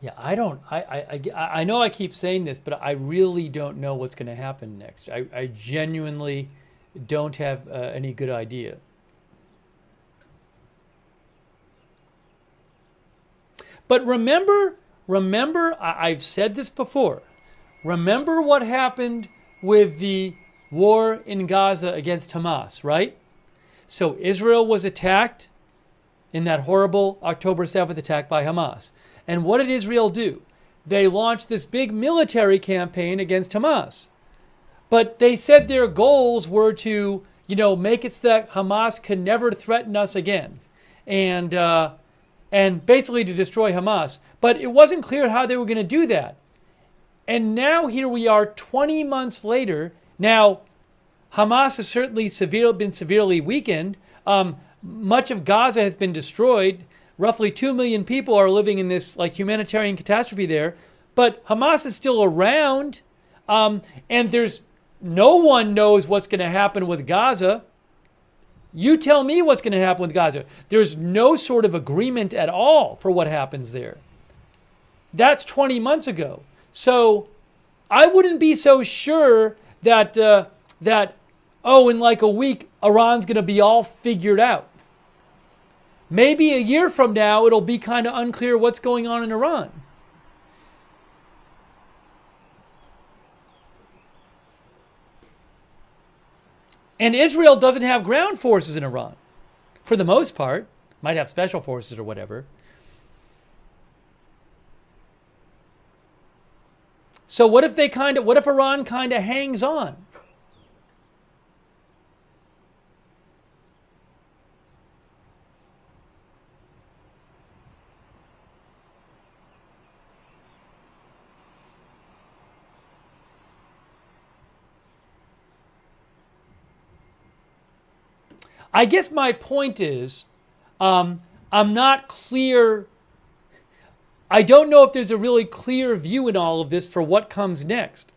Yeah, I know I keep saying this, but I really don't know what's going to happen next. I genuinely don't have any good idea. But remember, I've said this before. Remember what happened with the war in Gaza against Hamas, right? So Israel was attacked in that horrible October 7th attack by Hamas. And what did Israel do? They launched this big military campaign against Hamas. But they said their goals were to, make it so that Hamas could never threaten us again. And basically to destroy Hamas. But it wasn't clear how they were going to do that. And now here we are 20 months later. Now, Hamas has certainly been severely weakened. Much of Gaza has been destroyed. Roughly 2 million people are living in this humanitarian catastrophe there. But Hamas is still around. And no one knows what's going to happen with Gaza. You tell me what's going to happen with Gaza. There's no sort of agreement at all for what happens there. That's 20 months ago. So I wouldn't be so sure that in a week, Iran's going to be all figured out. Maybe a year from now, it'll be kind of unclear what's going on in Iran. And Israel doesn't have ground forces in Iran, for the most part. Might have special forces or whatever. So what if Iran kind of hangs on? I guess my point is, I'm not clear. I don't know if there's a really clear view in all of this for what comes next.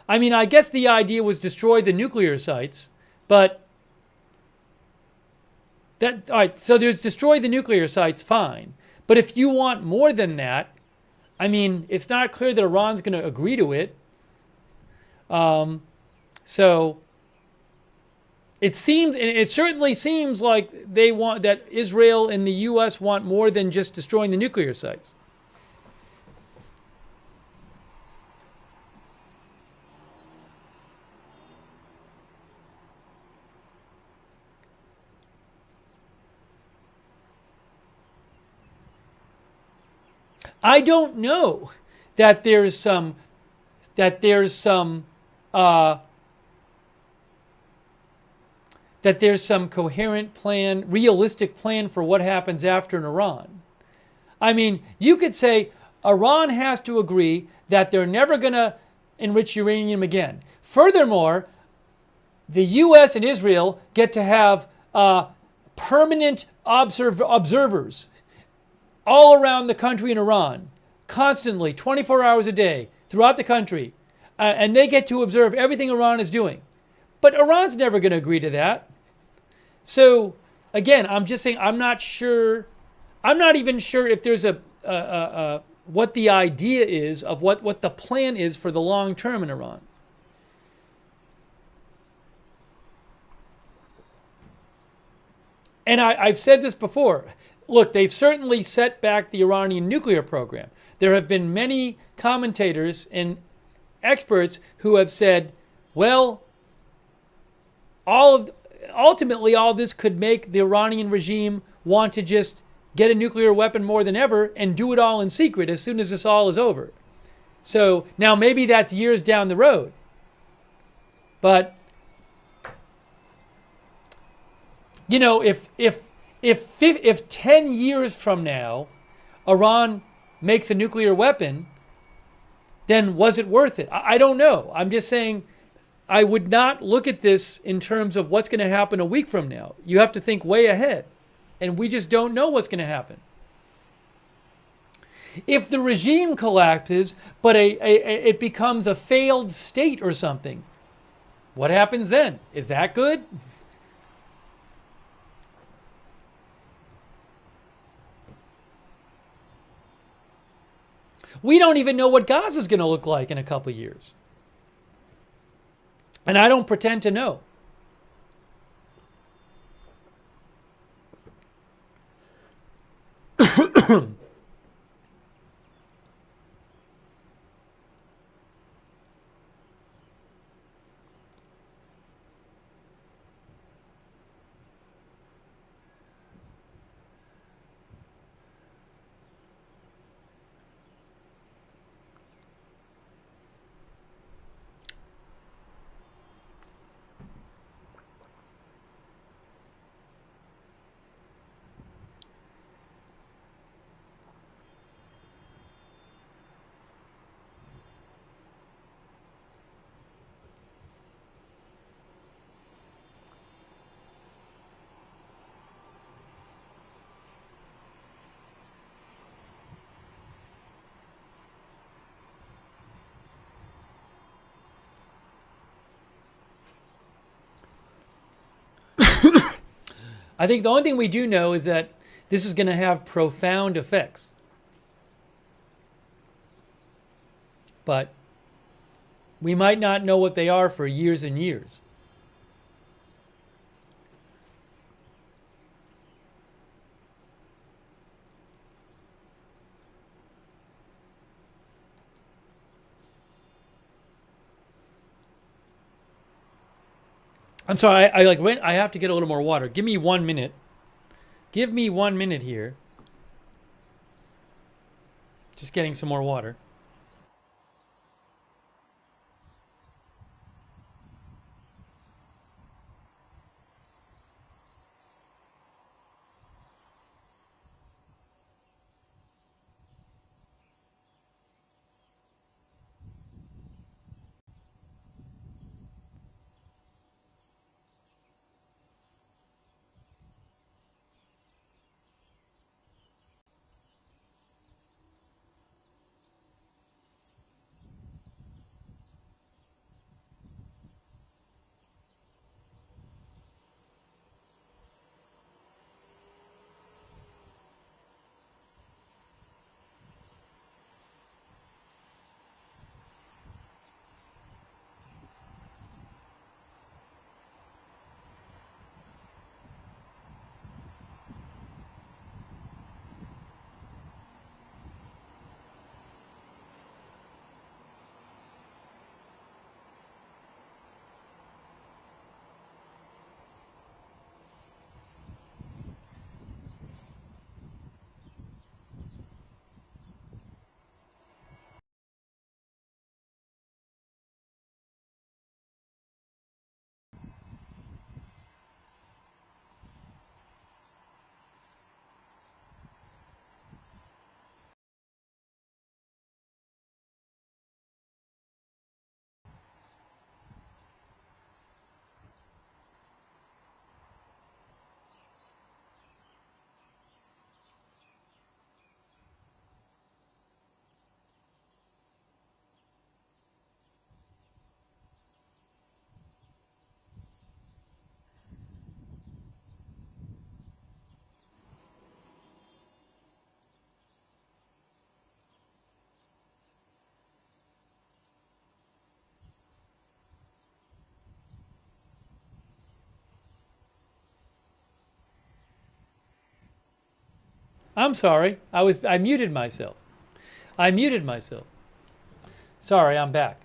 I mean, I guess the idea was destroy the nuclear sites, but all right, so there's destroy the nuclear sites, fine. But if you want more than that, I mean, it's not clear that Iran's going to agree to it. So it certainly seems like that Israel and the U.S. want more than just destroying the nuclear sites. I don't know that there's some coherent plan, realistic plan for what happens after in Iran. I mean, you could say Iran has to agree that they're never going to enrich uranium again. Furthermore, the U.S. and Israel get to have permanent observers. all around the country in Iran, constantly, 24 hours a day, throughout the country, and they get to observe everything Iran is doing. But Iran's never going to agree to that. So, again, I'm just saying I'm not sure. I'm not even sure if there's what the idea is of what the plan is for the long term in Iran. And I've said this before. Look, they've certainly set back the Iranian nuclear program. There have been many commentators and experts who have said, well, ultimately all this could make the Iranian regime want to just get a nuclear weapon more than ever and do it all in secret as soon as this all is over. So now maybe that's years down the road. But you know, if 10 years from now Iran makes a nuclear weapon, then was it worth it? I don't know. I'm just saying I would not look at this in terms of what's going to happen a week from now. You have to think way ahead. And we just don't know what's going to happen. If the regime collapses, but it becomes a failed state or something, what happens then? Is that good? We don't even know what Gaza is going to look like in a couple of years. And I don't pretend to know. I think the only thing we do know is that this is going to have profound effects. But we might not know what they are for years and years. I'm sorry, I have to get a little more water. Give me 1 minute. Give me 1 minute here. Just getting some more water. I'm sorry. I muted myself. I muted myself. Sorry, I'm back.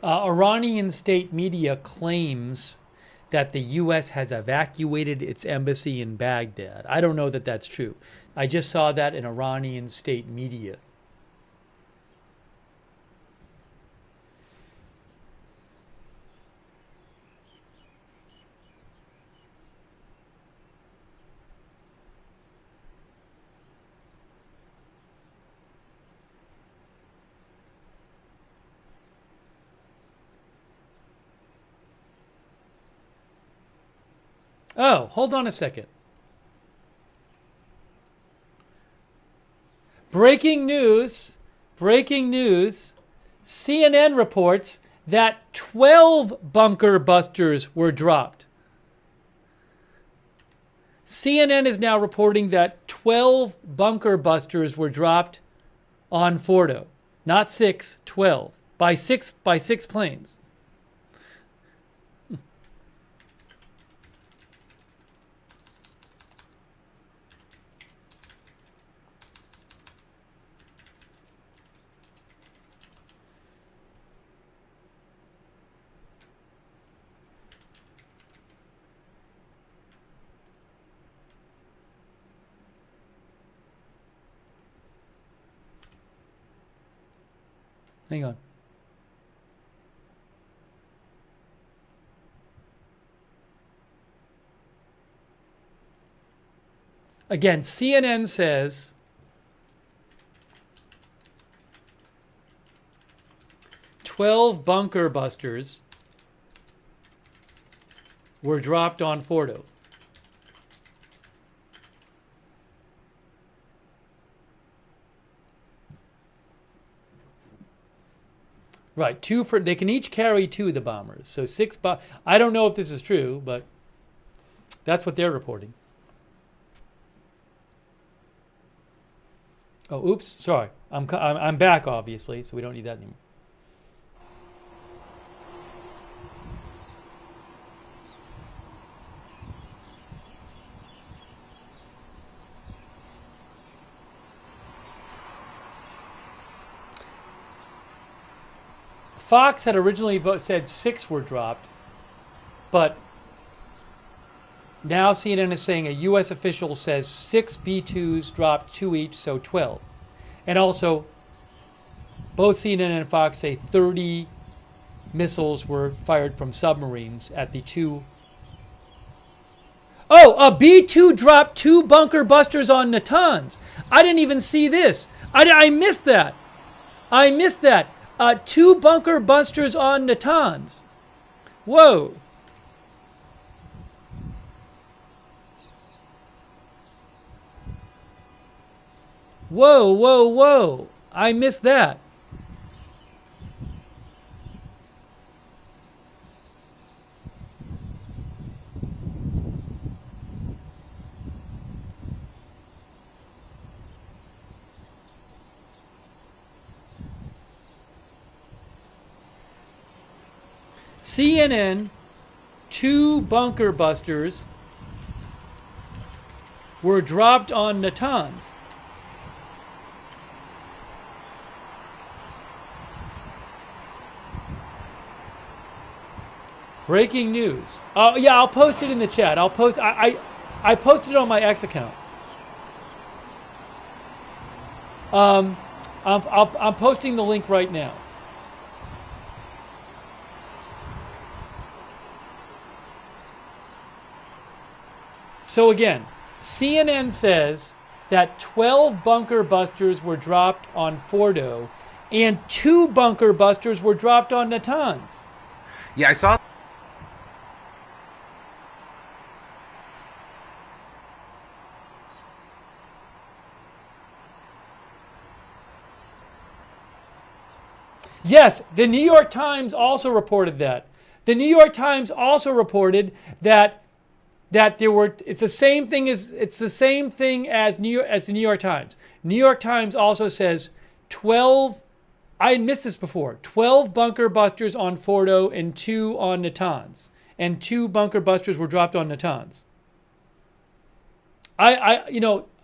Iranian state media claims that the U.S. has evacuated its embassy in Baghdad. I don't know that that's true. I just saw that in Iranian state media. Oh, hold on a second. Breaking news. CNN reports that 12 bunker busters were dropped. CNN is now reporting that 12 bunker busters were dropped on Fordo. Not 6, 12. By six planes. Hang on. Again, CNN says "12 bunker busters were dropped on Fordo." Right, they can each carry 2 of the bombers. So 6 I don't know if this is true, but that's what they're reporting. Oh, oops, sorry. I'm back, obviously, so we don't need that anymore. Fox had originally said 6 were dropped, but now CNN is saying a U.S. official says 6 B-2s dropped, 2 each, so 12. And also, both CNN and Fox say 30 missiles were fired from submarines at the 2. Oh, a B-2 dropped 2 bunker busters on Natanz. I didn't even see this. I missed that. 2 bunker busters on Natanz. Whoa. Whoa. I missed that. CNN, 2 bunker busters were dropped on Natanz. Breaking news. Oh yeah, I'll post it in the chat. I'll post. I posted it on my X account. I'm posting the link right now. So again, CNN says that 12 bunker busters were dropped on Fordo and 2 bunker busters were dropped on Natanz. Yeah, I saw. Yes, the New York Times also reported that. The New York Times also reported that there were. It's the same thing as the New York Times. New York Times also says 12. I had missed this before. 12 bunker busters on Fordo and 2 on Natanz, and 2 bunker busters were dropped on Natanz.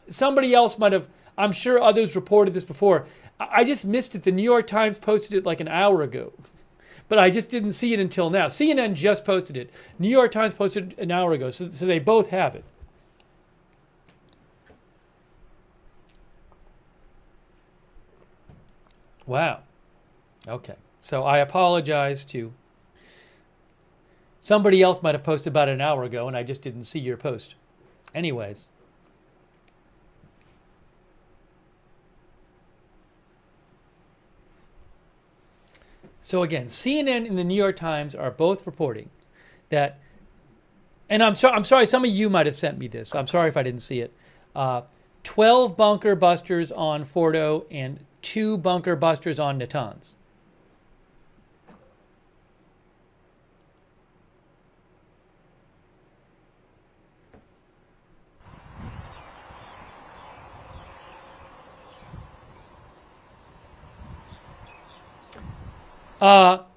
Somebody else might have. I'm sure others reported this before. I just missed it. The New York Times posted it like an hour ago, but I just didn't see it until now. CNN just posted it. New York Times posted it an hour ago, so they both have it. Wow. Okay. So I apologize to somebody else might have posted about an hour ago, and I just didn't see your post. Anyways. So again, CNN and the New York Times are both reporting that, and I'm sorry, some of you might have sent me this. I'm sorry if I didn't see it. 12 bunker busters on Fordo and 2 bunker busters on Natanz.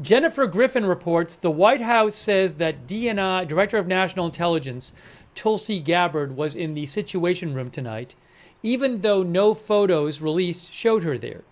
Jennifer Griffin reports the White House says that DNI, Director of National Intelligence, Tulsi Gabbard, was in the Situation Room tonight, even though no photos released showed her there.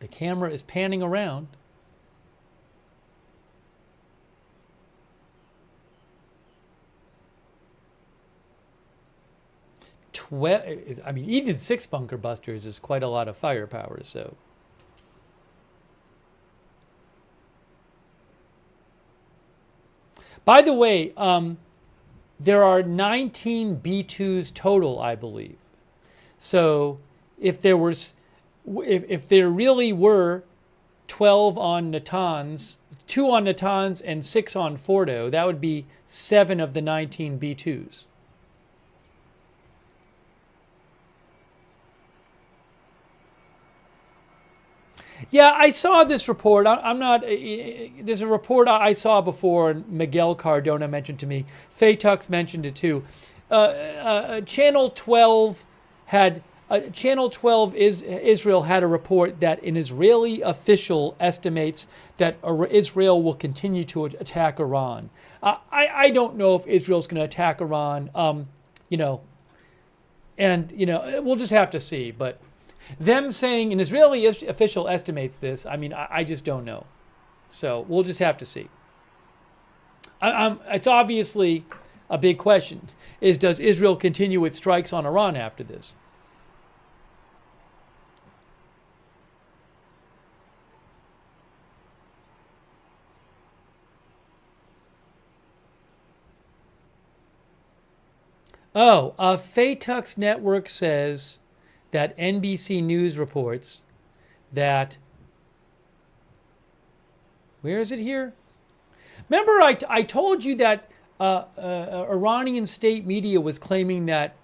The camera is panning around. I mean, even 6 bunker busters is quite a lot of firepower, so. By the way, there are 19 B2s total, I believe. So if there really were 12 on Natanz, 2 on Natanz and 6 on Fordo, that would be 7 of the 19 B2s. Yeah, I saw this report. There's a report I saw before, and Miguel Cardona mentioned to me. Faytux mentioned it too. Channel 12 Israel had a report that an Israeli official estimates that Israel will continue to attack Iran. I don't know if Israel's going to attack Iran, we'll just have to see. But them saying an Israeli official estimates this, I mean, I just don't know. So we'll just have to see. It's obviously a big question, does Israel continue its strikes on Iran after this? Faytux Network says that NBC News reports that Where is it here? Remember, I told you that Iranian state media was claiming that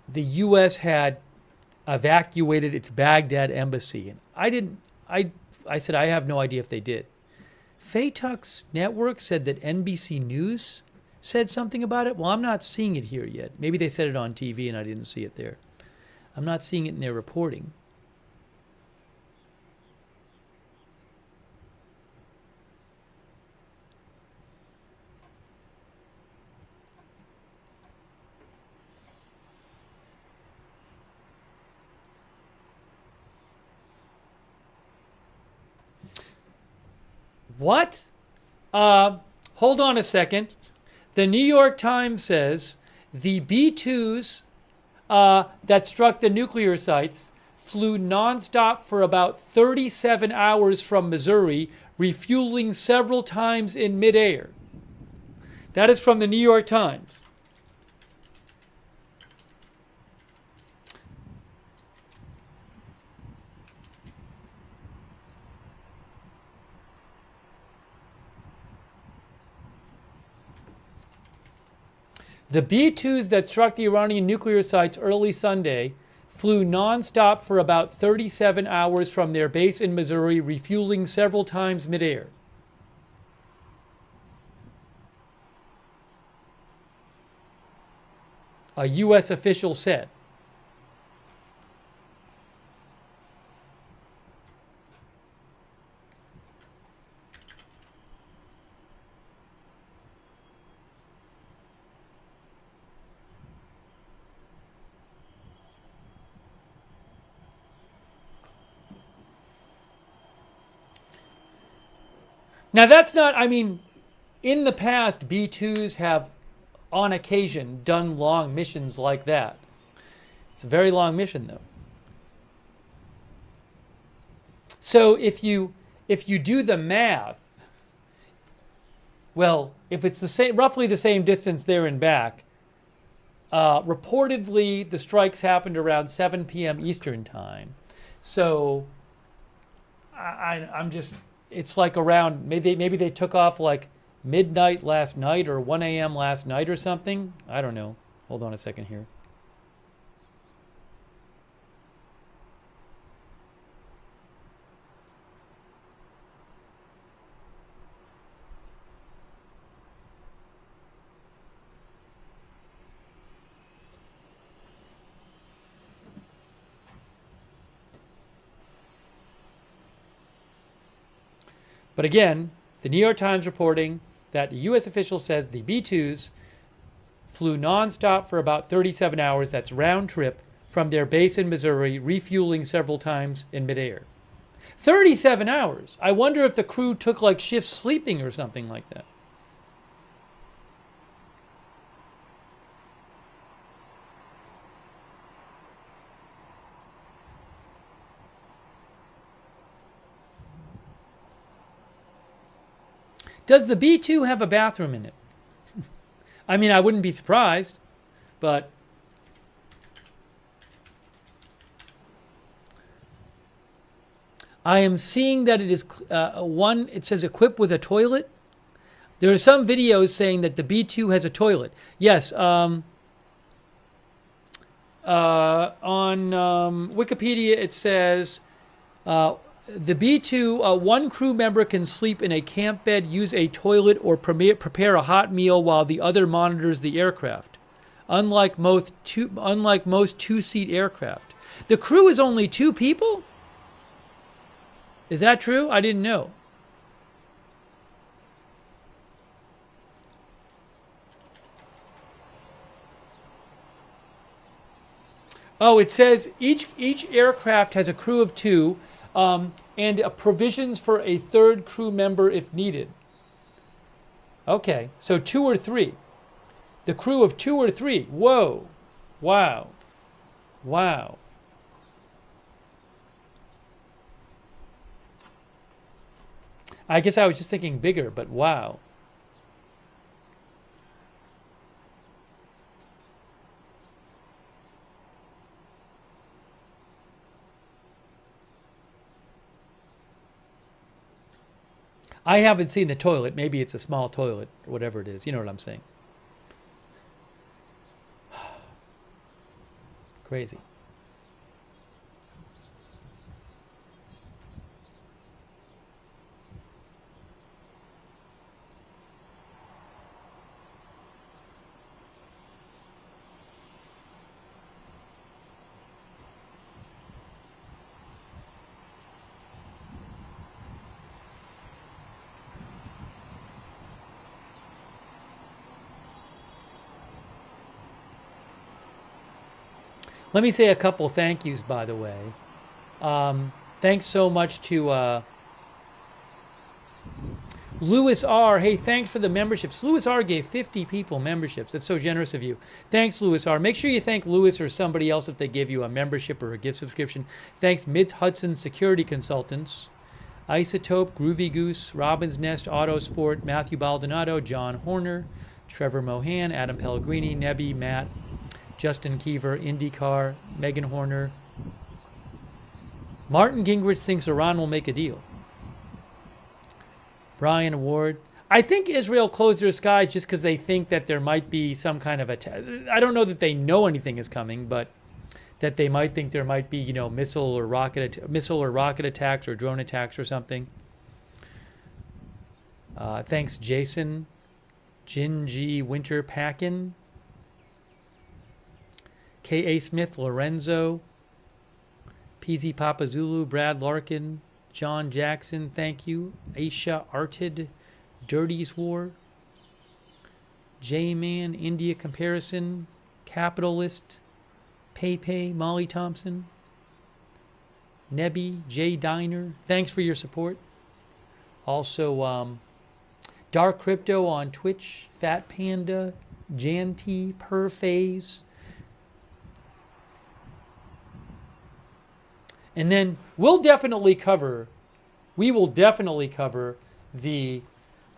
the U.S. had evacuated its Baghdad embassy, and I said I have no idea if they did. Faytuck's network said that NBC News said something about it. Well, I'm not seeing it here yet. Maybe they said it on TV and I didn't see it there. I'm not seeing it in their reporting. What? Hold on a second. The New York Times says the B-2s that struck the nuclear sites flew nonstop for about 37 hours from Missouri, refueling several times in midair. That is from the New York Times. The B-2s that struck the Iranian nuclear sites early Sunday flew nonstop for about 37 hours from their base in Missouri, refueling several times midair. A U.S. official said. Now that's not, I mean, in the past, B-2s have, on occasion, done long missions like that. It's a very long mission, though. So if you do the math, well, if it's the same, roughly the same distance there and back, reportedly the strikes happened around 7 p.m. Eastern time. So I'm just, it's like around, maybe they took off like midnight last night or 1 a.m. last night or something. I don't know. Hold on a second here. But again, the New York Times reporting that a U.S. official says the B-2s flew nonstop for about 37 hours, that's round trip, from their base in Missouri, refueling several times in midair. 37 hours. I wonder if the crew took like shifts sleeping or something like that. Does the B-2 have a bathroom in it? I mean, I wouldn't be surprised, but I am seeing that it is it says equipped with a toilet. There are some videos saying that the B-2 has a toilet. Yes, on Wikipedia it says the B-2, one crew member can sleep in a camp bed, use a toilet, or prepare a hot meal while the other monitors the aircraft. Unlike most two-seat aircraft. The crew is only 2 people? Is that true? I didn't know. Oh, it says each aircraft has a crew of 2. And provisions for a 3rd crew member if needed. Okay, so 2 or 3. The crew of 2 or 3. Whoa. Wow. Wow. I guess I was just thinking bigger, but wow. I haven't seen the toilet. Maybe it's a small toilet or whatever it is. You know what I'm saying? Crazy. Let me say a couple thank yous, by the way. Thanks so much to Louis R. Hey, thanks for the memberships. Louis R. gave 50 people memberships. That's so generous of you. Thanks, Louis R. Make sure you thank Louis or somebody else if they give you a membership or a gift subscription. Thanks, Mid Hudson Security Consultants, Isotope, Groovy Goose, Robin's Nest, Autosport, Matthew Baldonado, John Horner, Trevor Mohan, Adam Pellegrini, Nebby, Matt, Justin Kiever, IndyCar, Megan Horner. Martin Gingrich thinks Iran will make a deal. Brian Ward. I think Israel closed their skies just because they think that there might be some kind of attack. I don't know that they know anything is coming, but that they might think there might be, you know, missile or rocket attacks or drone attacks or something. Thanks, Jason. Jin G. Winter Packin. K.A. Smith, Lorenzo, PZ Papa Zulu, Brad Larkin, John Jackson, thank you. Aisha Arted, Dirty's War, J-Man, India Comparison, Capitalist, Pepe, Molly Thompson, Nebby, J Diner, thanks for your support. Also, Dark Crypto on Twitch, Fat Panda, Janty, Perphase. And then we will definitely cover the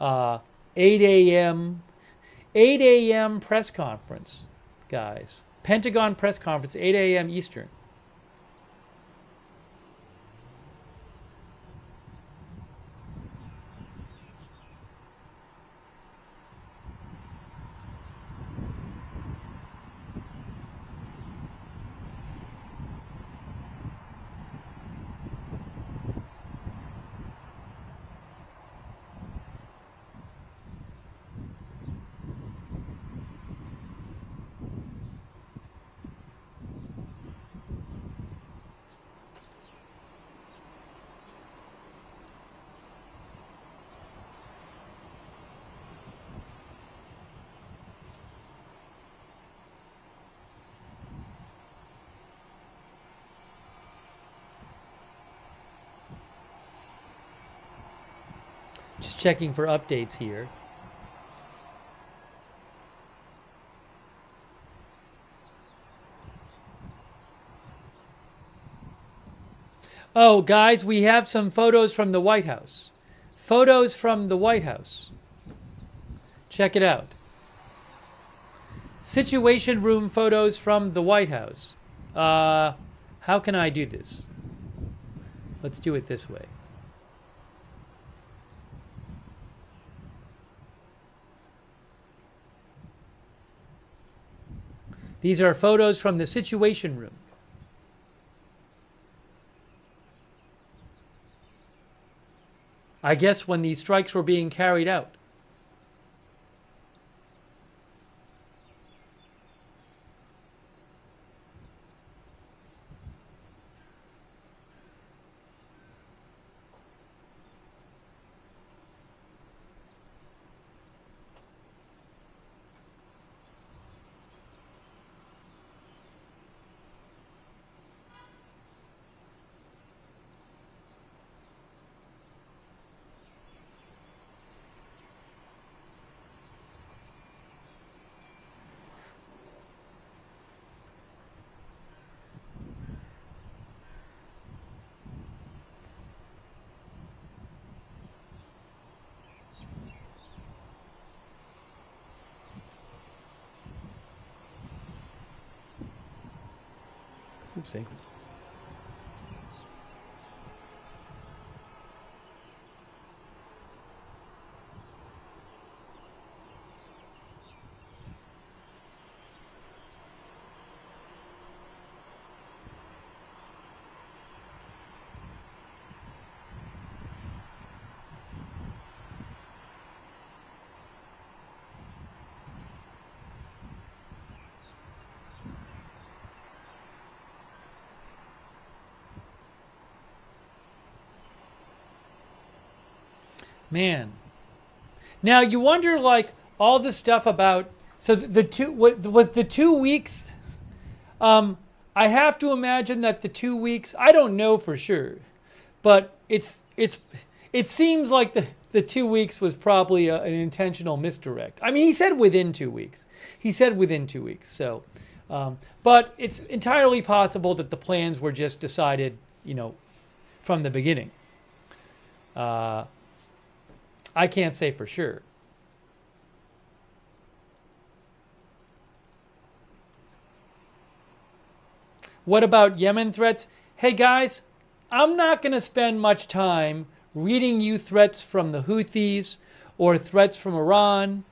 8 a.m. press conference, guys. Pentagon press conference, 8 a.m. Eastern. Just checking for updates here. Oh, guys, we have some photos from the White House. Photos from the White House. Check it out. Situation room photos from the White House. How can I do this? Let's do it this way. These are photos from the Situation Room. I guess when these strikes were being carried out. Oopsie. Man. Now you wonder, like, all this stuff about, so the two, what was the 2 weeks? I have to imagine that the 2 weeks, I don't know for sure, but it seems like the 2 weeks was probably an intentional misdirect. I mean, he said within 2 weeks. He said within 2 weeks. So, but it's entirely possible that the plans were just decided, from the beginning. I can't say for sure. What about Yemen threats? Hey guys, I'm not going to spend much time reading you threats from the Houthis or threats from Iran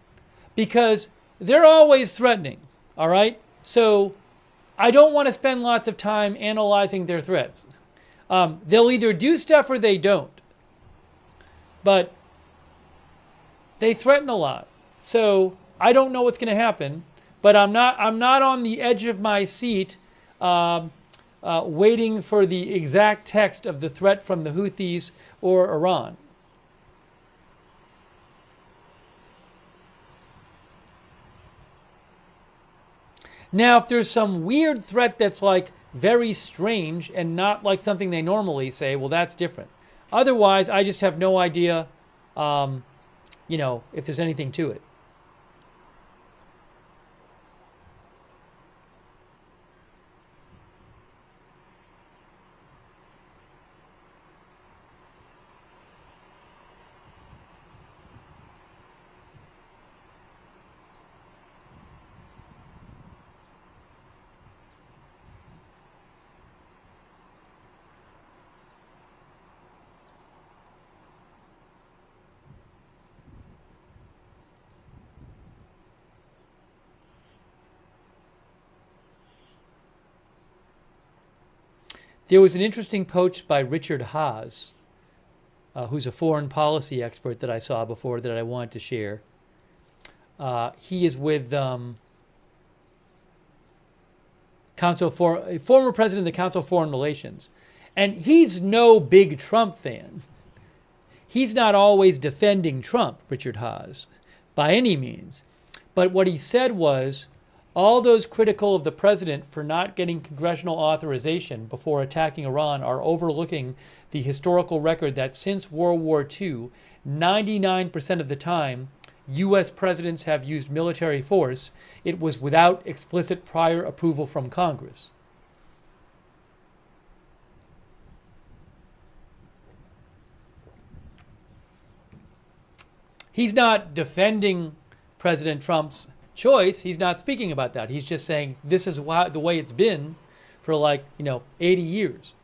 because they're always threatening, all right? So I don't want to spend lots of time analyzing their threats. They'll either do stuff or they don't. But they threaten a lot. So I don't know what's going to happen, but I'm not on the edge of my seat waiting for the exact text of the threat from the Houthis or Iran. Now, if there's some weird threat that's like very strange and not like something they normally say, well, that's different. Otherwise, I just have no idea, if there's anything to it. There was an interesting post by Richard Haas, who's a foreign policy expert that I saw before that I wanted to share. He is with former president of the Council of Foreign Relations. And he's no big Trump fan. He's not always defending Trump, Richard Haas, by any means. But what he said was, all those critical of the president for not getting congressional authorization before attacking Iran are overlooking the historical record that since World War II, 99% of the time U.S. presidents have used military force, it was without explicit prior approval from Congress. He's not defending President Trump's choice. He's not speaking about that. He's just saying this is the way it's been for 80 years.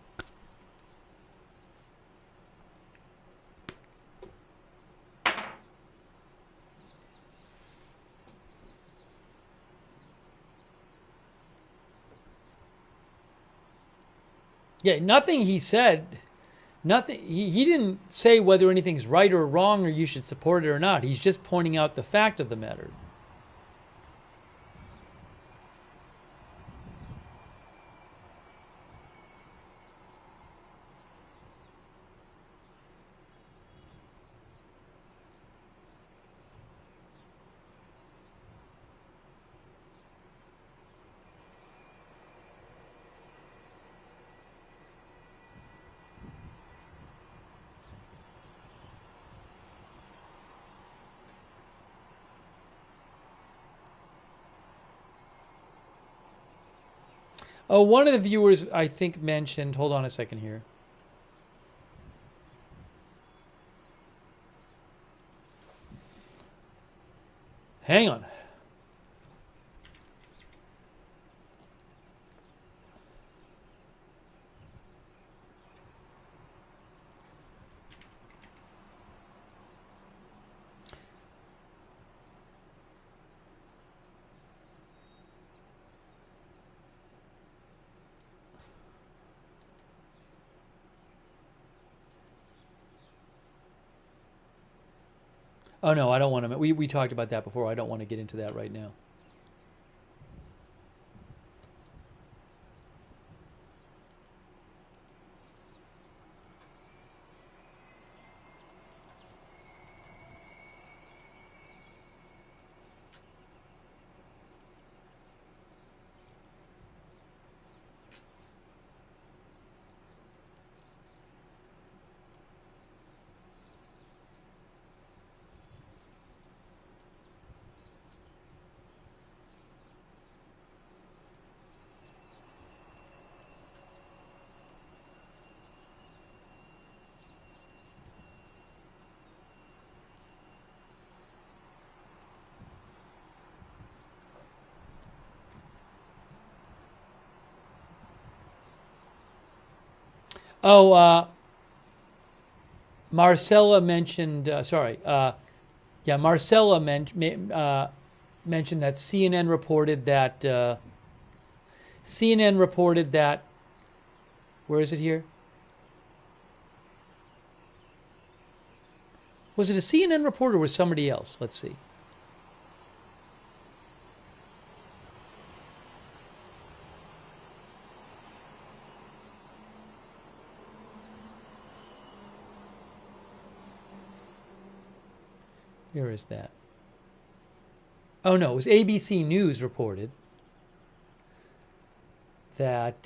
Yeah, nothing he said, he didn't say whether anything's right or wrong or you should support it or not. He's just pointing out the fact of the matter. Oh, one of the viewers, I think, mentioned, hold on a second here. Hang on. Oh, no, I don't want to. We talked about that before. I don't want to get into that right now. Oh, Marcella mentioned, Marcella mentioned that CNN reported that, where is it here? Was it a CNN report or was somebody else? Let's see. Where is that? Oh no, it was ABC News reported that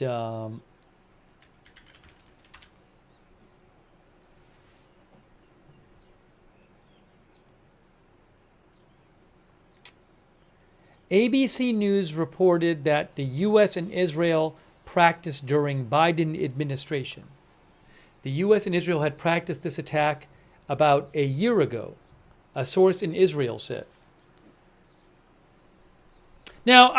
ABC News reported that the U.S. and Israel practiced during Biden administration. The U.S. and Israel had practiced this attack about a year ago, a source in Israel said. Now,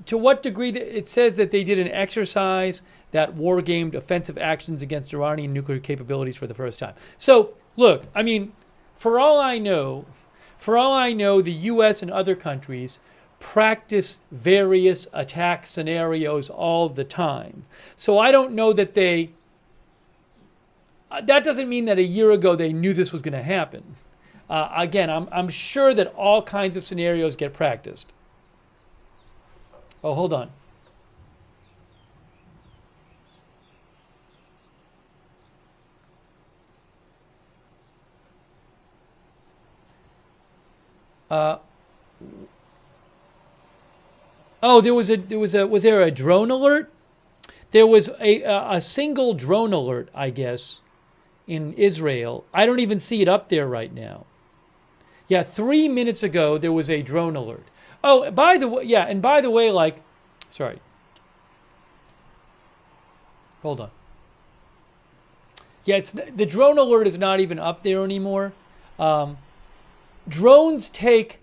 to what degree it says that they did an exercise that war-gamed offensive actions against Iranian nuclear capabilities for the first time. So, look, I mean, for all I know, the U.S. and other countries practice various attack scenarios all the time. So I don't know that that doesn't mean that a year ago they knew this was going to happen. Again, I'm sure that all kinds of scenarios get practiced. Oh, hold on. Oh, was there a drone alert? There was a single drone alert, I guess, in Israel. I don't even see it up there right now. Yeah, 3 minutes ago there was a drone alert. Oh, by the way, yeah, and by the way, like, sorry. Hold on. Yeah, the drone alert is not even up there anymore. Drones take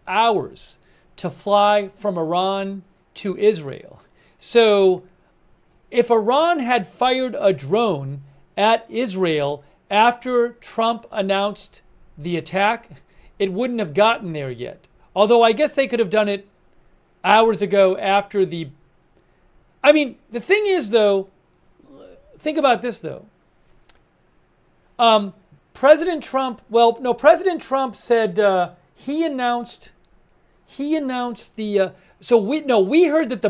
hours to fly from Iran to Israel. So if Iran had fired a drone at Israel after Trump announced the attack, it wouldn't have gotten there yet. Although I guess they could have done it hours ago after the... I mean, the thing is, though, think about this, though. President Trump said he announced the... we heard that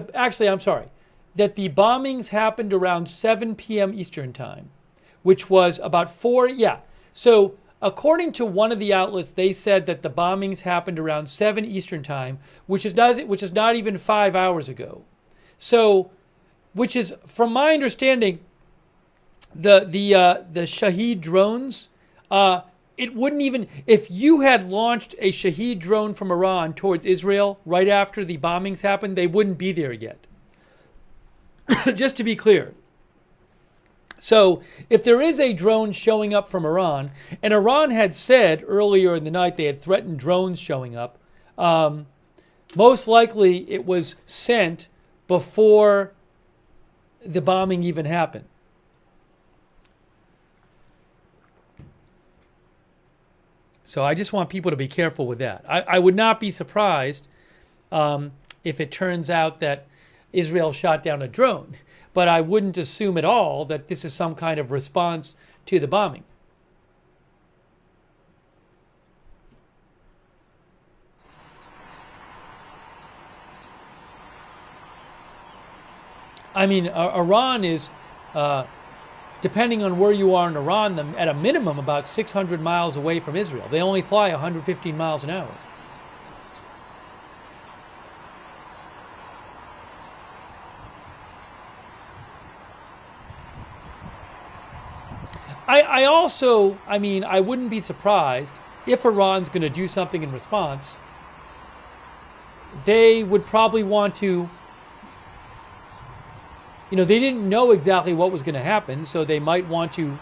that the bombings happened around 7 p.m. Eastern time, which was about 4, yeah. So according to one of the outlets, they said that the bombings happened around 7 Eastern time, which is not even 5 hours ago. So, which is, from my understanding, the Shahed drones, it wouldn't even, if you had launched a Shahed drone from Iran towards Israel right after the bombings happened, they wouldn't be there yet. Just to be clear. So if there is a drone showing up from Iran, and Iran had said earlier in the night they had threatened drones showing up, most likely it was sent before the bombing even happened. So I just want people to be careful with that. I would not be surprised if it turns out that Israel shot down a drone, but I wouldn't assume at all that this is some kind of response to the bombing. I mean, Iran is, depending on where you are in Iran, at a minimum about 600 miles away from Israel. They only fly 115 miles an hour. I wouldn't be surprised if Iran's going to do something in response. They would probably want to, they didn't know exactly what was going to happen, so they might want to,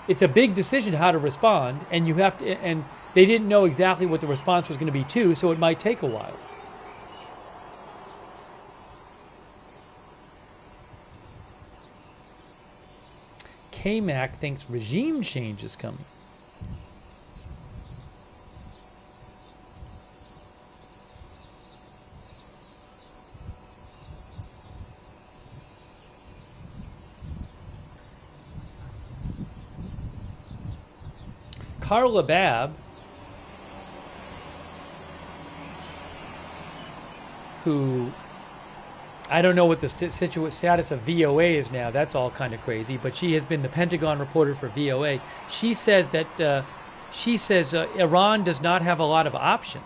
it's a big decision how to respond, and and they didn't know exactly what the response was going to be too, so it might take a while. K-Mac thinks regime change is coming. Carla Babb, who I don't know what the status of VOA is now. That's all kind of crazy. But she has been the Pentagon reporter for VOA. She says that Iran does not have a lot of options.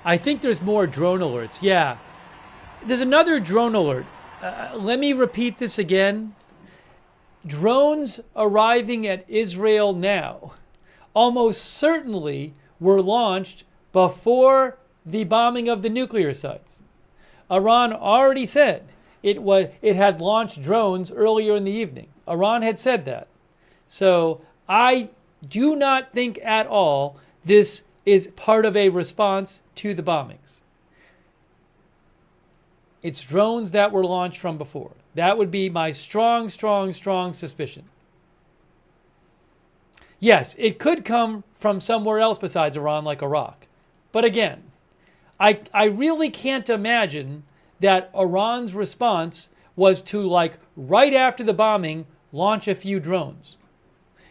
I think there's more drone alerts. Yeah. There's another drone alert. Let me repeat this again. Drones arriving at Israel now almost certainly were launched before the bombing of the nuclear sites. Iran already said it had launched drones earlier in the evening. Iran had said that. So I do not think at all this is part of a response to the bombings. It's drones that were launched from before. That would be my strong suspicion. Yes, it could come from somewhere else besides Iran, like Iraq. But again, I really can't imagine that Iran's response was to, like, right after the bombing, launch a few drones.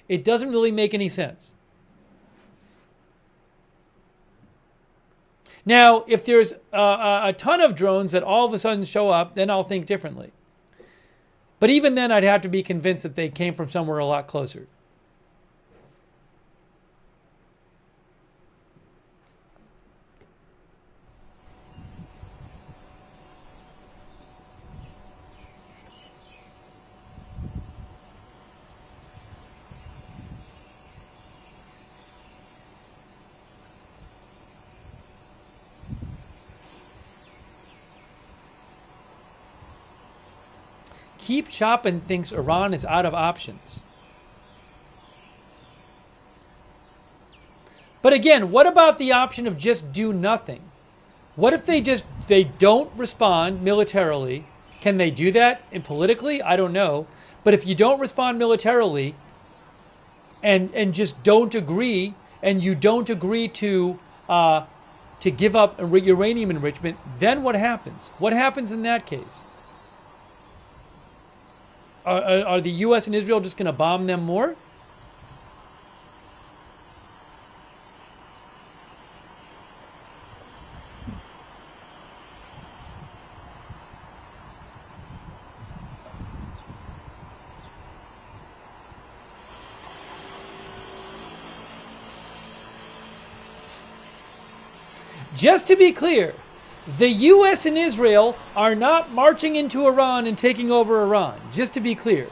It doesn't really make any sense. Now, if there's a ton of drones that all of a sudden show up, then I'll think differently. But even then, I'd have to be convinced that they came from somewhere a lot closer. Keep Choppin thinks Iran is out of options. But again, what about the option of just do nothing? What if they don't respond militarily? Can they do that politically? I don't know. But if you don't respond militarily and just don't agree, and you don't agree to give up uranium enrichment, then what happens? What happens in that case? Are the U.S. and Israel just going to bomb them more? Just to be clear, the U.S. and Israel are not marching into Iran and taking over Iran. Just to be clear.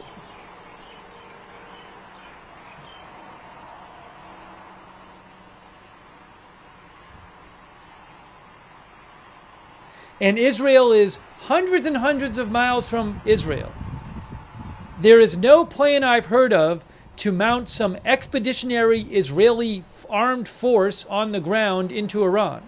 And Israel is hundreds and hundreds of miles from Israel. There is no plan I've heard of to mount some expeditionary Israeli armed force on the ground into Iran.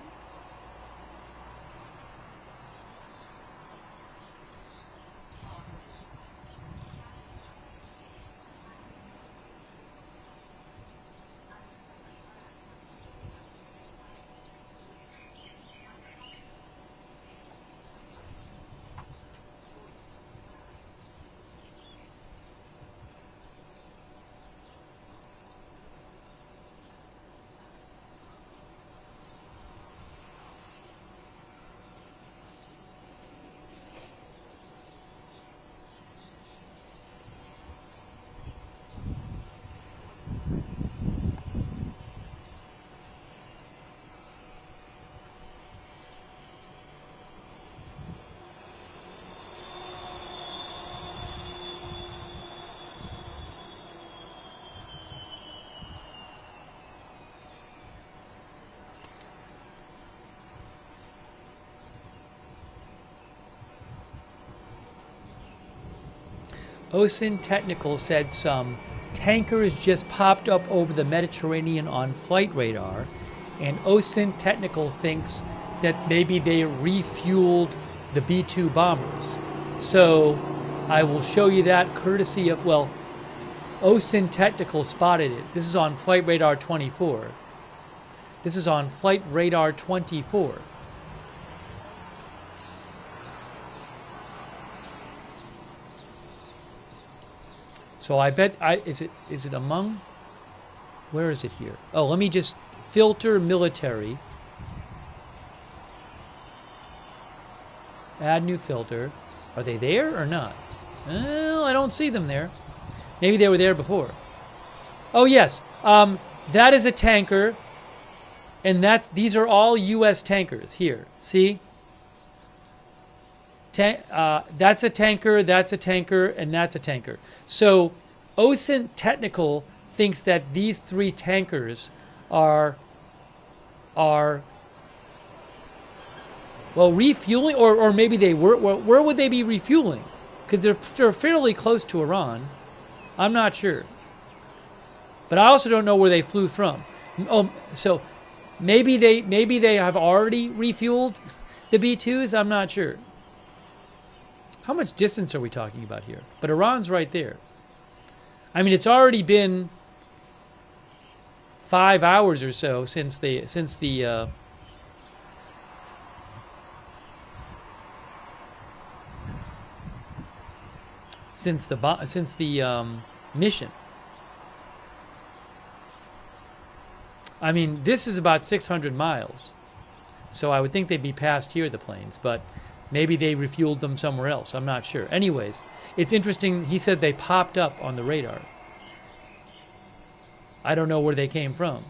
OSIN Technical said some tankers just popped up over the Mediterranean on flight radar, and OSIN Technical thinks that maybe they refueled the B-2 bombers. So I will show you that courtesy of, well, OSIN Technical spotted it. This is on Flight Radar 24. This is on Flight Radar 24. So I bet, is it among? Where is it here? Oh, let me just filter military. Add new filter. Are they there or not? Well, I don't see them there. Maybe they were there before. Oh yes, that is a tanker, and these are all U.S. tankers here. See? That's a tanker, and that's a tanker. So OSINT Technical thinks that these three tankers are well, refueling, or maybe they were. Where would they be refueling? Because they're fairly close to Iran. I'm not sure. But I also don't know where they flew from. Oh, so maybe they have already refueled the B-2s. I'm not sure. How much distance are we talking about here? But Iran's right there. I mean, it's already been 5 hours or so since the mission. I mean, this is about 600 miles. So I would think they'd be past here, the planes, but maybe they refueled them somewhere else. I'm not sure. Anyways, it's interesting. He said they popped up on the radar. I don't know where they came from.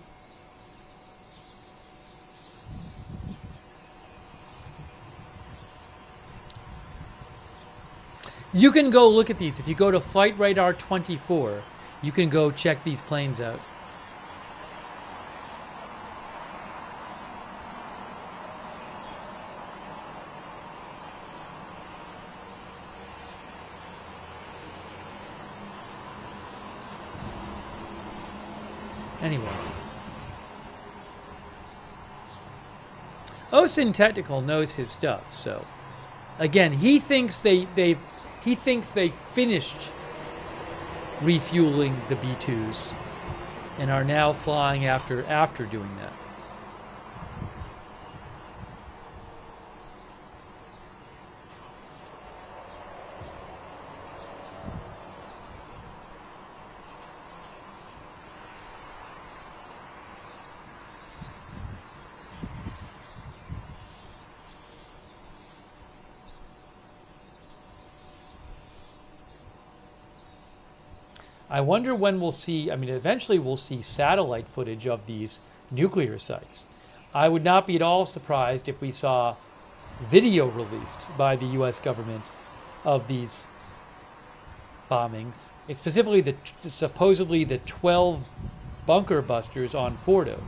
You can go look at these. If you go to Flight Radar 24, you can go check these planes out. Anyways, OSIN Technical knows his stuff. So, again, he thinks they finished refueling the B-2s and are now flying after doing that. I wonder when we'll see, I mean, eventually we'll see satellite footage of these nuclear sites. I would not be at all surprised if we saw video released by the U.S. government of these bombings. It's specifically supposedly the 12 bunker busters on Fordo.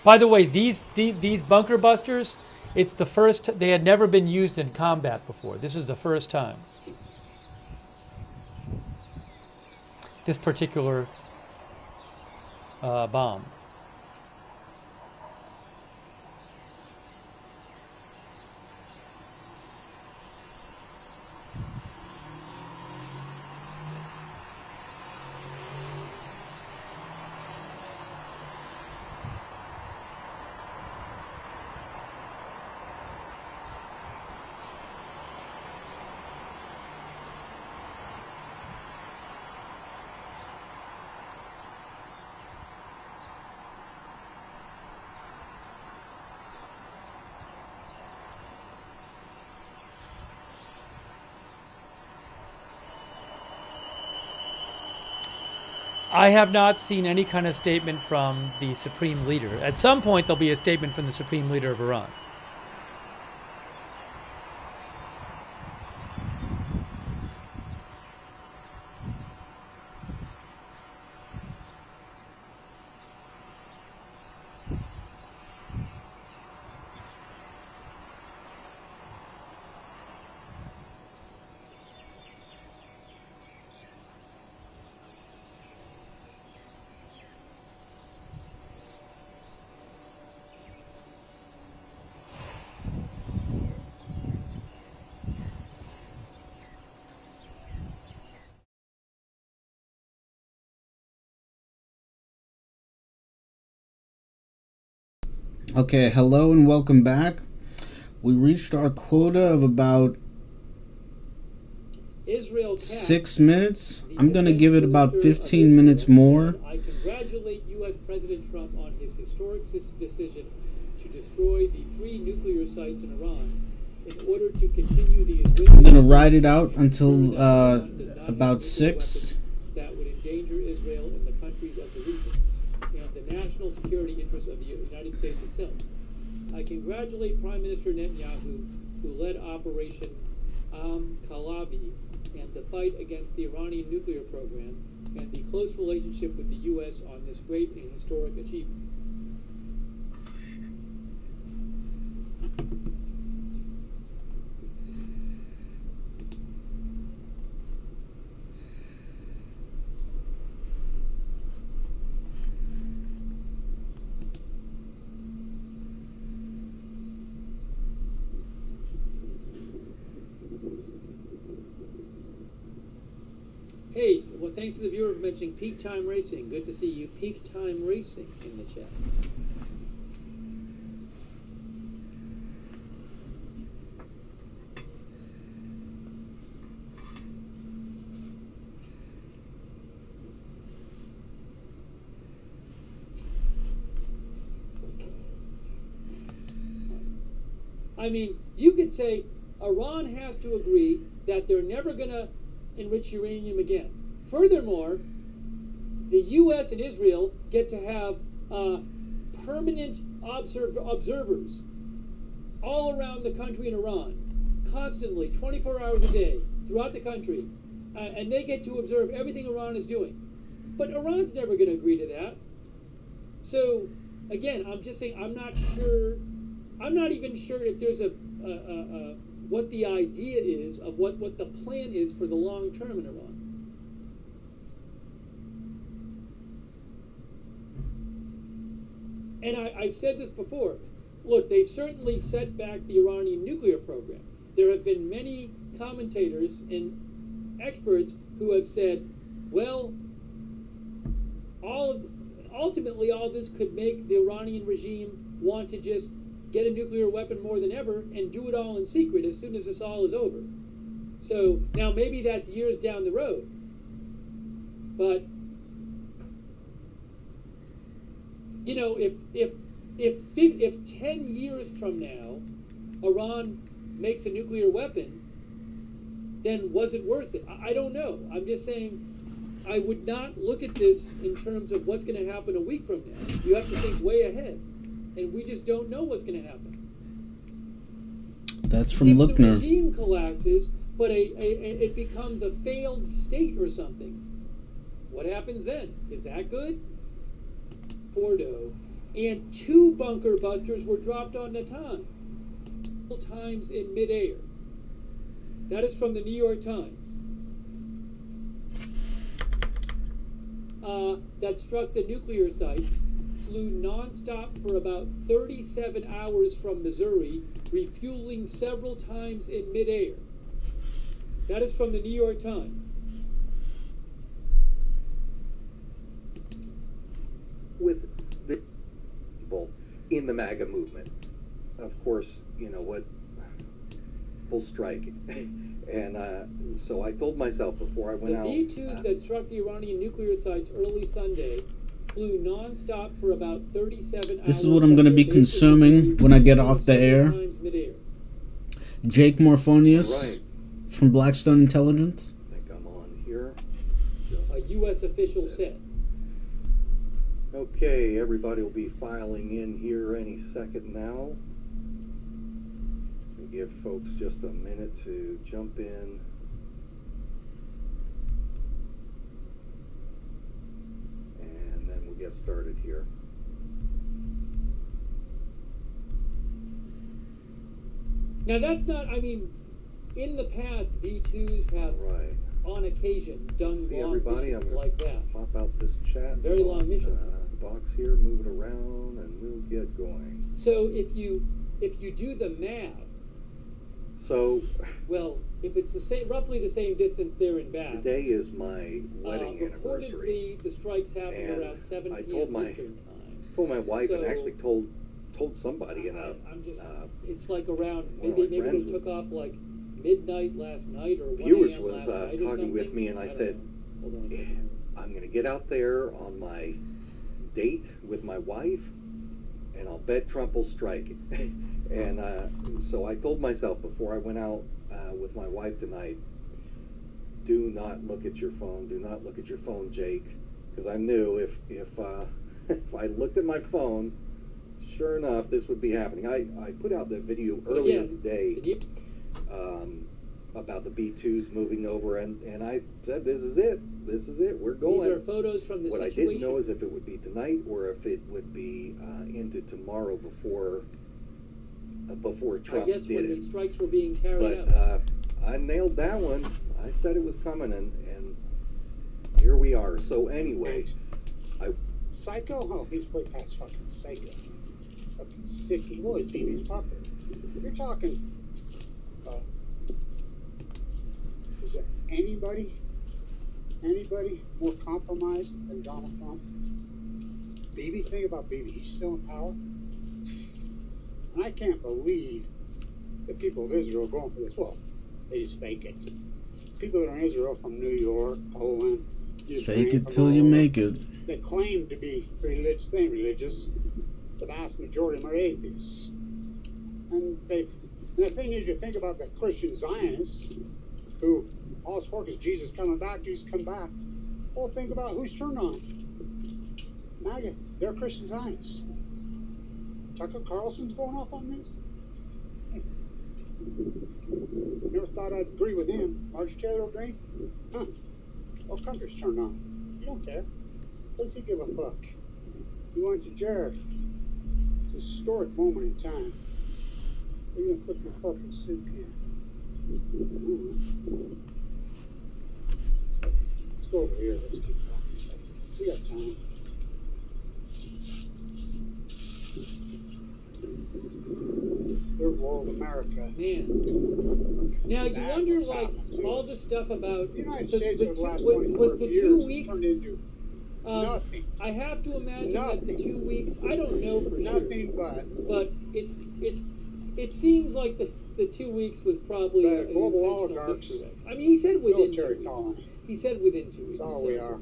By the way, these bunker busters, it's the first, they had never been used in combat before. This is the first time. This particular bomb. I have not seen any kind of statement from the supreme leader. At some point, there'll be a statement from the supreme leader of Iran. Okay, hello and welcome back. We reached our quota of about Israel 6 minutes. I'm going to give it about 15 minutes more. I congratulate U.S. President Trump on his historic decision to destroy the 3 nuclear sites in Iran in order to continue the I'm going to ride it out until about 6. that would endanger Israel and the countries of the region and the national security interests of the United States itself. I congratulate Prime Minister Netanyahu, who led Operation Kalavi and the fight against the Iranian nuclear program and the close relationship with the U.S. on this great and historic achievement. Hey, well, thanks to the viewer for mentioning Peak Time Racing. Good to see you, Peak Time Racing, in the chat. I mean, you could say Iran has to agree that they're never going to enrich uranium again. Furthermore, the U.S. and Israel get to have permanent observers all around the country in Iran, constantly, 24 hours a day, throughout the country, and they get to observe everything Iran is doing. But Iran's never going to agree to that. So, again, I'm just saying, I'm not even sure if there's what the idea is of what the plan is for the long term in Iran. And I've said this before. Look, they've certainly set back the Iranian nuclear program. There have been many commentators and experts who have said, well, ultimately all this could make the Iranian regime want to just get a nuclear weapon more than ever and do it all in secret as soon as this all is over. So now maybe that's years down the road, but you know, if 10 years from now Iran makes a nuclear weapon, then was it worth it? I don't know. I'm just saying I would not look at this in terms of what's going to happen a week from now. You have to think way ahead. And we just don't know what's going to happen. That's from if Luckner. The regime collapses, but it becomes a failed state or something. What happens then? Is that good? Fordo. And 2 bunker busters were dropped on Natanz, times in midair. That is from the New York Times. That struck the nuclear sites, flew nonstop for about 37 hours from Missouri, refueling several times in midair. That is from the New York Times. With the people in the MAGA movement, of course, you know what, full strike. And so I told myself before I went out... The B-2s that struck the Iranian nuclear sites early Sunday flew non-stop for about 37 hours. This is what I'm going to be consuming when I get off the air. Jake Morphonius from Blackstone Intelligence. I think I'm on here. A U.S. official said. Okay, everybody will be filing in here any second now. We'll give folks just a minute to jump in. And then we'll get started here. Now that's not, I mean, in the past, B2s have, on occasion, done See long everybody, missions I'm gonna like that. pop out this chat. It's a very long mission. Box here, move it around, and we'll get going. So if you do the math, So well, if it's the same, roughly the same distance there and back. today is my wedding anniversary. Reportedly, the strikes happened And around 7 I p.m. told my Eastern time. told my wife and So- actually told somebody in a I'm just, it's like around, one of maybe my friends they was- took off like midnight last night or 1 viewers a.m. was last night or talking with something. me, and I don't said, know. Hold on a second. I'm going to get out there on my date with my wife, and I'll bet Trump will strike. And so I told myself before I went out with my wife tonight, do not look at your phone. Do not look at your phone, Jake, because I knew if if I looked at my phone, sure enough, this would be happening. I put out the video earlier today about the B2s moving over, and I said, this is it. This is it. We're going. These are photos from the What situation. I didn't know is if it would be tonight or if it would be into tomorrow before Trump I guess did when it. these strikes were being carried But out. I nailed that one. I said it was coming, and here we are. So anyway, Psycho? Oh, he's way past fucking psycho. Fucking sicky. Well, he's BB's puppet. You're talking. Is there anybody more compromised than Donald Trump? BB? Think about BB. He's still in power. And I can't believe the people of Israel are going for this. Well, they just fake it. People that are in Israel from New York, Poland, Ukraine, Fake it from till all you over, make it. that claim to be religious, they ain't religious. The vast majority of them are atheists. And the thing is, you think about the Christian Zionists, who all it's for is Jesus coming back, Jesus come back. Well, think about who's turned on. MAGA, they're Christian Zionists. Tucker Carlson's going off on this? Never thought I'd agree with him. March Taylor Green? Huh. All countries turned on. You don't care. What does he give a fuck? He went to Jared. It's a historic moment in time. You're gonna flip your fucking soup can. Let's go over here. Let's keep talking. We got time. Third world America. Man. Now you Sad wonder, what's like, happened to all us. the stuff about The United the, States the over the two- last was 24 the years 2 has weeks. turned into nothing. I have to imagine that the Nothing. 2 weeks. I don't know for Nothing sure. but But it seems like the 2 weeks was probably the an global intentional oligarchs, misdirect. I mean, he said within 2 military weeks. colony. He said within 2 weeks. That's all so, we are.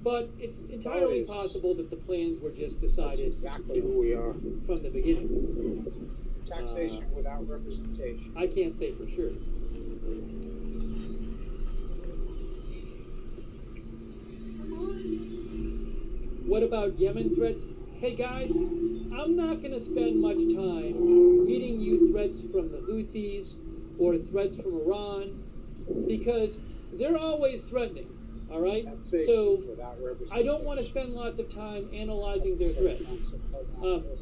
But it's all it entirely is. possible that the plans were just That's decided exactly who we are. from the beginning. Taxation without representation. I can't say for sure. What about Yemen threats? Hey guys, I'm not going to spend much time reading you threats from the Houthis or threats from Iran because they're always threatening, all right? So I don't want to spend lots of time analyzing their threats.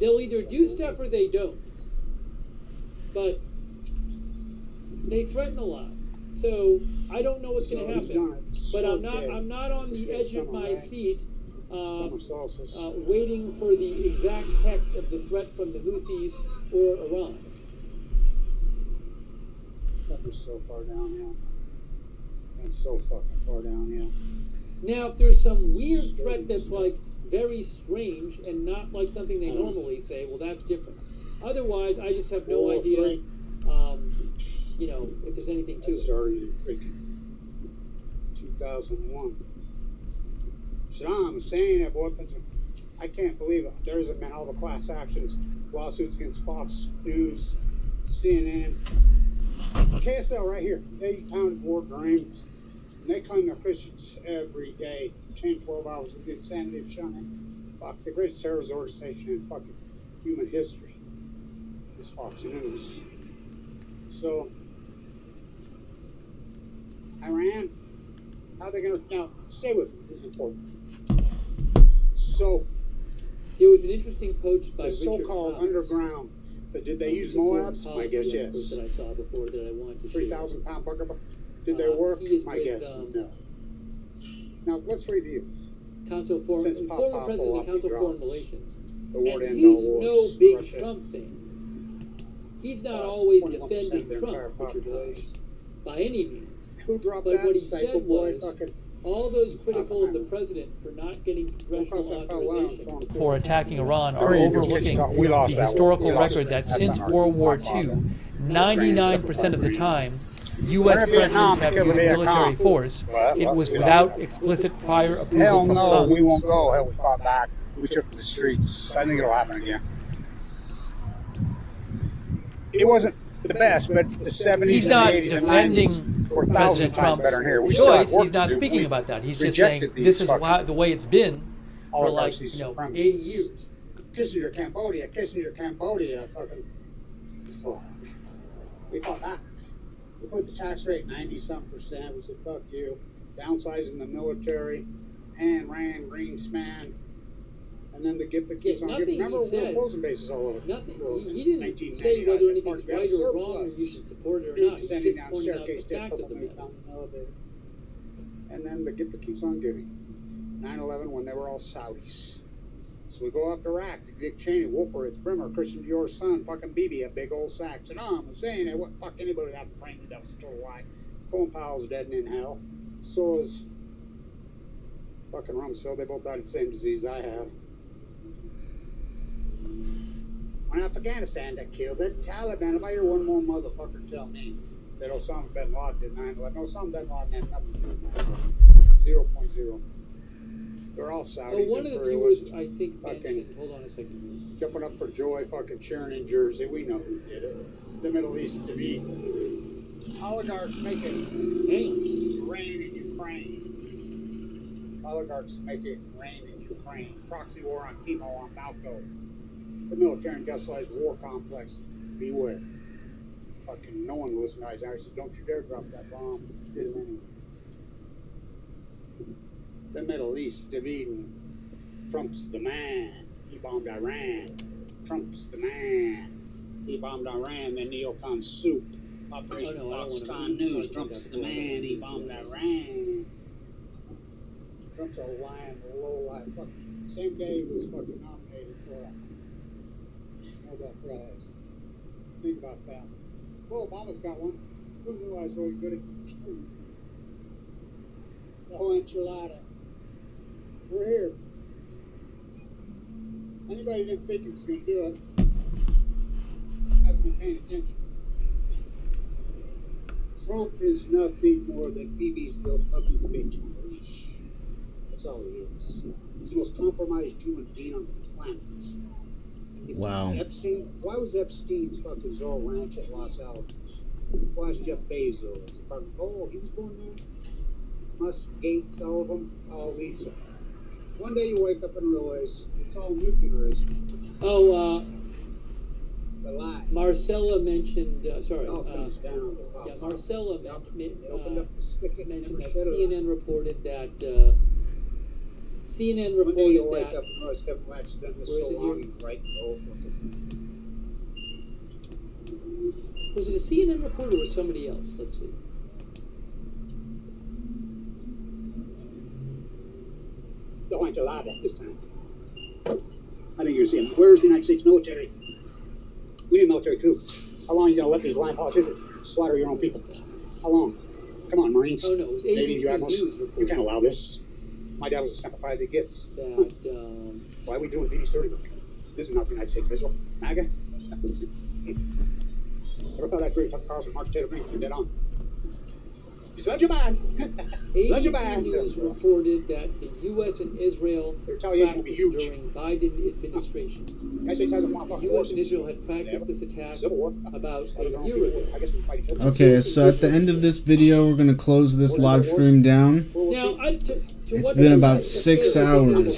They'll either do stuff or they don't. But they threaten a lot. So I don't know what's going to happen. But I'm not on the edge of my seat waiting for the exact text of the threat from the Houthis or Iran. That was so far downhill. That's so fucking far downhill. Now, if there's some weird threat that's like very strange and not like something they normally say, well, that's different. Otherwise, I just have no idea, if there's anything to it. Started in freaking 2001. Saddam Hussein had weapons. I can't believe it. There's been all the class actions, lawsuits against Fox News, CNN, KSL right here. They pounded war crimes. And they claim they're Christians every day, 10, 12 hours of the insanity of shunning. Fuck, the greatest terrorist organization in fucking human history is Fox News. So, Iran, how are they going to, now, stay with me, this is important. So, there was an interesting post by it's a Richard so-called Hobbs. Underground, but did they use He's a foreign Moabs? My policy guess, expert yes. that I saw before that I wanted to 3,000 pound bugger. Did they work? he is My with, guess, no. Now, let's review. Council for Since former president of the Council of Foreign drops, Relations. the war to And end all he's wars, no big Russia, Trump fan. He's not lost always 21% of defending their entire Trump, Richard population. Hobbs, by any means. Who dropped But that? what he Psycho said boy, was, fucking all those critical of the president for not getting congressional authorization for attacking Iran are Very good. overlooking We lost the that historical war. We lost record it. that That's since on our World War father. II, 99% of the time, U.S. presidents have used military force. It was without explicit prior approval Hell from no, Congress. we won't go. Hell, we fought back. We took the streets. I think it'll happen again. It wasn't the best, but the 70s He's and not 80s and defending 90s were 1,000 President times Trump's better than here. We still choice. have work He's not to do. speaking We about that. He's just saying rejected this these is why, the way it's been for like, oligarchies, 80 supremacists. years. Kissinger, Cambodia, fucking fuck. We fought back. We put the tax rate 90-something%. We said, fuck you. Downsizing the military. And ran Greenspan. And then the gift that keeps on nothing giving. Remember, he we were said- closing bases all over. Nothing. Well, He didn't 1999, say whether that's anything's part of right the or wrong, or surplus. you should support it or Dude, not. He's descending just down pointing out staircase, the fact of the purple matter. down the elevator. And then the gift that keeps on giving. 9/11 when they were all Saudis. So we go up to Iraq. Dick Cheney, Wolfowitz, Brimmer, Christian Dior's son, fucking Bibi, a big old sack. Saddam Hussein, what fuck anybody have to frame that was a total lie. Colin Powell's dead and in hell. So is fucking Rumsfeld. They both died of the same disease I have. When Afghanistan that killed the Taliban, if I hear one more motherfucker tell me that Osama bin Laden did 9/11, Osama bin Laden had nothing to do with 9/11. 0.0. They're all Saudis, Well, one of the imperialists, viewers, I think, fucking mentioned, hold on a second. jumping up for joy, fucking cheering in Jersey. We know who did it. The Middle East to be oligarchs make it rain in Ukraine. Oligarchs make it rain in Ukraine. Proxy war on Timo on Malco. The military industrialized war complex. Beware. Fucking no one listened to Eisenhower. He said, don't you dare drop that bomb. Did it anyway. The Middle East dividing. Trump's the man. He bombed Iran. Trump's the man. He bombed Iran. Then neocon soup. Operation Foxconn News. Trump's the man. He bombed Iran. Trump's a lying, low life. Same day he was fucking nominated for a Nobel Prize. Think about that. Well, Obama's got one. Who knew I was really good at the whole enchilada? We're here. Anybody didn't think he was going to do it hasn't been paying attention. Trump is nothing more than Bibi's little puppy bitch on a leash. That's all he is. He's the most compromised human being on the planet. Wow. Epstein, why was Epstein's fucking Zorro Ranch at Los Alamos? Why is Jeff Bezos? Oh, he was going there. Musk, Gates, all of them, all these. One day you wake up and realize it's all nuclearism. Oh, The lie. Marcella mentioned, sorry. It all comes down to Yeah, Marcella opened up the spigot, mentioned never that shut it off. CNN reported that, CNN One day you reported wake that, up and realize Kevin Black's done this Where is so it long, here? he's right over. was it a CNN report or was somebody else? Let's see. The enchilada this time. I think you're seeing, where's the United States military? We need a military coup. How long are you going to let these lying politicians slaughter your own people? How long? Come on, Marines. Oh, no, it was Navy, ABC you admirals. News You reported can't allow this. My dad was as simplified as he gets. that, Why are we doing Bibi's dirty work? This is not the United States visual. MAGA? Ever thought that great Tucker Carlson, Mark Taylor Green, you're dead on. Sludge your mind. Sludge your ABC mind. News reported that the U.S. and Israel retaliation will be practiced huge. during Biden administration. United States hasn't won a fucking war U.S. and since Israel had practiced this attack Civil War. about Our a own year people, ago. I guess we fight each other. Okay, so at the end of this video, we're going to close this live stream down. Now, It's been about 6 hours.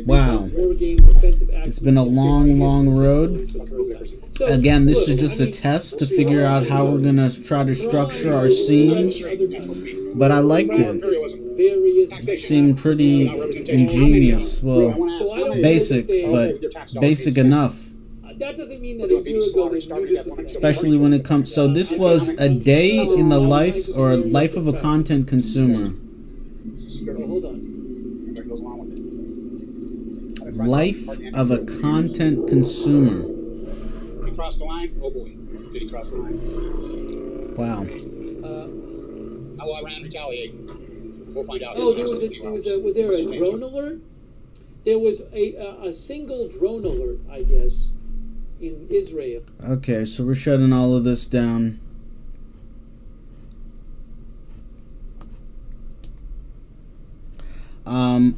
Wow. war game offensive action. It's been a long, long road. Again, this is just a test to figure out how we're going to try to structure our scenes. But I liked it. It seemed pretty ingenious. Well, basic, but basic enough. That doesn't mean that a year ago they knew this was Especially when it comes. So this was a day in the life or life of a content consumer. Hold on. Life of a content consumer. Did he cross the line? Oh boy, did he cross the line? Wow. How will Iran retaliate? We'll find out. Oh, was there a drone alert? There was a single drone alert, I guess, in Israel. Okay, so we're shutting all of this down.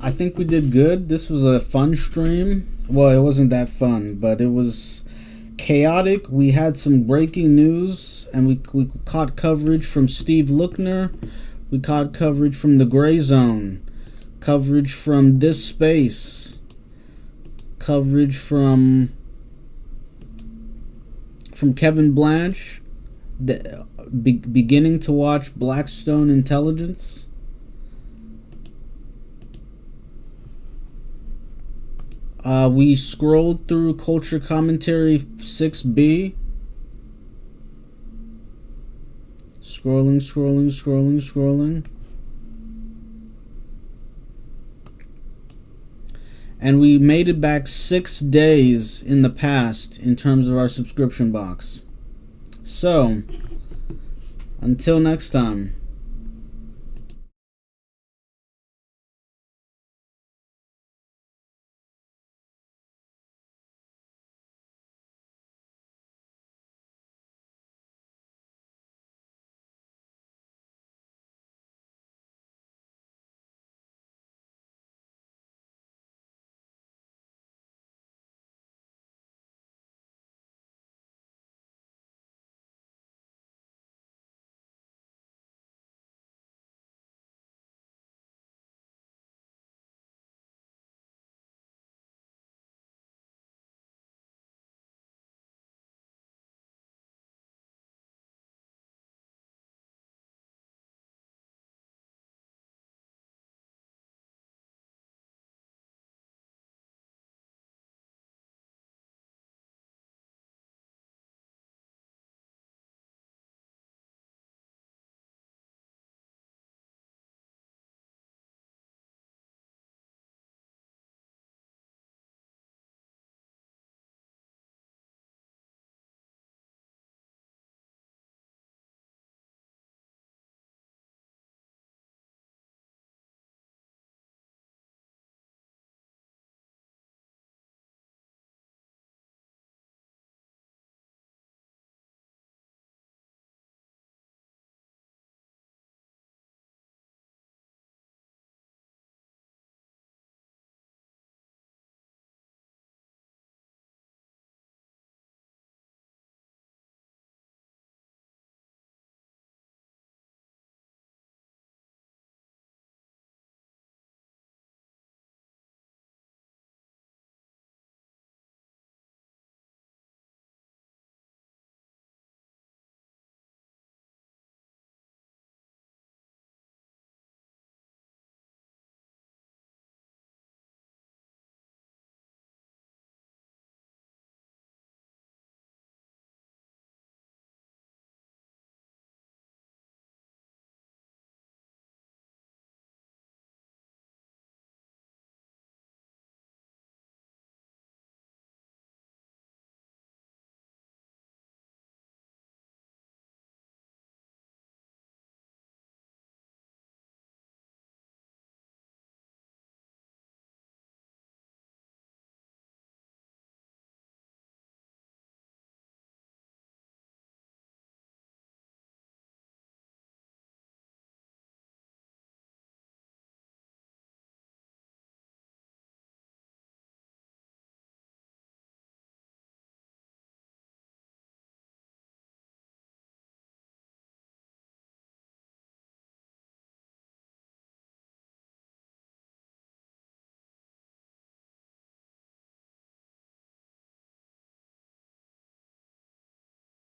I think we did good. This was a fun stream. Well, it wasn't that fun, but it was chaotic. We had some breaking news, and we caught coverage from Steve Lookner. We caught coverage from the Gray Zone, coverage from This Space, coverage from Kevin Blanche, beginning to watch Blackstone Intelligence. We scrolled through Culture Commentary 6B. Scrolling. And we made it back 6 days in the past in terms of our subscription box. So, until next time.